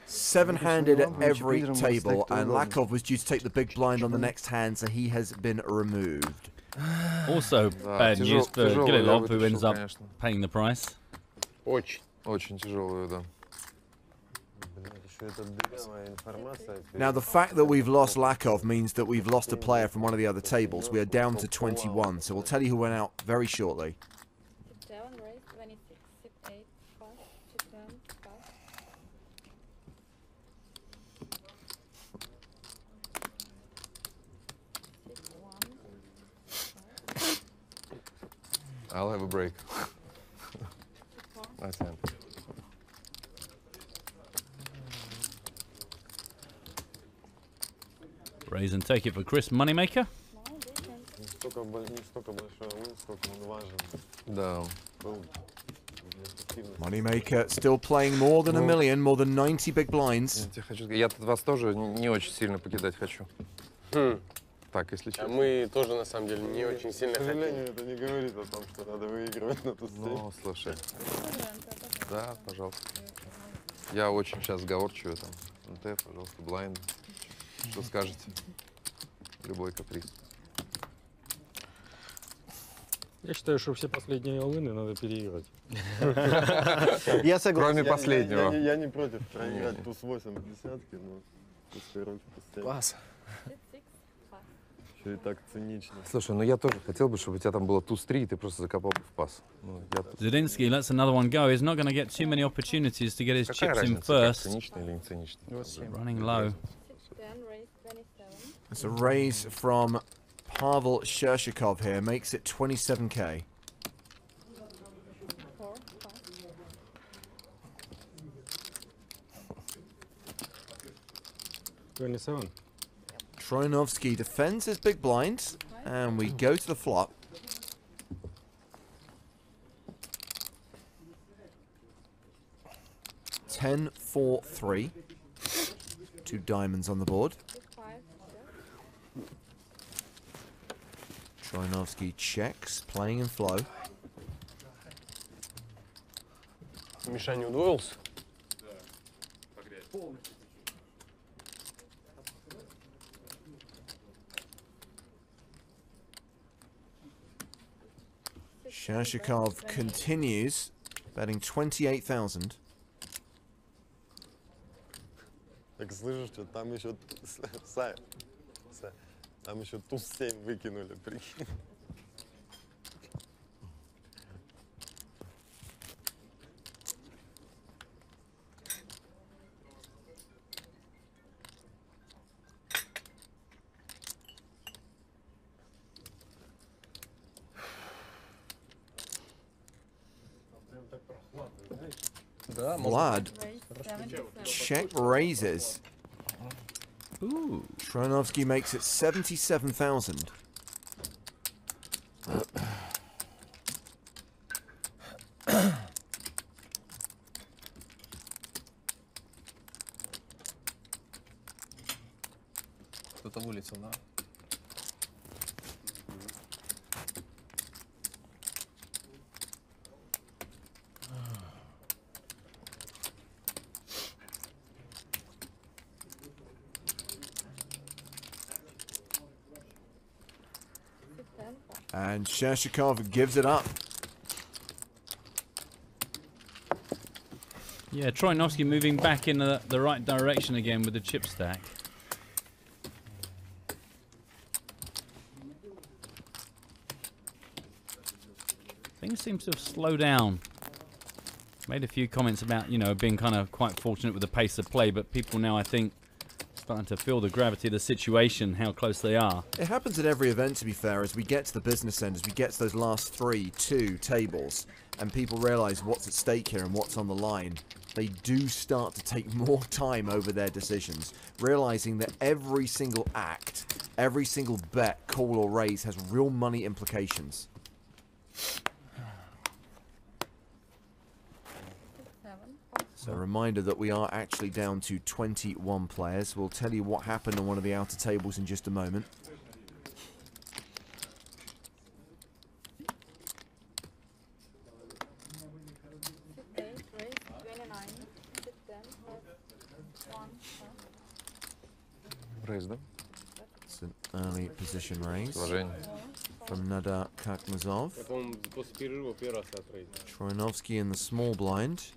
7-handed at every table, and Lakov was due to take the big blind on the next hand, so he has been removed. Also, bad news for Gililov, who ends up paying the price. Очень тяжелую, да. Now, the fact that we've lost Lakov means that we've lost a player from one of the other tables. We are down to 21, so we'll tell you who went out very shortly. I'll have a break. Nice hand. Raise and take it for Chris Moneymaker. Moneymaker still playing more than a million, more than 90 big blinds. Я вас тоже не очень сильно покидать хочу. Так, если честно. Мы тоже, на самом деле, не очень сильно хотим. К сожалению, это не говорит о том, что надо выигрывать на тусте. Ну, слушай. Да, пожалуйста. Я очень сейчас сговорчивый там. НТ, пожалуйста, блайнд. Что скажете? Любой каприз. Я считаю, что все последние all-in надо переиграть. Я согласен. Кроме последнего. Я не против проиграть туз 8 в десятке, но пускай руки поставят. Класс. Еще и так цинично. Слушай, ну я тоже хотел бы, чтобы у тебя там было туз 3, и ты просто закопал бы в пас. Ну, Zadinsky lets another one go. He's not going to get too many opportunities to get his Какая chips in разница, first. цинично или не цинично? Running low. It's a raise from Pavel Shershikov here. Makes it 27k. Troinovsky defends his big blind, and we go to the flop. Ten, 4, 3. 2 diamonds on the board. Troinovsky checks, playing in flow. Миша не удвоился? Shershikov continues, betting 28,000. Так слышишь, что там еще там еще туз 7 выкинули, прикинь. Vlad check raises. Ooh. Troinovsky makes it 77,000. Кто-то вылетел, да? And Shershikov gives it up. Yeah, Troinovsky moving back in the right direction again with the chip stack. Things seem to have slowed down. Made a few comments about, you know, being kind of quite fortunate with the pace of play, but people now, I think, starting to feel the gravity of the situation, how close they are. It happens at every event, to be fair, as we get to the business end, as we get to those last 2 tables, and people realise what's at stake here and what's on the line. They do start to take more time over their decisions, realising that every single act, every single bet, call or raise has real money implications. So a reminder that we are actually down to 21 players. We'll tell you what happened on one of the outer tables in just a moment. Raise, да? It's an early position raise from Nadar Kakmazov. Troinovsky in the small blind.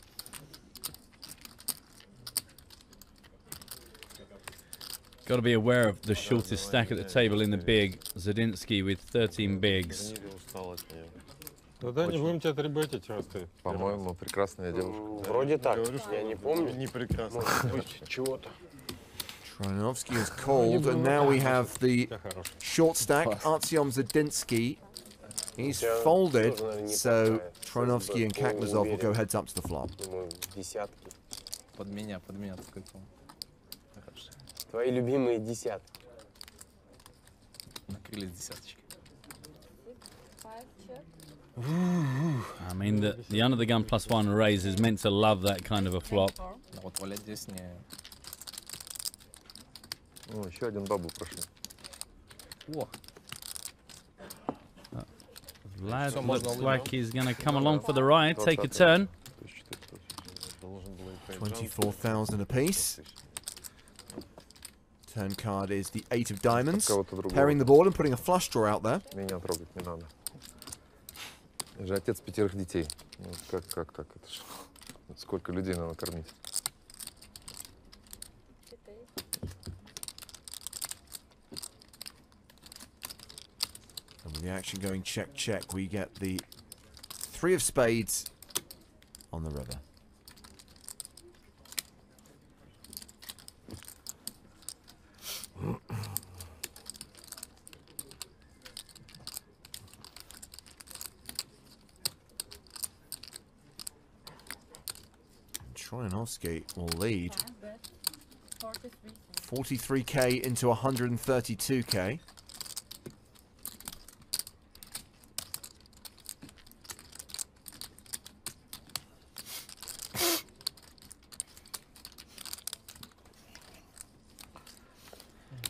Got to be aware of the shortest stack at the table in the big. Zadinsky with 13 bigs. Да не будем тебя требетить, раз ты. По-моему, прекрасная девушка. Вроде так. Я не помню. Не прекрасно. Чего-то. Troinovsky is called, and now we have the short stack. Artyom Zadinsky. He's folded, so Troinovsky and Kakmazov will go heads up to the flop. Под меня сколько? Твои любимые десятки. Накрылись десяточки. I mean, the under the gun +1 raise is meant to love that kind of a flop. Вот валять здесь не... О, еще один бабу прошли. О! Vlad looks like he's going to come along for the ride, take a turn. 24,000 apiece. Turn card is the 8 of diamonds. Pairing the board and putting a flush draw out there. Меня трогать не надо. Я же отец 5 детей. Ну, как так? Это ж... Сколько людей надо кормить? And with the action going check, check, we get the 3 of spades on the river. Troyanovsky will lead 43k into 132k.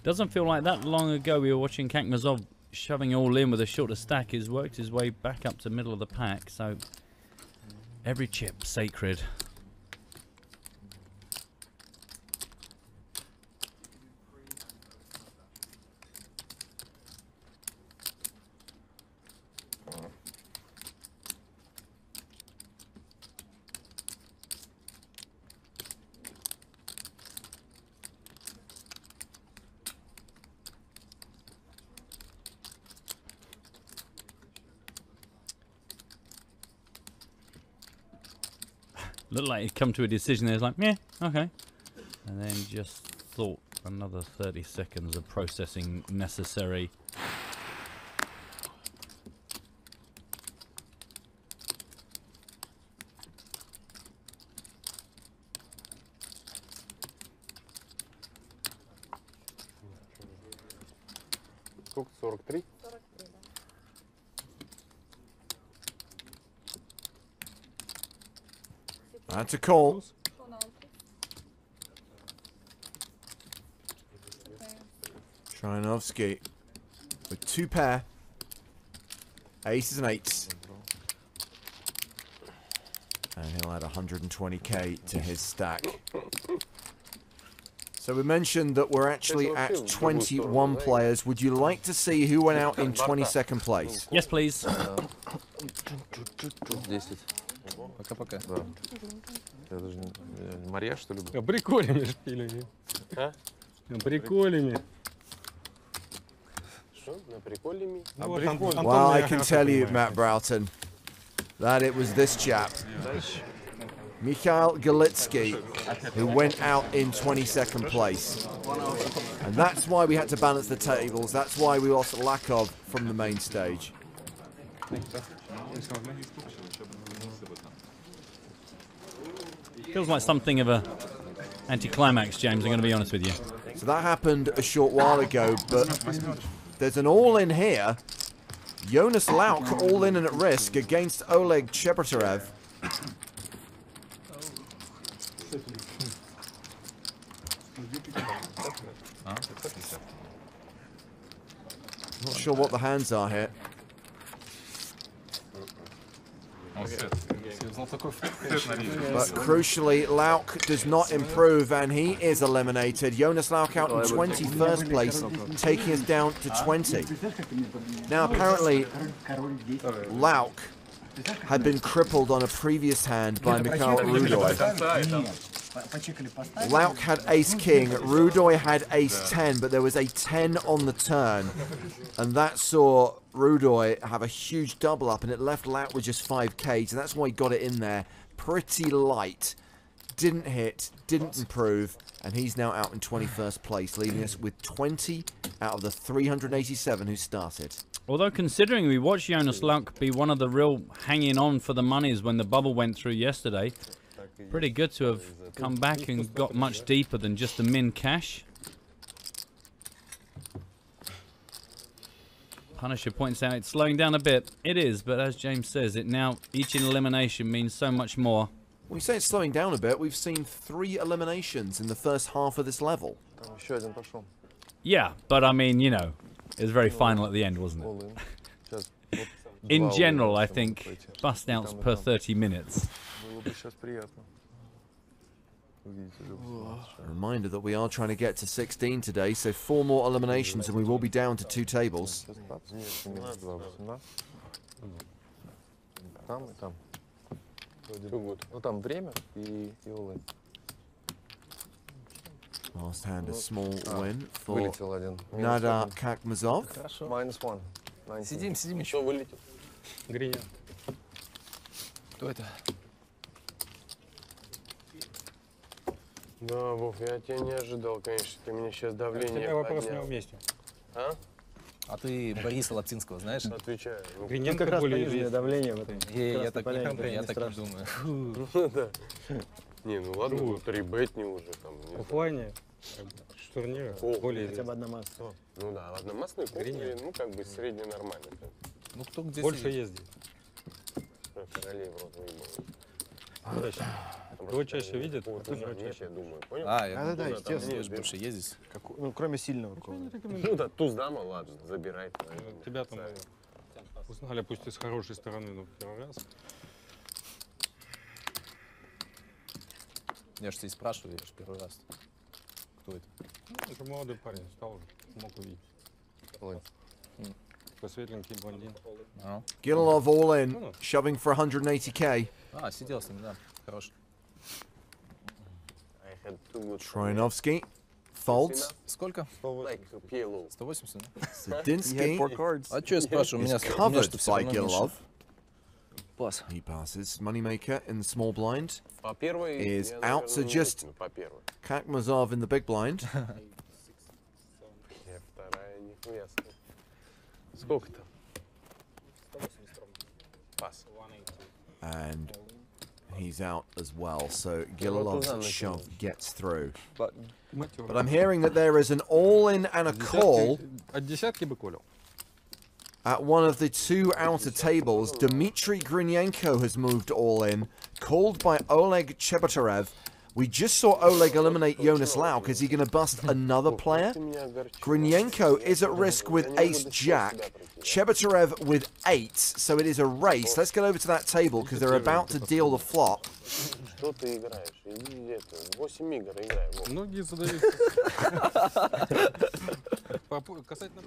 Doesn't feel like that long ago we were watching Kakmazov shoving all in with a shorter stack. He's worked his way back up to middle of the pack, so every chip sacred. Looked like he'd come to a decision there. He's like, yeah, okay. And then just thought another 30 seconds of processing necessary. Сколько? 43? That's a call. Troyanovsky with 2 pair. Aces and 8s. And he'll add 120k to his stack. So we mentioned that we're actually at 21 players. Would you like to see who went out in 22nd place? Yes, please. Пока-пока. Да. Я даже Мария, что ли? Приколями шпилями. А? Приколями. Что? На приколями? Well, I can tell you, Matt Broughton, that it was this chap, Mikhail Galitsky, who went out in 22nd place. And that's why we had to balance the tables. That's why we lost Lakov from the main stage. Feels like something of a anticlimax, James, I'm going to be honest with you. So that happened a short while ago, but there's an all-in here. Jonas Lauk all in and at risk against Oleg Chebratarev. Not sure what the hands are here. But crucially, Lauk does not improve and he is eliminated. Jonas Lauk out in 21st place, taking us down to 20. Now apparently, Lauk had been crippled on a previous hand by Mikhail Rudoy. Lauk had ace-king, Rudoy had ace-10, but there was a 10 on the turn. And that saw Rudoy have a huge double up, and it left Lauk with just 5k, so that's why he got it in there. Pretty light. Didn't hit, didn't improve, and he's now out in 21st place, leaving us with 20 out of the 387 who started. Although considering we watched Jonas Lauk be one of the real hanging on for the monies when the bubble went through yesterday, pretty good to have come back and got much deeper than just the min cash. Punisher points out it's slowing down a bit. It is, but as James says, it now each elimination means so much more. When you say it's slowing down a bit, we've seen 3 eliminations in the first half of this level. Yeah, but I mean, you know, it was very final at the end, wasn't it? In general, I think bust outs per 30 minutes. A reminder that we are trying to get to 16 today, so 4 more eliminations and we will be down to 2 tables. там, и там. Too good. Ну там время и all-in. Last hand, a small win for Вылетел один. Nadar Kakmazov. -1. Сидим, еще вылетел. Гриня. Кто это? Да, Вов, я тебя не ожидал, конечно. Ты мне сейчас давление У тебя вопрос поднял. не уместен. А? А ты Бориса Лаптинского знаешь? Отвечаю. Гриненко как раз более пониженное известный. давление в этом. Я так не думаю. Ну да. Не, ну ладно, ну 3-бетни уже там. В оффлайне турнира более Хотя бы одна масса. Ну да, одномастный кухня, ну как бы средне нормально. Ну кто где больше ездит. Королей в рот выебал. Его чаще видят, а ты чаще. Я думаю, понял? Да, да, естественно. больше ездить. Ну, кроме сильного кого. Ну да, туз дама, ладно, забирай. Тебя там узнали, пусть и с хорошей стороны, но первый раз. Я же тебя и спрашиваю, я же первый раз. Кто это? Ну, это молодой парень, стал уже, смог увидеть. Такой светленький блондин. Gililov all in, shoving for 180k. Сидел с ним, да, хорош. Troianovsky folds. Сколько? 180, да? Sadinsky А что я спрашиваю? is Меня covered что все by равно меньше. Gililov. Пас. He passes. Moneymaker in the small blind По первой is я, out, so наверное, just по первой. Kakmazov in the big blind. Я вторая, нихуя. Сколько там? Пас. And he's out as well, so Gililov's shove gets through. But I'm hearing that there is an all-in and a call От десятки бы колил. at one of the two outer tables. Dmitry Grinyenko has moved all in, called by Oleg Chebotarev. We just saw Oleg eliminate Jonas Lauk. Is he going to bust another player? Grinyenko is at risk with ace-jack. Chebotarev with 8, so it is a race. Let's get over to that table because they're about to deal the flop. Что ты играешь? Иди это, 8 игр играй. Многие задают. Касательно...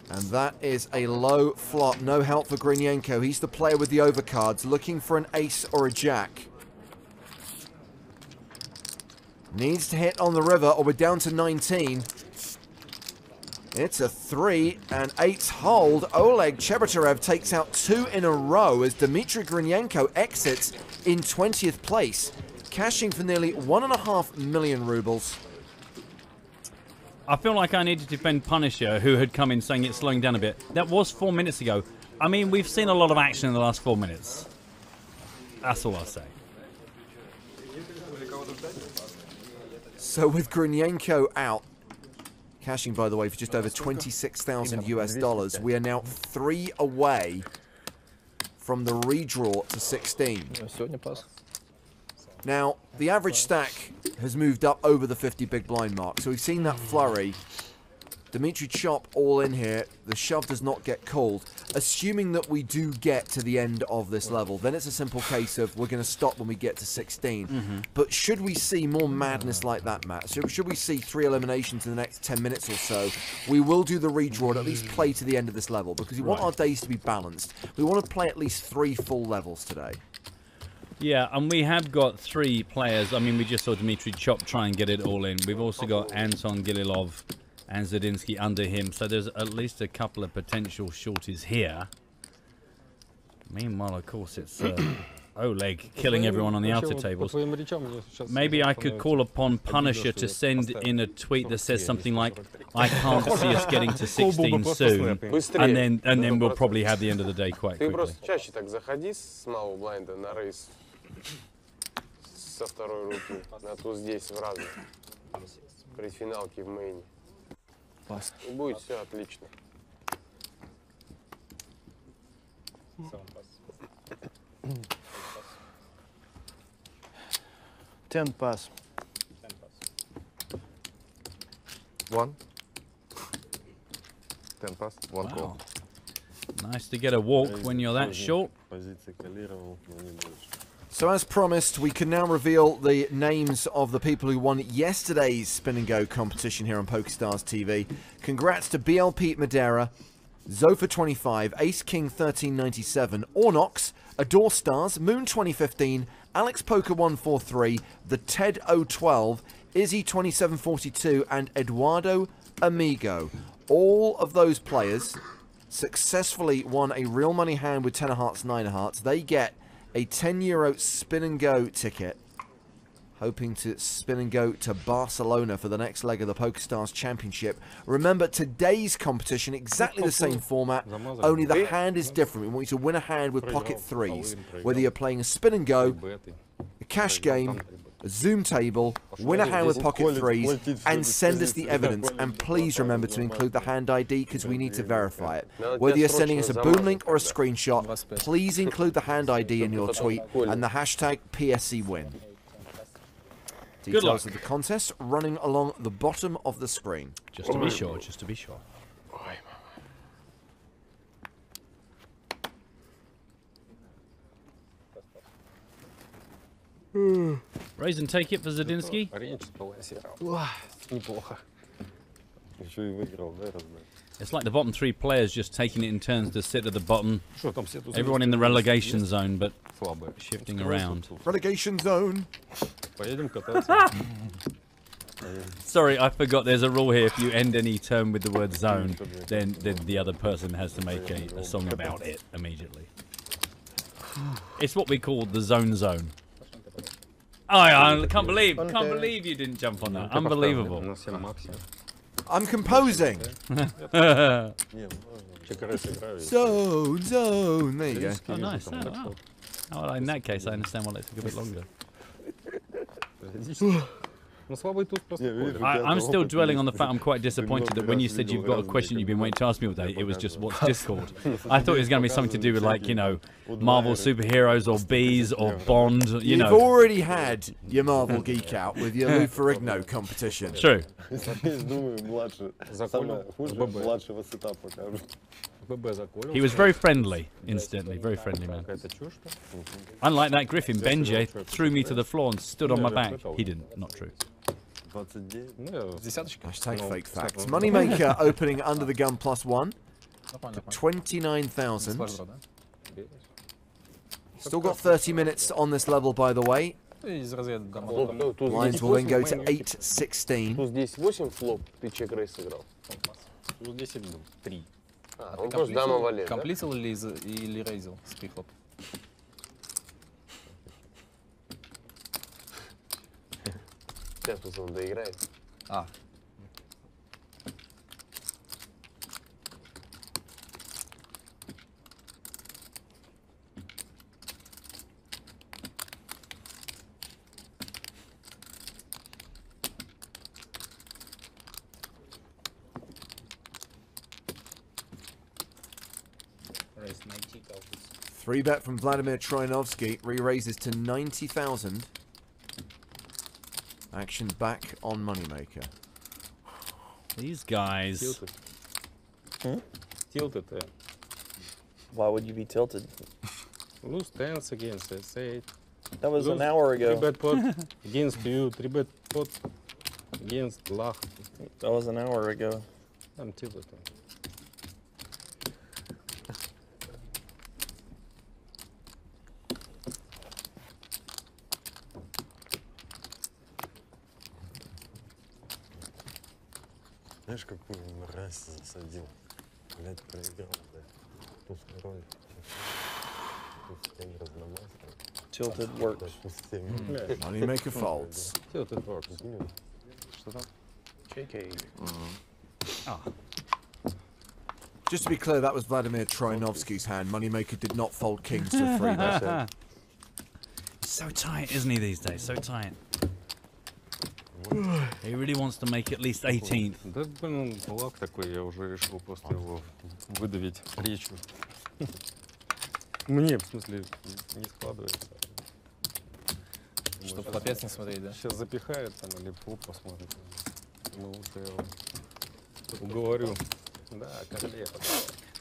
And that is a low flop. No help for Grinyenko. He's the player with the overcards, looking for an ace or a jack. Needs to hit on the river, or we're down to 19. It's a 3 and 8 hold. Oleg Chebotarev takes out 2 in a row as Dmitry Grinyenko exits in 20th place, cashing for nearly 1.5 million rubles. I feel like I need to defend Punisher, who had come in saying it's slowing down a bit. That was 4 minutes ago. I mean, we've seen a lot of action in the last 4 minutes. That's all I'll say. So with Grinyenko out, cashing, by the way, for just over 26,000 US dollars, we are now 3 away from the redraw to 16. Now, the average stack has moved up over the 50 big blind mark, so we've seen that flurry. Dmitry Chop all in here. The shove does not get called. Assuming that we do get to the end of this level, then it's a simple case of we're going to stop when we get to 16. But should we see more madness like that, Matt? So should we see 3 eliminations in the next 10 minutes or so, we will do the redraw and at least play to the end of this level, because we want our days to be balanced. We want to play at least 3 full levels today. Yeah, and we have got 3 players. I mean, we just saw Dmitry Chop try and get it all in. We've also got Anton Gililov and Zadinsky under him, so there's at least a couple of potential shorties here. Meanwhile, of course, it's Oleg killing everyone on the outer tables. Maybe I could call upon Punisher to send in a tweet that says something like, "I can't see us getting to 16 soon," and then we'll probably have the end of the day quite Ты quickly. просто чаще так заходи с малого блайнда на рейс со второй руки, а то здесь в разных. При финалке в мейне. И будет все отлично. Ten pass. 1. 10 pass, 1 call. Nice to get a walk when you're that short. So as promised, we can now reveal the names of the people who won yesterday's Spin and Go competition here on PokerStars TV. Congrats to BLP Madeira, Zofa 25, Ace King 1397, Ornox, Adore Stars, Moon 2015, Alex Poker 143, the Ted 012, Izzy 2742, and Eduardo Amigo. All of those players successfully won a real money hand with 10 of hearts, 9 of hearts. They get a €10 spin and go ticket, hoping to spin and go to Barcelona for the next leg of the PokerStars Championship. Remember, today's competition, exactly the same format, only the hand is different. We want you to win a hand with pocket threes, whether you're playing a spin and go, a cash game, a Zoom table, win a hand with pocket threes, and send us the evidence. And please remember to include the hand ID because we need to verify it. Whether you're sending us a boom link or a screenshot, please include the hand ID in your tweet and the hashtag PSCWin. Details of the contest running along the bottom of the screen. Just to be sure, just to be sure. Raise and take it for Zadinsky. It's like the bottom three players just taking it in turns to sit at the bottom. Everyone in the relegation zone, but shifting around. Relegation zone. Sorry, I forgot there's a rule here. If you end any term with the word zone, then the other person has to make a song about it immediately. It's what we call the zone. Oh, I can't believe you didn't jump on that. Unbelievable. I'm composing. Zone. There you go. Oh, nice. Oh, wow. Oh, well, in that case, I understand why it took a bit longer. I'm still dwelling on the fact I'm quite disappointed that when you said you've got a question you've been waiting to ask me all day, it was just what's Discord. I thought it was going to be something to do with, like, you know, Marvel superheroes or bees or Bond, you know. You've already had your Marvel geek out with your Lou Ferrigno competition. True. He was very friendly, instantly. Very friendly man. Unlike that Griffin, Benjay threw me to the floor and stood on my back. He didn't. Not true. Hashtag fake facts. Moneymaker opening under the gun +1 to 29,000. Still got 30 minutes on this level, by the way. Lines will then go to 8-16. Комплитил или рейзил с прихлоп? Сейчас он доиграет. А. Three bet from Vladimir Troinovsky re-raises to 90,000. Action back on Moneymaker. These guys. Tilted. Tilted. Why would you be tilted? Lose stance against S8. That was an hour ago. 3-bet pot against you. 3-bet pot against Lach. That was an hour ago. I'm tilted. Знаешь, какую мразь засадил? Блядь, проиграл, да. Туз король. Туз 7 разномастный. Tilted works. Moneymaker folds. Tilted works. Что там? JK. Just to be clear, that was Vladimir Troinovsky's hand. Moneymaker did not fold kings to a 3-bet. So tight, isn't he, these days? So tight. He really wants to make at least 18th. Да, блин, лак такой, я уже решил просто его выдавить речью. Мне, в смысле, не складывается. Чтобы попец не смотреть, да? Сейчас запихает там или фу посмотрит. Ну, вот я его уговорю. Да, котлета.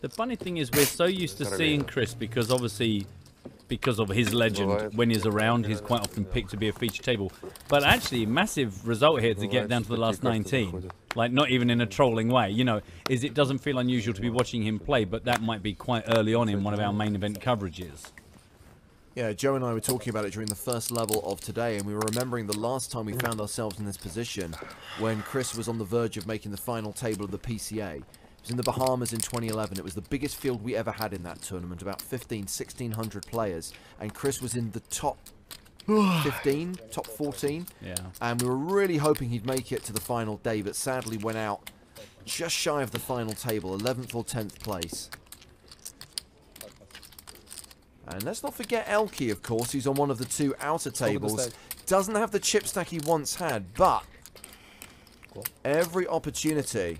The funny thing is, we're so used to seeing Chris because obviously because of his legend. When he's around, he's quite often picked to be a feature table. But actually, massive result here to get down to the last 19. Like, not even in a trolling way. You know, it doesn't feel unusual to be watching him play, but that might be quite early on in one of our main event coverages. Yeah, Joe and I were talking about it during the first level of today, and we were remembering the last time we found ourselves in this position when Chris was on the verge of making the final table of the PCA. It was in the Bahamas in 2011. It was the biggest field we ever had in that tournament, about 1,600 players, and Chris was in the top 15, top 14. Yeah. And we were really hoping he'd make it to the final day, but sadly went out just shy of the final table, 11th or 10th place. And let's not forget Elke, of course, who's on one of the two outer tables. Doesn't have the chip stack he once had, but every opportunity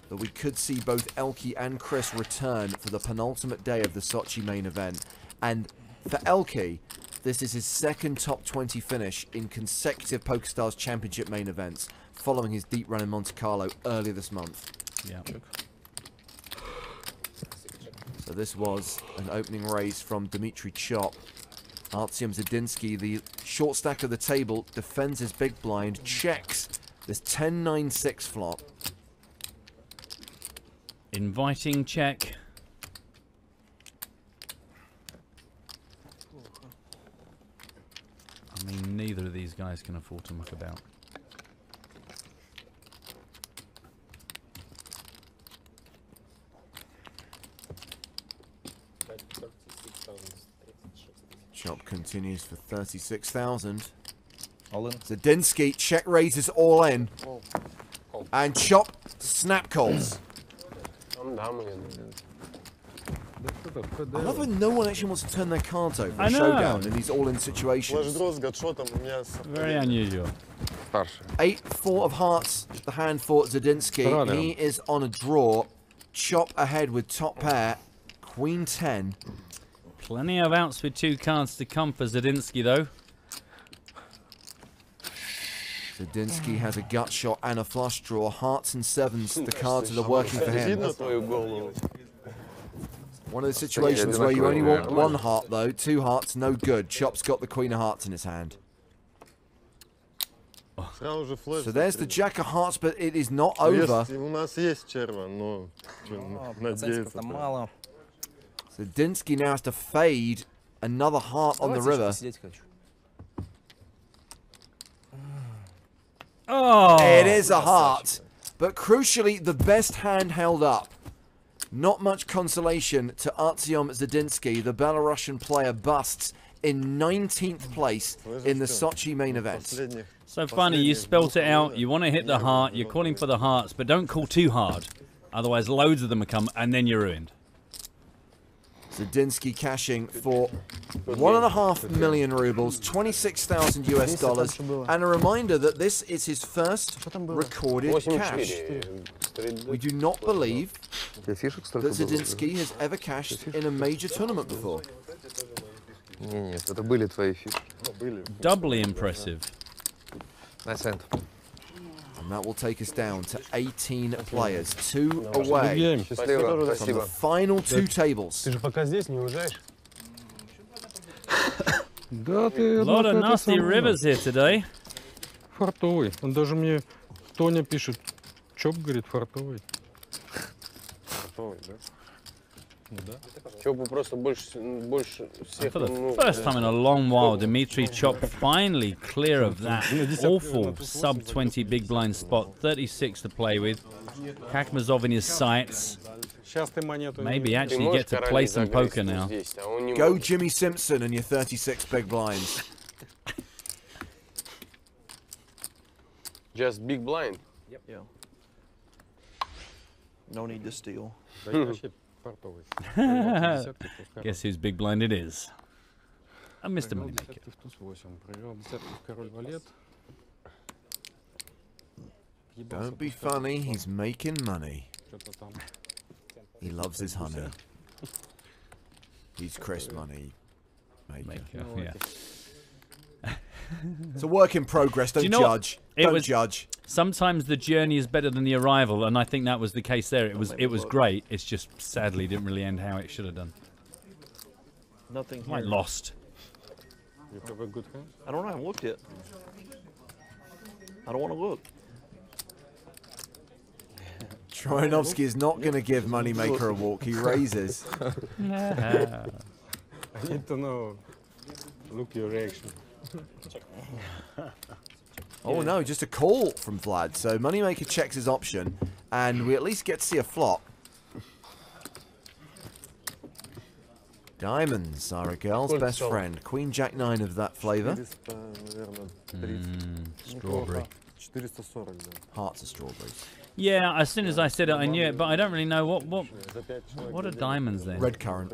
that we could see both Elke and Chris return for the penultimate day of the Sochi main event. And for Elke, this is his second top 20 finish in consecutive PokerStars Championship main events, following his deep run in Monte Carlo earlier this month. Yeah. So this was an opening raise from Dmitry Chop. Artyom Zadinsky, the short stack of the table, defends his big blind, checks this 10-9-6 flop. Inviting check. I mean, neither of these guys can afford to muck about. Chop continues for 36,000. All in. Zadinsky check raises all in. And Chop snap calls. I love when no one actually wants to turn their cards over in showdown in these all-in situations. Very unusual. 8-4 of hearts, the hand for Zadinsky. He is on a draw. Chop ahead with top pair. Queen 10. Plenty of outs with two cards to come for Zadinsky, though. Zadinsky has a gut shot and a flush draw. Hearts and sevens, the cards that are working for him. One of the situations where you only want one heart, though. Two hearts, no good. Chop's got the queen of hearts in his hand. So there's the jack of hearts, but it is not over. Zadinsky now has to fade another heart on the river. Oh! It is a heart. But crucially, the best hand held up. Not much consolation to Artyom Zadinsky. The Belarusian player busts in 19th place in the Sochi main event. So funny, you spelt it out, you want to hit the heart, you're calling for the hearts, but don't call too hard. Otherwise loads of them will come and then you're ruined. Zadinsky cashing for 1.5 million rubles, 26,000 US dollars, and a reminder that this is his first recorded cash. We do not believe that Zadinsky has ever cashed in a major tournament before. Doubly impressive. Nice hand. And that will take us down to 18 players, 2 away from the final 2 tables. A lot of nasty rivers here today. Фартовый. Он даже мне Тоня пишет. Чоп, говорит, фартовый. Фартовый, да? Чопу просто больше всех. For the first time in a long while, Dmitry Chop finally clear of that awful sub-20 big blind spot. 36 to play with. Kakmazov in his sights. Maybe actually get to play some poker now. Go Jimmy Simpson and your 36 big blinds. Just big blind. Yep. Yeah. No need to steal. Guess whose big blind it is? I'm Mr. Moneymaker. Don't be funny, he's making money. He loves his honey. He's Chris Money Maker. Yeah. It's a work in progress, don't judge. Don't judge. Sometimes the journey is better than the arrival, and I think that was the case there. It was great. It's just sadly didn't really end how it should have done. Nothing Quite here. lost. You have a good hand? I don't know. I haven't looked yet. I don't want to look. Troyanovsky is not going to give Moneymaker a walk. He raises. I need to know. Look your reaction. Oh no, just a call from Vlad. So Moneymaker checks his option, and we at least get to see a flop. Diamonds are a girl's best friend. Queen Jack 9 of that flavour. Strawberry. Hearts of strawberries. Yeah, as soon as I said it, I knew it, but I don't really know what are diamonds then. Red currant.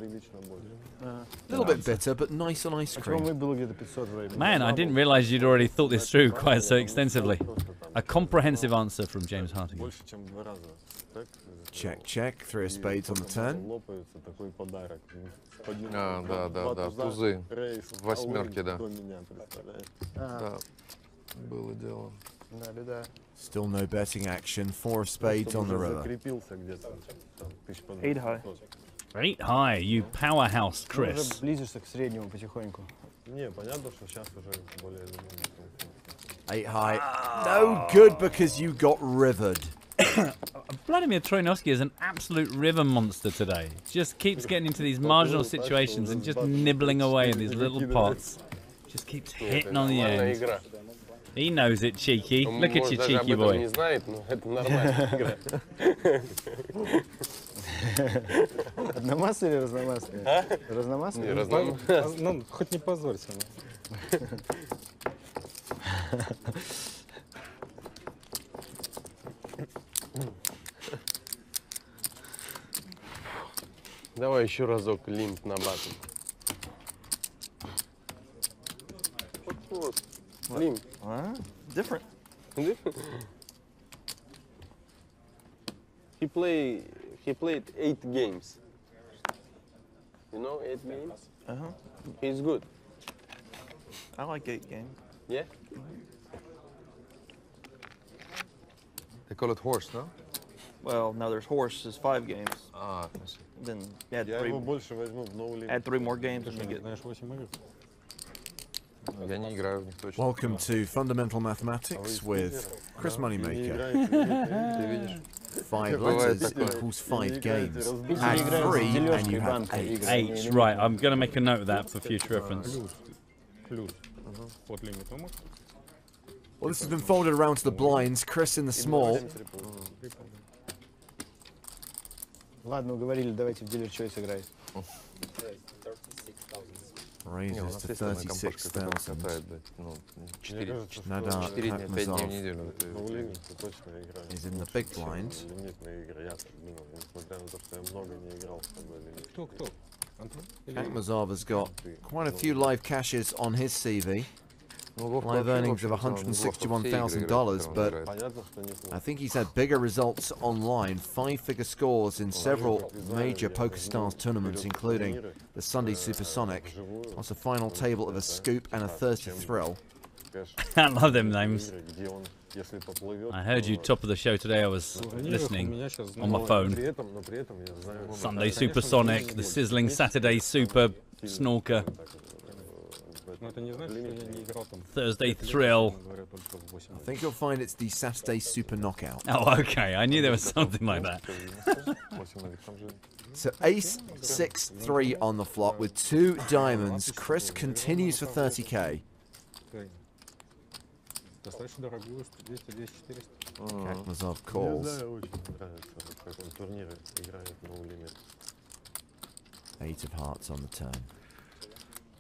A little bit bitter, but nice on ice cream. Man, I didn't realize you'd already thought this through quite so extensively. A comprehensive answer from James Hartigan. Check, check. 3 of spades on the turn. Да. Тузы. Восьмерки, да. Да. Было дело. Still no betting action. 4 of spades on the river. 8 high. 8 high, you powerhouse, Chris. Близишься к среднему потихоньку. Не, понятно, что сейчас уже более 8 high. No good because you got rivered. Vladimir Troyanovsky is an absolute river monster today. Just keeps getting into these marginal situations and just nibbling away in these little pots. Just keeps hitting on the end. He knows it, cheeky. Look at you, cheeky boy. Одномастный или разномастный? Разномастный? Ну, хоть не позорься. Давай еще разок лимп на батл. Limp. Different. He played 8 games. You know 8 games? He's good. I like 8 games. Yeah? They call it horse, no? Well, no, there's horse is 5 games. Ah, then add 3 more games and you get. Я не играю в них точно. Welcome to Fundamental Mathematics with Chris Moneymaker. 5 letters equals 5 games. Add 3 and you have 8. 8, right. I'm going to make a note of that for future reference. Well, this has been folded around to the blinds. Chris in the small. Ладно, уговорили, давайте в Dealer Choice играть. Raises to 36,000. Nadar is in the big blind. Akhmazov has got quite a few live cashes on his CV. Live earnings of $161,000, but I think he's had bigger results online. 5-figure scores in several major PokerStars tournaments, including the Sunday Supersonic, plus a final table of a Scoop and a Thursday Thrill. I love them names. I heard you top of the show today. I was listening on my phone. Sunday Supersonic, the sizzling Saturday Super Snorker. Thursday Thrill. I think you'll find it's the Saturday Super Knockout. Oh, okay. I knew there was something like that. So ace 6-3 on the flop with 2 diamonds. Chris continues for 30k. Akhmazov calls. 8 of hearts on the turn.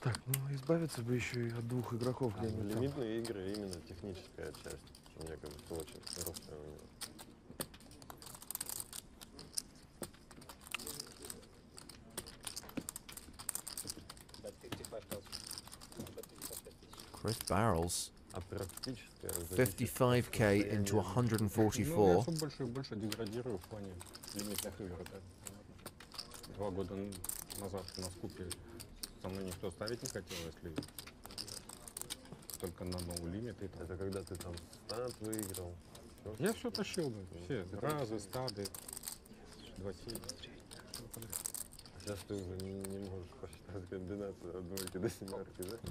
Так, ну избавиться бы еще и от 2 игроков. Лимитные игры именно техническая часть, что мне кажется очень расстраивает. Chris barrels 55k into 144. Я больше деградирую в плане лимитных игр. 2 года назад на скупе со мной никто ставить не хотел, если только на ноу-лимит. Это когда ты там стат выиграл? Я все тащил, все разы, стады, 2 силы.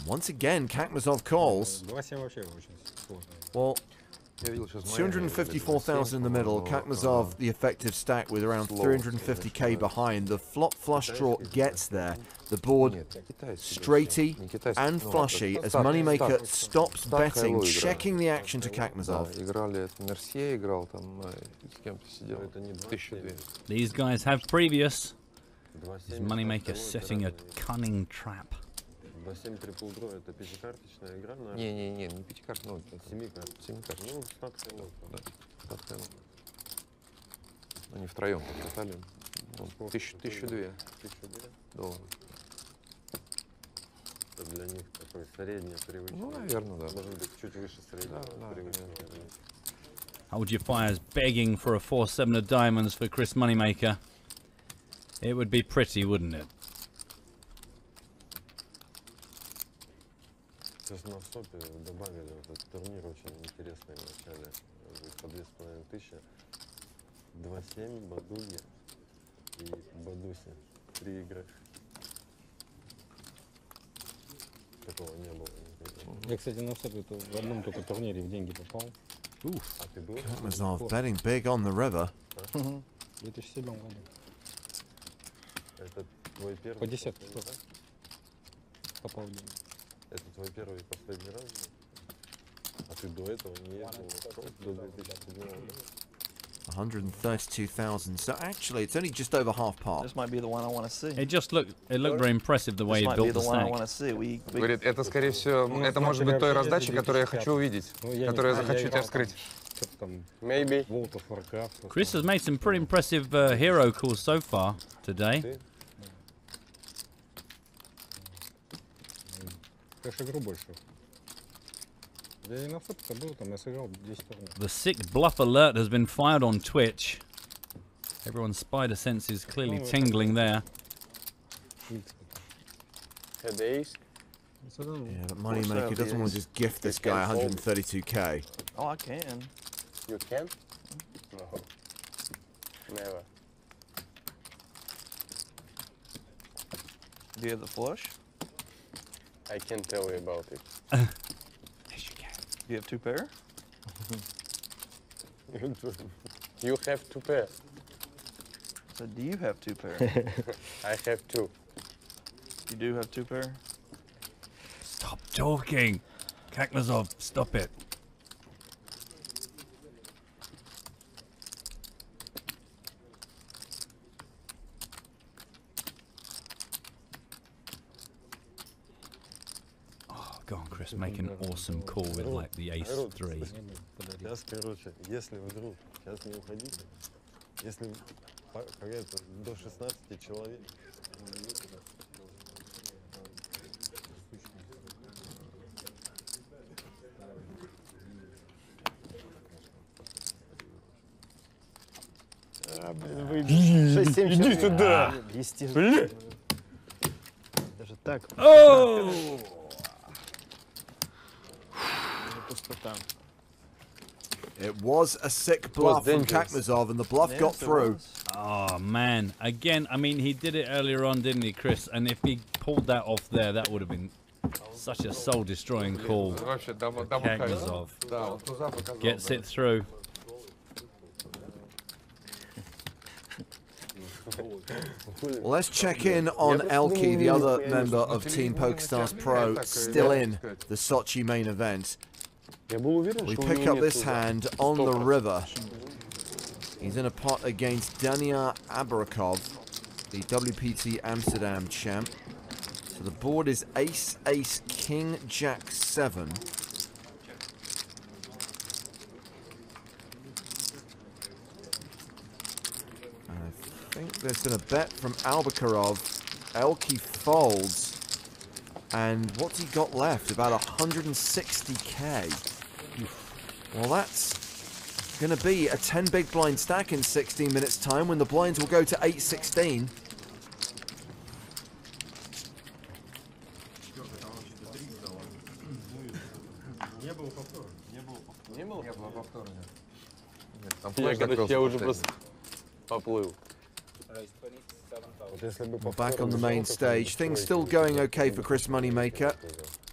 Once again, Kakmazov calls. Well, 254,000 in the middle. Kakmazov, the effective stack, with around 350k behind. The flop flush draw gets there. The board straighty and flushy as Moneymaker stops betting, checking the action to Kakmazov. These guys have previous. Is Moneymaker setting a cunning trap? Не пятикартная, семикартная. Ну, они втроем покатали. $1002 Для них такой средний привычный. Ну, наверное, да. Может быть, чуть выше среднего. Hold Your Fire's begging for a 4-7 of diamonds for Chris Moneymaker. It would be pretty, wouldn't it? Сейчас на СОПе добавили этот турнир очень интересный в начале. По 2500. 2-7, Бадуги и Бадуси. 3 игры. Такого не было. Я, кстати, на СОПе в одном только турнире в деньги попал. А ты был? Kakmazov betting big on the river. В 2007 году. Это твой первый? По десятке попал в деньги. Это твой первый и последний раз? А ты до этого не ездил до 2007 года? 132,000. So actually, it's only just over half par. This might be the one I want to see. It looked very impressive the way he built the stack. Говорит, это, скорее всего, это может быть той раздачей, которую я хочу увидеть, которую я захочу тебе вскрыть. Maybe. Chris has made some pretty impressive hero calls so far today. Игру больше. Я и на СОПе был, там я сыграл 10 турниров. The sick bluff alert has been fired on Twitch. Everyone's spider sense is clearly tingling there. Headaches. Yeah, but Moneymaker doesn't want to just gift this guy 132k. Oh, I can. You can? No. Never. Do you have the flush? I can't tell you about it. Yes, you can. Do you have 2 pair? You have 2 pair. So do you have 2 pair? I have 2. You do have 2 pair? Stop talking. Kakmazov, stop it. Go on, Chris, make an awesome call with like the ace-3. Сейчас, короче, если вдруг, сейчас не уходите, если появится до 16 человек, Иди сюда! Естественно. Даже так. Oh! It was a sick bluff from Kakmazov, and the bluff got through. Oh, man. Again, I mean, he did it earlier on, didn't he, Chris? And if he pulled that off there, that would have been such a soul-destroying call. Kakmazov gets it through. Well, let's check in on Elki, the other member of Team PokerStars Pro, still in the Sochi main event. We pick up this hand on the river. He's in a pot against Daniar Abrakov, the WPT Amsterdam champ. So the board is ace, ace, king, jack, 7. I think there's been a bet from Albakarov. Elki folds. And what's he got left? About 160k. Well, that's going to be a 10 big blind stack in 16 minutes time when the blinds will go to 816. Я уже просто поплыл. We're back on the main stage. Things still going okay for Chris Moneymaker.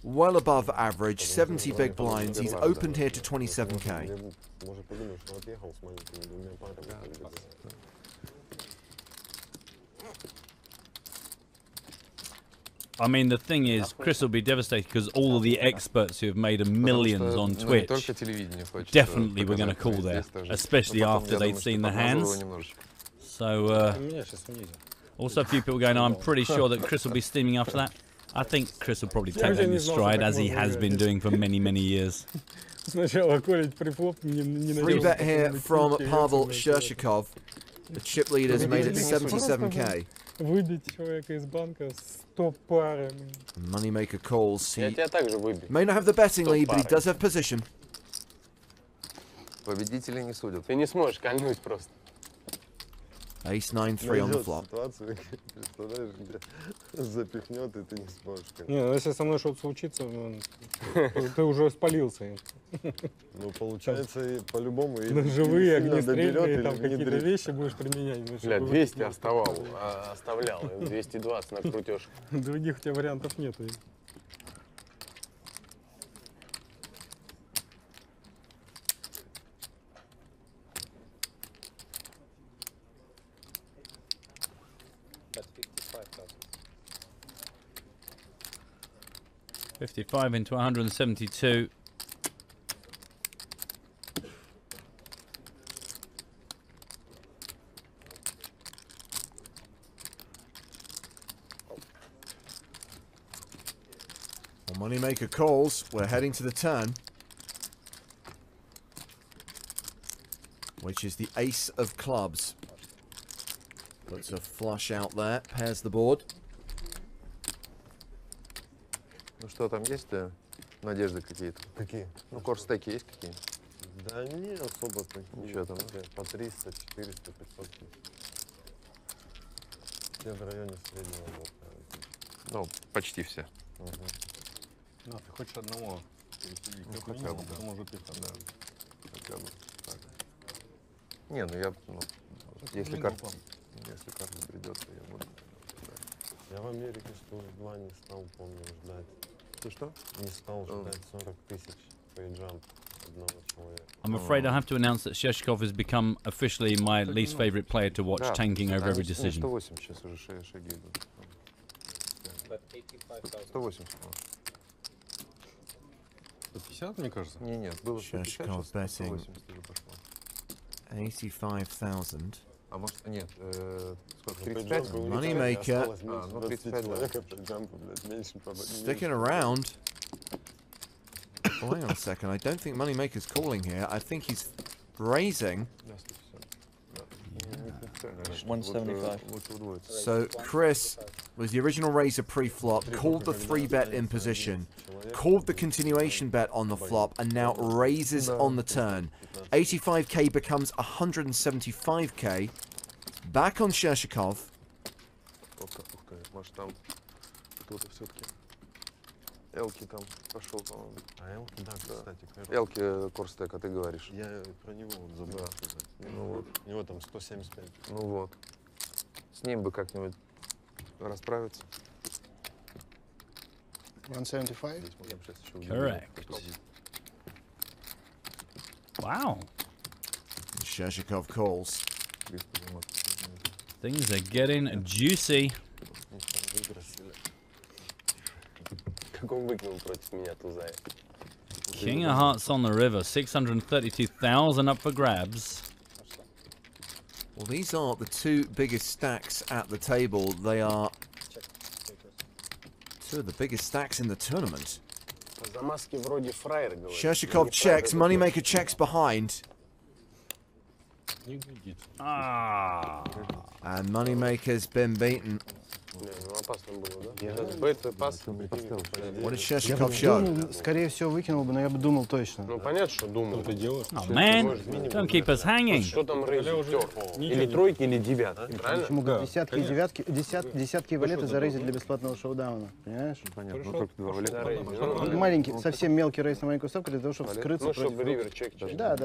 Well above average, 70 big blinds. He's opened here to 27k. I mean, the thing is, Chris will be devastated because all of the experts who have made millions on Twitch definitely were going to call there, especially after they'd seen the hands. So, also a few people going, I'm pretty sure that Chris will be steaming after that. I think Chris will probably take that in his stride, as he has been doing for many, many years. 3-bet here from Pavel Shershikov. The chip leader's made it 77k. Moneymaker calls. He may not have the betting lead, but he does have position. Победителей не судят. Ты не сможешь кольнуть просто. Ace 9-3 on the flop. Запихнет, и ты не сможешь. Не, ну если со мной что-то случится, ты уже спалился. Ну, получается, по-любому... Живые, огнестрельные, там какие-то вещи будешь применять. Бля, 200 оставлял, 220 накрутешь. Других у тебя вариантов нету. $55 into 172. Moneymaker calls. We're heading to the turn, which is the ace of clubs. Puts a flush out there, pairs the board. Ну что, там есть надежды какие-то? Какие? Ну, корстеки есть какие? Да не особо. Ничего там, по 300, 400, 500. Все в районе среднего. Ну, почти все. Ну, ты хочешь одного? Ну, хотя бы, да. Может, их да. Хотя бы так. Не, ну я, если карта придется, я буду. Я в Америке 102 не стал, помню, ждать. Ты что? Не стал ждать 40 тысяч пейджамп одного человека. I'm afraid I have to announce that Sheshkov has become officially my least favorite player to watch, tanking over every decision. 108 сейчас уже шаги идут. 180. 150, мне кажется? Нет, было 150, сейчас 180 уже пошло. 85,000. А может, нет, сколько, 35? Moneymaker. Ну, 35, да. Sticking around. Oh, hang on a second. I don't think Moneymaker's calling here. I think he's raising. 175. So Chris was the original raiser pre-flop, called the 3-bet in position, called the continuation bet on the flop, and now raises on the turn. 85k becomes 175k. Back on Shershikov. Может, там кто-то все-таки. Элки там пошел, по-моему. А Элки, да, кстати. Элки Корстек, а ты говоришь. Я про него вот забыл сказать. Ну вот. У него там 175. Ну вот. С ним бы как-нибудь расправиться. 175? Correct. Wow. Shershikov calls. Things are getting juicy. King of Hearts on the river, 632,000 up for grabs. Well, these are the two biggest stacks at the table. They are two of the biggest stacks in the tournament. Shershikov checks, Moneymaker checks behind. Ah. And Moneymaker's been beaten. What did Shershikov show? Скорее всего, выкинул бы, но я бы думал точно. Ну, понятно, что думал. Oh, man, don't keep us hanging. Что там рейзер? Или тройки, или девятки, правильно? Почему десятки и девятки, десятки и валеты зарейзить для бесплатного шоудауна, понимаешь? Понятно, ну только 2 валета. Маленький, совсем мелкий рейс на маленькую ставку для того, чтобы вскрыться. Ну, чтобы ривер чек. Да.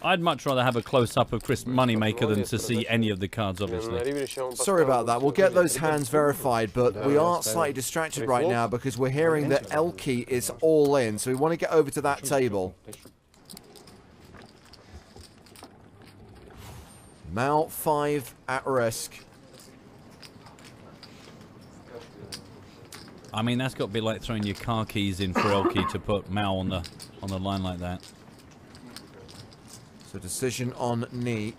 I'd much rather have a close-up of Chris Moneymaker than to see any of the cards, obviously. Sorry about that. We'll get those hands verified, but we are slightly distracted right now because we're hearing that Elke is all in, so we want to get over to that table. Mao 5 at risk. I mean, that's got to be like throwing your car keys in for Elke to put Mao on the line like that. So decision on knee.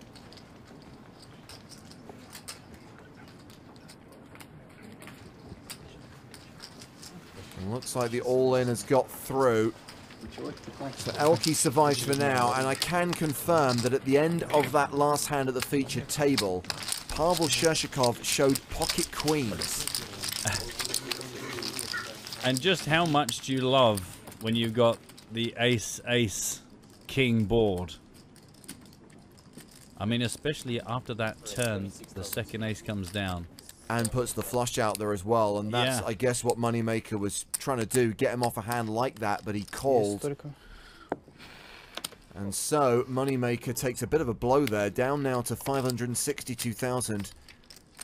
And looks like the all-in has got through. So Elke survives for now, and I can confirm that at the end of that last hand at the featured table, Pavel Shershikov showed pocket queens. And just how much do you love when you've got the ace king board? I mean, especially after that turn, the second ace comes down. And puts the flush out there as well, and that's, Yeah. I guess, what Moneymaker was trying to do, get him off a hand like that, but he called. And so, Moneymaker takes a bit of a blow there, down now to 562,000.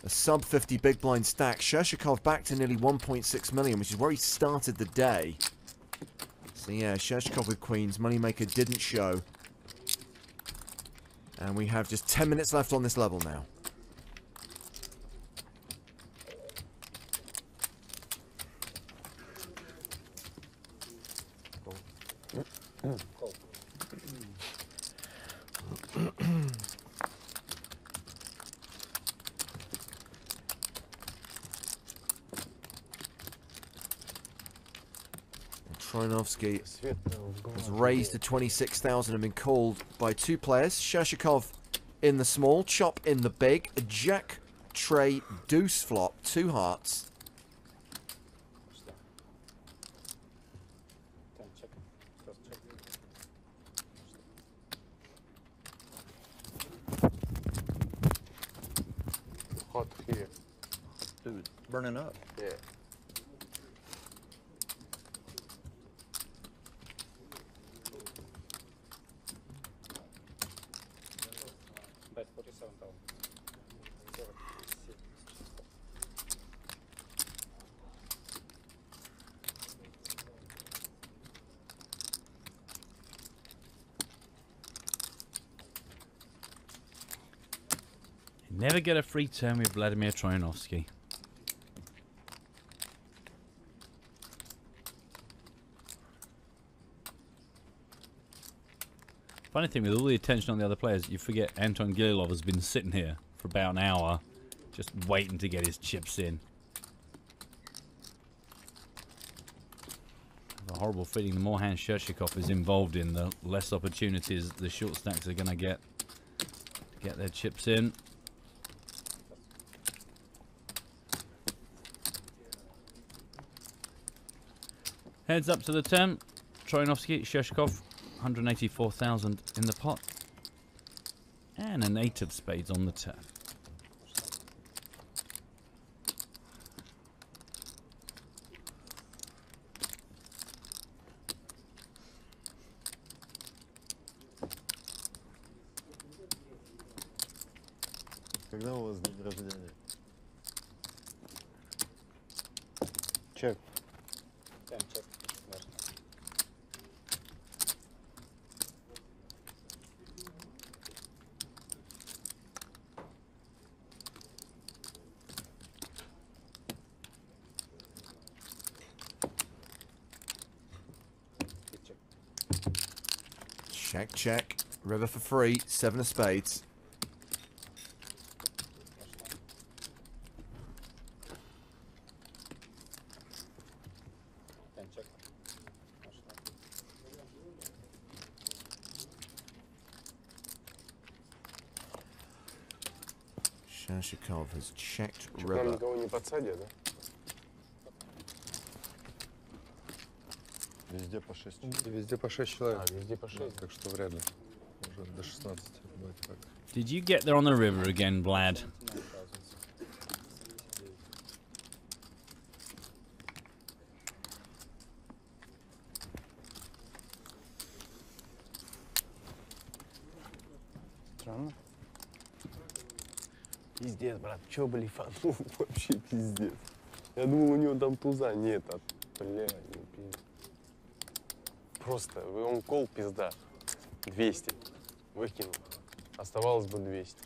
A sub-50 big blind stack. Shershikov back to nearly 1.6 million, which is where he started the day. So yeah, Shershikov with queens. Moneymaker didn't show. And we have just 10 minutes left on this level now. Troinovsky has raised to 26,000 and been called by two players. Shershikov in the small, Chop in the big. A jack, tray, deuce flop, two hearts. Hot here. Dude, burning up. Yeah. Never get a free turn with Vladimir Troinovsky. Funny thing, with all the attention on the other players, you forget Anton Gililov has been sitting here for about an hour, just waiting to get his chips in. A horrible feeling, the more hands Shershikov is involved in, the less opportunities the short stacks are going to get their chips in. Heads up to the 10. Troinovsky, Shershikov, 184,000 in the pot. And an 8 of spades on the turn. Когда у вас день рождения? Check. Check, check. River for free. 7 of spades. Shershikov has checked Нам river. никого не подсадят, да? Везде по 6. Везде по 6 человек. Везде по 6. Так что вряд ли. Уже до 16 будет так. Did you get there on the river again, Vlad? Странно. Пиздец, брат, чё блефанул? Вообще пиздец. Я думал, у него там туза нет. Бля, просто, он кол пизда. 200. Выкинул. Оставалось бы 200.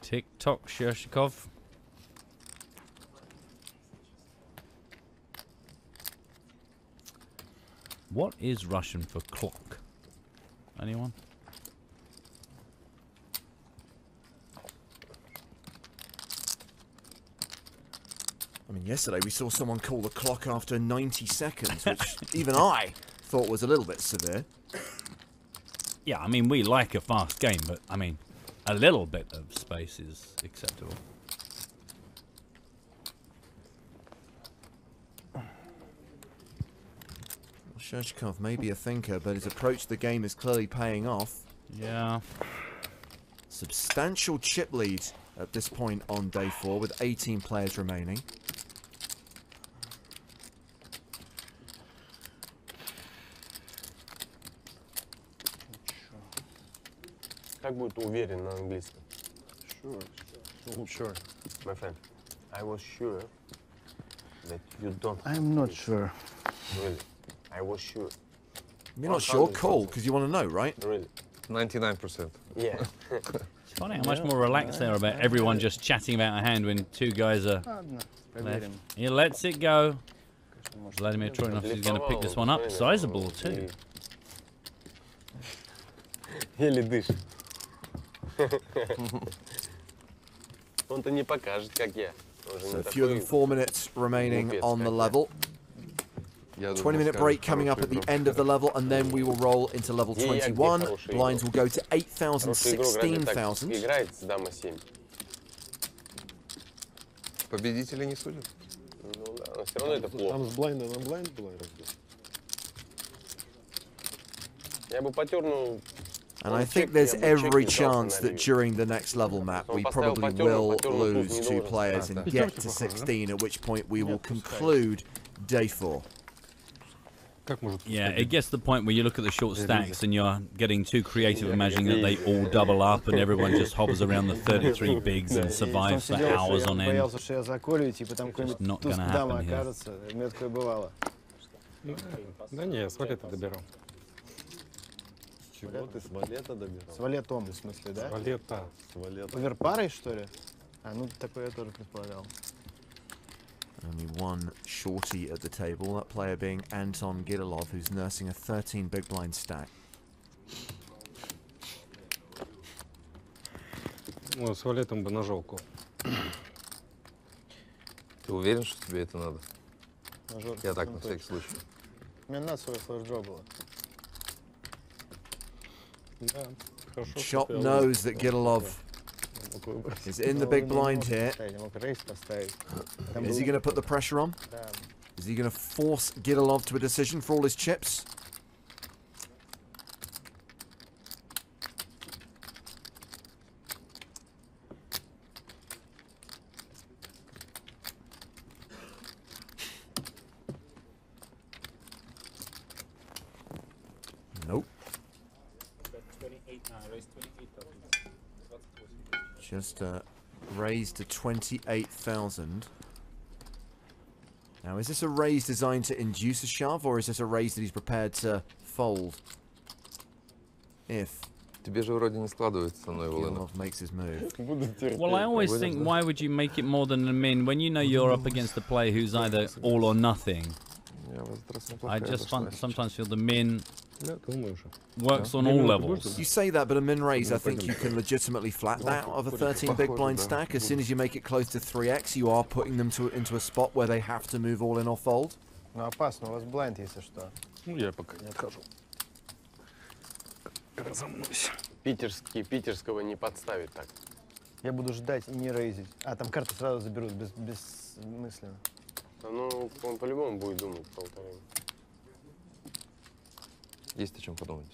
Tick-tock, Shershikov. What is Russian for clock? Anyone? I mean, yesterday we saw someone call the clock after 90 seconds, which even I thought was a little bit severe. Yeah, I mean, we like a fast game, but, I mean, a little bit of space is acceptable. Shershikov may be a thinker, but his approach to the game is clearly paying off. Yeah. Substantial chip lead at this point on day 4 with 18 players remaining. Как будет уверен на английском? Sure. Sure. My friend, I was sure that you don't. I'm not sure. Really, I was sure. You're not sure? Cool, because you want to know, right? Really? 99%. Yeah. It's funny how much more relaxed they are about everyone just chatting about a hand when two guys are left. He lets it go. Vladimir Troinov's going to pick this one up. Sizable, too. Еле дышит. Он-то не покажет, как я. So fewer than 4 minutes remaining on the level. 20-minute break coming up at the end of the level, and then we will roll into level 21. Blinds will go to 8,000, 16,000. Играет с дама 7. Победители не судят. Ну да, но все равно это плохо. Там с блайнда на блайнд была разбил. Я бы потер, ну... And I think there's every chance that during the next level map we probably will lose 2 players and get to 16, at which point we will conclude day 4. Yeah, it gets to the point where you look at the short stacks and you're getting too creative, imagining that they all double up and everyone just hovers around the 33 bigs and survives for hours on end. It's not going to happen here. Да не, с валета доберу. Чего ты с валета добирал? С валетом, в смысле, да? С валета. С валета. Оверпарой, что ли? А, ну такое я тоже предполагал. Only one shorty at the table, that player being Anton Gidalov, who's nursing a 13 big blind stack. Ну, с валетом бы на желку. Ты уверен, что тебе это надо? Я так, на всякий случай. Мне надо свой флеш-дро было. Shop knows that Gidalov is in the big blind here. Is he going to put the pressure on? Is he going to force Gidalov to a decision for all his chips? Nope. Just raised to 28,000. Now, is this a raise designed to induce a shove, or is this a raise that he's prepared to fold? If Тебе же вроде не складывается со мной, Gidalov makes his move. Well, I always think, why would you make it more than a min when you know you're up against a player who's either all or nothing? I just sometimes feel the min works on all levels. You say that, but a min raise, I think you can legitimately flat that of a 13 big blind stack. As soon as you make it close to 3x, you are putting them into a spot where they have to move all in or fold. Ну опасно, у вас блайнд, если что. Ну, я пока не отхожу. Разомнусь. Питерского не подставить так. Я буду ждать и не рейзить. А, там карту сразу заберут, бессмысленно. Да, ну, он по-любому будет думать полторы. Есть о чем подумать.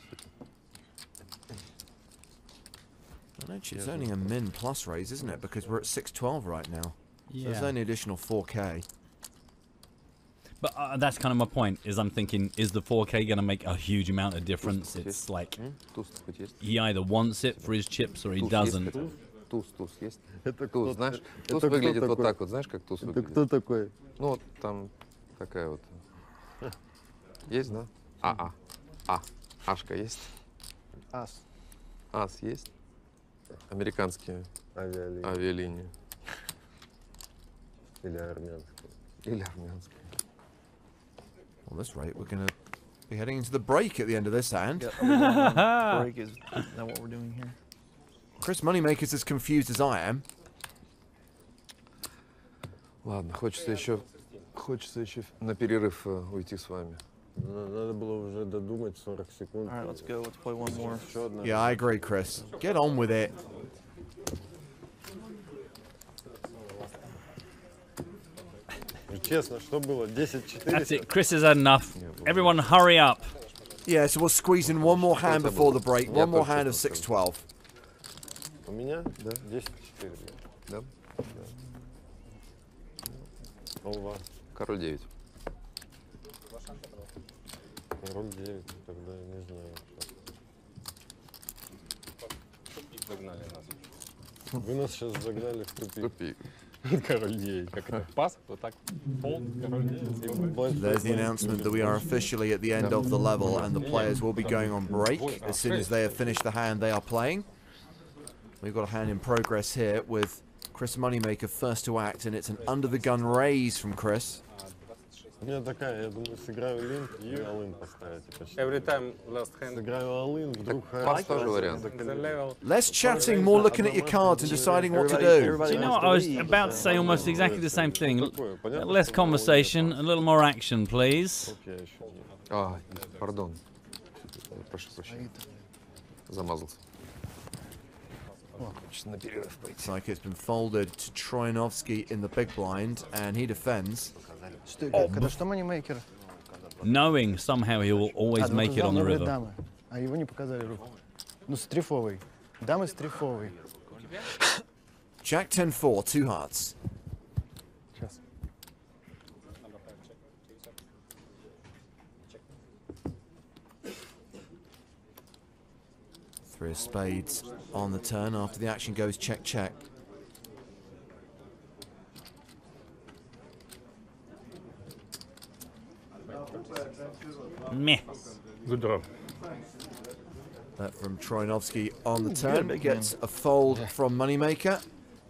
Actually, it's only a min plus raise, isn't it? Because we're at 612 right now. Yeah. So there's only additional 4K. But that's kind of my point, is I'm thinking, is the 4K going to make a huge amount of difference? It's like, he either wants it for his chips or he doesn't. Туз есть. Туз, знаешь, туз выглядит вот так вот, знаешь, как туз выглядит? Кто такой? Ну, вот там такая вот. Есть, да? Ашка есть? Ас. Ас есть? Американские авиалинии. Или армянские. Или армянские. Well, at this rate, we're going to be heading into the break at the end of this hand. Break is that what we're doing here? Chris Moneymaker's as confused as I am. Ладно, хочется еще на перерыв уйти с вами. Надо было уже додумать 40 секунд. All right, let's go. Let's play one more. Yeah, I agree, Chris. Get on with it. Честно, что было? 10-4. That's it. Chris has had enough. Everyone hurry up. Yeah, so we'll squeeze in one more hand before the break. One more hand of 6-12. У меня? Да. 10-4. Да? А у вас? Король 9. Король 9, тогда я не знаю. Вы нас сейчас загнали в тупик. Король 9. Как это? Пас? Вот так? Пол? Король 9. There's the announcement that we are officially at the end of the level and the players will be going on break as soon as they have finished the hand they are playing. We've got a hand in progress here with Chris Moneymaker first to act, and it's an under-the-gun raise from Chris. У меня такая, я думаю, сыграю линк и all-in поставить. Every time last hand. Сыграю all-in, вдруг Пас тоже вариант. Less chatting, more looking at your cards and deciding what to do. Do you know what? I was about to say almost exactly the same thing. Less conversation, a little more action, please. Пардон. Прошу прощения. Замазался. It's like it's been folded to Troyanovsky in the big blind, and he defends. Knowing somehow he will always make it on the river. А его не показали руку. Ну, стрифовый. Дамы стрифовый. Jack 10-4, 2 hearts. Сейчас. Three of spades on the turn after the action goes check, check. Meh. Good draw. That from Troyanovsky on the turn gets a fold from Moneymaker.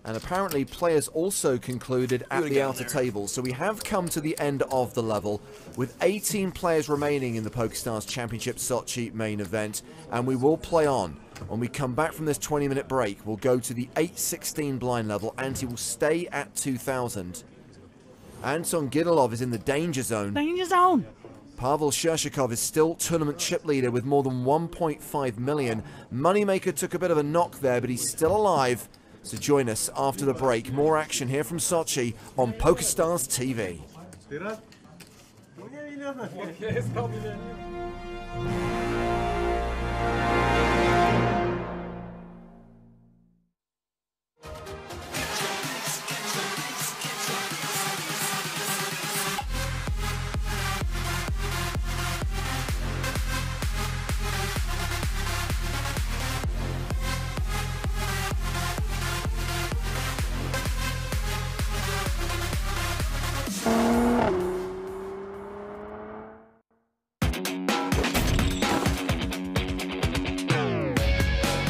And apparently players also concluded at the outer table. So we have come to the end of the level with 18 players remaining in the PokerStars Championship Sochi main event. And we will play on. When we come back from this 20-minute break, we'll go to the 8-16 blind level. Ante will stay at 2,000. Anton Gidalov is in the danger zone. Danger zone! Pavel Shershikov is still tournament chip leader with more than 1.5 million. Moneymaker took a bit of a knock there, but he's still alive. So join us after the break. More action here from Sochi on PokerStars TV.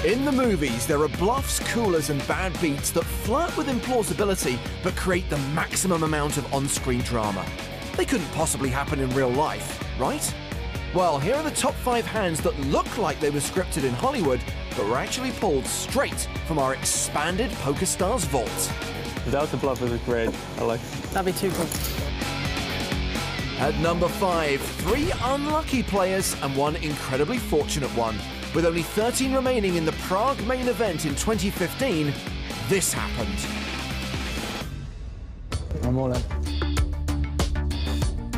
In the movies, there are bluffs, coolers, and bad beats that flirt with implausibility but create the maximum amount of on-screen drama. They couldn't possibly happen in real life, right? Well, here are the top 5 hands that look like they were scripted in Hollywood, but were actually pulled straight from our expanded PokerStars vault. Without the bluff is great. I like it. That'd be too cool. At number 5, 3 unlucky players and 1 incredibly fortunate one. With only 13 remaining in the Prague main event in 2015, this happened. I'm all in.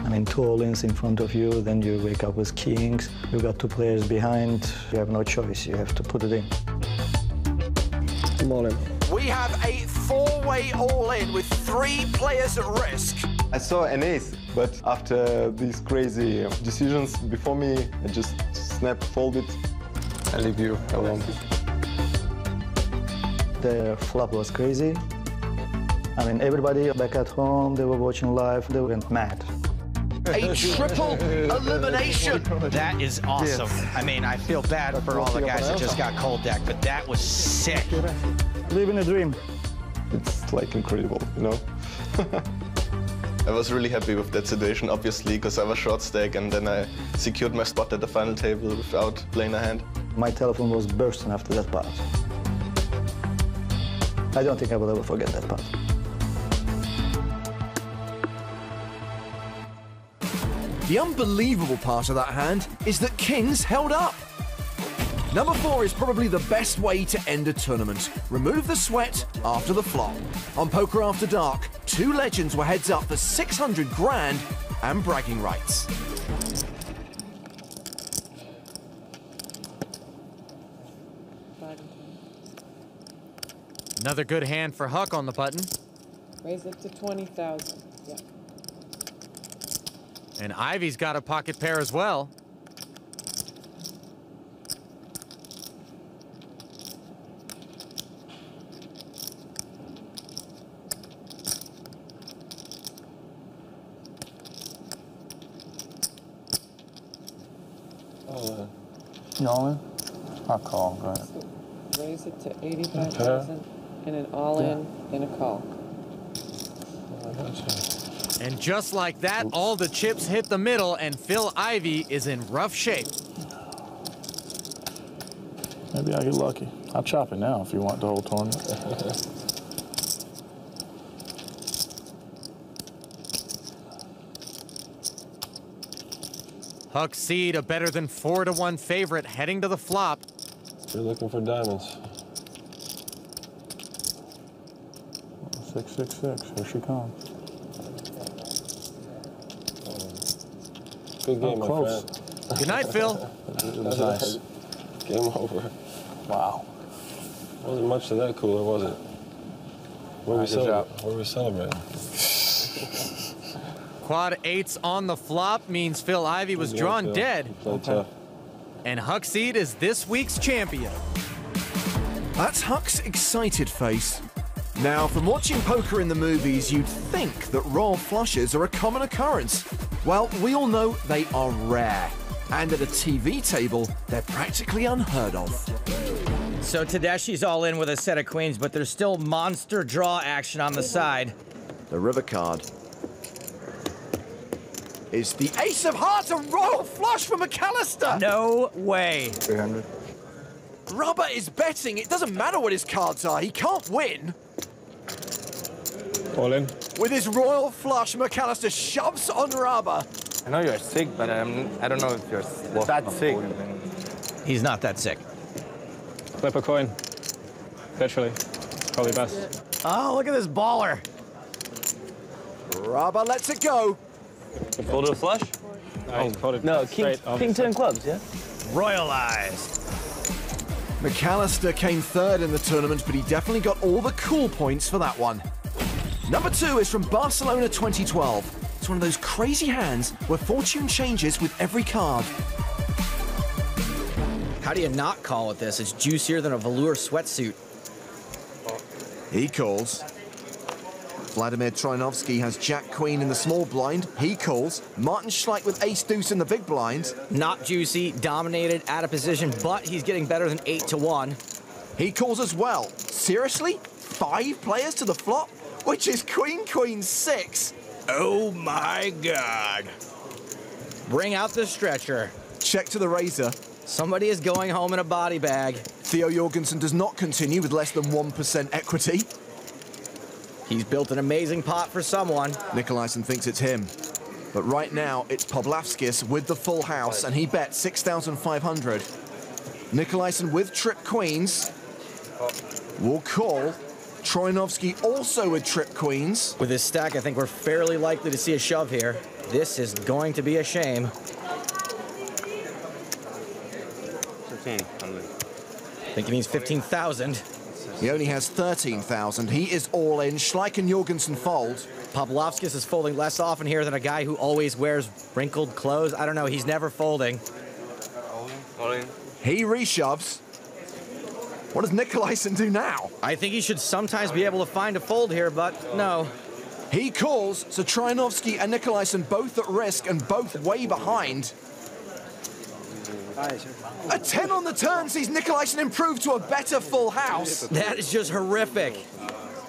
I mean, 2 all-ins in front of you, then you wake up with kings, you got 2 players behind, you have no choice, you have to put it in. Small in. We have a four-way all-in with 3 players at risk. I saw an ace, but after these crazy decisions before me, I just snapped, folded. I leave you alone. The flop was crazy. I mean, everybody back at home, they were watching live, they went mad. A triple elimination. That is awesome. I mean, I feel bad for all the guys that just got cold decked, but that was sick. Living a dream. It's like incredible, you know? I was really happy with that situation, obviously, because I was short stack, and then I secured my spot at the final table without playing a hand. My telephone was bursting after that part. I don't think I will ever forget that part. The unbelievable part of that hand is that Kings held up. Number 4 is probably the best way to end a tournament. Remove the sweat after the flop. On Poker After Dark, 2 legends were heads up for 600 grand and bragging rights. Another good hand for Huck on the button. Raise it to 20,000. Yeah. And Ivy's got a pocket pair as well. You all in? I'll call, right? Raise it to 85,000 and an all-in and a call. And just like that, all the chips hit the middle, and Phil Ivey is in rough shape. Maybe I'll get lucky. I'll chop it now if you want the whole tournament. Huck Seed, a better than 4-1 favorite, heading to the flop. You're looking for diamonds. 666, here she comes. Good game, my close. friend. Good night, Phil. It was nice. Game over. Wow. Wasn't much to that cooler, was it? What are we celebrating? Quad 8s on the flop means Phil Ivey was drawn dead. And Huck Seed is this week's champion. That's Huck's excited face. Now, from watching poker in the movies, you'd think that royal flushes are a common occurrence. Well, we all know they are rare. And at a TV table, they're practically unheard of. So Tedeschi's all in with a set of queens, but there's still monster draw action on the side. The river card is the ace of hearts, a royal flush for McAllister. No way. 300. Rubber is betting. It doesn't matter what his cards are. He can't win. All in. With his royal flush, McAllister shoves on rubber. I know you're sick, but I don't know if you're that sick. He's not that sick. Flip a coin. Literally. Probably best. Oh, look at this baller. Rubber lets it go. Fold a flush? No, king 10 clubs, yeah? Royalized. McAllister came third in the tournament, but he definitely got all the cool points for that one. Number 2 is from Barcelona 2012. It's one of those crazy hands where fortune changes with every card. How do you not call it this? It's juicier than a velour sweatsuit. He calls. Vladimir Trinovsky has Jack-Queen in the small blind. He calls. Martin Schleich with Ace-Deuce in the big blind. Not juicy, dominated, out of position, but he's getting better than 8-1. He calls as well. Seriously? 5 players to the flop? Which is Queen 6. Oh my God. Bring out the stretcher. Check to the razor. Somebody is going home in a body bag. Theo Jorgensen does not continue with less than 1% equity. He's built an amazing pot for someone. Nikolaisen thinks it's him. But right now, it's Pavlavskis with the full house, and he bet 6,500. Nikolaisen with trip queens will call. Troinovsky also with trip queens. With his stack, I think we're fairly likely to see a shove here. This is going to be a shame. 1500. I think he means 15,000. He only has 13,000. He is all in. Schleich and Jorgensen fold. Pavlovskis is folding less often here than a guy who always wears wrinkled clothes. I don't know, he's never folding. All in. He reshoves. What does Nicolaisen do now? I think he should sometimes be able to find a fold here, but no. He calls, so Troyanovsky and Nicolaisen both at risk and both way behind. A 10 on the turn sees Nicolaisen improve to a better full house. That is just horrific.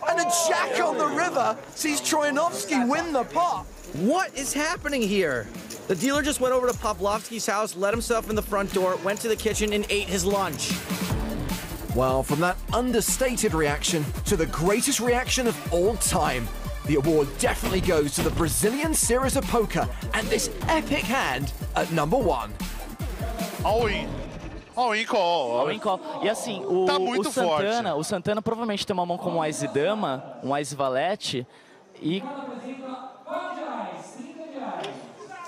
And a jack on the river sees Troyanovsky win the pot. What is happening here? The dealer just went over to Pavlovsky's house, let himself in the front door, went to the kitchen, and ate his lunch. Well, from that understated reaction to the greatest reaction of all time, the award definitely goes to the Brazilian series of poker and this epic hand at number 1. All-in. All-in call. All-in call. E assim, o Santana provavelmente tem uma mão com um Ás e Dama, um Ás e Valete, e...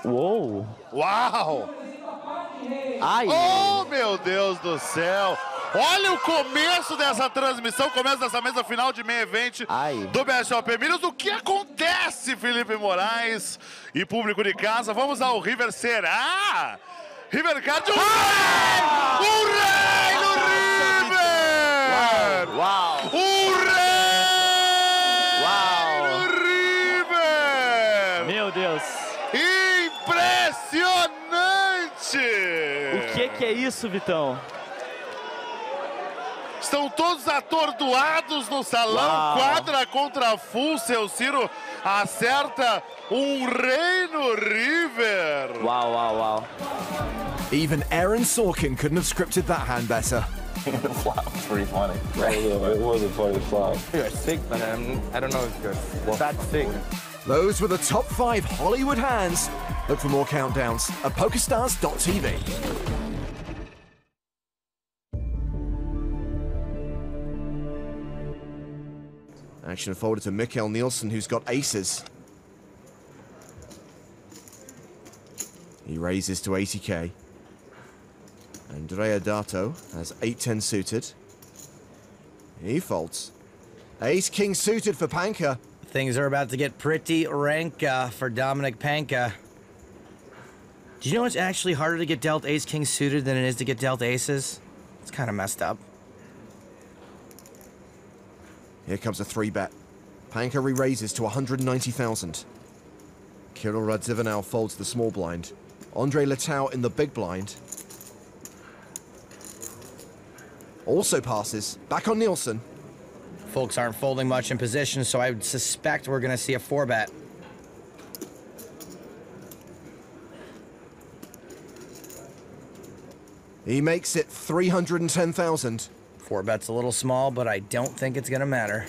Uou! Uau! Ai! Oh, meu Deus do céu! Olha o começo dessa transmissão, começo dessa mesa final de main event do BSOP Milhos. O que acontece, Felipe Moraes e público de casa? Vamos ao River, será? River Card, um rei no River! Uau! Um rei no River! Meu Deus! Impressionante! O que é isso, Vitão? Estão todos atordoados no salão, quadra contra full, seu Ciro acerta um rei no River. Wow, wow, wow. Even Aaron Sorkin couldn't have scripted that hand better. The flop was pretty funny. It was a funny flop. You're sick, but I don't know if you're that sick. Those were the top 5 Hollywood hands. Look for more countdowns at PokerStars.tv. Action folded to Mikkel Nielsen, who's got aces. He raises to 80k. Andrea Dato has 8-10 suited. He folds. Ace-king suited for Panka. Things are about to get pretty rank for Dominic Panka. Do you know it's actually harder to get dealt ace-king suited than it is to get dealt aces? It's kind of messed up. Here comes a 3-bet. Panka re-raises to 190,000. Kirill Radzivill folds the small blind. Andre Letao in the big blind. Also passes. Back on Nielsen. Folks aren't folding much in position, so I would suspect we're going to see a 4-bet. He makes it 310,000. 4-bet's a little small, but I don't think it's going to matter.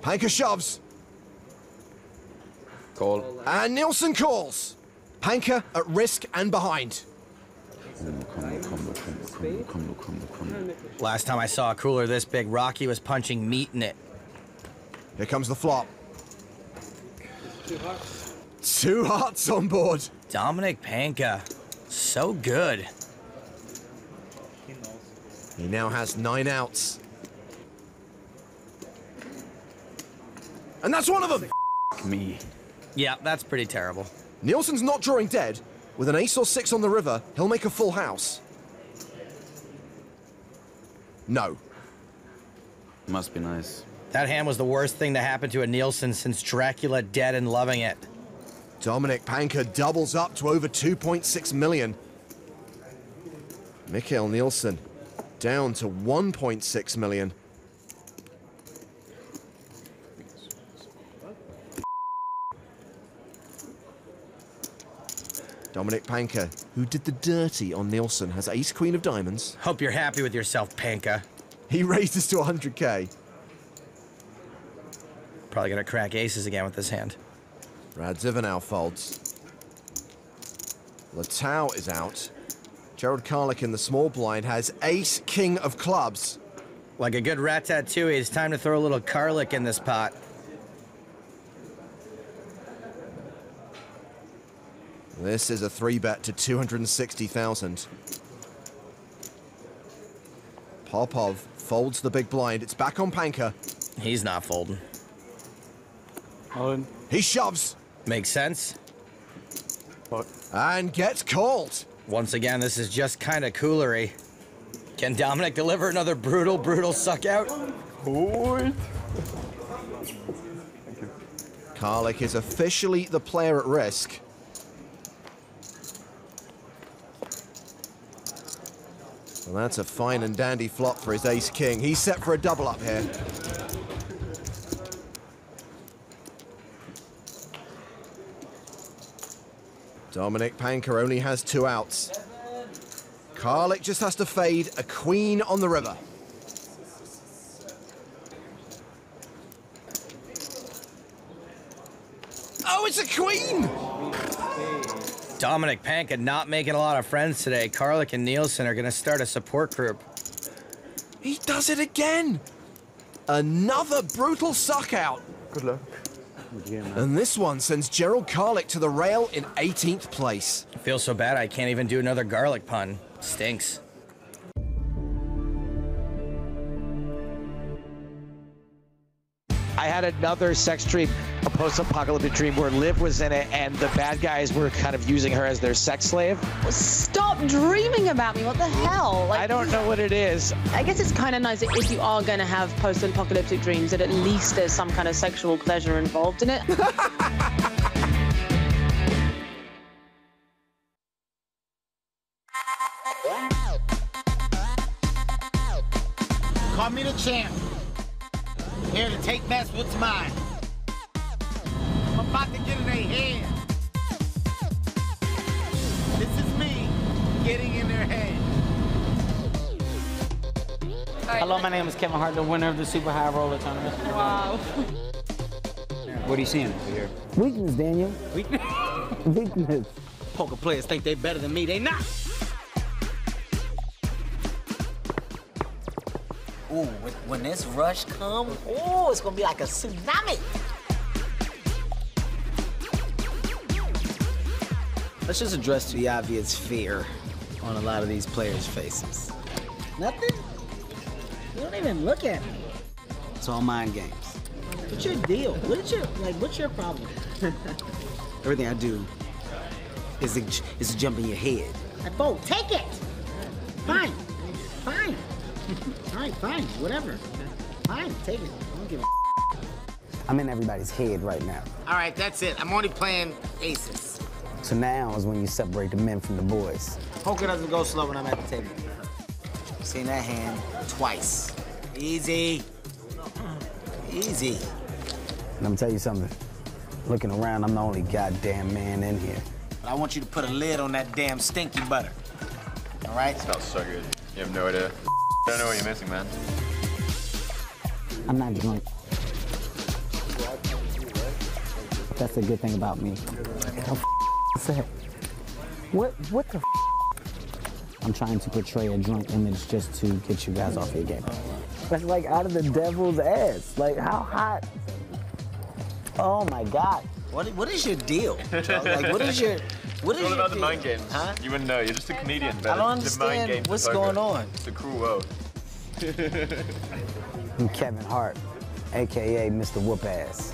Panka shoves. Call. And Nielsen calls. Panka at risk and behind. Last time I saw a cooler this big, Rocky was punching meat in it. Here comes the flop. 2 hearts on board. Dominic Panka. So good. He now has 9 outs. And that's one of them! Me. Yeah, that's pretty terrible. Nielsen's not drawing dead. With an ace or 6 on the river, he'll make a full house. No. Must be nice. That hand was the worst thing to happen to a Nielsen since Dracula Dead and Loving It. Dominic Panka doubles up to over 2.6 million. Mikkel Nielsen down to 1.6 million. Dominic Panka, who did the dirty on Nielsen, has ace-queen of diamonds. Hope you're happy with yourself, Panka. He raises to 100k. Probably gonna crack aces again with this hand. Radzivill folds. Letao is out. Gerald Karlik in the small blind has ace-king of clubs. Like a good ratatouille, it's time to throw a little Karlik in this pot. This is a 3-bet to 260,000. Popov folds the big blind. It's back on Panka. He's not folding. He shoves. Makes sense. And gets called. Once again, this is just kind of coolery. Can Dominic deliver another brutal, brutal suck out? Karlik is officially the player at risk. Well, that's a fine and dandy flop for his ace-king. He's set for a double up here. Dominic Panka only has 2 outs. Karlik just has to fade a queen on the river. Oh, it's a queen! Dominic Panka not making a lot of friends today. Karlik and Nielsen are going to start a support group. He does it again! Another brutal suck out. Good luck. And this one sends Gerald Karlik to the rail in 18th place. I feel so bad I can't even do another garlic pun. Stinks. I had another sex dream, a post-apocalyptic dream where Liv was in it and the bad guys were kind of using her as their sex slave. Stop dreaming about me, what the hell? Like, I don't know what it is. I guess it's kind of nice that if you are going to have post-apocalyptic dreams that at least there's some kind of sexual pleasure involved in it. Call me the champ. Here to take back what's mine. I'm about to get in their head. This is me getting in their head. Hello, my name is Kevin Hart, the winner of the Super High Roller Tournament. Wow. What are you seeing over here? Weakness, Daniel. Weakness? Weakness. Poker players think they better than me. They not. Ooh, when this rush comes, ooh, it's gonna be like a tsunami. Let's just address the obvious fear on a lot of these players' faces. Nothing? You don't even look at me. It's all mind games. What's your deal? What's your problem? Everything I do is to jump in your head. Bo, take it. Fine. Fine. All right, fine, whatever. Fine, take it. I don't give a I'm in everybody's head right now. All right, that's it. I'm only playing aces. So now is when you separate the men from the boys. Poker doesn't go slow when I'm at the table. I've seen that hand twice. Easy. Easy. And I'm gonna tell you something. Looking around, I'm the only goddamn man in here. But I want you to put a lid on that damn stinky butter. All right? It smells so good. You have no idea. I don't know what you're missing, man. I'm not drunk. That's the good thing about me. What the I'm trying to portray a drunk image just to get you guys off your game. That's like out of the devil's ass. Like, how hot? Oh my God. What is your deal? Like, what is your... What it's all about the mind games. Huh? You wouldn't know. You're just a comedian. But I don't the mind understand games what's going on. It's a cruel world. I'm Kevin Hart, AKA Mr. Whoop Ass.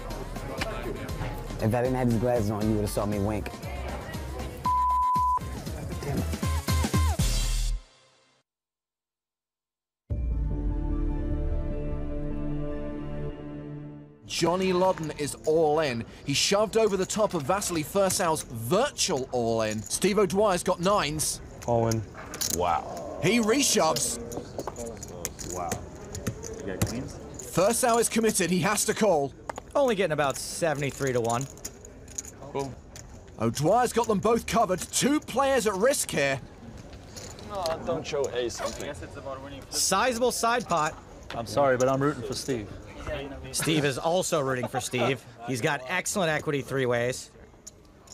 If I didn't have these glasses on, you would have saw me wink. Damn it. Johnny Lodden is all in. He shoved over the top of Vasily Fursau's virtual all in. Steve O'Dwyer's got 9s. All in. Wow. He reshoves. Wow. You got queens? Fursau is committed. He has to call. Only getting about 73 to 1. Cool. O'Dwyer's got them both covered. 2 players at risk here. Oh, don't show ace something. Sizable side pot. I'm sorry, but I'm rooting for Steve. Steve is also rooting for Steve. He's got excellent equity 3-ways.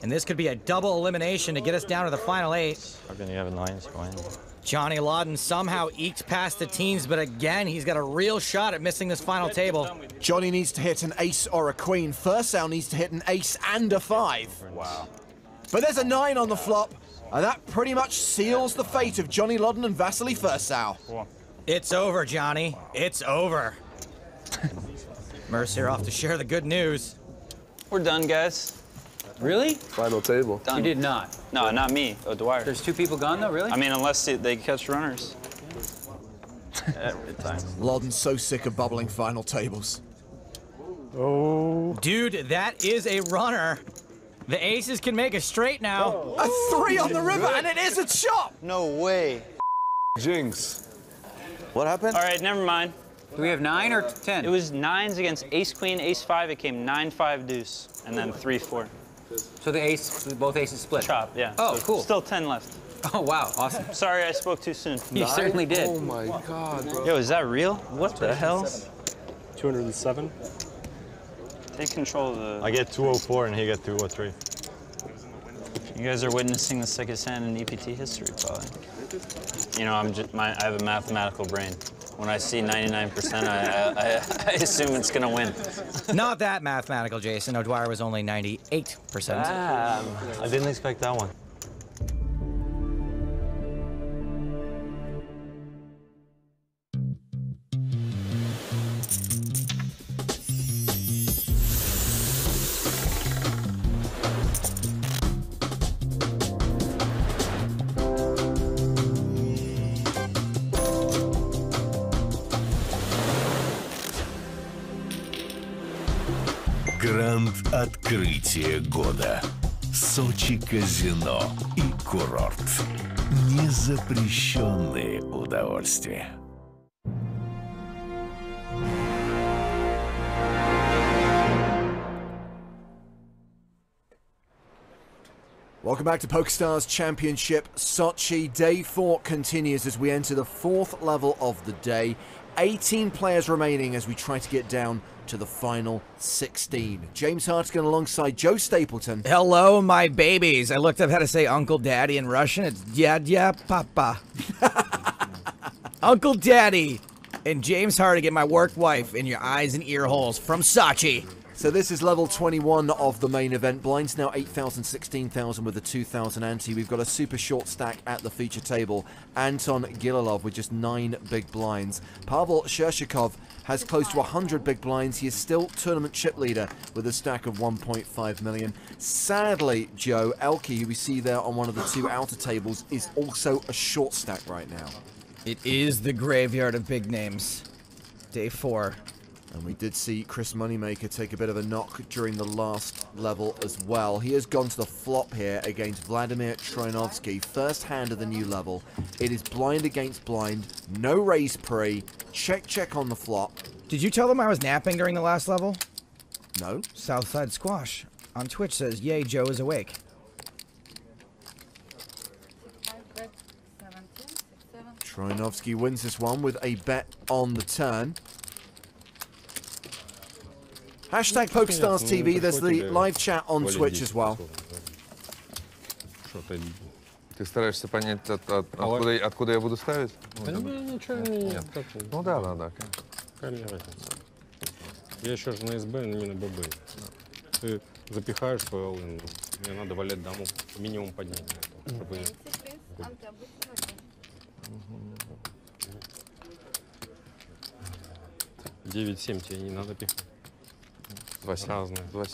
And this could be a double elimination to get us down to the final 8. How can you have 9s going? Johnny Lodden somehow eked past the teens, but again, he's got a real shot at missing this final table. Johnny needs to hit an ace or a queen. Fursau needs to hit an ace and a 5. Wow. But there's a 9 on the flop, and that pretty much seals the fate of Johnny Lodden and Vasily Fursau. It's over, Johnny. It's over. Mercier off to share the good news. We're done, guys. Really? Final table. Done. You did not? No, not me. O'Dwyer. There's 2 people gone, though, really? I mean, unless they catch runners. Every time. Lodden's so sick of bubbling final tables. Oh. Dude, that is a runner. The aces can make a straight now. A 3 on the river, and it is a chop! No way. Jinx. What happened? All right, never mind. Do we have 9 or 10? It was 9s against ace queen, ace 5. It came 9-5 deuce, and then 3-4. So the ace, both aces split? Chop, yeah. Oh, so cool. Still 10 left. Oh, wow, awesome. Sorry, I spoke too soon. You certainly did. Oh my God, bro. Yo, is that real? What the hell? 207. Take control of the... I get 204 and he got 203. You guys are witnessing the sickest hand in EPT history, probably. You know, I have a mathematical brain. When I see 99%, I assume it's gonna win. Not that mathematical, Jason. O'Dwyer was only 98%. I didn't expect that one. Гранд открытие года. Сочи казино и курорт. Незапрещенные удовольствия. Welcome back to PokerStars Championship Sochi. Day 4 continues as we enter the 4th level of the day. 18 players remaining as we try to get down to the final 16. James Hartigan alongside Joe Stapleton. Hello, my babies. I looked up how to say Uncle Daddy in Russian. It's Dядя Papa. Uncle Daddy and James Hartigan, my work wife, in your eyes and ear holes from Sochi. So this is level 21 of the main event. Blinds now 8,000, 16,000 with a 2,000 ante. We've got a super short stack at the feature table. Anton Gililov with just 9 big blinds. Pavel Shershikov has close to 100 big blinds. He is still tournament chip leader with a stack of 1.5 million. Sadly, Joe, Elke, who we see there on one of the 2 outer tables, is also a short stack right now. It is the graveyard of big names. Day 4. And we did see Chris Moneymaker take a bit of a knock during the last level as well. He has gone to the flop here against Vladimir Troianovsky. First hand of the new level. It is blind against blind. No raise pre. Check on the flop. Did you tell them I was napping during the last level? No. Southside Squash on Twitch says, yay, Joe is awake. Troianovsky wins this one with a bet on the turn. Hashtag PokerStars TV, there's the live chat on Twitch as well. Ты стараешься понять, откуда я буду ставить? Ничего нет. Ну да. Какая разница? Я еще же на СБ, именно ББ. Ты запихаешь свой all-in, мне надо валять даму минимум поднять. 9-7 тебе не надо пихать. 2-7 было.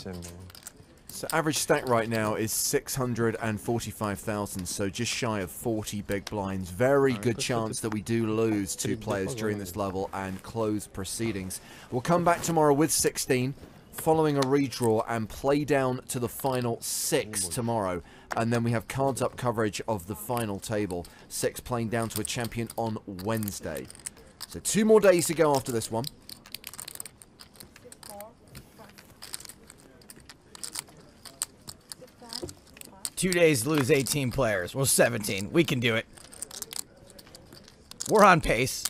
So average stack right now is 645,000, so just shy of 40 big blinds. Very good chance that we do lose 2 players during this level and close proceedings. We'll come back tomorrow with 16, following a redraw and play down to the final 6 tomorrow. And then we have cards up coverage of the final table. 6 playing down to a champion on Wednesday. So 2 more days to go after this one. Two days to lose 18 players. Well, 17. We can do it. We're on pace.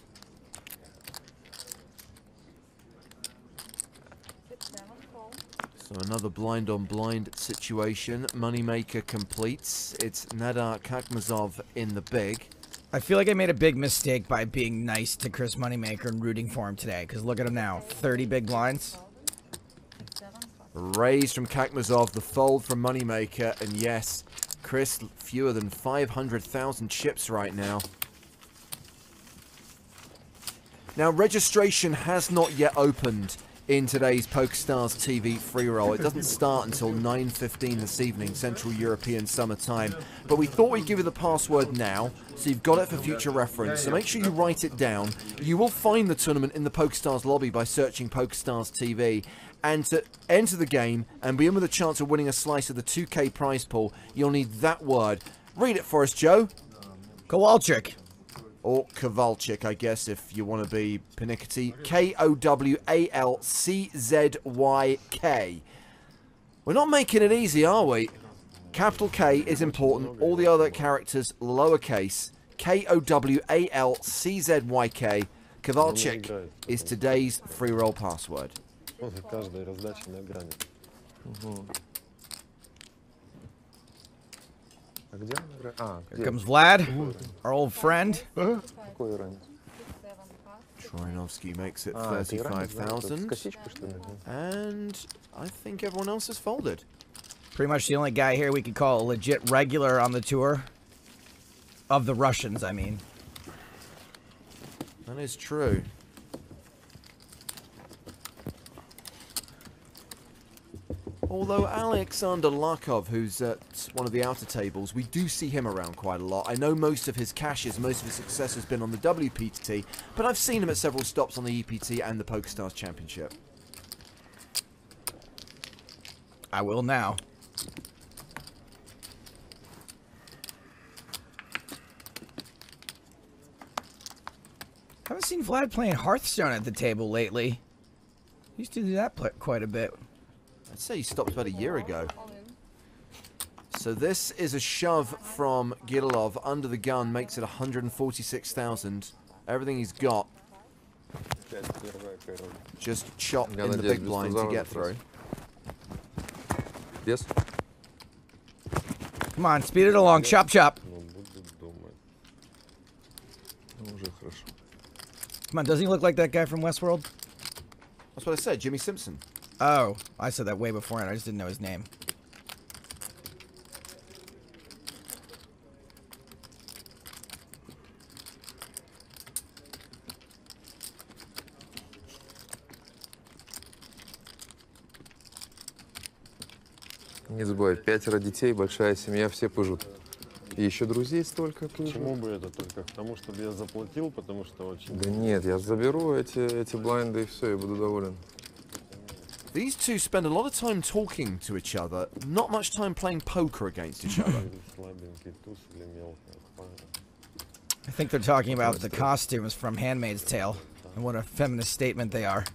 So another blind on blind situation. Moneymaker completes. It's Nadar Kakmazov in the big. I feel like I made a big mistake by being nice to Chris Moneymaker and rooting for him today. Because look at him now. 30 big blinds. Raise from Kakmazov, the fold from Moneymaker, and yes, Chris, fewer than 500,000 chips right now. Now, registration has not yet opened in today's PokerStars TV free roll. It doesn't start until 9:15 this evening, Central European Summer Time. But we thought we'd give you the password now, so you've got it for future reference. So make sure you write it down. You will find the tournament in the PokerStars lobby by searching PokerStars TV. And to enter the game and be in with a chance of winning a slice of the 2K prize pool, you'll need that word. Read it for us, Joe. Kowalczyk. Or Kowalczyk, I guess, if you want to be pernickety. K-O-W-A-L-C-Z-Y-K. We're not making it easy, are we? Capital K is important. All the other characters, lowercase. K-O-W-A-L-C-Z-Y-K. Kowalczyk is today's free roll password. Here comes Vlad, our old friend. Troinovsky makes it 35,000. And I think everyone else has folded. Pretty much the only guy here we could call a legit regular on the tour. Of the Russians, I mean. That is true. Although Alexander Larkov, who's at one of the outer tables, we do see him around quite a lot. I know most of his cashes, most of his success has been on the WPT, but I've seen him at several stops on the EPT and the PokerStars Championship. I will now. Haven't seen Vlad playing Hearthstone at the table lately. Used to do that quite a bit. I'd say he stopped about a year ago. So this is a shove from Gililov under the gun, makes it 146,000. Everything he's got. Just chop in the big blind to get through. Yes. Come on, speed it along. Chop, chop. Come on, doesn't he look like that guy from Westworld? That's what I said, Jimmy Simpson. Oh, I said that way beforehand. I just didn't know his name. Не забывай, 5 детей, большая семья, все пыжут. И еще друзей столько пыжут. Почему бы это только к тому, чтобы я заплатил, потому что очень... Да нет, я заберу эти блайнды и все, и буду доволен. These two spend a lot of time talking to each other, not much time playing poker against each other. I think they're talking about the costumes from Handmaid's Tale and what a feminist statement they are.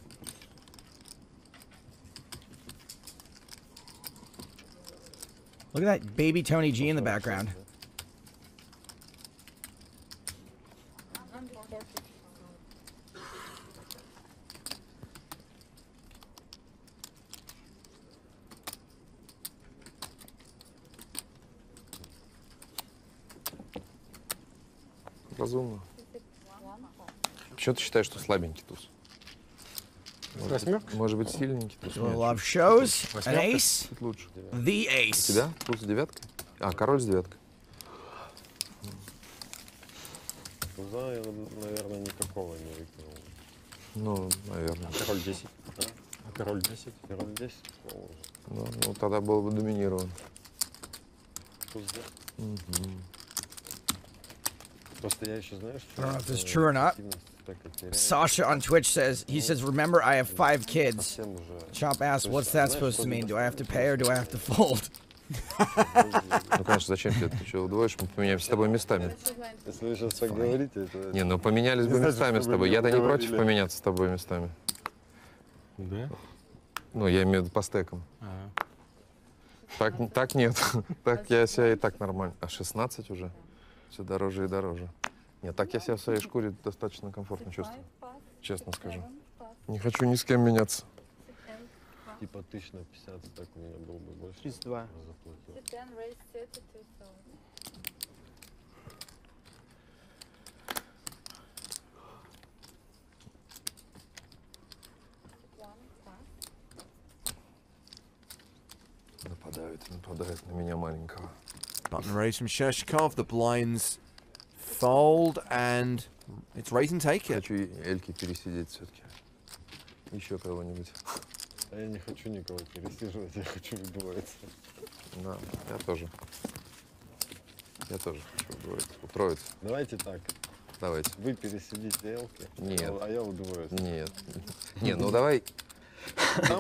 Look at that baby Tony G in the background. Разумно. Почему ты считаешь, что слабенький туз? Может быть, сильненький туз? Love shows an ace. Лучше. The ace. У тебя туз с девяткой? А, король с девяткой. Туза я, наверное, никакого не выкинул. Ну, наверное. Король 10. А король 10? Король 10? Ну, тогда был бы доминирован. Туз 10. I don't know if this is true or not. Sasha on Twitch says, remember, I have 5 kids. Chomp asks, what's that supposed to mean? Do I have to pay or do I have to fold? Ну, конечно, зачем тебе? Ты что, удвоишь? Мы поменяемся с тобой местами. Если вы сейчас так говорите, это... Не, ну поменялись бы местами с тобой. Я-то не против поменяться с тобой местами. Да? Ну, я имею в виду по стекам. Так нет. Так я себя и так нормально. А 16 уже? Все дороже и дороже. Нет, так я себя в своей шкуре достаточно комфортно чувствую. Честно скажу. Не хочу ни с кем меняться. Типа 1050, так у меня был бы больше. 32. Нападает на меня маленького. Button raise from Shershikov. The blinds fold, and it's raise and take it. Хочу эльки пересидеть все-таки. Еще кого-нибудь. А я не хочу никого пересиживать, я хочу удвоиться. Да, я тоже. Я тоже хочу удвоиться. Утроиться. Давайте так. Давайте. Вы пересидите элки, Нет. а я удвоюсь. Нет. Не, ну давай.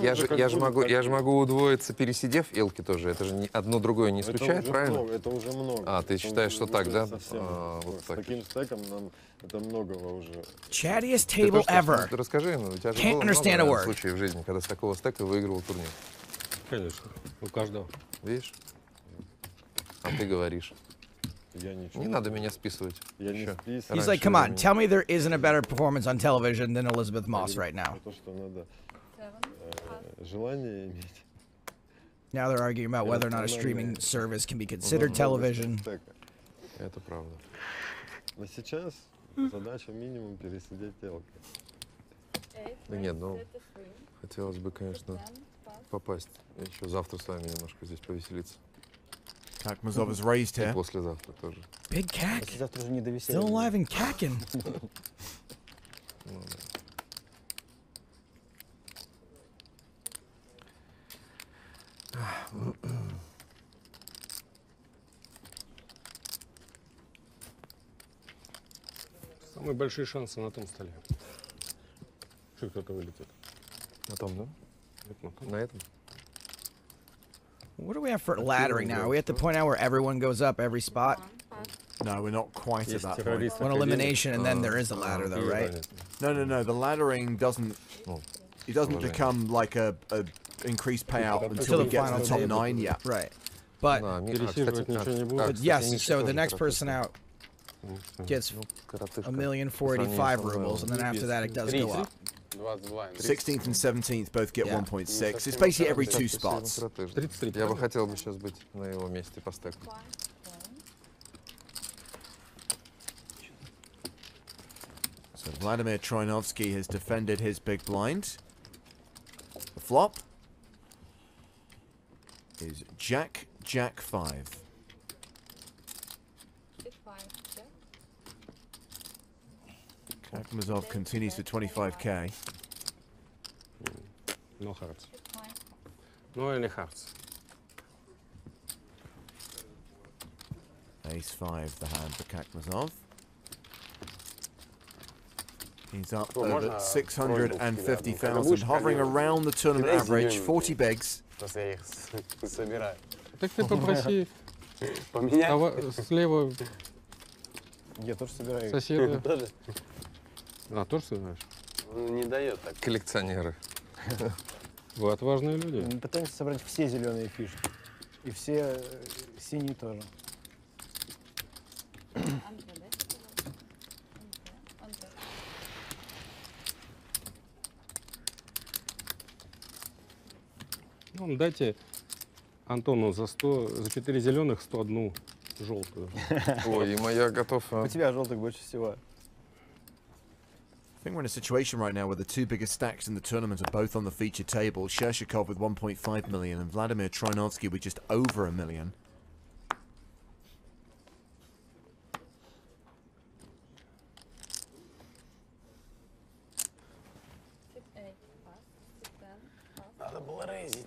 Я же могу удвоиться, пересидев элки тоже. Это же одно другое не исключает, правильно? Это уже много. А, ты считаешь, что так, да? Вот с таким стеком нам это многого уже. Chattiest table ever. Расскажи ему, у тебя же было много случаев в жизни, когда с такого стека выигрывал турнир. Конечно, у каждого. Видишь? А ты говоришь. Не надо меня списывать. He's like, come on, tell me there isn't a better performance on television than Elizabeth Moss right now. То, что надо желание иметь. Now they're arguing about whether or not a streaming service can be considered television. Это правда. Но сейчас задача минимум пересидеть элки. Да нет, ну, хотелось бы, конечно, попасть. Еще завтра с вами немножко здесь повеселиться. Kakmazov has raised here. И послезавтра тоже. Big Kak. Still alive and cacking. Самые большие шансы на том столе. Что кто-то вылетит. На том, да? На этом? What do we have for laddering now? Are we at the point now where everyone goes up every spot? No, we're not quite at that point. One elimination and then there is a ladder though, right? No. The laddering doesn't. It doesn't become like a increased payout until we get to the top 9. Yeah. Right. But yes, so the next person out gets 1,000,085 rubles, and then after that it does go up. 16th and 17th both get 1.6. It's basically every 2 spots. Я бы хотел бы сейчас быть на его месте по стеку. So Vladimir Troinovsky has defended his big blind. The flop is Jack 5. Kakmazov continues to 25k. No hearts. No any hearts. Ace 5, the hand for Kakmazov. He's up over 650,000, hovering around the tournament average, 40 bigs. Так ты попроси слева Я тоже собираю. соседа. А, тоже собираешь? Не дает так. Коллекционеры. Вы отважные люди. Мы пытаемся собрать все зеленые фишки. И все синие тоже. Ну, дайте Антону за 4 зеленых 101 желтую. Ой, и моя готова. У тебя желтых больше всего. I think we're in a situation right now where the 2 biggest stacks in the tournament are both on the feature table. Shershikov with 1.5 million and Vladimir Troinovsky with just over 1 million. Надо было рейзить,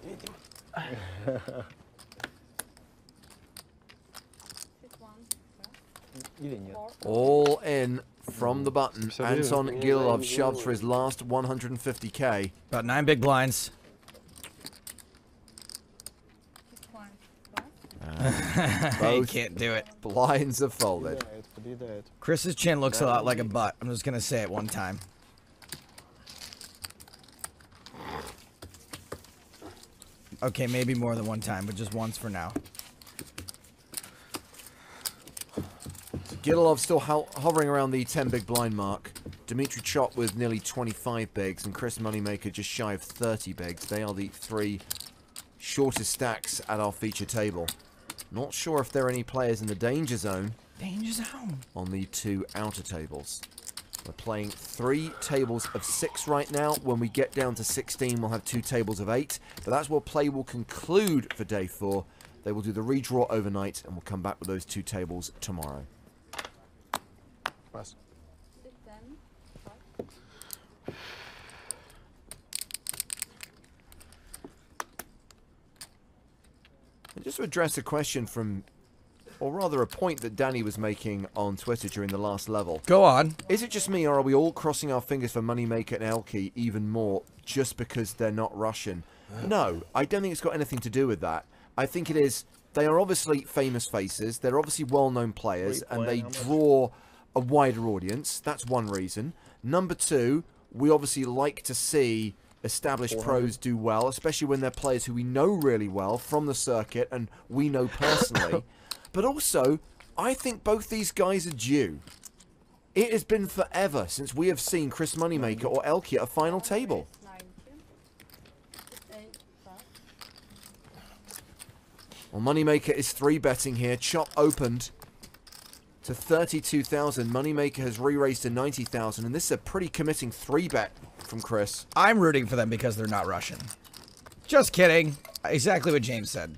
видимо. All in from the button. Anton Gilov shoves for his last 150k. About 9 big blinds. He can't do it. Blinds are folded. Chris's chin looks a lot like a butt. I'm just gonna say it one time. Okay, maybe more than one time, but just once for now. Gilov still hovering around the 10 big blind mark. Dmitry Chop with nearly 25 bigs, and Chris Moneymaker just shy of 30 bigs. They are the 3 shortest stacks at our feature table. Not sure if there are any players in the danger zone. Danger zone. On the 2 outer tables. We're playing 3 tables of 6 right now. When we get down to 16, we'll have 2 tables of 8. But that's where play will conclude for day 4. They will do the redraw overnight, and we'll come back with those 2 tables tomorrow. Pass. And just to address a question from, or rather a point that Danny was making on Twitter during the last level. Go on. Is it just me, or are we all crossing our fingers for Moneymaker and Elke even more just because they're not Russian? No, I don't think it's got anything to do with that. I think it is, they are obviously famous faces, they're obviously well-known players, and they draw a wider audience. That's one reason. Number 2, we obviously like to see established pros do well, especially when they're players who we know really well from the circuit and we know personally. But also, I think both these guys are due. It has been forever since we have seen Chris Moneymaker or Elke at a final table. Well, Moneymaker is 3-betting here. Chop opened to 32,000. Moneymaker has re-raised to 90,000, and this is a pretty committing 3-bet from Chris. I'm rooting for them because they're not Russian. Just kidding. Exactly what James said.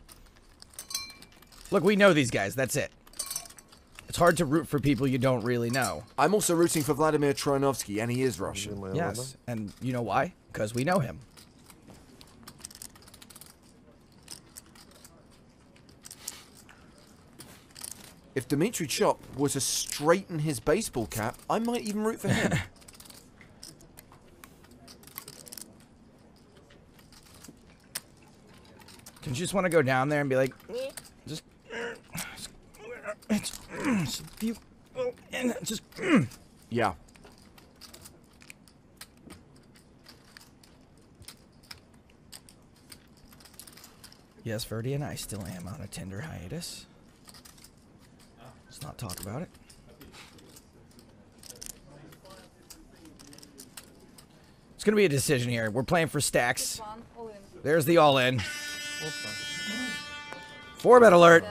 Look, we know these guys. That's it. It's hard to root for people you don't really know. I'm also rooting for Vladimir Troyanovsky, and he is Russian. Yes, and you know why? Because we know him. If Dmitry Chop were to straighten his baseball cap, I might even root for him. Don't you just want to go down there and be like, just yeah. Yes, Verdi, and I still am on a Tinder hiatus. Let's not talk about it. It's going to be a decision here. We're playing for stacks. There's the all-in. 4-bet alert.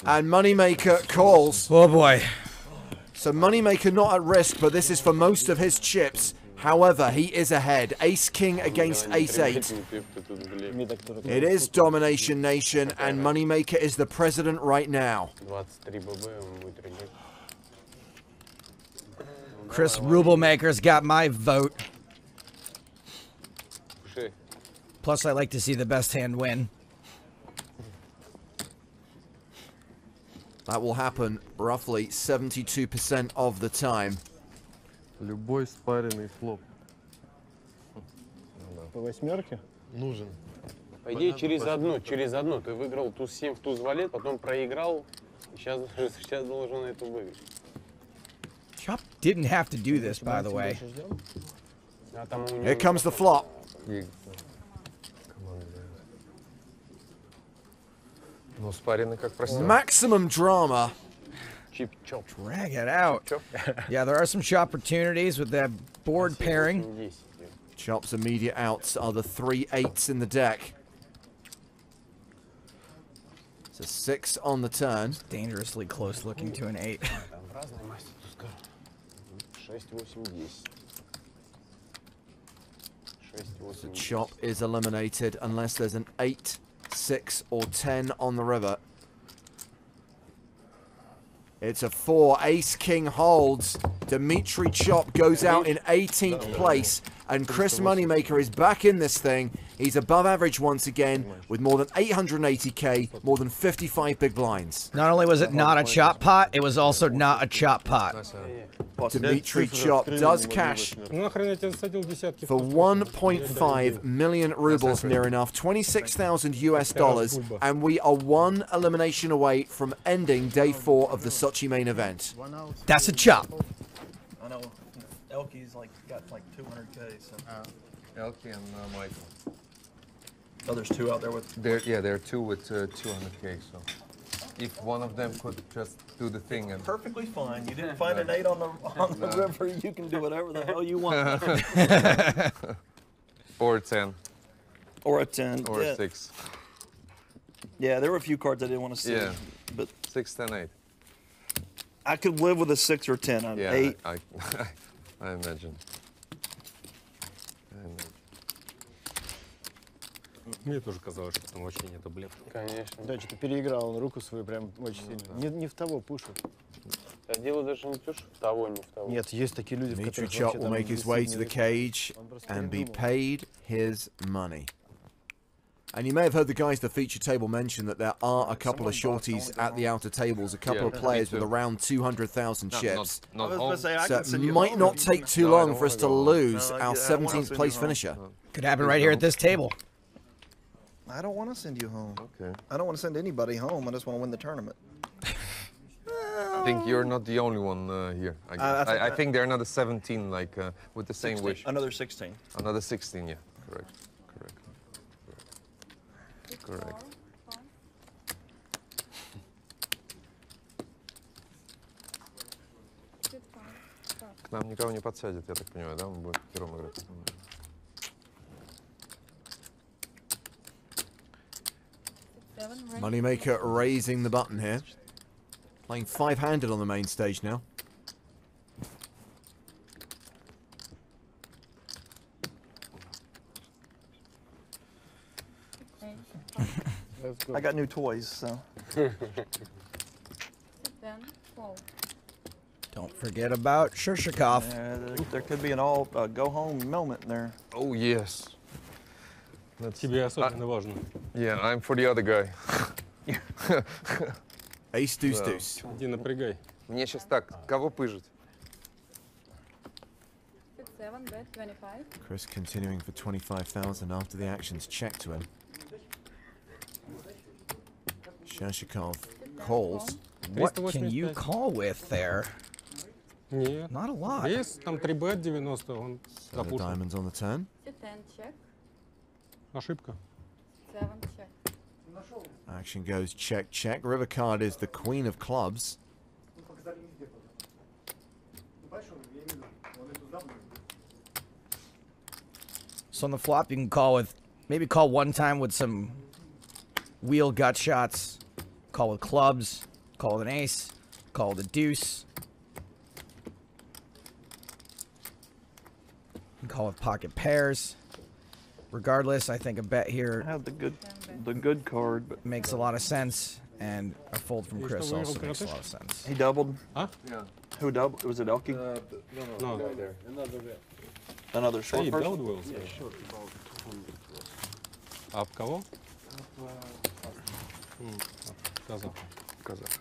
And Moneymaker calls. Oh, boy. So Moneymaker not at risk, but this is for most of his chips. However, he is ahead. Ace-King against Ace-8. It is Domination Nation, and Moneymaker is the president right now. Chris Rubelmaker's got my vote. Plus, I like to see the best hand win. That will happen roughly 72% of the time. Любой спаренный флоп. По 8 нужен. По идее, через одну. Ты выиграл туз-7 в туз-валет, потом проиграл. Сейчас должен это выиграть. Chop didn't have to do this, by the way. Here comes the flop. Ну, спаренный как просил. Maximum drama. Drag it out. Yeah, there are some shot opportunities with that board pairing. Chop's immediate outs are the 3 8s in the deck. It's a 6 on the turn. Dangerously close looking to an 8. So Chop is eliminated unless there's an 8, 6, or 10 on the river. It's a 4. Ace-King holds. Dmitry Chop goes out in 18th place. And Chris Moneymaker is back in this thing. He's above average once again with more than 880k, more than 55 big blinds. Not only was it not a chop pot, it was also not a chop pot. Dmitry Chop does cash for 1.5 million rubles, near enough, 26,000 US dollars, and we are 1 elimination away from ending day 4 of the Sochi main event. That's a chop. I know. Elke's got 200k. So. Elke and Michael. Oh, there's 2 out there with. There are 2 with 200k. So, if one of them could just do the thing and. Perfectly fine. You didn't find an 8 on the river. You can do whatever the hell you want. Or 10. Or a 10. Or a 6. Yeah, there were a few cards I didn't want to see. Yeah. But 6, 10, 8. I could live with a 6 or 10 on 8. I imagine. Мне тоже казалось, что там вообще нету блефа. Конечно. Да, что-то переиграл он руку свою прям очень сильно. Не в того пушит. А дело даже не то, что в того, не в того. Нет, есть такие люди, в Dmitry которых Chot вообще will там make his way to the cage and be paid his money. And you may have heard the guys at the feature table mention that there are a couple of shorties at the outer tables, a couple of players with around 200,000 chips. So it might not take too long for us to lose our 17th place finisher. Could happen right here at this table. I don't want to send you home. Okay. I don't want to send anybody home. I just want to win the tournament. I think you're not the only one here. I think there are another 17 like with the same 16. wish. Another 16. Another 16, yeah. Correct. Correct. К нам никого не подсядет, я так понимаю, да? Мы будем пятером играть. Moneymaker raising the button here. Playing 5-handed on the main stage now. I got new toys, so. Don't forget about Shirshikov. There could be an all go-home moment there. Oh, yes. Тебе особенно важно. Yeah, I'm for the other guy. Ace deuce deuce. Иди напрягай. Мне сейчас так, кого пыжить? Chris continuing for 25,000 after the action's checked to him. Shirshikov calls. What can you call with there? Нет. Not a lot. Есть там 3 от 90, он So the запушил. diamonds on the turn. Ошибка. Action goes check, check. River card is the queen of clubs. So on the flop, you can call with, maybe call one time with some wheel gut shots, call with clubs, call with an ace, call with a deuce, you can call with pocket pairs. Regardless, I think a bet here I have the good card, but makes a lot of sense, and a fold from Chris also makes a lot of sense. he doubled. Huh? Yeah. Who doubled? Was it Elkie? No. Another short Hey, person? doubled Wills. А в кого? Казах.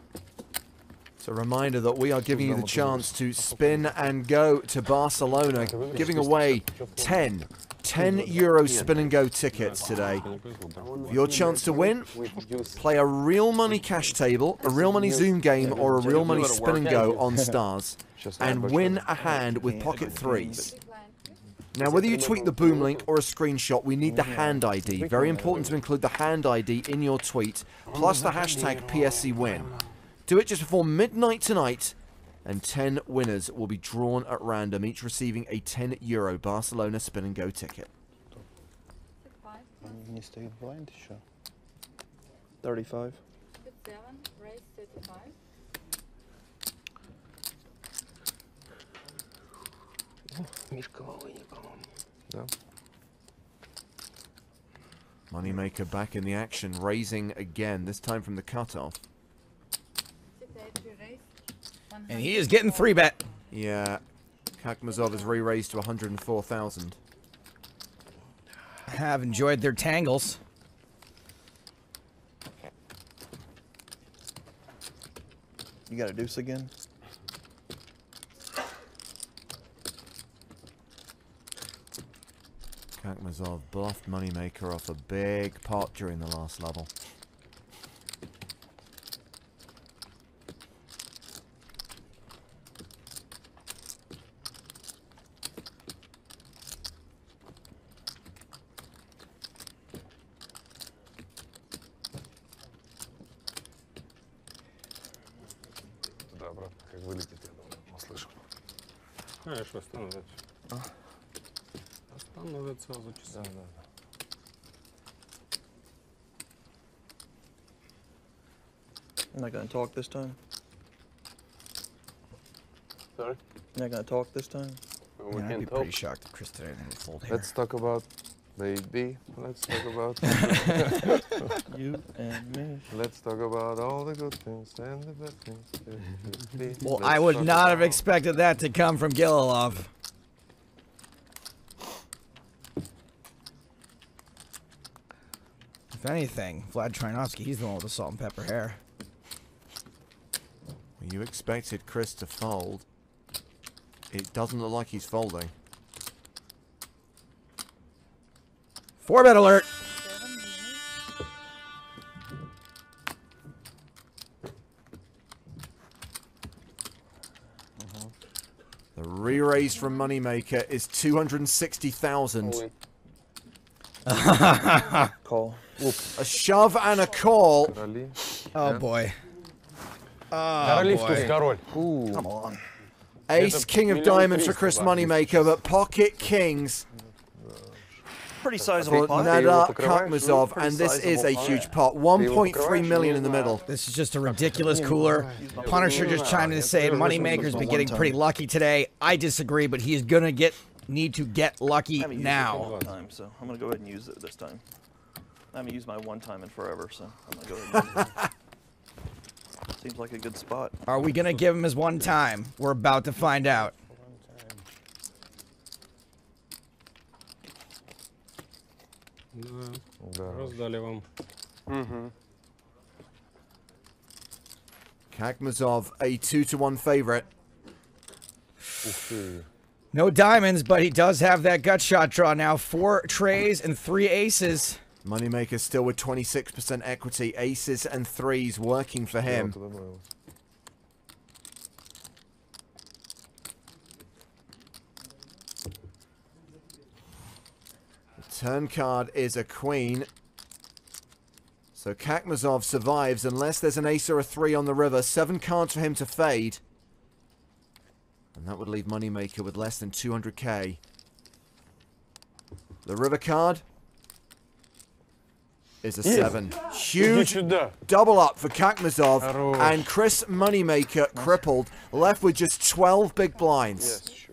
It's a reminder that we are giving you the chance to spin and go to Barcelona, giving away 10 euro spin and go tickets today. For your chance to win, play a real money cash table, a real money Zoom game, or a real money spin and go on Stars, and win a hand with pocket threes. Now, whether you tweet the boom link or a screenshot, we need the hand ID. Very important to include the hand ID in your tweet, plus the hashtag PSCWin. Do it just before midnight tonight, and 10 winners will be drawn at random, each receiving a 10 euro Barcelona spin and go ticket. Не стоит blind еще. 35. Мишка Волыни, по-моему. Да. Moneymaker back in the action, raising again, this time from the cutoff. And he is getting 3-bet. Yeah, Kakmazov has re-raised to 104,000. Have enjoyed their tangles. You got a deuce again? Kakmazov bluffed Moneymaker off a big pot during the last level. Да, обратно, как вылетит, я думаю, услышал. Конечно, остановится. Остановится за часы. Да. I'm not going to talk this time. Sorry? You're not gonna talk this time? We I'd can be talk. pretty shocked if Chris today didn't fold here. Let's talk about baby. Let's talk about you and me. Let's talk about all the good things and the bad things. Well, I would not have expected that to come from Gililov. If anything, Vlad Trinovsky, he's the one with the salt and pepper hair. You expected Chris to fold. It doesn't look like he's folding. 4-bet alert. The re-raise from Moneymaker is 260,000. Call. A shove and a call. Oh boy. Come on. Ace, king of diamonds for Chris Moneymaker, but pocket kings Pretty sizable for pot. Nada Kakmazov, and this is a huge pot. 1.3 million in the middle. This is just a ridiculous cooler. Punisher just chimed in to say Moneymaker's been getting pretty lucky today. I disagree, but he is gonna need to get lucky now. So I'm gonna go ahead and use it this time. I haven't used my one time in forever, so I'm gonna go ahead and use it. Seems like a good spot. Are we gonna give him his one time? We're about to find out. Раздали вам. Kakmazov, a 2-1 favorite. No diamonds, but he does have that gut shot draw now. 4 trays and 3 aces. Moneymaker still with 26% equity. Aces and threes working for him. The turn card is a queen. So Kakmazov survives unless there's an ace or a 3 on the river. 7 cards for him to fade. And that would leave Moneymaker with less than 200k. The river card is a 7. Huge double up for Kakmazov. And Chris Moneymaker crippled, left with just 12 big blinds.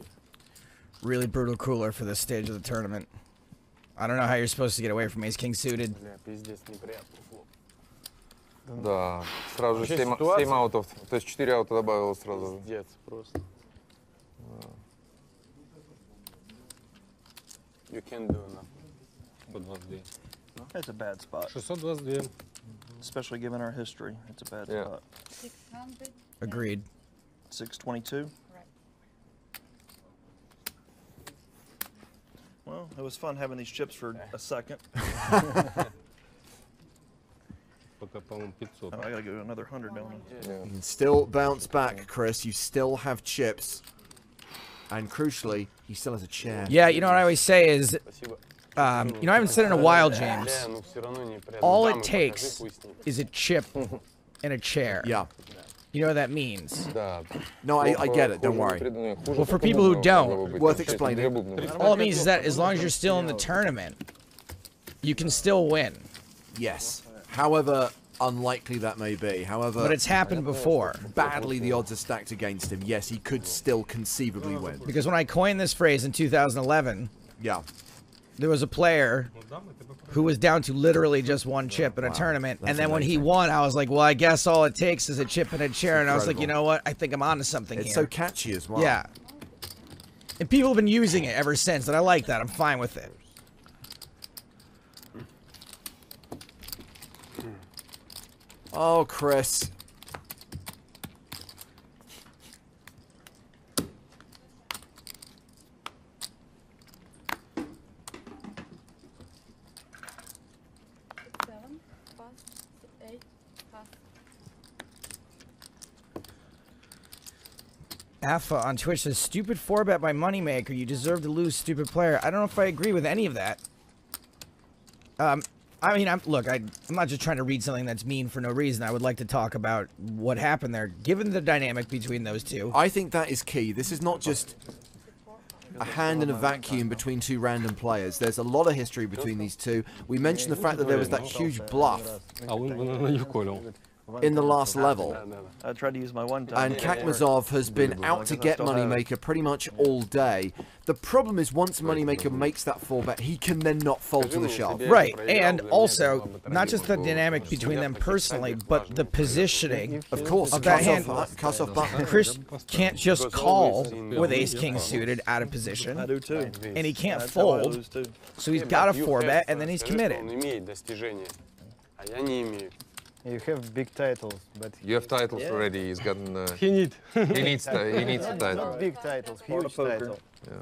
Really brutal cooler for this stage of the tournament. I don't know how you're supposed to get away from ace-king suited. Да, сразу же 7 аутов, то есть 4 аута добавилось сразу. Пиздец просто. You can do enough. It's a bad spot. 622. Especially given our history, it's a bad spot. 600. Agreed. 622. Right. Well, it was fun having these chips for a second. Пока, по-моему, 500. Oh, I gotta go another 100 down. You can still bounce back, Chris. You still have chips. And crucially, he still has a chair. Yeah, you know what I always say is, you know, I haven't said in a while, James. All it takes is a chip and a chair. Yeah. You know what that means? No, I get it. Don't worry. Well, for people who don't, worth explaining. All it means is that as long as you're still in the tournament, you can still win. Yes. However unlikely that may be. However, but it's happened before. Badly the odds are stacked against him. Yes, he could still conceivably win. Because when I coined this phrase in 2011, yeah, there was a player who was down to literally just one chip in a tournament, and then when he won, I was like, well, I guess all it takes is a chip and a chair, and I was like, you know what? I think I'm onto something here. It's so catchy as well. Yeah. And people have been using it ever since, and I like that. I'm fine with it. Oh, Chris. Alpha on Twitch says, stupid 4-bet by Moneymaker. You deserve to lose, stupid player. I don't know if I agree with any of that. I mean, I'm not just trying to read something that's mean for no reason. I would like to talk about what happened there, given the dynamic between those two. I think that is key. This is not just a hand in a vacuum between two random players. There's a lot of history between these two. We mentioned the fact that there was that huge bluff in the last level. I tried to use my one time. And Kakmazov has been out to get Moneymaker pretty much all day. The problem is once Moneymaker makes that 4-bet, he can then not fold to the shove. Right, and also, not just the dynamic between them personally, but the positioning of course, of that hand. Cutoff button. Chris can't just call with ace-king suited out of position. I do too. And he can't That's how I fold. lose too. So he's got a 4-bet, and then he's committed. You have big titles, but You have titles already. He's gotten. He needs. He needs a title. not big titles, huge titles. Yeah.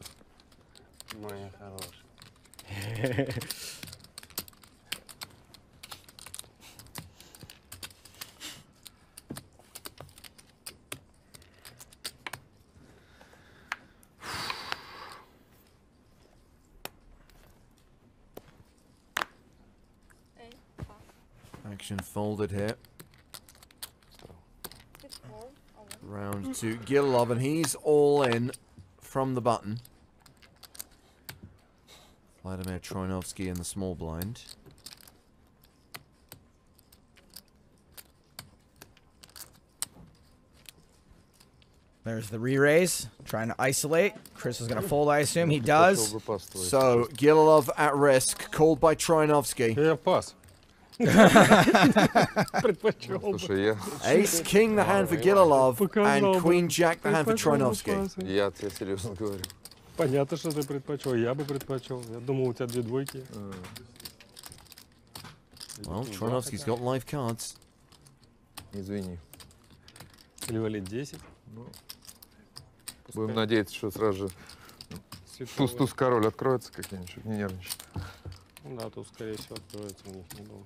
Action folded here. Round to Gililov, and he's all in from the button. Vladimir Troinovsky in the small blind. There's the re-raise, trying to isolate. Chris is going to fold, I assume. He does. So, Gililov at risk, called by Troinovsky. Я пас. Ace King the hand for Gililov, and Queen Jack the hand for Troinovsky. Я тебе серьезно говорю. Понятно, что ты предпочел. Я бы предпочел. Я думал, у тебя 2 двойки. Well, Troinovsky's got live cards. Извини. Или валить 10. Будем надеяться, что сразу же туз-король откроется как-нибудь, чтобы не нервничать. Ну да, тут, скорее всего, откроется у них, не думаю.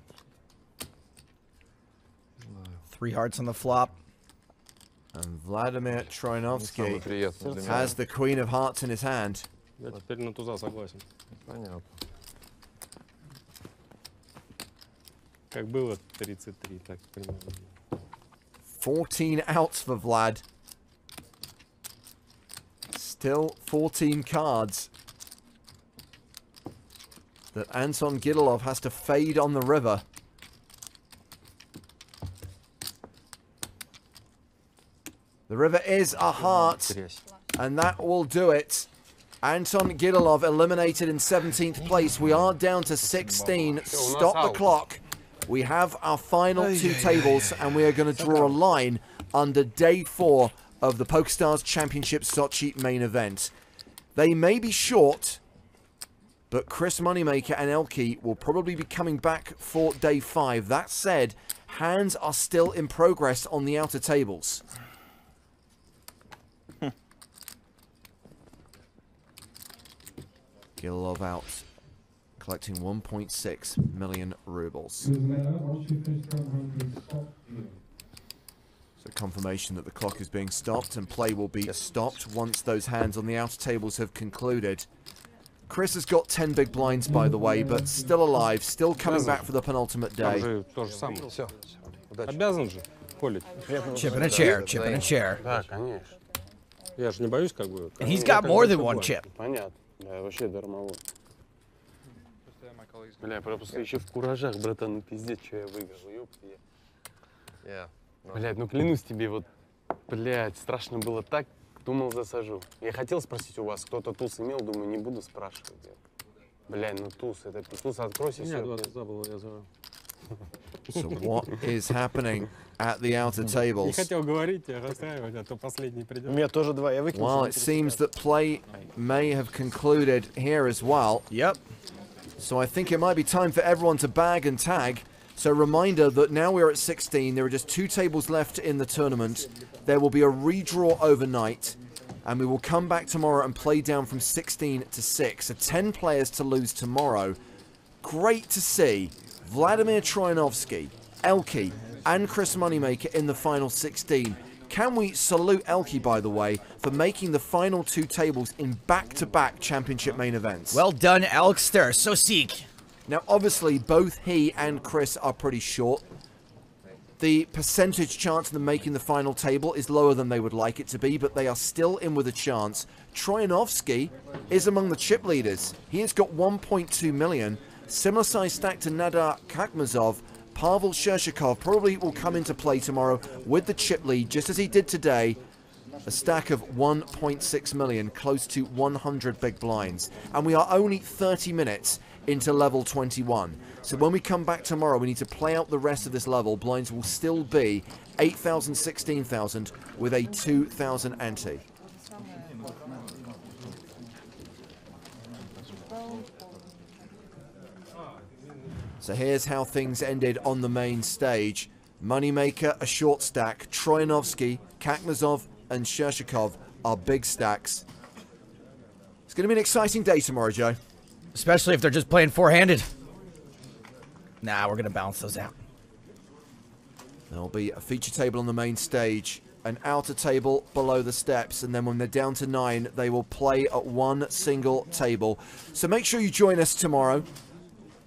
3 hearts on the flop. And Vladimir Troinovsky has the Queen of Hearts in his hand. Я теперь на туза согласен. Понятно. Как было 33, так примерно. 14 outs for Vlad. Still 14 cards that Anton Gililov has to fade on the river. The river is a heart, and that will do it. Anton Gililov eliminated in 17th place. We are down to 16. Stop the clock. We have our final 2 tables, and we are going to draw a line under day 4 of the PokerStars Championship Sochi main event. They may be short, but Chris Moneymaker and Elke will probably be coming back for day 5. That said, hands are still in progress on the outer tables. Gililov out, collecting 1.6 million rubles. So confirmation that the clock is being stopped, and play will be stopped once those hands on the outer tables have concluded. Chris has got 10 big blinds, by the way, but still alive, still coming back for the penultimate day. Обязан же, Колич. Chip in a chair, chip in a chair. Да, конечно. Я же не боюсь, как бы. And he's got more than one chip. Понятно. Да, вообще дармово. Бля, просто еще в куражах, братан, ну пиздец, что я выиграл, ёпта я. Блядь, ну клянусь тебе, вот, блядь, страшно было так, думал засажу. Я хотел спросить у вас, кто-то туз имел, думаю, не буду спрашивать. Блядь, ну туз, это туз откройся, все. So what is happening at the outer tables? Не хотел говорить, расстраивать, а то последний придет. У меня тоже 2, я выкинул. Well, it seems that play may have concluded here as well. Yep. So I think it might be time for everyone to bag and tag. So reminder that now we're at 16. There are just 2 tables left in the tournament. There will be a redraw overnight, and we will come back tomorrow and play down from 16 to 6. So 10 players to lose tomorrow. Great to see Vladimir Troinovsky, Elke, and Chris Moneymaker in the final 16. Can we salute Elke, by the way, for making the final 2 tables in back-to-back championship main events? Well done, Elkster. So seek. Now, obviously, both he and Chris are pretty short. The percentage chance of them making the final table is lower than they would like it to be, but they are still in with a chance. Troinovsky is among the chip leaders. He has got 1.2 million. Similar size stack to Nadar Kakmazov. Pavel Shershikov probably will come into play tomorrow with the chip lead, just as he did today. A stack of 1.6 million, close to 100 big blinds. And we are only 30 minutes into level 21. So when we come back tomorrow, we need to play out the rest of this level. Blinds will still be 8,000, 16,000 with a 2,000 ante. So here's how things ended on the main stage. Moneymaker, a short stack. Troyanovsky, Kakmazov, and Shershikov are big stacks. It's going to be an exciting day tomorrow, Joe. Especially if they're just playing four-handed. Nah, we're going to balance those out. There'll be a feature table on the main stage, an outer table below the steps, and then when they're down to 9, they will play at one single table. So make sure you join us tomorrow.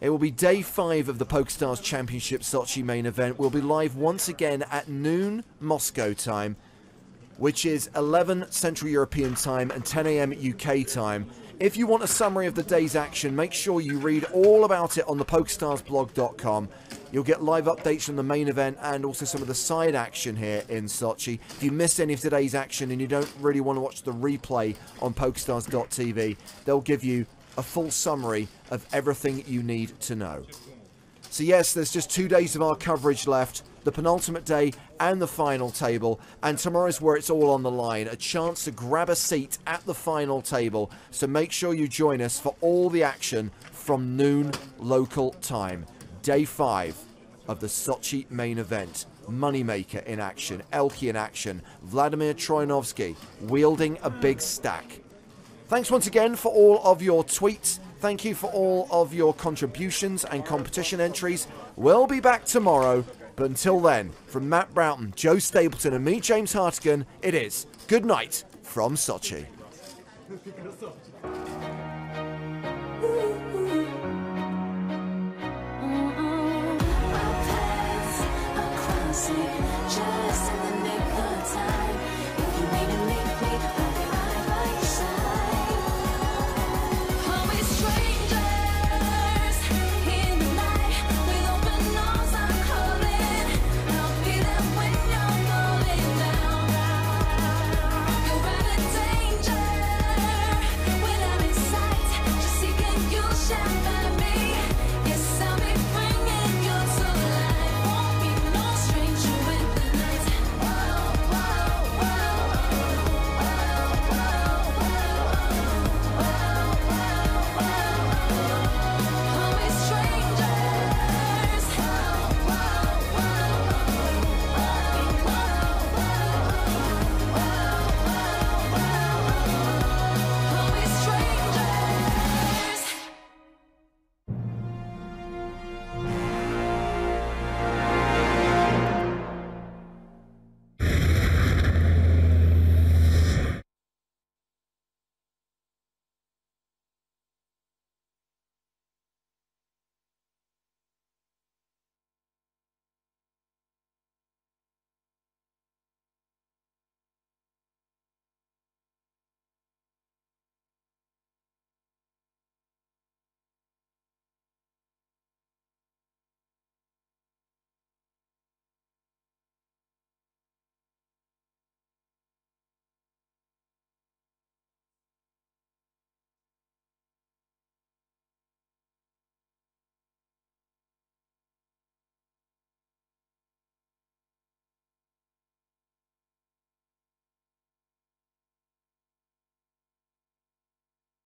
It will be day 5 of the PokerStars Championship Sochi main event. We'll be live once again at noon Moscow time, which is 11 Central European time and 10 a.m. UK time. If you want a summary of the day's action, make sure you read all about it on the PokerStarsblog.com. You'll get live updates from the main event and also some of the side action here in Sochi. If you missed any of today's action and you don't really want to watch the replay on PokerStars.tv, they'll give you a full summary of everything you need to know. So yes, there's just 2 days of our coverage left, the penultimate day and the final table, and tomorrow's where it's all on the line, a chance to grab a seat at the final table. So make sure you join us for all the action from noon local time. Day 5 of the Sochi main event. Moneymaker in action, Elki in action, Vladimir Troyanovsky wielding a big stack. Thanks once again for all of your tweets. Thank you for all of your contributions and competition entries. We'll be back tomorrow, but until then, from Matt Broughton, Joe Stapleton and me, James Hartigan, it is good night from Sochi. Just in the nick of time. If you needed me